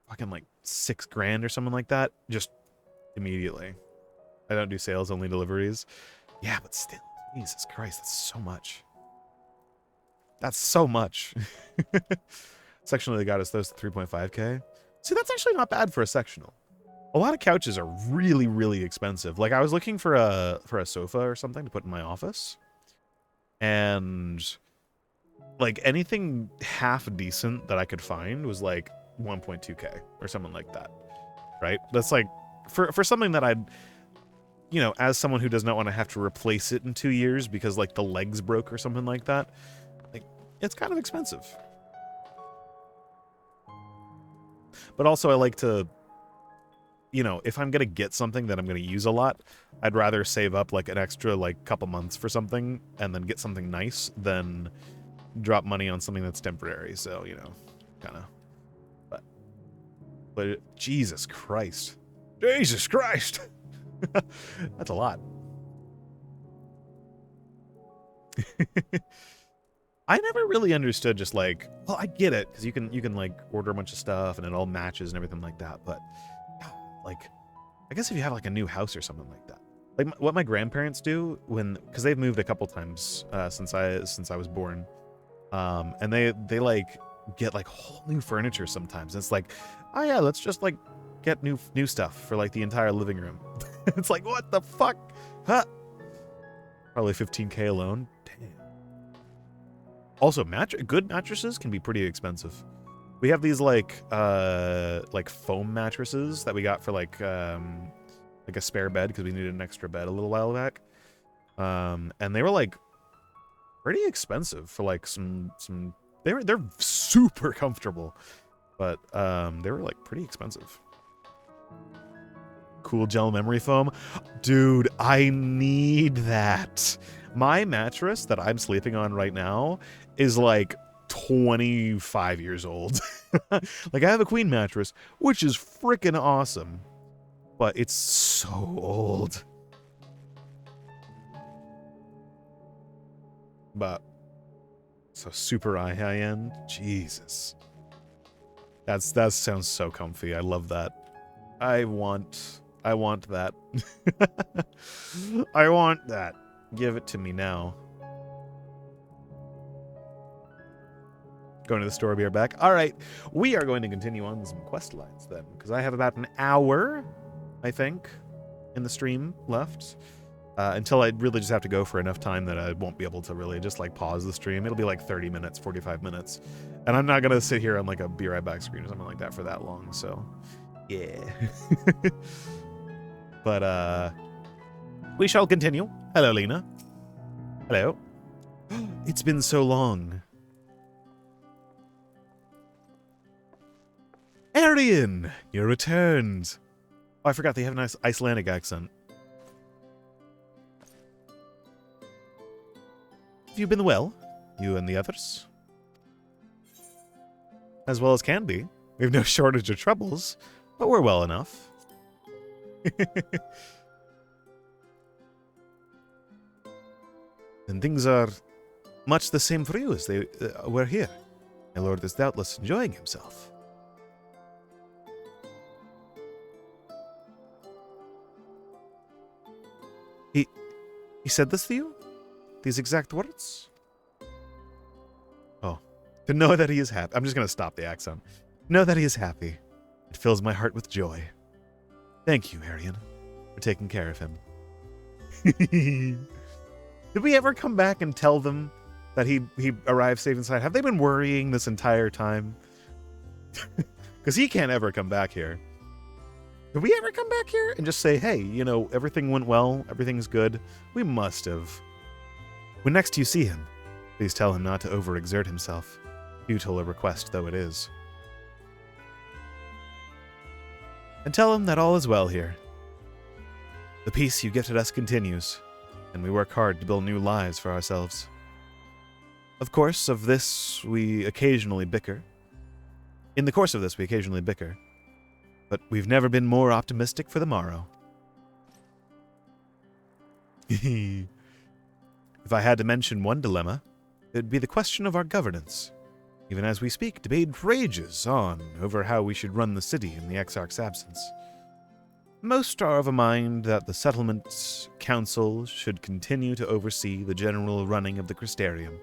fucking like $6,000 or something like that just immediately. I don't do sales, only deliveries. Yeah, but still, Jesus Christ, that's so much. That's so much. Sectional, they got us those 3.5K. See, that's actually not bad for a sectional. A lot of couches are really, really expensive. Like, I was looking for a sofa or something to put in my office, and like anything half decent that I could find was like 1.2K or something like that, right? That's like for something that I'd, you know, as someone who does not want to have to replace it in 2 years because like the legs broke or something like that, like it's kind of expensive. But also I like to, you know, if I'm going to get something that I'm going to use a lot, I'd rather save up like an extra like couple months for something and then get something nice than drop money on something that's temporary. So, you know, kind of, but Jesus Christ, that's a lot. I never really understood just like, well, I get it because you can like order a bunch of stuff and it all matches and everything like that, but like, I guess if you have like a new house or something like that, like what my grandparents do because they've moved a couple times since I was born, and they like get like whole new furniture sometimes. It's like, oh yeah, let's just like get new stuff for like the entire living room. It's like, what the fuck? Huh? Probably 15K alone. Damn. Also, good mattresses can be pretty expensive. We have these like foam mattresses that we got for like a spare bed because we needed an extra bed a little while back. And they were like pretty expensive for like some they're super comfortable, but they were like pretty expensive. Cool gel memory foam. Dude, I need that. My mattress that I'm sleeping on right now is like 25 years old. Like, I have a queen mattress, which is freaking awesome, but it's so old. But so super high end. Jesus. That sounds so comfy. I love that. I want that. I want that. Give it to me now. Going to the store, be right back. All right, we are going to continue on with some quest lines then, because I have about an hour, I think, in the stream left. until I really just have to go for enough time that I won't be able to really just like pause the stream. It'll be like 30 minutes, 45 minutes. And I'm not going to sit here on like a be right back screen or something like that for that long. So, yeah. But we shall continue. Hello, Lena. Hello. It's been so long. Arian, you're returned. Oh, I forgot they have a nice Icelandic accent. Have you been well? You and the others? As well as can be. We have no shortage of troubles, but we're well enough. And things are much the same for you as they were here. My lord is doubtless enjoying himself. He said this to you? These exact words? Oh. To know that he is happy. I'm just going to stop the accent. Know that he is happy. It fills my heart with joy. Thank you, Arian, for taking care of him. Did we ever come back and tell them that he arrived safe inside? Have they been worrying this entire time? Because he can't ever come back here. Did we ever come back here and just say, hey, you know, everything went well, everything's good? We must have. When next you see him, please tell him not to overexert himself, futile a request though it is. And tell him that all is well here. The peace you gifted us continues, and we work hard to build new lives for ourselves. Of course, of this we occasionally bicker. In the course of this, we occasionally bicker. But we've never been more optimistic for the morrow. If I had to mention one dilemma, it would be the question of our governance. Even as we speak, debate rages on over how we should run the city in the Exarch's absence. Most are of a mind that the settlement council should continue to oversee the general running of the Crystarium,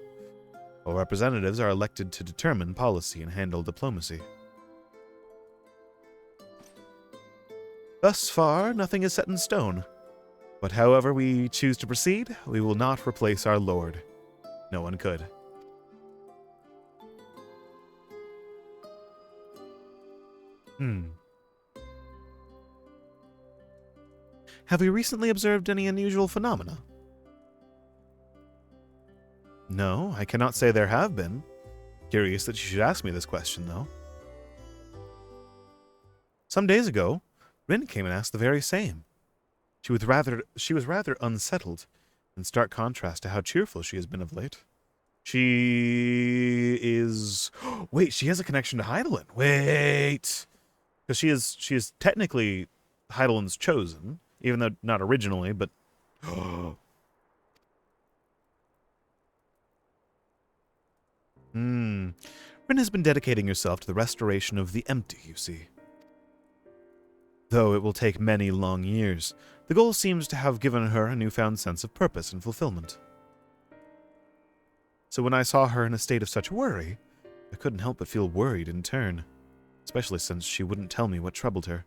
while representatives are elected to determine policy and handle diplomacy. Thus far, nothing is set in stone. But however we choose to proceed, we will not replace our lord. No one could. Have we recently observed any unusual phenomena? No, I cannot say there have been. Curious that you should ask me this question, though. Some days ago, Rin came and asked the very same. She was rather unsettled, in stark contrast to how cheerful she has been of late. She is... Wait, she has a connection to Hydaelyn. Wait! Because she is technically Hydaelyn's chosen, even though not originally, but... Rin has been dedicating herself to the restoration of the empty, you see. Though it will take many long years, the goal seems to have given her a newfound sense of purpose and fulfillment. So when I saw her in a state of such worry, I couldn't help but feel worried in turn, especially since she wouldn't tell me what troubled her.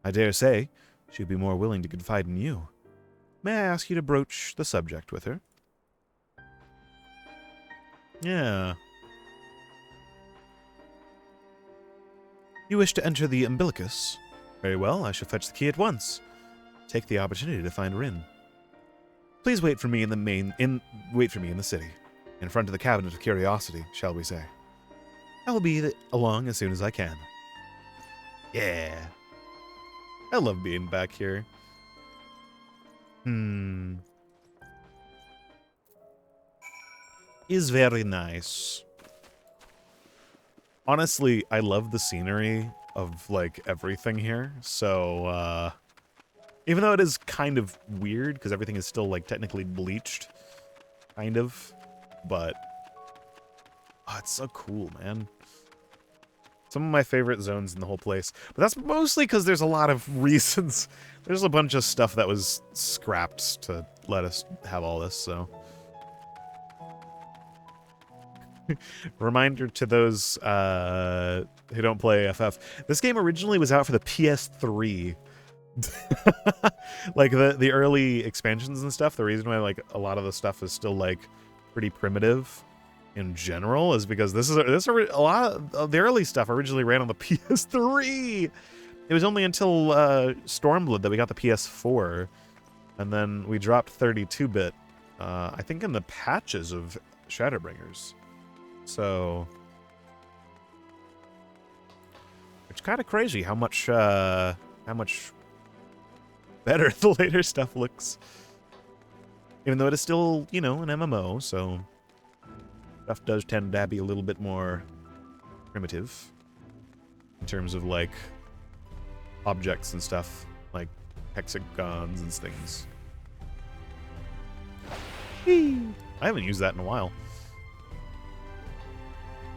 I dare say she'd be more willing to confide in you. May I ask you to broach the subject with her? Yeah. You wish to enter the umbilicus? Very well, I shall fetch the key at once. Take the opportunity to find Rin. Please wait for me in the city, in front of the Cabinet of Curiosity, shall we say. I will be along as soon as I can. Yeah. I love being back here. Is very nice. Honestly, I love the scenery of, like, everything here. So, even though it is kind of weird, because everything is still, like, technically bleached. Kind of. But, oh, it's so cool, man. Some of my favorite zones in the whole place. But that's mostly because there's a lot of reasons. There's a bunch of stuff that was scrapped to let us have all this, so. Reminder to those who don't play FF. This game originally was out for the PS3. Like the early expansions and stuff, the reason why like a lot of the stuff is still like pretty primitive in general is because a lot of the early stuff originally ran on the PS3. It was only until Stormblood that we got the PS4, and then we dropped 32-bit. I think in the patches of Shadowbringers. So it's kind of crazy how much better the later stuff looks. Even though it is still, you know, an MMO, so stuff does tend to be a little bit more primitive in terms of, like, objects and stuff, like hexagons and things. Whee! I haven't used that in a while.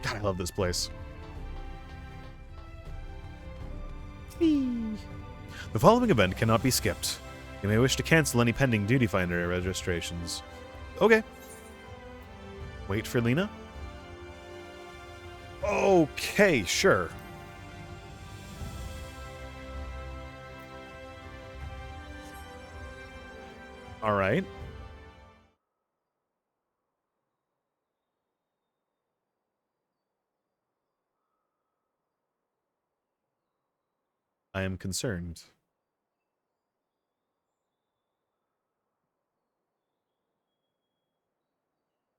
God, I love this place. Whee! The following event cannot be skipped. You may wish to cancel any pending Duty Finder registrations. Okay. Wait for Lena? Okay, sure. Alright. I am concerned.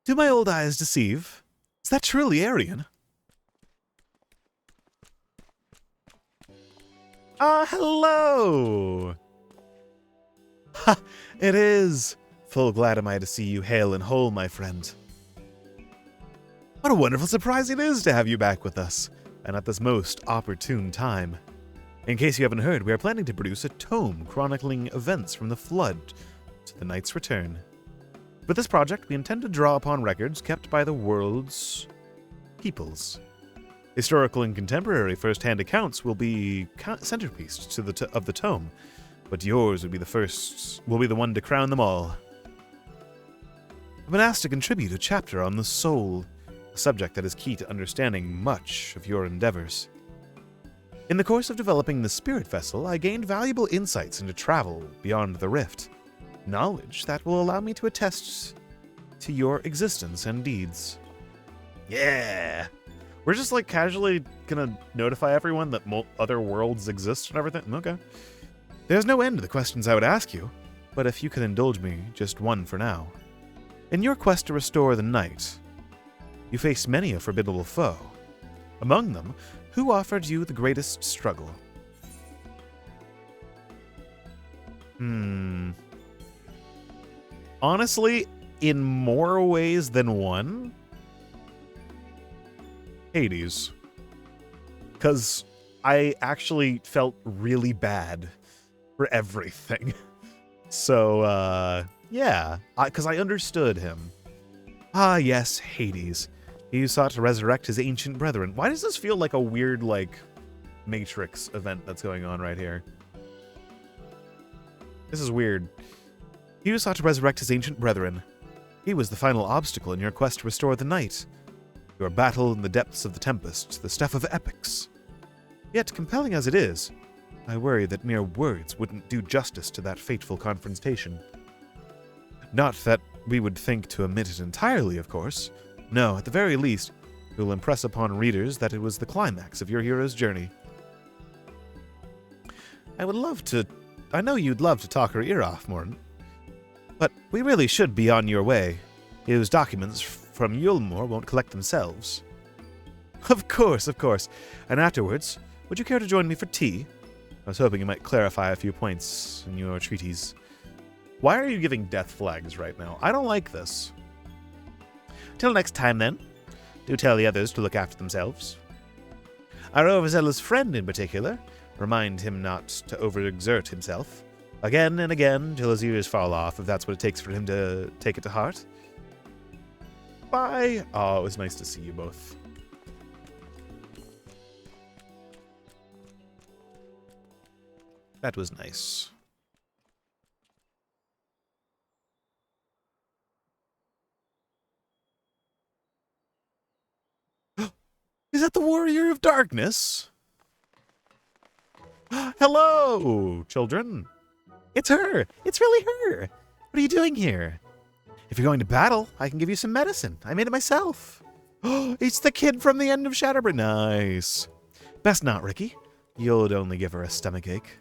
Do my old eyes deceive? Is that truly Aryan? Ah, hello! Ha! It is! Full glad am I to see you hale and whole, my friend. What a wonderful surprise it is to have you back with us, and at this most opportune time. In case you haven't heard, we are planning to produce a tome chronicling events from the Flood to the Knight's Return. For this project, we intend to draw upon records kept by the world's peoples. Historical and contemporary first-hand accounts will be centerpiece to of the tome, but yours will be the one to crown them all. I've been asked to contribute a chapter on the soul, a subject that is key to understanding much of your endeavors. In the course of developing the spirit vessel, I gained valuable insights into travel beyond the rift. Knowledge that will allow me to attest to your existence and deeds. Yeah! We're just like casually gonna notify everyone that other worlds exist and everything? Okay. There's no end to the questions I would ask you, but if you could indulge me, just one for now. In your quest to restore the night, you face many a formidable foe. Among them, who offered you the greatest struggle? Honestly, in more ways than one, Hades. Because I actually felt really bad for everything. So, yeah, because I understood him. Ah, yes, Hades. He who sought to resurrect his ancient brethren. Why does this feel like a weird, like, Matrix event that's going on right here? This is weird. He who sought to resurrect his ancient brethren. He was the final obstacle in your quest to restore the night. Your battle in the depths of the Tempest, the stuff of epics. Yet, compelling as it is, I worry that mere words wouldn't do justice to that fateful confrontation. Not that we would think to omit it entirely, of course. No, at the very least, we will impress upon readers that it was the climax of your hero's journey. I know you'd love to talk her ear off, Morton. But we really should be on your way. His documents from Yulmore won't collect themselves. Of course. And afterwards, would you care to join me for tea? I was hoping you might clarify a few points in your treatise. Why are you giving death flags right now? I don't like this. Till next time, then. Do tell the others to look after themselves. Our overzealous friend, in particular, remind him not to overexert himself. Again and again, till his ears fall off, if that's what it takes for him to take it to heart. Bye! Oh, it was nice to see you both. That was nice. Is that the Warrior of Darkness? Hello, children. It's her. It's really her. What are you doing here? If you're going to battle, I can give you some medicine. I made it myself. Oh, it's the kid from the end of Shatterbridge. Nice. Best not, Ricky. You'd only give her a stomachache.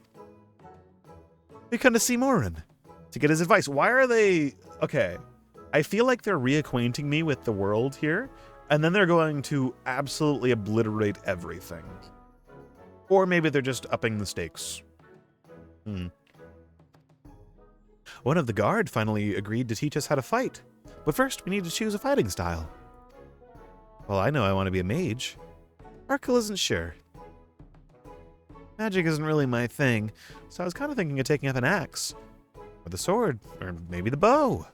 We come to see Morin to get his advice. Why are they... Okay. I feel like they're reacquainting me with the world here, and then they're going to absolutely obliterate everything. Or maybe they're just upping the stakes. One of the guard finally agreed to teach us how to fight. But first, we need to choose a fighting style. Well, I know I want to be a mage. Arkle isn't sure. Magic isn't really my thing, so I was kind of thinking of taking up an axe. Or the sword, or maybe the bow.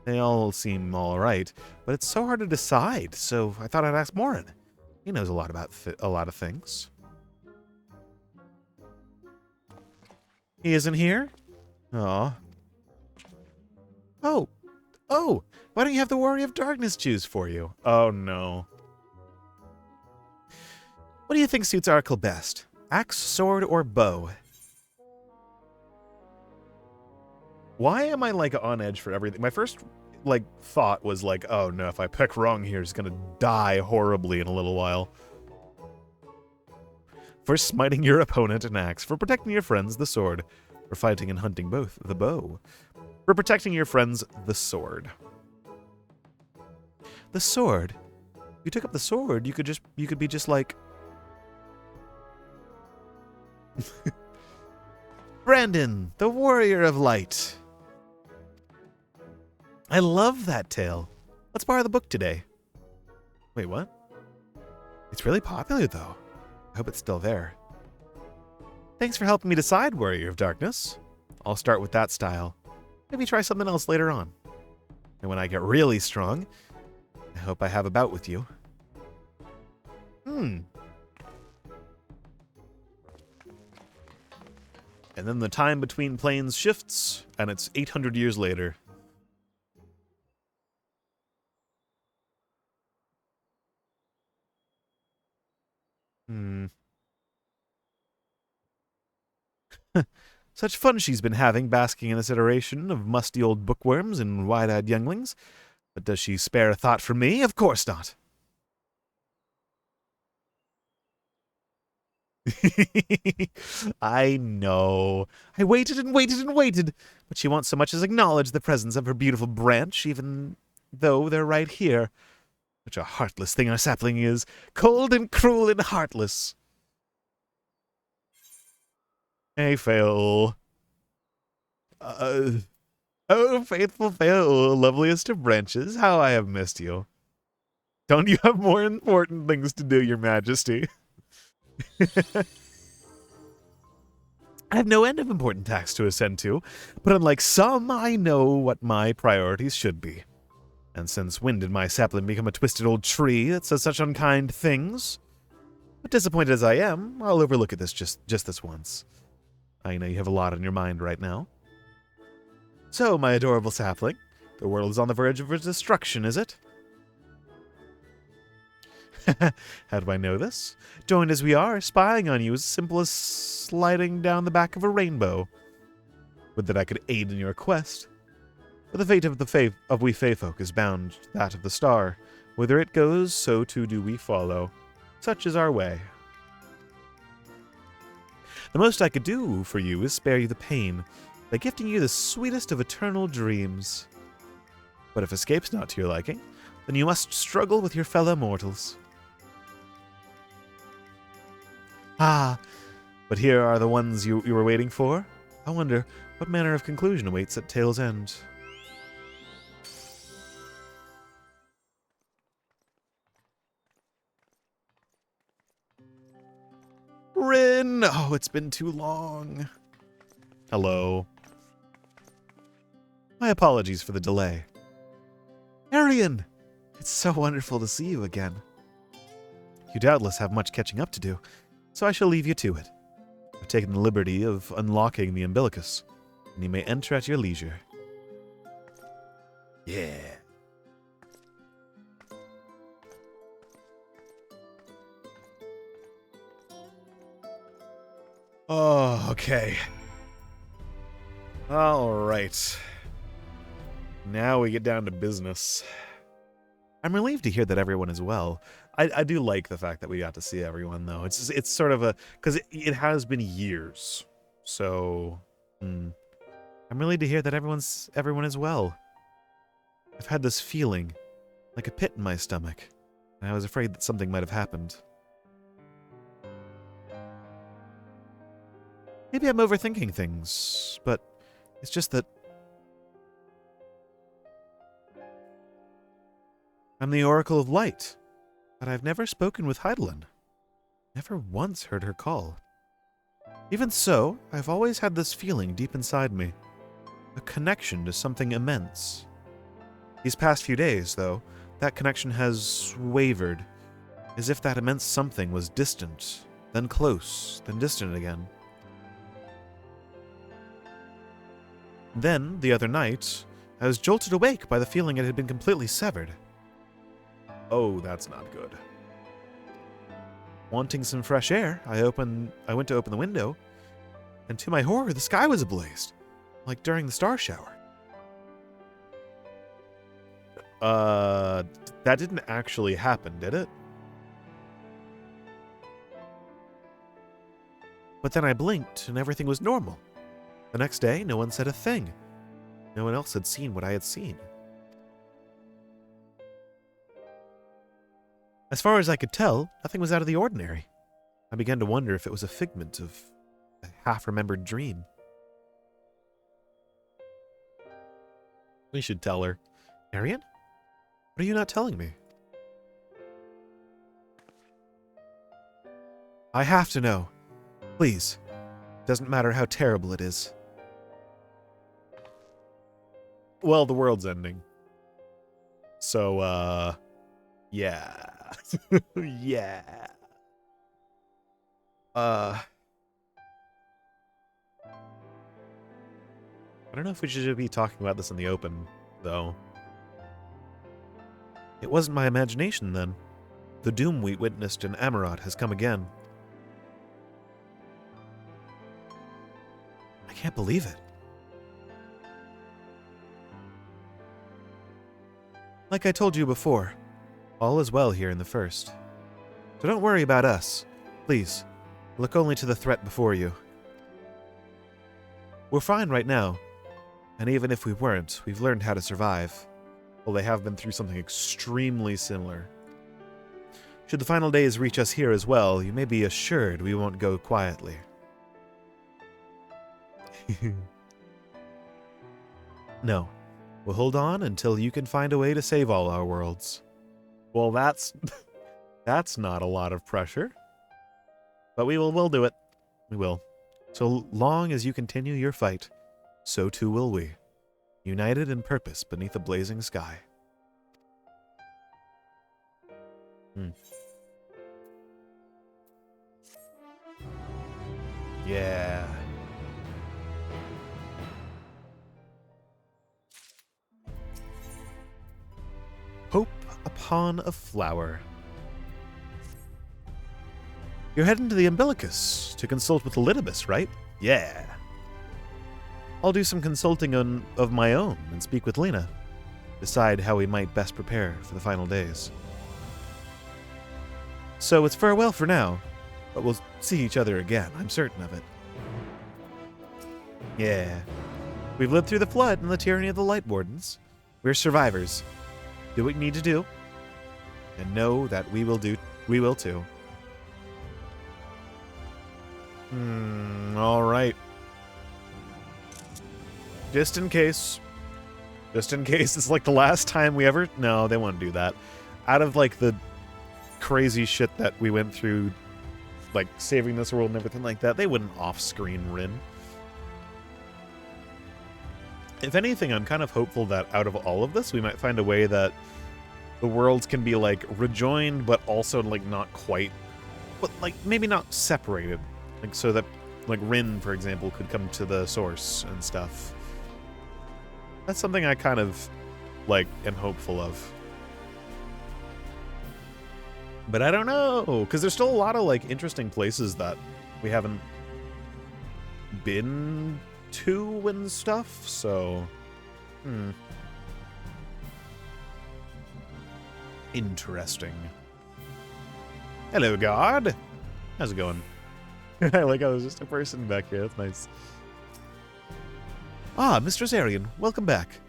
They all seem alright, but it's so hard to decide, so I thought I'd ask Morin. He knows a lot about a lot of things. He isn't here? Aw. Oh! Why don't you have the Warrior of Darkness choose for you? Oh, no. What do you think suits Arkle best? Axe, sword, or bow? Why am I, like, on edge for everything? My first, like, thought was, like, oh, no, if I pick wrong here, he's gonna die horribly in a little while. For smiting your opponent, an axe. For protecting your friends, the sword. For fighting and hunting both, the bow. For protecting your friends, the sword. The sword? If you took up the sword, you could be just like... Brandon, the Warrior of Light. I love that tale. Let's borrow the book today. Wait, what? It's really popular, though. I hope it's still there. Thanks for helping me decide, Warrior of Darkness. I'll start with that style. Maybe try something else later on. And when I get really strong, I hope I have a bout with you. And then the time between planes shifts, and it's 800 years later. Such fun she's been having, basking in this iteration of musty old bookworms and wide-eyed younglings. But does she spare a thought for me? Of course not. I know. I waited and waited and waited, but she won't so much as acknowledge the presence of her beautiful branch, even though they're right here. Such a heartless thing our sapling is. Cold and cruel and heartless. Hey, Phil. Oh, faithful Phil, loveliest of branches, how I have missed you. Don't you have more important things to do, your majesty? I have no end of important tasks to ascend to, but unlike some, I know what my priorities should be. And since when did my sapling become a twisted old tree that says such unkind things? But disappointed as I am, I'll overlook it just this once. I know you have a lot on your mind right now. So, my adorable sapling, the world is on the verge of destruction, is it? How do I know this? Joined as we are, spying on you is as simple as sliding down the back of a rainbow. Would that I could aid in your quest. But the fate of we Fey folk is bound to that of the star. Whither it goes, so too do we follow. Such is our way. The most I could do for you is spare you the pain, by gifting you the sweetest of eternal dreams. But if escape's not to your liking, then you must struggle with your fellow mortals. Ah, but here are the ones you were waiting for. I wonder what manner of conclusion awaits at tale's end. Rin! Oh, it's been too long. Hello. My apologies for the delay. Arian! It's so wonderful to see you again. You doubtless have much catching up to do, so I shall leave you to it. I've taken the liberty of unlocking the umbilicus, and you may enter at your leisure. Yeah. Oh, okay. All right. Now we get down to business. I'm relieved to hear that everyone is well. I do like the fact that we got to see everyone, though. It's sort of a... Because it has been years. So... I'm relieved to hear that everyone is well. I've had this feeling, like a pit in my stomach, and I was afraid that something might have happened. Maybe I'm overthinking things, but it's just that I'm the Oracle of Light, but I've never spoken with Heidelin. Never once heard her call. Even so, I've always had this feeling deep inside me, a connection to something immense. These past few days, though, that connection has wavered, as if that immense something was distant, then close, then distant again. Then, the other night, I was jolted awake by the feeling it had been completely severed. Oh, that's not good. Wanting some fresh air, I went to open the window, and to my horror, the sky was ablaze, like during the star shower. That didn't actually happen, did it? But then I blinked, and everything was normal. The next day, no one said a thing. No one else had seen what I had seen. As far as I could tell, nothing was out of the ordinary. I began to wonder if it was a figment of a half-remembered dream. We should tell her. Arian? What are you not telling me? I have to know. Please. Doesn't matter how terrible it is. Well, the world's ending. So, yeah. Yeah. I don't know if we should be talking about this in the open, though. It wasn't my imagination, then. The doom we witnessed in Amarat has come again. I can't believe it. Like I told you before, all is well here in the First. So don't worry about us. Please, look only to the threat before you. We're fine right now, and even if we weren't, we've learned how to survive. Well, they have been through something extremely similar. Should the final days reach us here as well, you may be assured we won't go quietly. No, we'll hold on until you can find a way to save all our worlds. Well, that's not a lot of pressure. But we'll do it. We will. So long as you continue your fight, so too will we. United in purpose beneath a blazing sky. Yeah. Hope upon a flower. You're heading to the Umbilicus to consult with Elidibus, right? Yeah. I'll do some consulting of my own and speak with Lena. Decide how we might best prepare for the final days. So it's farewell for now, but we'll see each other again, I'm certain of it. Yeah. We've lived through the Flood and the tyranny of the Light Wardens. We're survivors. Do what you need to do, and know that we will too. All right. Just in case it's like the last time we ever... No, they won't do that. Out of like the crazy shit that we went through, like saving this world and everything like that, they wouldn't off-screen Rin. If anything, I'm kind of hopeful that out of all of this, we might find a way that the worlds can be like rejoined, but also like not quite, but like maybe not separated. Like so that like Rin, for example, could come to the source and stuff. That's something I kind of like am hopeful of. But I don't know, because there's still a lot of like interesting places that we haven't been to and stuff, so interesting. Hello, God. How's it going? I like how there's just a person back here. That's nice. Ah, Mistress Arian, welcome back.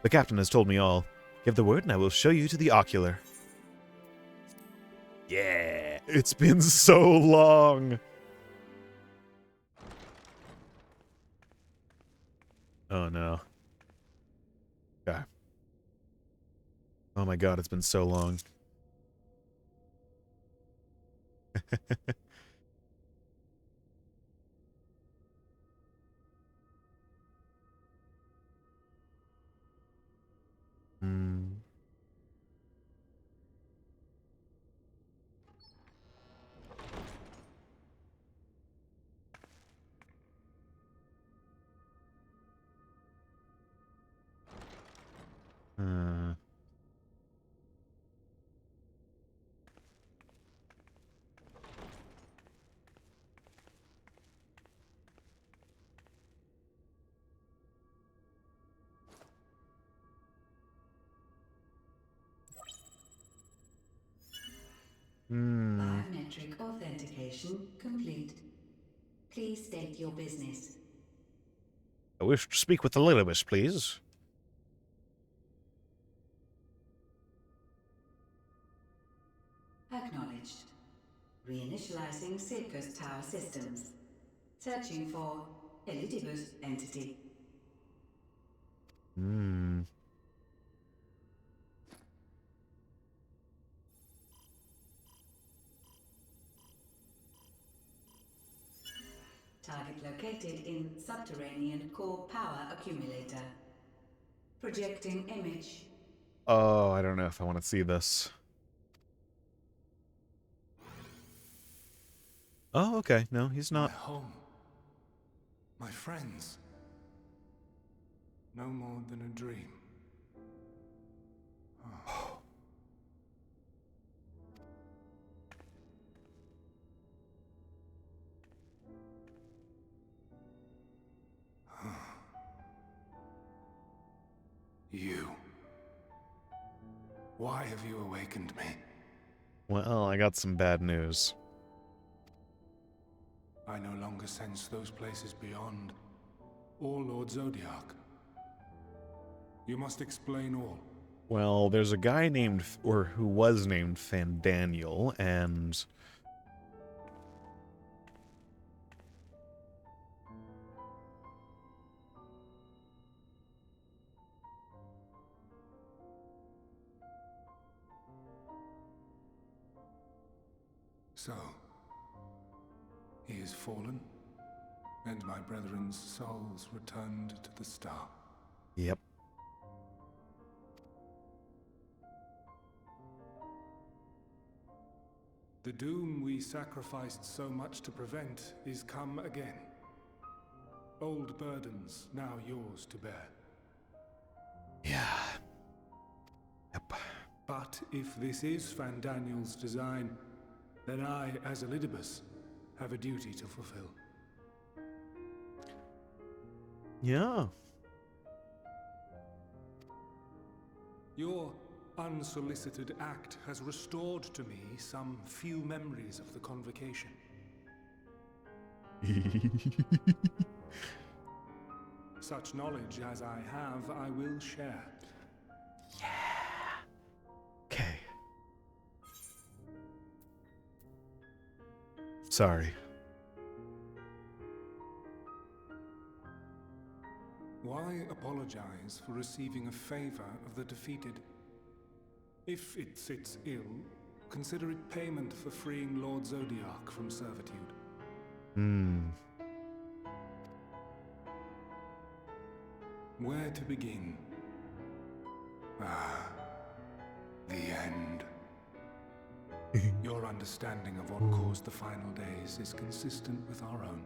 The captain has told me all. Give the word and I will show you to the ocular. Yeah, it's been so long. Oh no. Okay. Oh my god, it's been so long. Biometric authentication complete. Please state your business. I wish to speak with the Elidibus, please. Acknowledged. Reinitializing Circus Tower systems. Searching for Elidibus entity. Target located in subterranean core power accumulator. Projecting image. Oh, I don't know if I want to see this. Oh, okay. No, he's not. My home. My friends. No more than a dream. Oh. You. Why have you awakened me? Well, I got some bad news. I no longer sense those places beyond, or Lord Zodiac. You must explain all. Well, there's a guy named, or who was named Fandaniel, and So, he is fallen, and my brethren's souls returned to the star. Yep. The doom we sacrificed so much to prevent is come again. Old burdens now yours to bear. Yeah. Yep. But if this is Fandaniel's design, then I, as Elidibus, have a duty to fulfill. Yeah. Your unsolicited act has restored to me some few memories of the convocation. Such knowledge as I have, I will share. Okay. Sorry. Why apologize for receiving a favor of the defeated? If it sits ill, consider it payment for freeing Lord Zodiac from servitude. Where to begin? Ah, the end. Your understanding of what caused the final days is consistent with our own.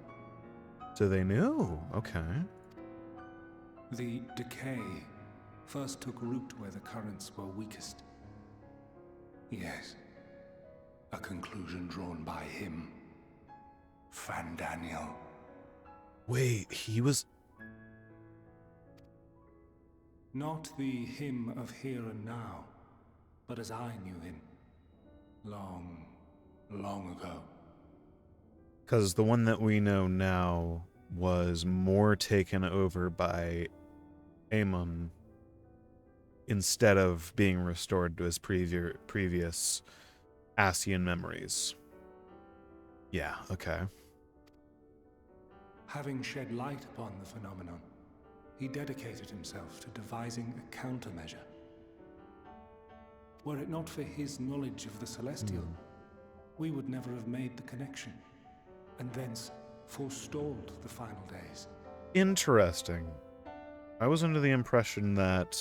So they knew. Okay. The decay first took root where the currents were weakest. Yes, a conclusion drawn by him, Fandaniel. Wait, he was... Not the him of here and now, but as I knew him. Long, long ago. Because the one that we know now was more taken over by Aemon instead of being restored to his previous Ascian memories. Yeah, okay. Having shed light upon the phenomenon, he dedicated himself to devising a countermeasure. Were it not for his knowledge of the Celestial, we would never have made the connection, and thence forestalled the final days. Interesting. I was under the impression that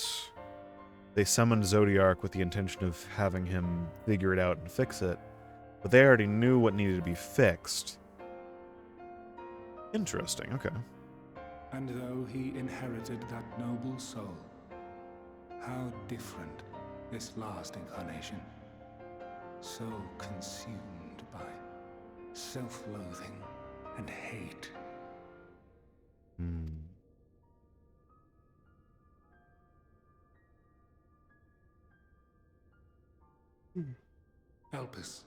they summoned Zodiark with the intention of having him figure it out and fix it, but they already knew what needed to be fixed. Interesting, okay. And though he inherited that noble soul, how different this last incarnation. So consumed by self-loathing and hate. Elpis.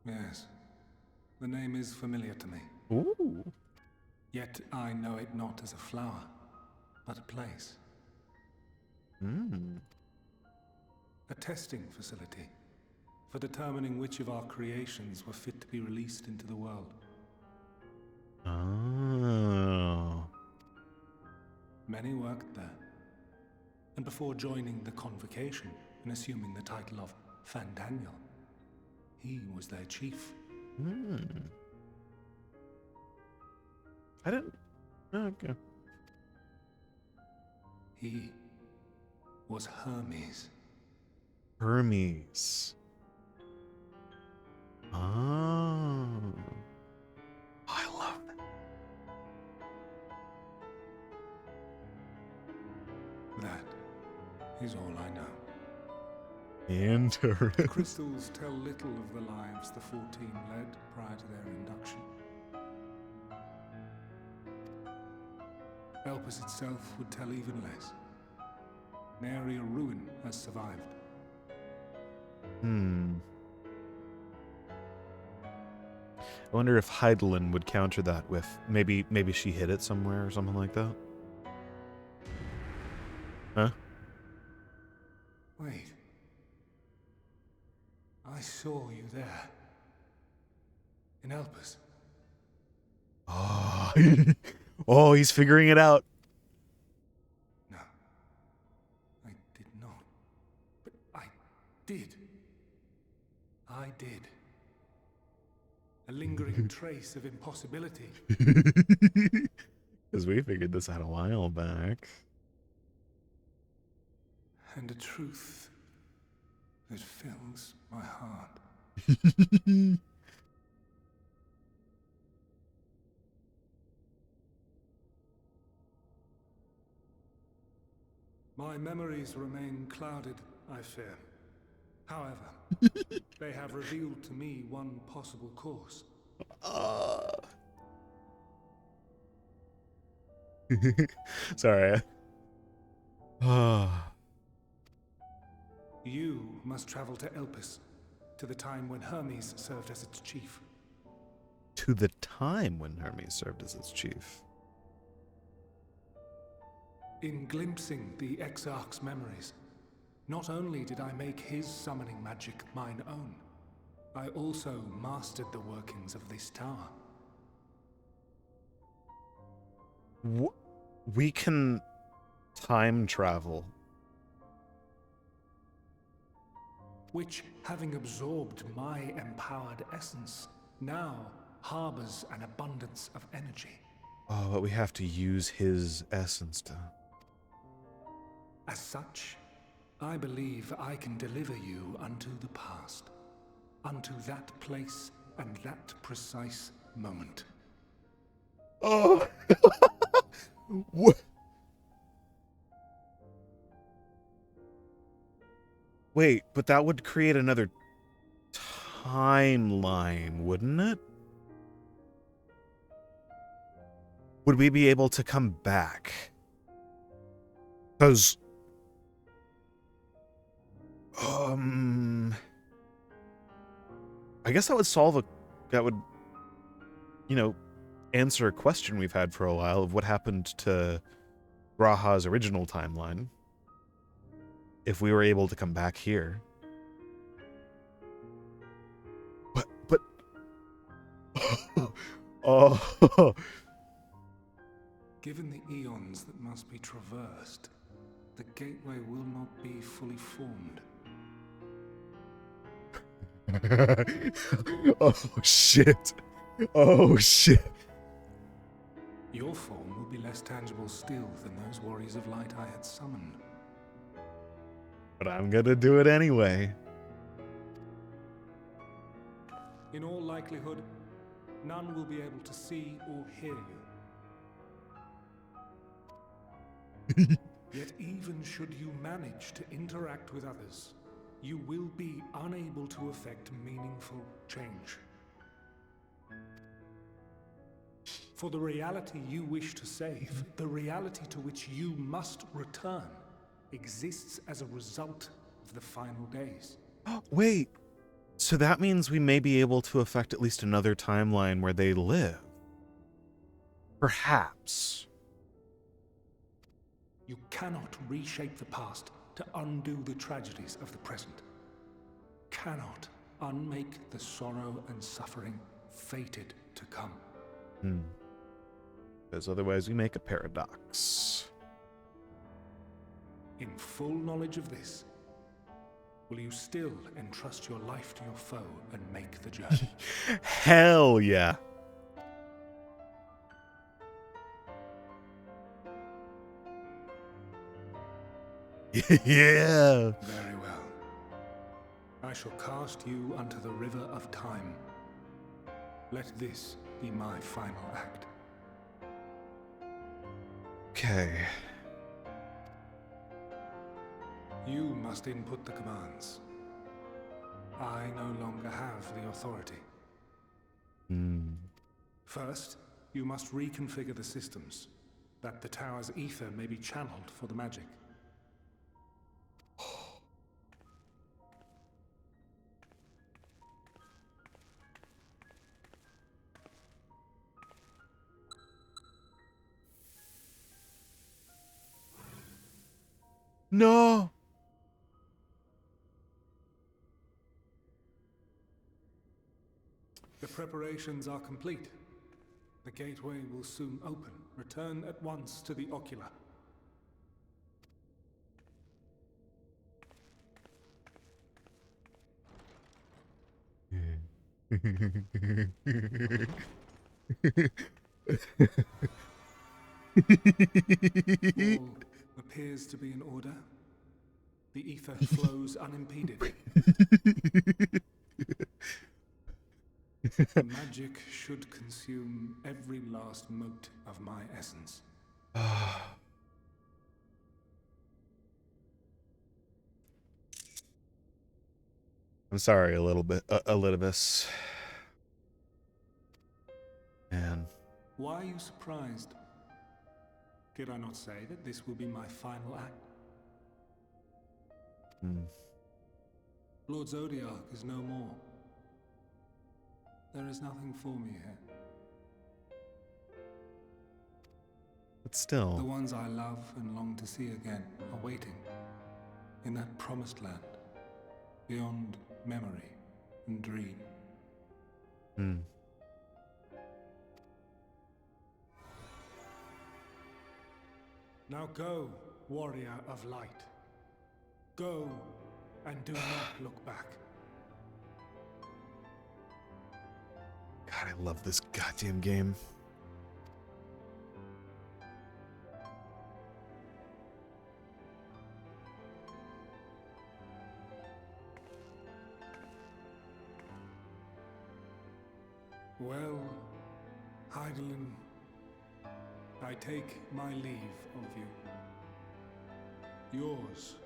Yes, the name is familiar to me. Ooh. Yet I know it not as a flower, but a place. A testing facility for determining which of our creations were fit to be released into the world. Oh. Many worked there, and before joining the convocation and assuming the title of Fandaniel, he was their chief. I didn't... Okay. He was Hermes. Hermes. Oh. I love that. That is all I know. Interesting. The crystals tell little of the lives the 14 led prior to their induction. Elpis itself would tell even less. Nary a ruin has survived. I wonder if Heidelin would counter that with maybe she hid it somewhere or something like that. Huh? Wait. I saw you there. In Elpis. Oh. Oh, he's figuring it out. No. I did not. But I did. I did. A lingering trace of impossibility. Because we figured this out a while back. And a truth that fills my heart. My memories remain clouded, I fear. However, they have revealed to me one possible course. Sorry. You must travel to Elpis, to the time when Hermes served as its chief. To the time when Hermes served as its chief. In glimpsing the Exarch's memories, not only did I make his summoning magic mine own, I also mastered the workings of this tower. We can time travel. Which, having absorbed my empowered essence, now harbors an abundance of energy. Oh, but we have to use his essence to... As such, I believe I can deliver you unto the past, unto that place and that precise moment. Oh! What? Wait, but that would create another timeline, wouldn't it? would we be able to come back? Because I guess that would answer a question we've had for a while of what happened to Graha's original timeline if we were able to come back here. But oh. Given the eons that must be traversed, the gateway will not be fully formed. Oh shit. Oh shit. Your form will be less tangible still than those warriors of light I had summoned. But I'm gonna do it anyway. In all likelihood, none will be able to see or hear you. Yet even should you manage to interact with others, you will be unable to effect meaningful change. For the reality you wish to save, the reality to which you must return, exists as a result of the final days. Wait, so that means we may be able to affect at least another timeline where they live. Perhaps. You cannot reshape the past to undo the tragedies of the present. Cannot unmake the sorrow and suffering fated to come. Because otherwise we make a paradox. In full knowledge of this, will you still entrust your life to your foe and make the journey? Hell yeah. Yeah. Very well. I shall cast you unto the river of time. Let this be my final act. Okay. You must input the commands. I no longer have the authority. First, you must reconfigure the systems, that the tower's ether may be channeled for the magic. No. The preparations are complete. The gateway will soon open. Return at once to the ocular. All appears to be in order. The ether flows unimpeded. The magic should consume every last mote of my essence. I'm sorry a little bit, Elidibus. Man. Why are you surprised? Did I not say that this will be my final act? Lord Zodiac is no more. There is nothing for me here. But still. The ones I love and long to see again are waiting in that promised land, beyond memory and dream. Now go, warrior of light. Go and do not look back. God, I love this goddamn game. Well, Heidelin, I take my leave of you. Yours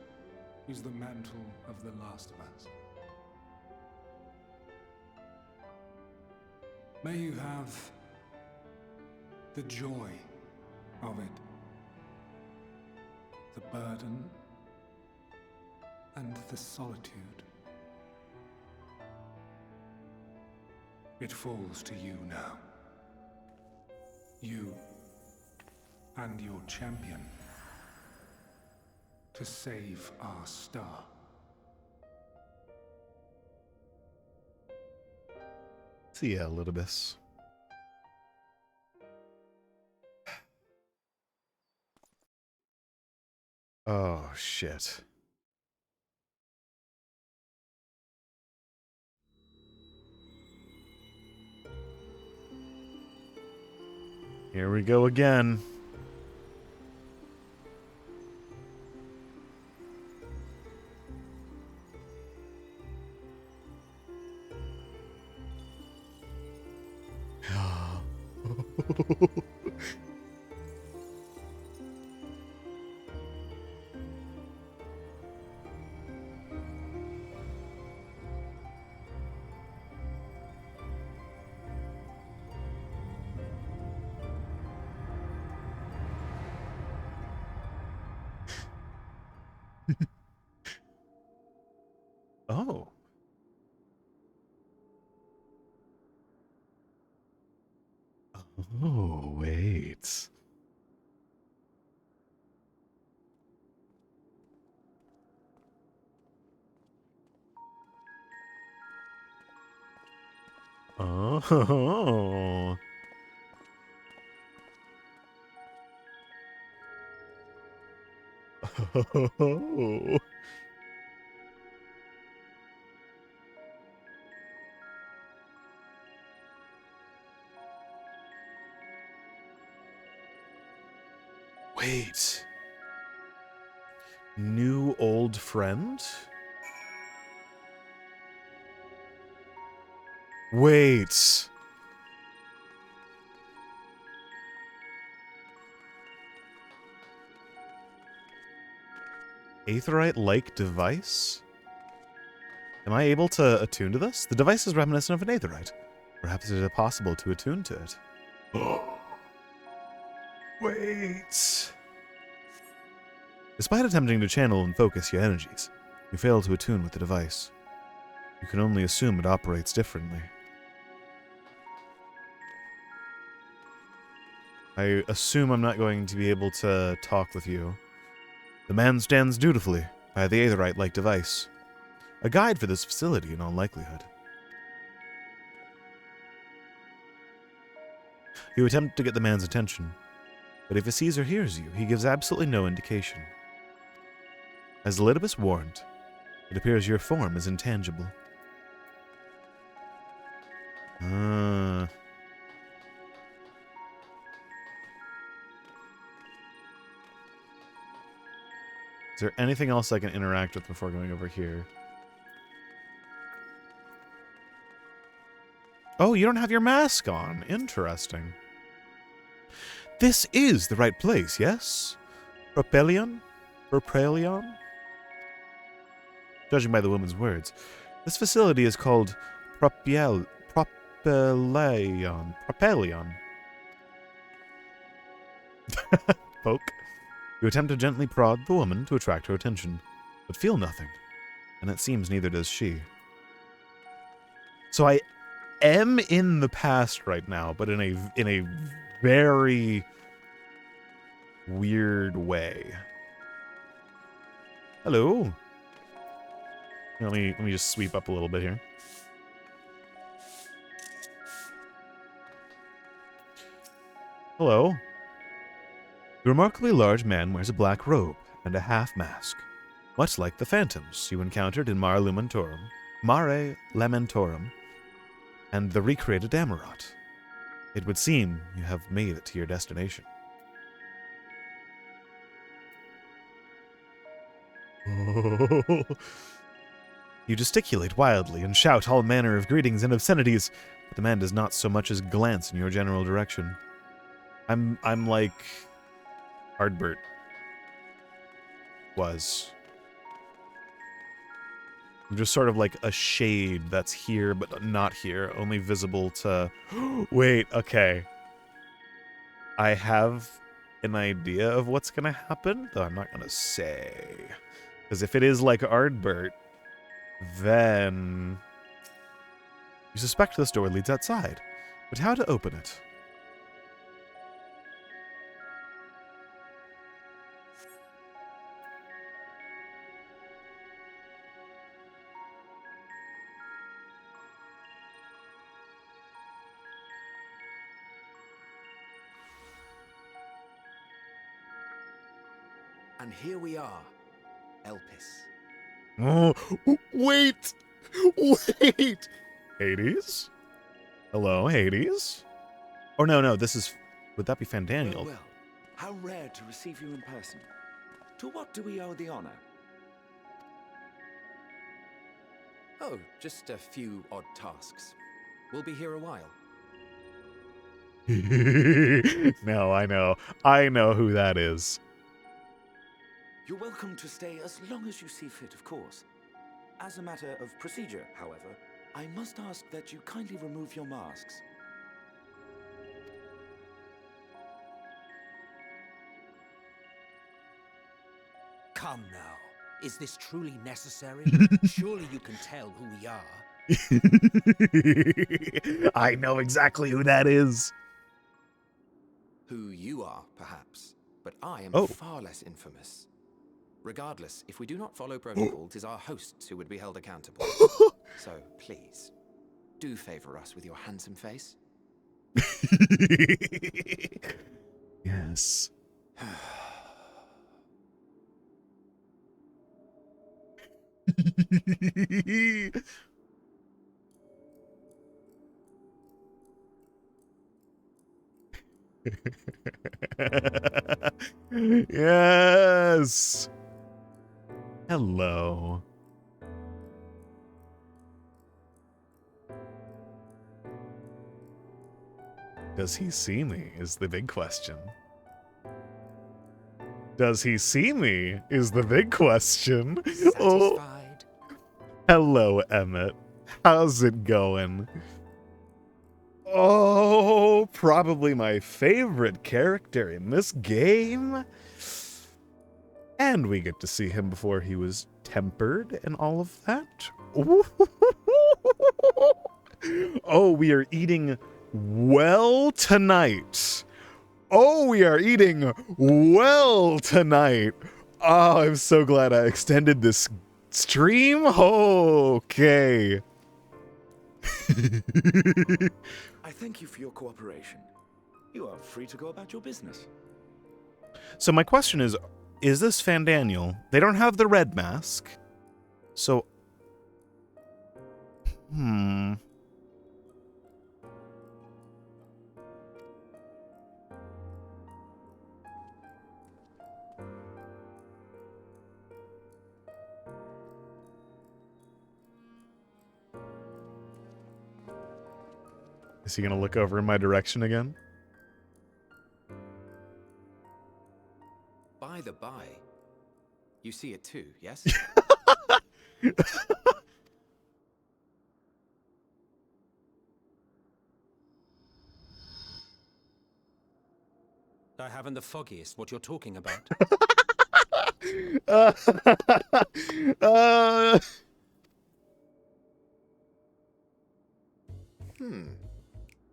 is the mantle of the last of us. May you have the joy of it. The burden and the solitude. It falls to you now. You and your champion to save our star. See ya, Elidibus. Oh, shit. Here we go again. Oh. Oh, wait. Oh. Oh. Wait. New old friend? Wait. Aetheryte-like device? Am I able to attune to this? The device is reminiscent of an Aetheryte. Perhaps it is possible to attune to it. Wait. Despite attempting to channel and focus your energies, you fail to attune with the device. You can only assume it operates differently. I assume I'm not going to be able to talk with you. The man stands dutifully by the Aetheryte-like device. A guide for this facility in all likelihood. You attempt to get the man's attention, but if he sees or hears you, he gives absolutely no indication. As Elidibus warned, it appears your form is intangible. Is there anything else I can interact with before going over here? Oh, you don't have your mask on. Interesting. This is the right place, yes? Propelion? Propelion? Judging by the woman's words, this facility is called Propelion. Propelion. Poke. You attempt to gently prod the woman to attract her attention, but feel nothing, and it seems neither does she. So I am in the past right now, but in a very weird way. Hello. Let me just sweep up a little bit here. Hello. The remarkably large man wears a black robe and a half-mask, much like the phantoms you encountered in Mare Lamentorum, and the recreated Amarot. It would seem you have made it to your destination. You gesticulate wildly and shout all manner of greetings and obscenities, but the man does not so much as glance in your general direction. I'm like Hardbert was. I'm just sort of like a shade that's here but not here, only visible to... Wait, okay. I have an idea of what's going to happen, though I'm not going to say. Because if it is like Ardbert, then you suspect this door leads outside. But how to open it? And here we are, Elpis. Oh, wait! Wait! Hades? Hello, Hades? Oh, no, this is... Would that be Fandaniel? Well, how rare to receive you in person. To what do we owe the honor? Oh, just a few odd tasks. We'll be here a while. No, I know. I know who that is. You're welcome to stay as long as you see fit, of course. As a matter of procedure, however, I must ask that you kindly remove your masks. Come now. Is this truly necessary? Surely you can tell who we are. I know exactly who that is. Who you are, perhaps. But I am far less infamous. Regardless, if we do not follow protocol, 'tis our hosts who would be held accountable. So, please, do favor us with your handsome face. Yes. Yes. Hello. Does he see me is the big question. Does he see me is the big question. Oh. Hello, Emmett. How's it going? Oh, probably my favorite character in this game. And we get to see him before he was tempered and all of that. Oh, we are eating well tonight. Oh, we are eating well tonight. Oh, I'm so glad I extended this stream. Okay. I thank you for your cooperation. You are free to go about your business. So my question is this Fandaniel? They don't have the red mask. So... Is he going to look over in my direction again? By the by, you see it too, yes? I haven't the foggiest what you're talking about.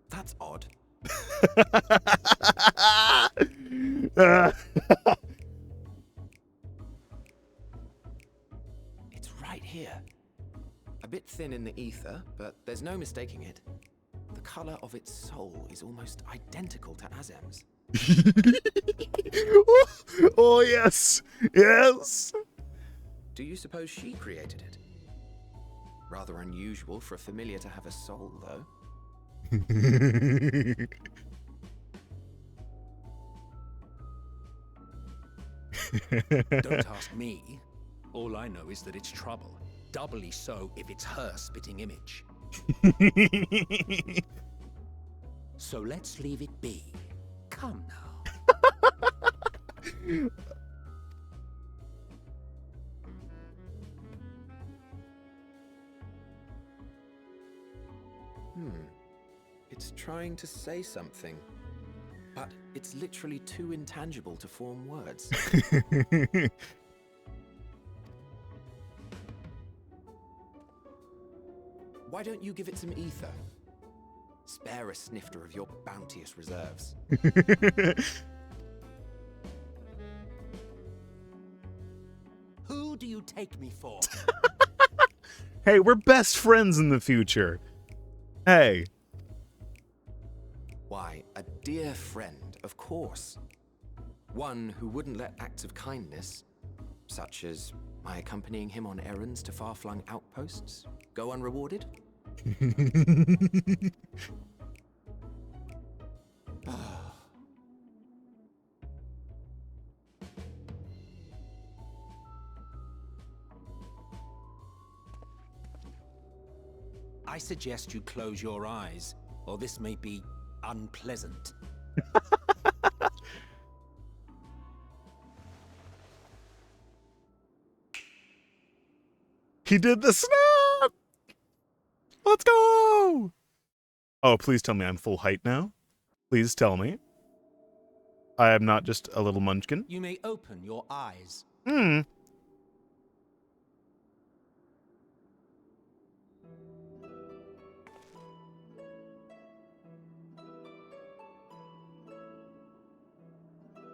That's odd. It's right here. A bit thin in the ether, but there's no mistaking it. The color of its soul is almost identical to Azem's. Oh, yes. Yes. Do you suppose she created it? Rather unusual for a familiar to have a soul, though. Don't ask me. All I know is that it's trouble. Doubly so if it's her spitting image. So let's leave it be. Come now. It's trying to say something. But it's literally too intangible to form words. Why don't you give it some ether? Spare a snifter of your bounteous reserves. Who do you take me for? Hey, we're best friends in the future. Hey. Why, a dear friend, of course. One who wouldn't let acts of kindness, such as my accompanying him on errands to far-flung outposts, go unrewarded? I suggest you close your eyes, or this may be unpleasant. He did the snap! Let's go! Oh, please tell me I'm full height now. Please tell me. I am not just a little munchkin. You may open your eyes. Hmm.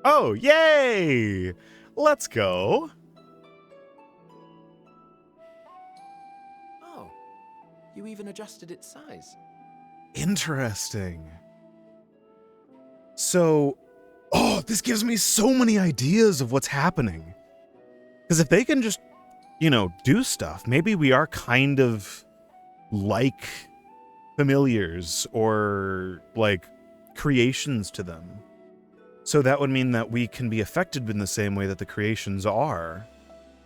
Oh, yay! Let's go. Oh, you even adjusted its size. Interesting. So, oh, this gives me so many ideas of what's happening. Because if they can just, you know, do stuff, maybe we are kind of like familiars or like creations to them. So that would mean that we can be affected in the same way that the creations are.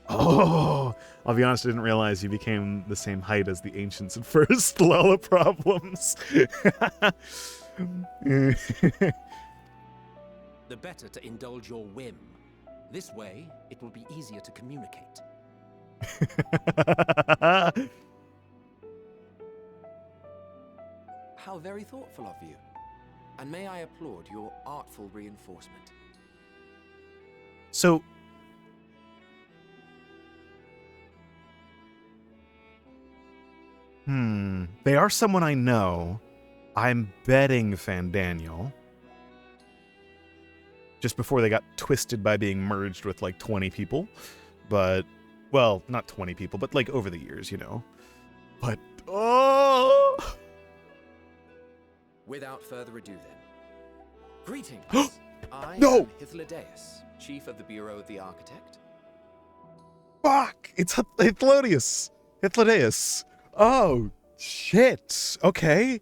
Oh, I'll be honest, I didn't realize you became the same height as the ancients at first. Lala problems. The better to indulge your whim. This way, it will be easier to communicate. How very thoughtful of you. And may I applaud your artful reinforcement. So, they are someone I know. I'm betting Fandaniel. Just before they got twisted by being merged with like 20 people. But, well, not 20 people, but like over the years, you know. But, oh! Without further ado then. Greetings. I No! am Elidibus, Chief of the Bureau of the Architect. Fuck! It's Hythlodeus. Hythlodeus. Oh, shit. Okay.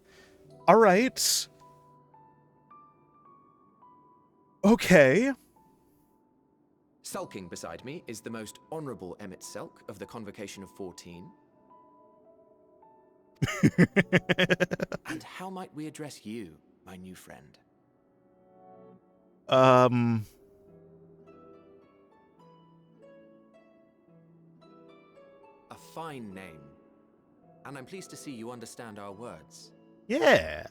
All right. Okay. Sulking beside me is the most honorable Emmett Selk of the Convocation of 14. And how might we address you, my new friend? A fine name. And I'm pleased to see you understand our words. Yeah.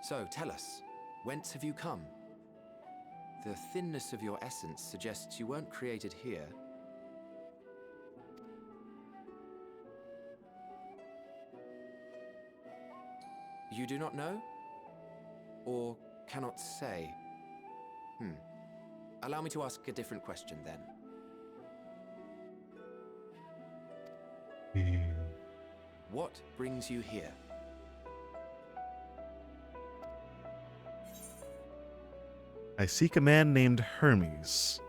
So, tell us, whence have you come? The thinness of your essence suggests you weren't created here. You do not know? Or cannot say? Allow me to ask a different question then. What brings you here? I seek a man named Hermes.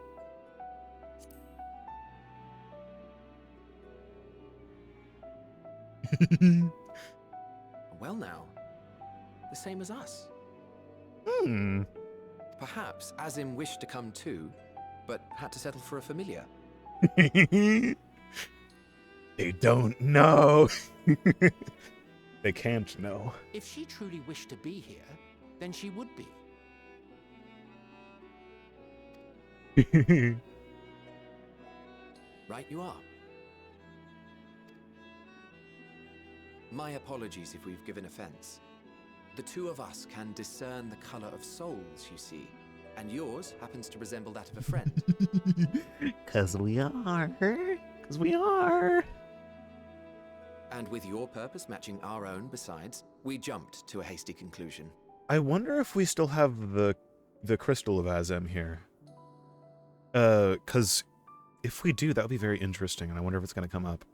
Well now, the same as us. Perhaps Azim wished to come too, but had to settle for a familiar. They don't know. They can't know. If she truly wished to be here, then she would be. Right you are. My apologies if we've given offense. The two of us can discern the color of souls, you see, and yours happens to resemble that of a friend. 'Cause we are. 'Cause we are. And with your purpose matching our own besides, we jumped to a hasty conclusion. I wonder if we still have the Crystal of Azem here. 'Cause if we do, that would be very interesting, and I wonder if it's going to come up.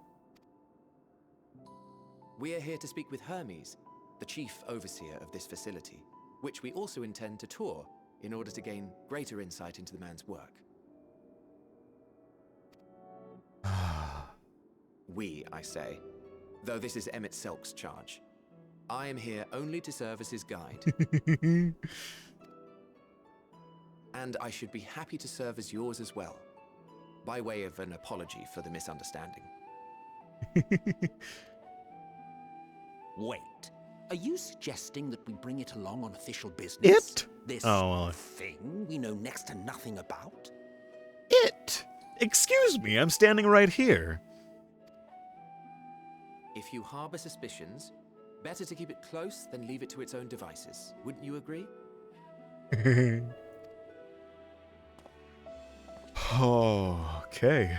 We are here to speak with Hermes, the chief overseer of this facility, which we also intend to tour in order to gain greater insight into the man's work. We, I say, though this is Emmett Selk's charge. I am here only to serve as his guide. And I should be happy to serve as yours as well, by way of an apology for the misunderstanding. Wait, are you suggesting that we bring it along on official business? It? This well. thing we know next to nothing about? It? Excuse me, I'm standing right here. If you harbor suspicions, better to keep it close than leave it to its own devices. Wouldn't you agree? Okay.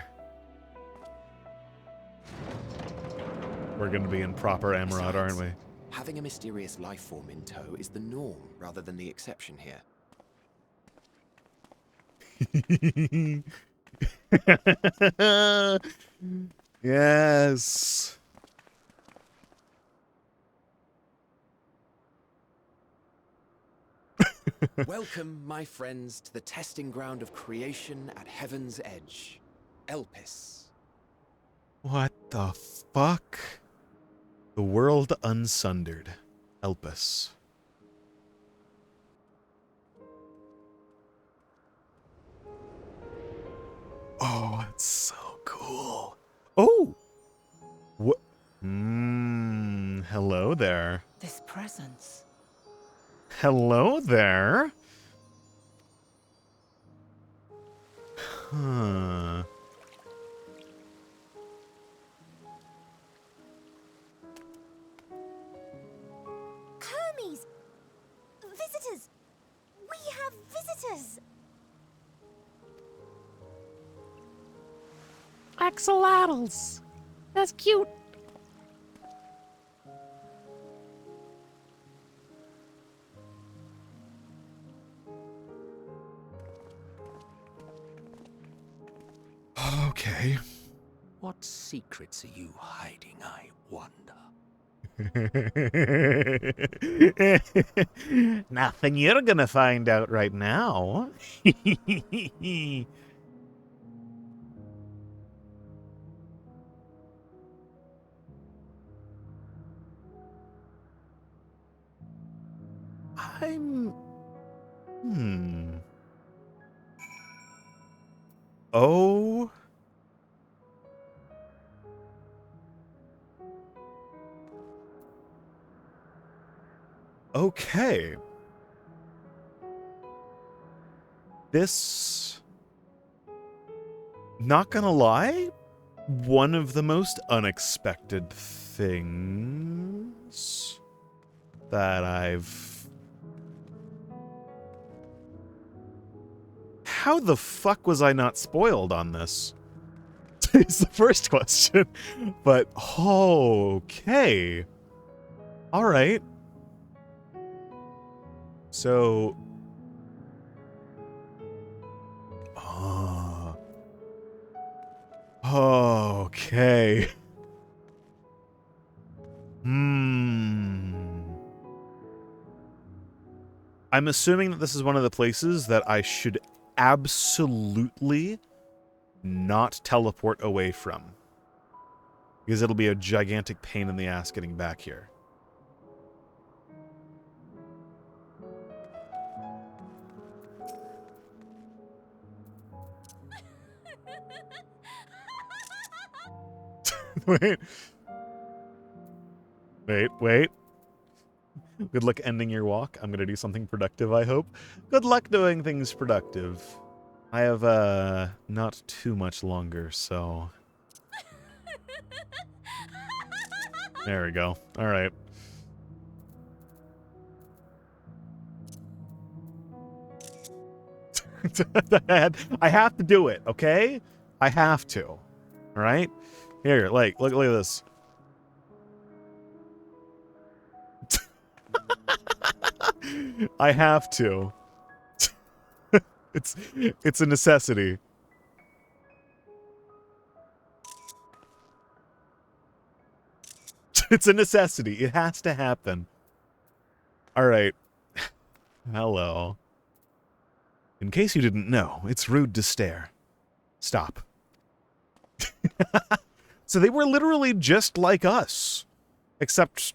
We're going to be in proper Emerald, aren't we? Having a mysterious life form in tow is the norm rather than the exception here. Yes. Welcome, my friends, to the testing ground of creation at Heaven's Edge, Elpis. What the fuck? The world unsundered. Elpis. Oh, it's so cool. Oh! What? Hello there. This presence. Hello there. Huh. Hermes! Visitors! We have visitors! Axolotls. That's cute. Okay. What secrets are you hiding, I wonder? Nothing you're gonna find out right now. Oh. Okay. This, not gonna lie, one of the most unexpected things that I've... How the fuck was I not spoiled on this? Is the first question. But, okay. Alright. So... Okay. I'm assuming that this is one of the places that I should absolutely not teleport away from. Because it'll be a gigantic pain in the ass getting back here. Wait. Good luck ending your walk. I'm going to do something productive, I hope. Good luck doing things productive. I have, not too much longer, so... There we go. Alright. I have to do it, okay? I have to. All right? Here, like, look at this. I have to. It's a necessity. It's a necessity. It has to happen. All right. Hello. In case you didn't know, it's rude to stare. Stop. So they were literally just like us, except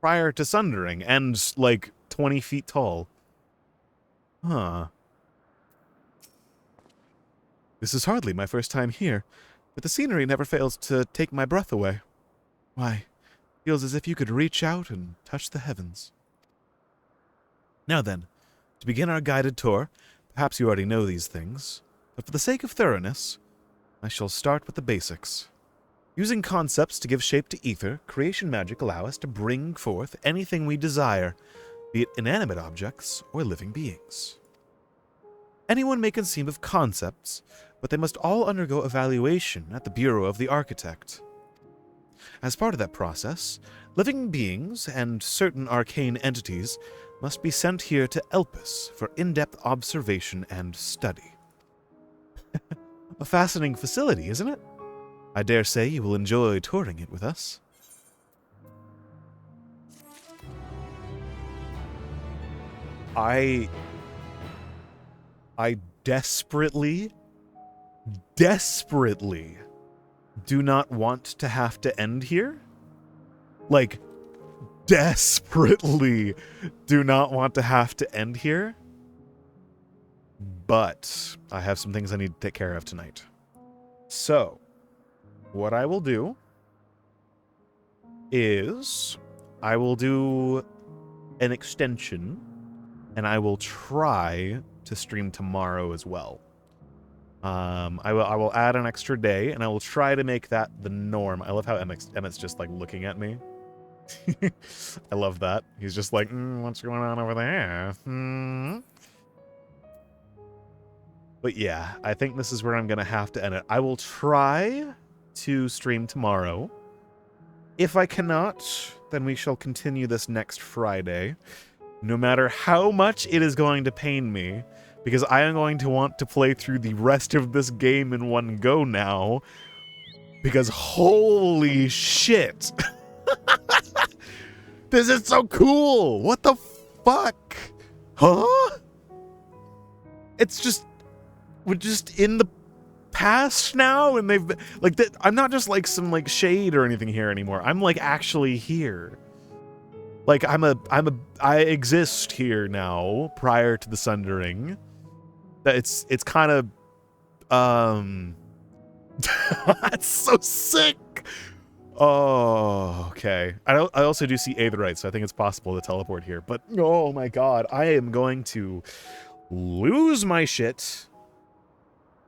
prior to sundering and like 20 feet tall. Huh. This is hardly my first time here, but the scenery never fails to take my breath away. Why, feels as if you could reach out and touch the heavens. Now then, to begin our guided tour, perhaps you already know these things, but for the sake of thoroughness, I shall start with the basics. Using concepts to give shape to ether, creation magic allow us to bring forth anything we desire, be it inanimate objects or living beings. Anyone may conceive of concepts, but they must all undergo evaluation at the Bureau of the Architect. As part of that process, living beings and certain arcane entities must be sent here to Elpis for in-depth observation and study. A fascinating facility, isn't it? I dare say you will enjoy touring it with us. I desperately do not want to have to end here. Like, desperately do not want to have to end here. But I have some things I need to take care of tonight. So, what I will do is I will do an extension, and I will try to stream tomorrow as well. I will add an extra day, and I will try to make that the norm. I love how Emmett's just like looking at me. I love that. He's just like, what's going on over there? But yeah, I think this is where I'm going to have to end it. I will try to stream tomorrow. If I cannot, then we shall continue this next Friday. No matter how much it is going to pain me, because I am going to want to play through the rest of this game in one go now. Because holy shit! This is so cool! What the fuck? Huh? It's just... We're just in the past now, and they've... Like, I'm not just like some like shade or anything here anymore. I'm like actually here. Like, I exist here now, prior to the sundering. It's kind of, that's so sick. Oh, okay. I also do see Aetheryte, so I think it's possible to teleport here. But, oh my god, I am going to lose my shit.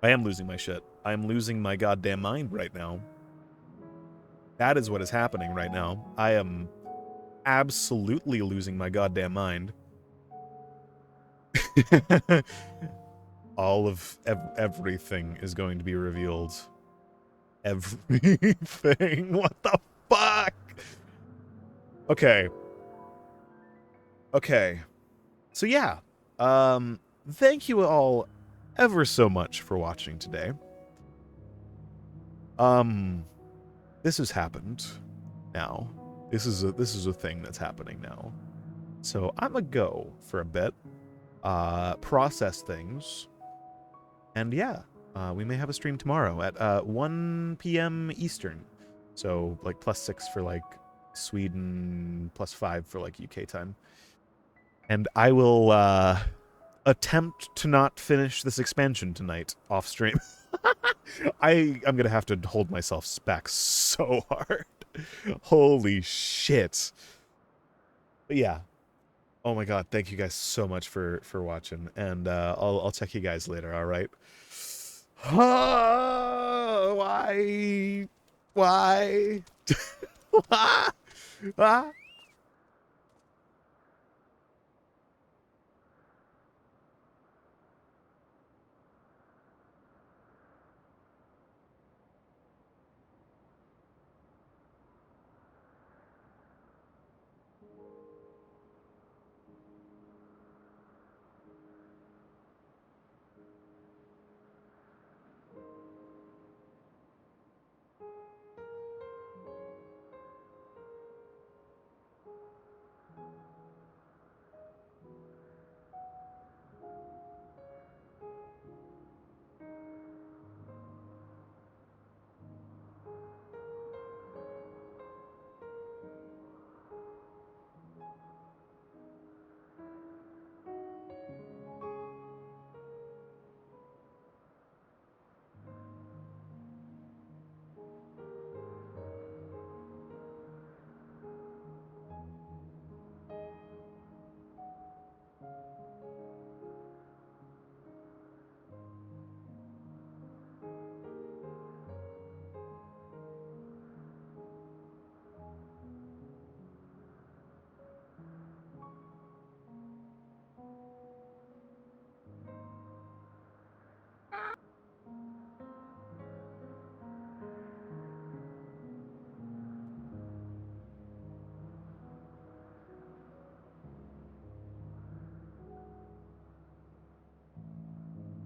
I am losing my shit. I am losing my goddamn mind right now. That is what is happening right now. I am absolutely losing my goddamn mind. All of everything is going to be revealed. Everything. What the fuck? Okay. Okay. So yeah. Thank you all ever so much for watching today. This has happened now. This is a thing that's happening now. So I'm gonna go for a bit, process things, and yeah, we may have a stream tomorrow at 1 p.m. Eastern. So like +6 for like Sweden, +5 for like UK time. And I will attempt to not finish this expansion tonight off stream. I'm gonna have to hold myself back so hard. Holy shit. But yeah. Oh my god, thank you guys so much for watching, and I'll check you guys later, all right? Why? Why? Why?